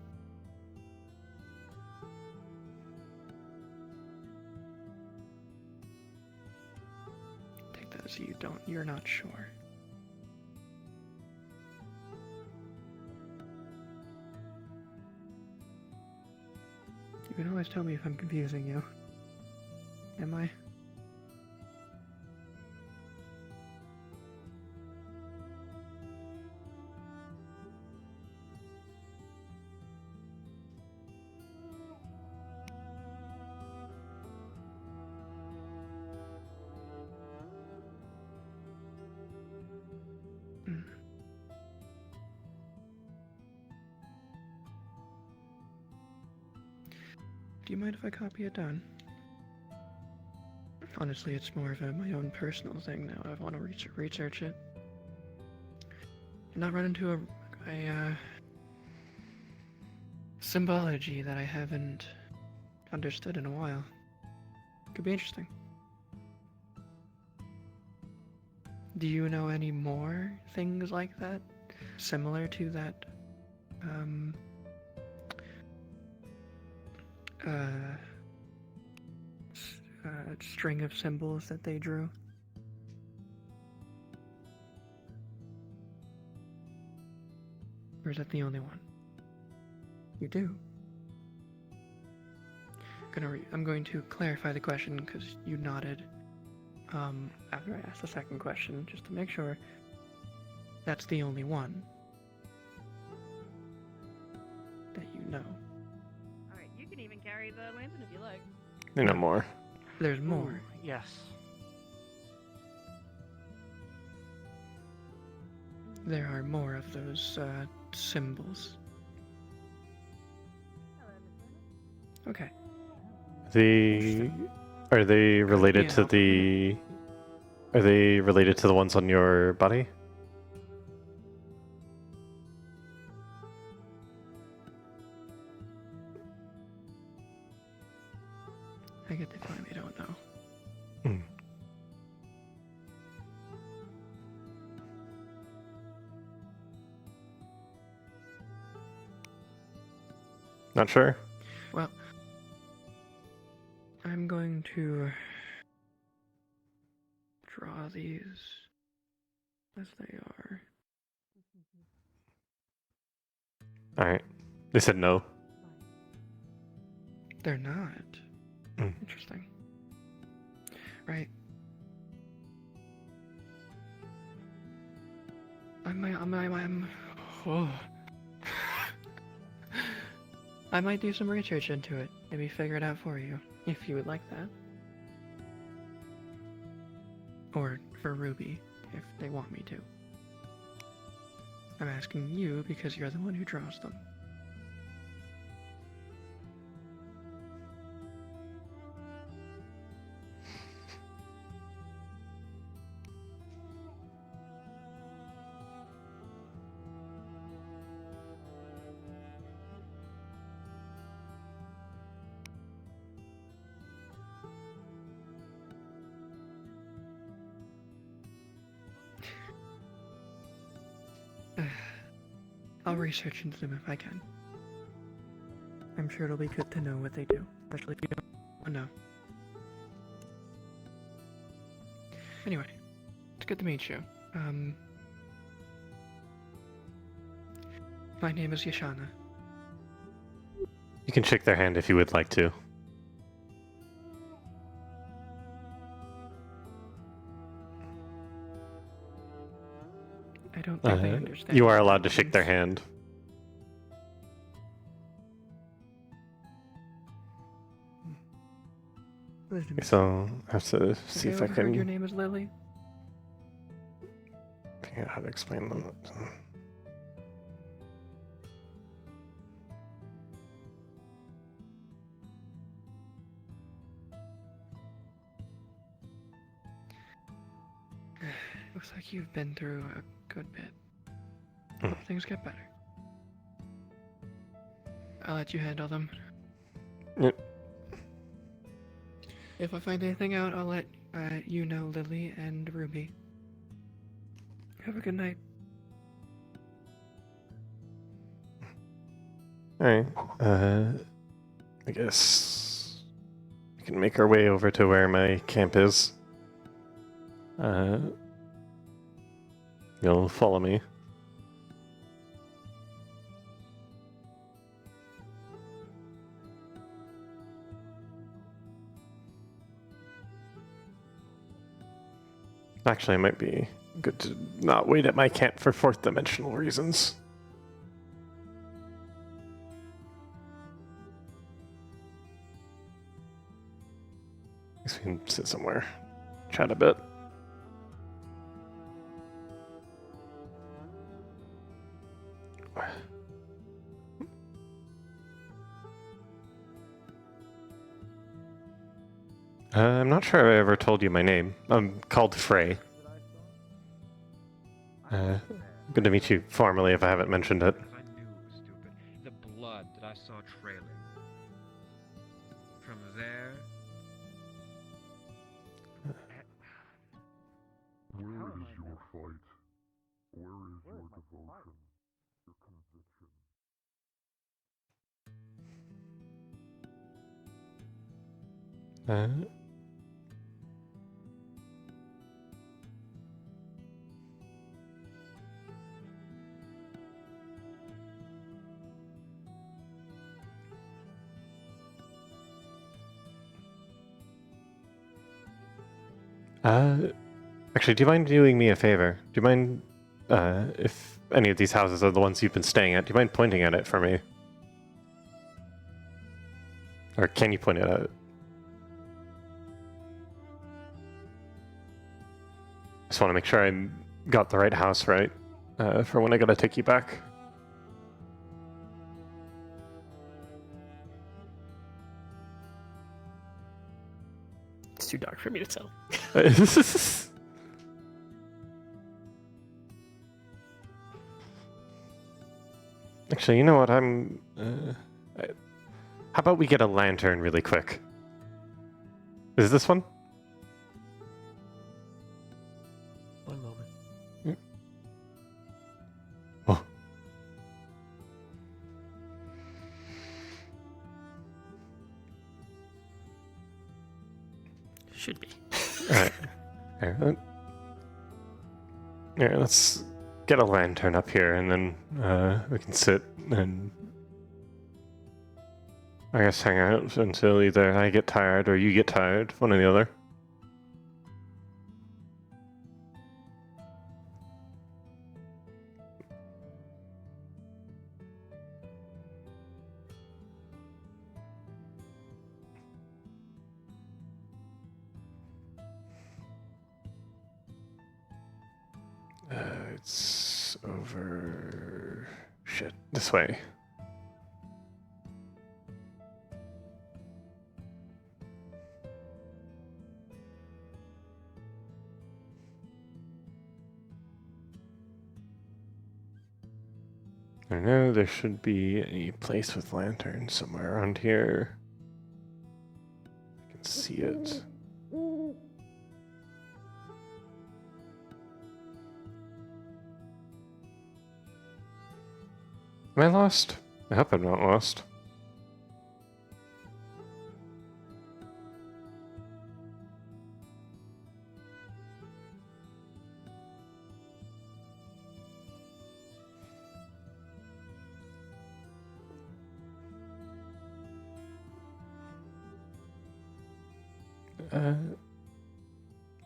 Take that as you're not sure. You can always tell me if I'm confusing you. Am I? Do you mind if I copy it down? Honestly, it's more of my own personal thing now. I want to research it. And not run into a symbology that I haven't understood in a while. Could be interesting. Do you know any more things like that? Similar to that, string of symbols that they drew? Or is that the only one? You do? I'm going to clarify the question because you nodded after I asked the second question, just to make sure that's the only one that you know. Alright, you can even carry the lantern if you like. No more. There's more. Yes. There are more of those symbols. Okay. Are they related to the? Are they related to the ones on your body? I get the feeling they don't know. Not sure. Well, I'm going to draw these as they are. Alright. They said no. They're not. Interesting. Right. I might do some research into it. Maybe figure it out for you, if you would like that. Or for Ruby, if they want me to. I'm asking you because you're the one who draws them. I'll research into them if I can. I'm sure it'll be good to know what they do, especially if you don't know. Anyway, It's good to meet you. My name is Yashana. You can shake their hand if you would like to. I don't think they understand. You are allowed to shake their hand. So I have to see if I Have you heard your can name is Lily? figure out how to explain them. Looks like you've been through a good bit. Hope things get better. I'll let you handle them. Yep. If I find anything out, I'll let you know, Lily and Ruby. Have a good night. Alright, I guess we can make our way over to where my camp is. You'll follow me. Actually, it might be good to not wait at my camp for fourth dimensional reasons. Guess we can sit somewhere, chat a bit. I'm not sure if I ever told you my name. I'm called Fray. Good to meet you formally if I haven't mentioned it. I knew it was stupid. The blood that I saw trailing. From there. Where is your fight? Where is your devotion? Your conviction? Actually, do you mind doing me a favor? Do you mind, if any of these houses are the ones you've been staying at, do you mind pointing at it for me? Or can you point it at it? Just want to make sure I got the right house right, for when I gotta take you back. It's too dark for me to tell. Actually, you know what? How about we get a lantern really quick? Is this one? One moment. Oh. Should be. Alright. Alright, let's get a lantern up here and then we can sit and I guess hang out until either I get tired or you get tired, one or the other. It's over... Shit, this way. I know there should be a place with lanterns somewhere around here. I can see it. Am I lost? I hope I'm not lost.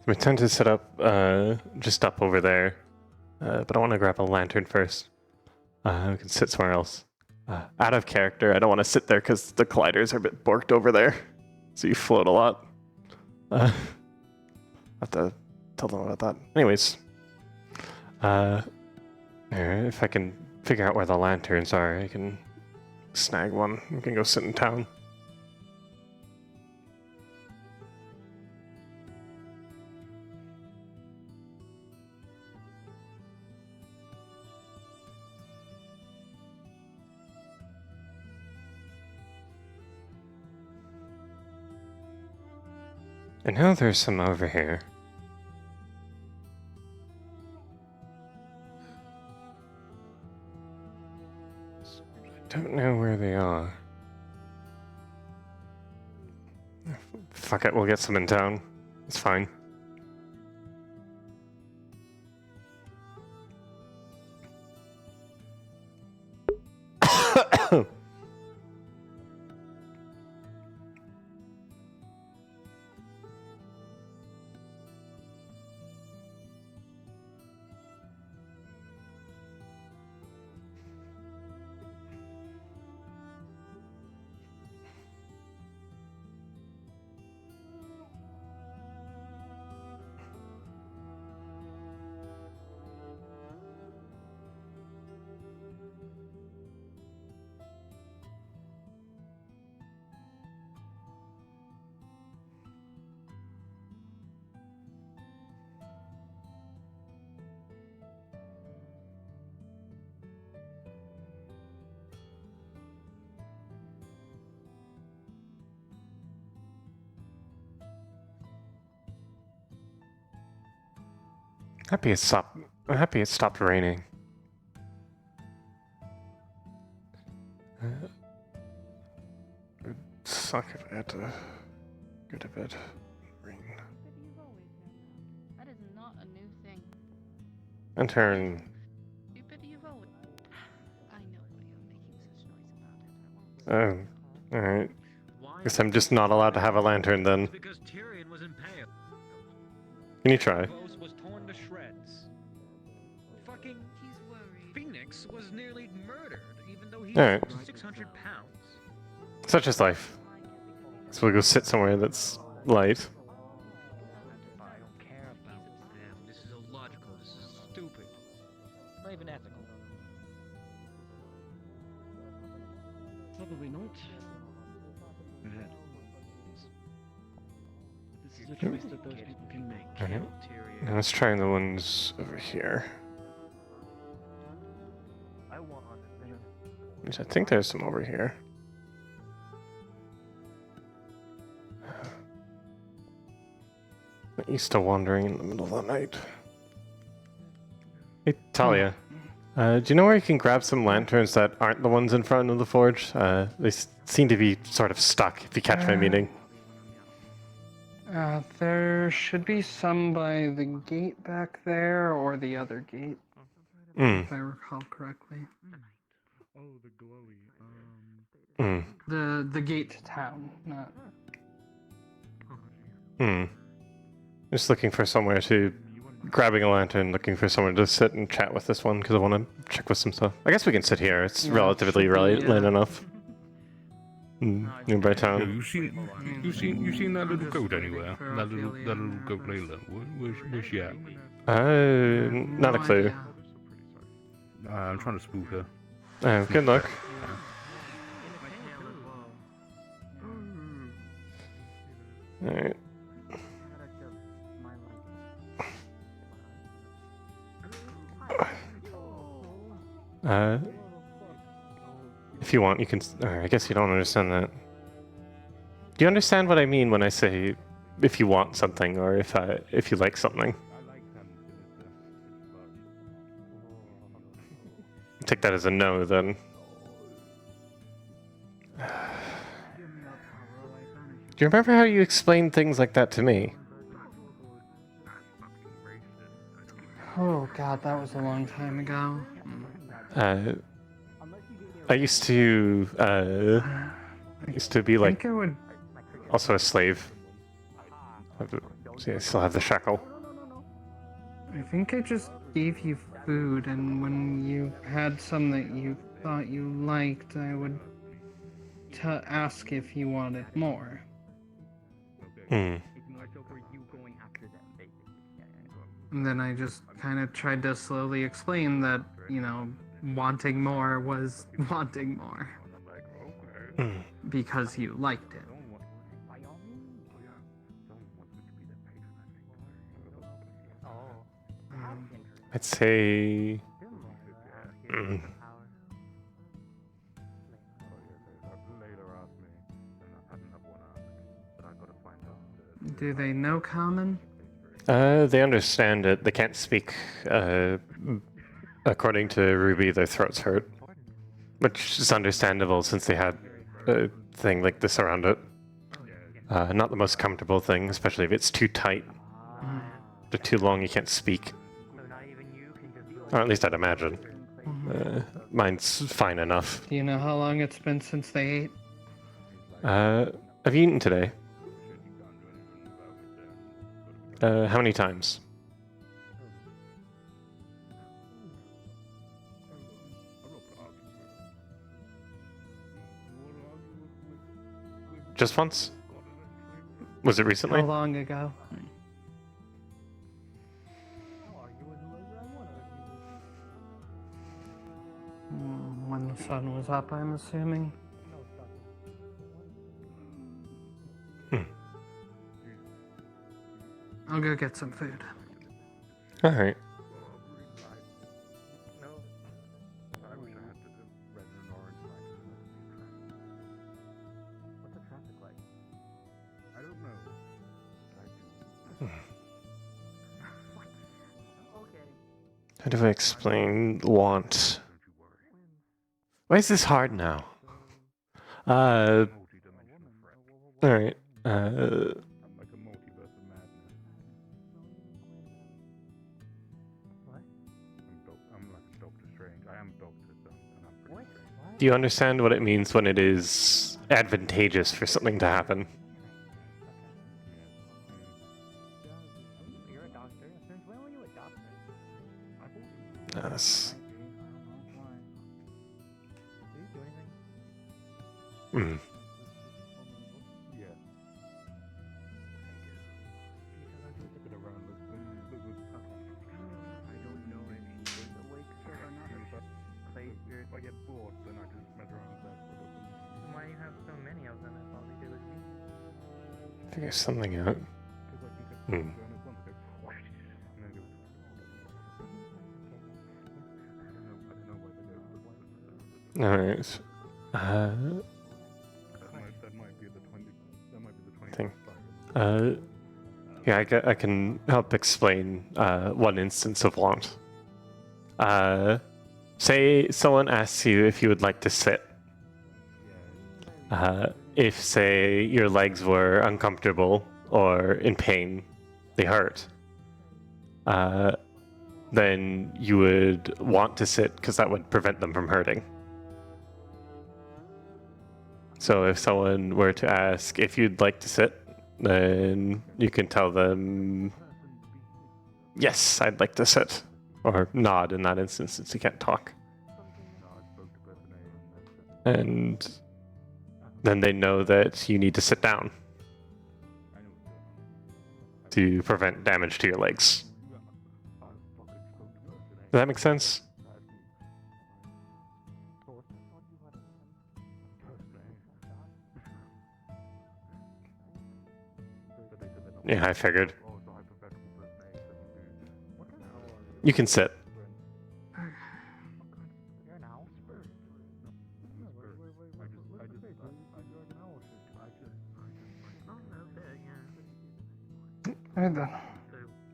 We tend to set up just up over there, but I want to grab a lantern first. We can sit somewhere else. Out of character, I don't want to sit there because the colliders are a bit borked over there, so you float a lot. I have to tell them about that. Anyways, if I can figure out where the lanterns are, I can snag one. We can go sit in town. I know there's some over here. I don't know where they are. Fuck it, we'll get some in town. It's fine. I'm happy it stopped raining. It'd suck if I had to go to bed. Rain. That is not a new thing. And turn. Stupid, you've always. I know why you're making such noise about it. Oh, alright. Guess I'm just not allowed to have a lantern then. Because Tyrion was impaled. Can you try? Was torn to shreds. Fucking Phoenix was nearly murdered, even though he Alright. was 600 pounds. Such is life. So we'll go sit somewhere that's light. I don't care about them. This is illogical. This is stupid. Not even ethical. Probably not. Go ahead. This is a choice that those people can make. Alright. Now let's try the ones over here. Which I think there's some over here. I'm used to wandering in the middle of the night. Hey, Talia. Do you know where you can grab some lanterns that aren't the ones in front of the forge? They seem to be sort of stuck, if you catch my meaning. There should be some by the gate back there, or the other gate, if I recall correctly. Oh, the glowy. The gate to town, not. Just looking for somewhere to... Grabbing a lantern, looking for somewhere to sit and chat with this one, because I want to check with some stuff. I guess we can sit here, it's relatively late enough. Nearby town. You seen that little goat anywhere? That little goat Layla? Where's she at? Not a clue. I'm trying to spook her. Good luck. Alright. If you want, you can... I guess you don't understand that. Do you understand what I mean when I say if you want something, or if you like something? Take that as a no, then. Do you remember how you explained things like that to me? Oh god, that was a long time ago. I used to be like I would... also a slave. See, I still have the shackle. I think I just gave you food, and when you had some that you thought you liked, I would ask if you wanted more. Hmm. And then I just kind of tried to slowly explain that, you know, wanting more was wanting more. Hmm. Because you liked it. I'd say. Mm. Do they know common? They understand it. They can't speak. According to Ruby, their throats hurt. Which is understandable since they had a thing like this around it. Not the most comfortable thing, especially if it's too tight. For too long, you can't speak. Or at least I'd imagine. Mine's fine enough. Do you know how long it's been since they ate? Have you eaten today? How many times? Just once? Was it recently? How long ago? When the sun was up, I'm assuming. I'll go get some food. Alright. How do I explain want? Why is this hard now? Alright. Do you understand what it means when it is advantageous for something to happen? Yes. Hmm. Figure something out. Hmm. Alright. Thing. Yeah, I can help explain one instance of want. Say someone asks you if you would like to sit. If, say, your legs were uncomfortable or in pain, they hurt, then you would want to sit because that would prevent them from hurting. So if someone were to ask if you'd like to sit, then you can tell them, yes, I'd like to sit. Or nod in that instance since you can't talk. And then they know that you need to sit down to prevent damage to your legs. Does that make sense? Yeah, I figured. You can sit. Alright then.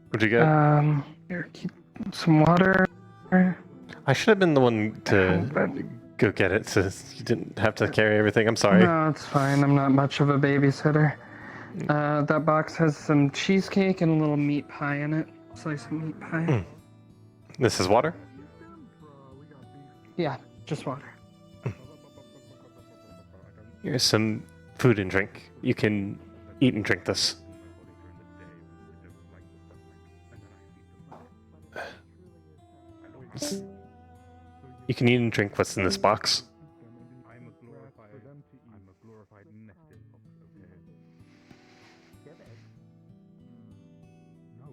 What'd you get? Here, keep some water. I should have been the one to go get it so you didn't have to carry everything. I'm sorry. No, it's fine. I'm not much of a babysitter. That box has some cheesecake and a little meat pie in it. Slice of meat pie. This is water? Yeah, just water. Here's some food and drink. You can eat and drink this. You can eat and drink what's in this box. I'm a glorified nesting fox, okay? No.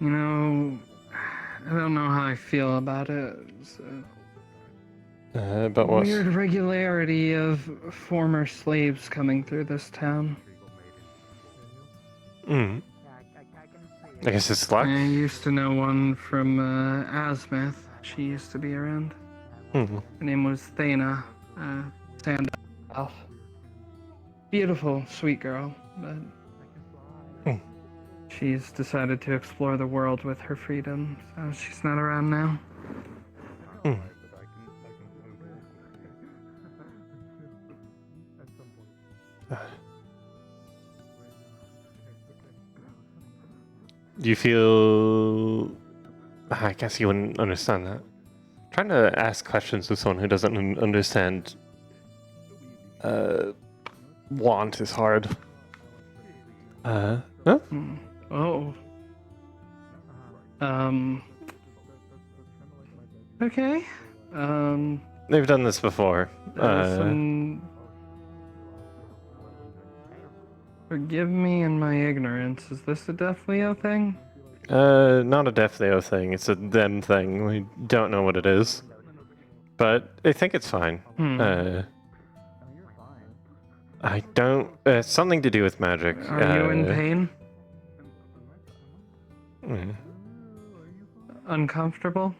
You know, I don't know how I feel about it. It's a But what? weird regularity of former slaves coming through this town. I guess it's luck. I used to know one from Asmith. She used to be around. Her name was Thana. Sand elf. Beautiful, sweet girl, but she's decided to explore the world with her freedom, so she's not around now. Do you feel... I guess you wouldn't understand that. Trying to ask questions to someone who doesn't understand want is hard. Huh? Oh. Okay. They've done this before. Forgive me and my ignorance. Is this a Death Leo thing? Not a Death Leo thing. It's a them thing. We don't know what it is. But I think it's fine. I don't... it's something to do with magic. Are you in pain? Uncomfortable?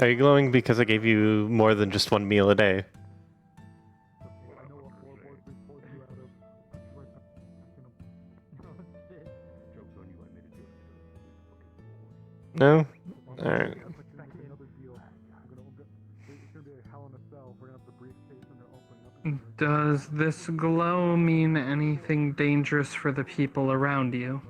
Are you glowing because I gave you more than just one meal a day? No? Alright. Does this glow mean anything dangerous for the people around you?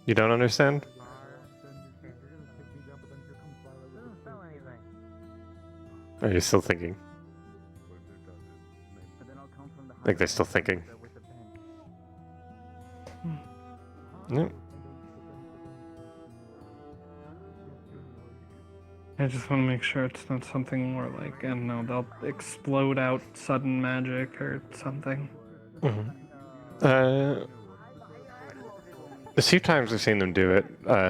You don't understand? Are you still thinking? Like they're still thinking. No. I just want to make sure it's not something more like, I don't know, they'll explode out sudden magic or something. The few times I've seen them do it,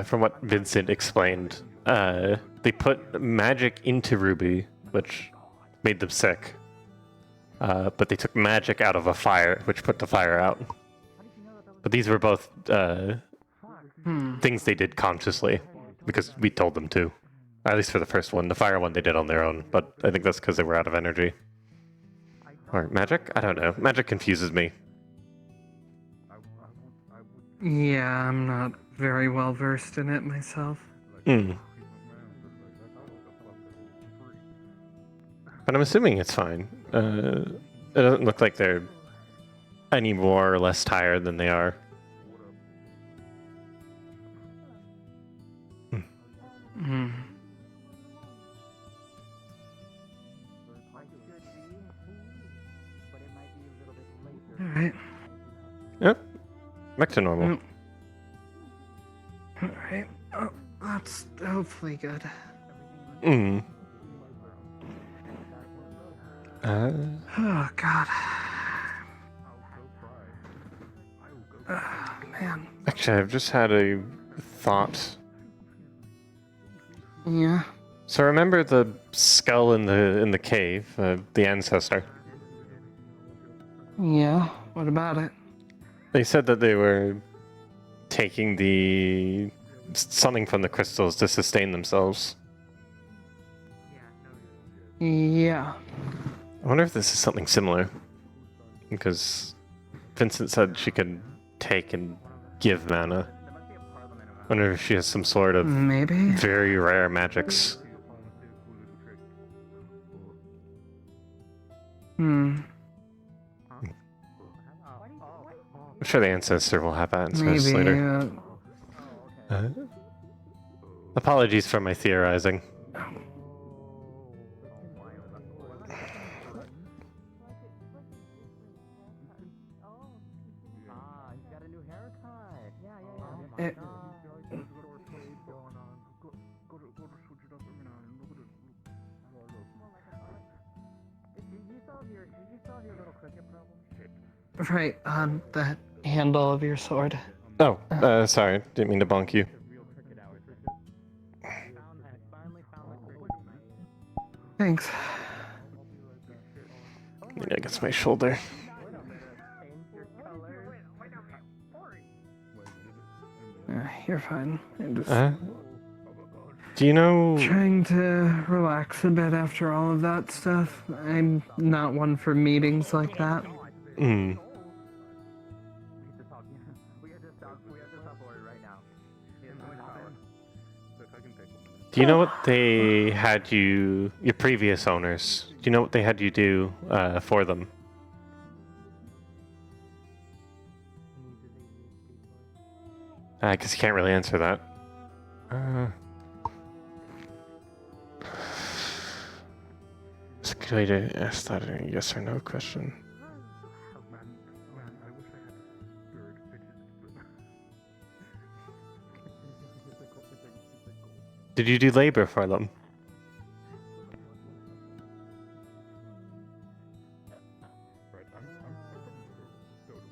from what Vincent explained, they put magic into Ruby, which made them sick. But they took magic out of a fire, which put the fire out. But these were both things they did consciously, because we told them to. At least for the first one. The fire one they did on their own, but I think that's because they were out of energy. Or magic? I don't know. Magic confuses me. Yeah, I'm not very well versed in it myself. But I'm assuming it's fine. It doesn't look like they're any more or less tired than they are. Alright. Yep. Back to normal. Alright. Oh, that's hopefully good. Oh, God. Oh, man. Actually, I've just had a thought. Yeah? So remember the skull in the cave, the Ancestor? Yeah, what about it? They said that they were taking the something from the crystals to sustain themselves. Yeah. I wonder if this is something similar. Because Vincent said she could take and give mana. Wonder if she has some sort of Maybe. very rare magics. Hmm. I'm sure the Ancestor will have answers Maybe. later. Apologies for my theorizing. Right on the handle of your sword. Oh, sorry, didn't mean to bonk you. Thanks. Lean against my shoulder. You're fine. I'm just do you know... trying to relax a bit after all of that stuff. I'm not one for meetings like that. Hmm. Do you know what they had you... your previous owners, do you know what they had you do for them? I guess you can't really answer that. It's a good way to ask that in a yes or no question. Did you do labor for them?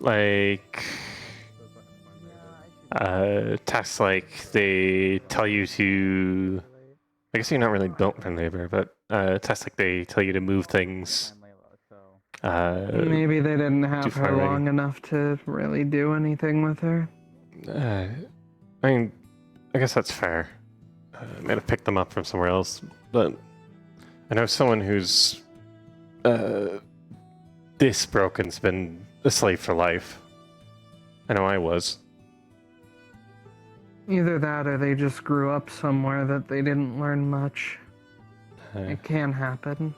Like... tasks like they tell you to... I guess you're not really built for labor, but tasks like they tell you to move things. Maybe they didn't have her farming. long enough to really do anything with her. I mean, I guess that's fair. I might have picked them up from somewhere else, but I know someone who's this broken's been a slave for life. I know I was. Either that or they just grew up somewhere that they didn't learn much. It can happen.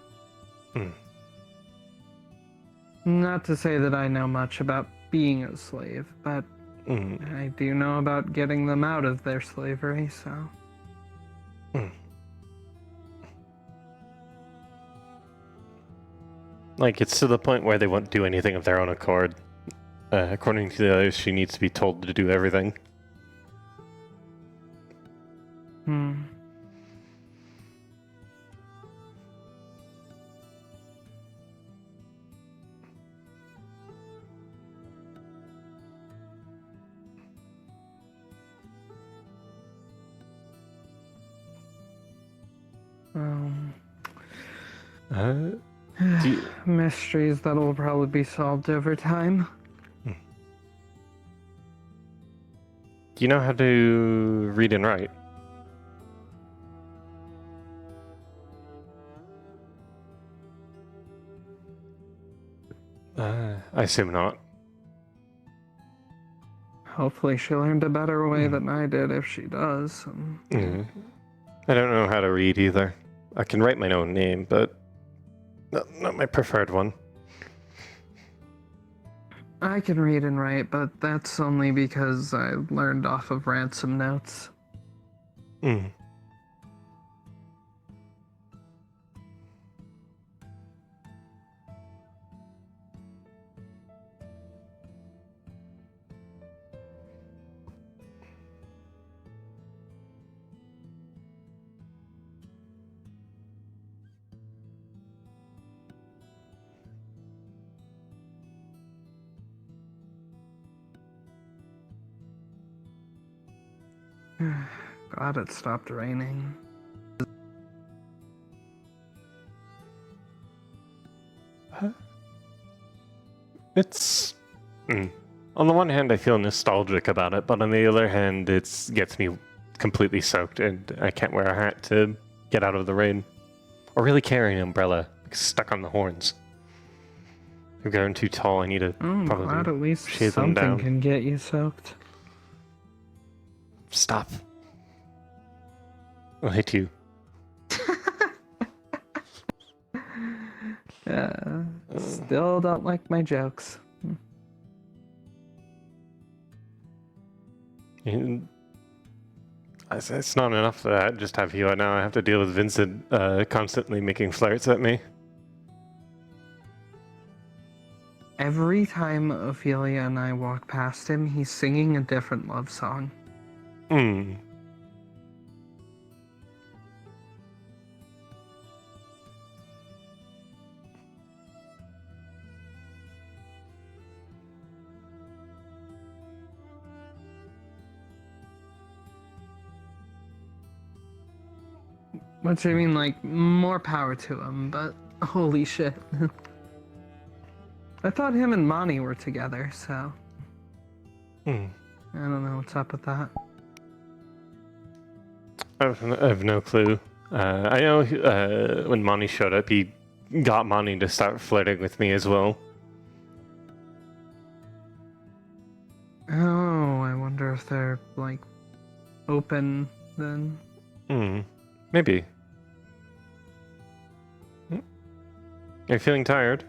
Not to say that I know much about being a slave, but I do know about getting them out of their slavery, so... Like, it's to the point where they won't do anything of their own accord. According to the others, she needs to be told to do everything. Mysteries that will probably be solved over time. Do you know how to read and write? I assume not. Hopefully she learned a better way than I did if she does. I don't know how to read either. I can write my own name, but not my preferred one. I can read and write, but that's only because I learned off of ransom notes. Glad it stopped raining. It's... On the one hand, I feel nostalgic about it, but on the other hand, it gets me completely soaked, and I can't wear a hat to get out of the rain. Or really carry an umbrella, stuck on the horns. I've grown too tall, I need to I'm glad at probably least shave them something down. can get you soaked. Stop. I'll hit you. Still don't like my jokes. It's not enough that I just have you. Now I have to deal with Vincent constantly making flirts at me. Every time Ophelia and I walk past him, he's singing a different love song. Hmm. Which I mean, like, more power to him, but holy shit. I thought him and Monty were together, so. Hmm. I don't know what's up with that. I have no clue. I know when Monty showed up, he got Monty to start flirting with me as well. Oh, I wonder if they're, like, open then. Hmm. Maybe. Are you feeling tired?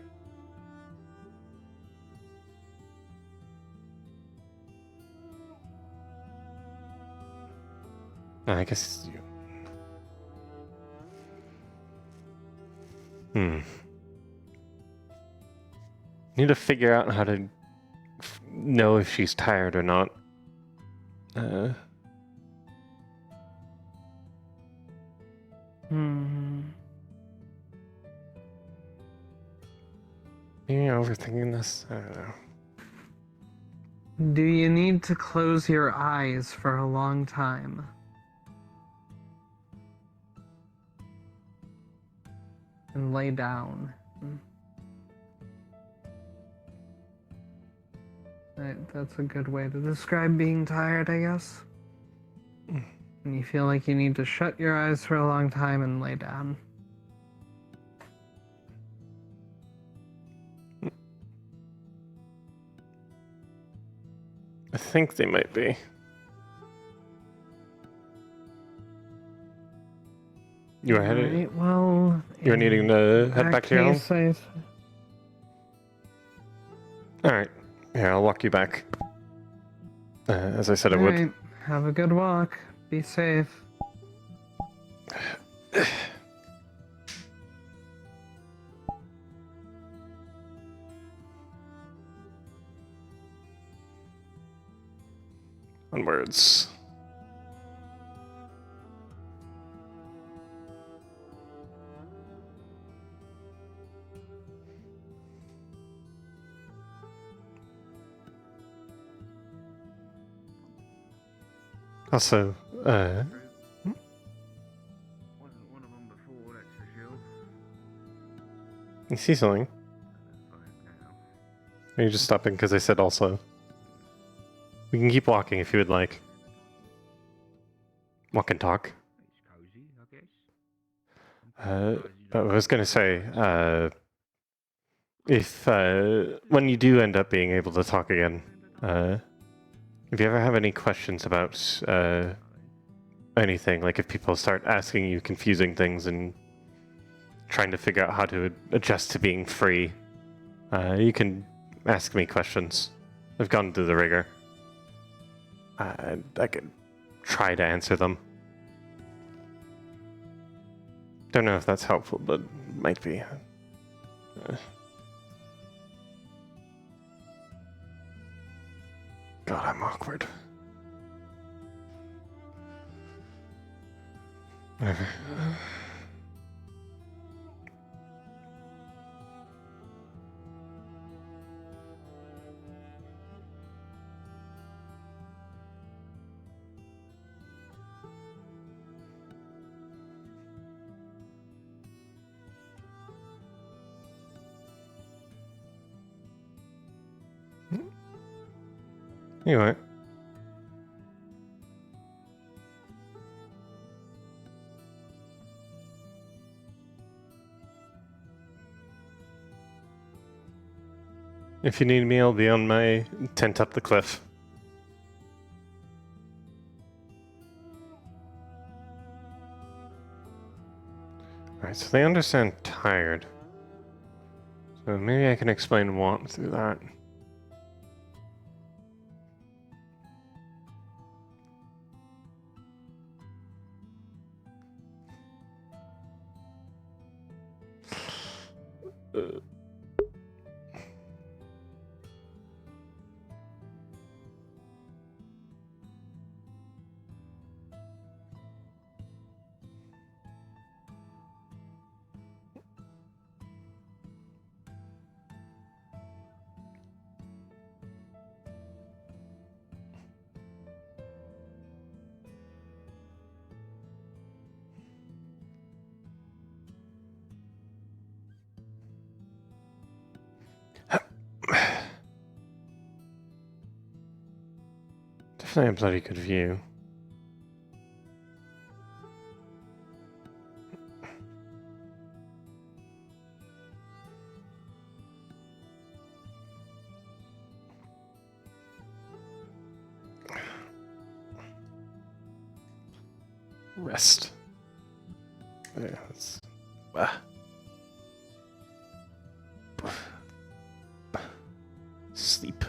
I guess you... Need to figure out how to know if she's tired or not. Maybe you're overthinking this? I don't know. Do you need to close your eyes for a long time? And lay down. That's a good way to describe being tired, I guess. And you feel like you need to shut your eyes for a long time and lay down. I think they might be. You were heading. Right, well, You were needing to head back to your home. All right. Here, I'll walk you back. As I said, I would. Alright, have a good walk. Be safe. Onwards. Also, Wasn't one of them before, that's for sure. you see something? Are you just stopping because I said also? We can keep walking if you would like. Walk and talk. It's cozy, I guess. But I was gonna say, if when you do end up being able to talk again, if you ever have any questions about anything, like if people start asking you confusing things and trying to figure out how to adjust to being free, you can ask me questions. I've gone through the rigor. I could try to answer them. Don't know if that's helpful, but might be. God, I'm awkward. Anyway. If you need me, I'll be on my tent up the cliff. Alright, so they understand tired. So maybe I can explain want through that. Definitely a bloody good view. Rest. Yeah, that's... Sleep.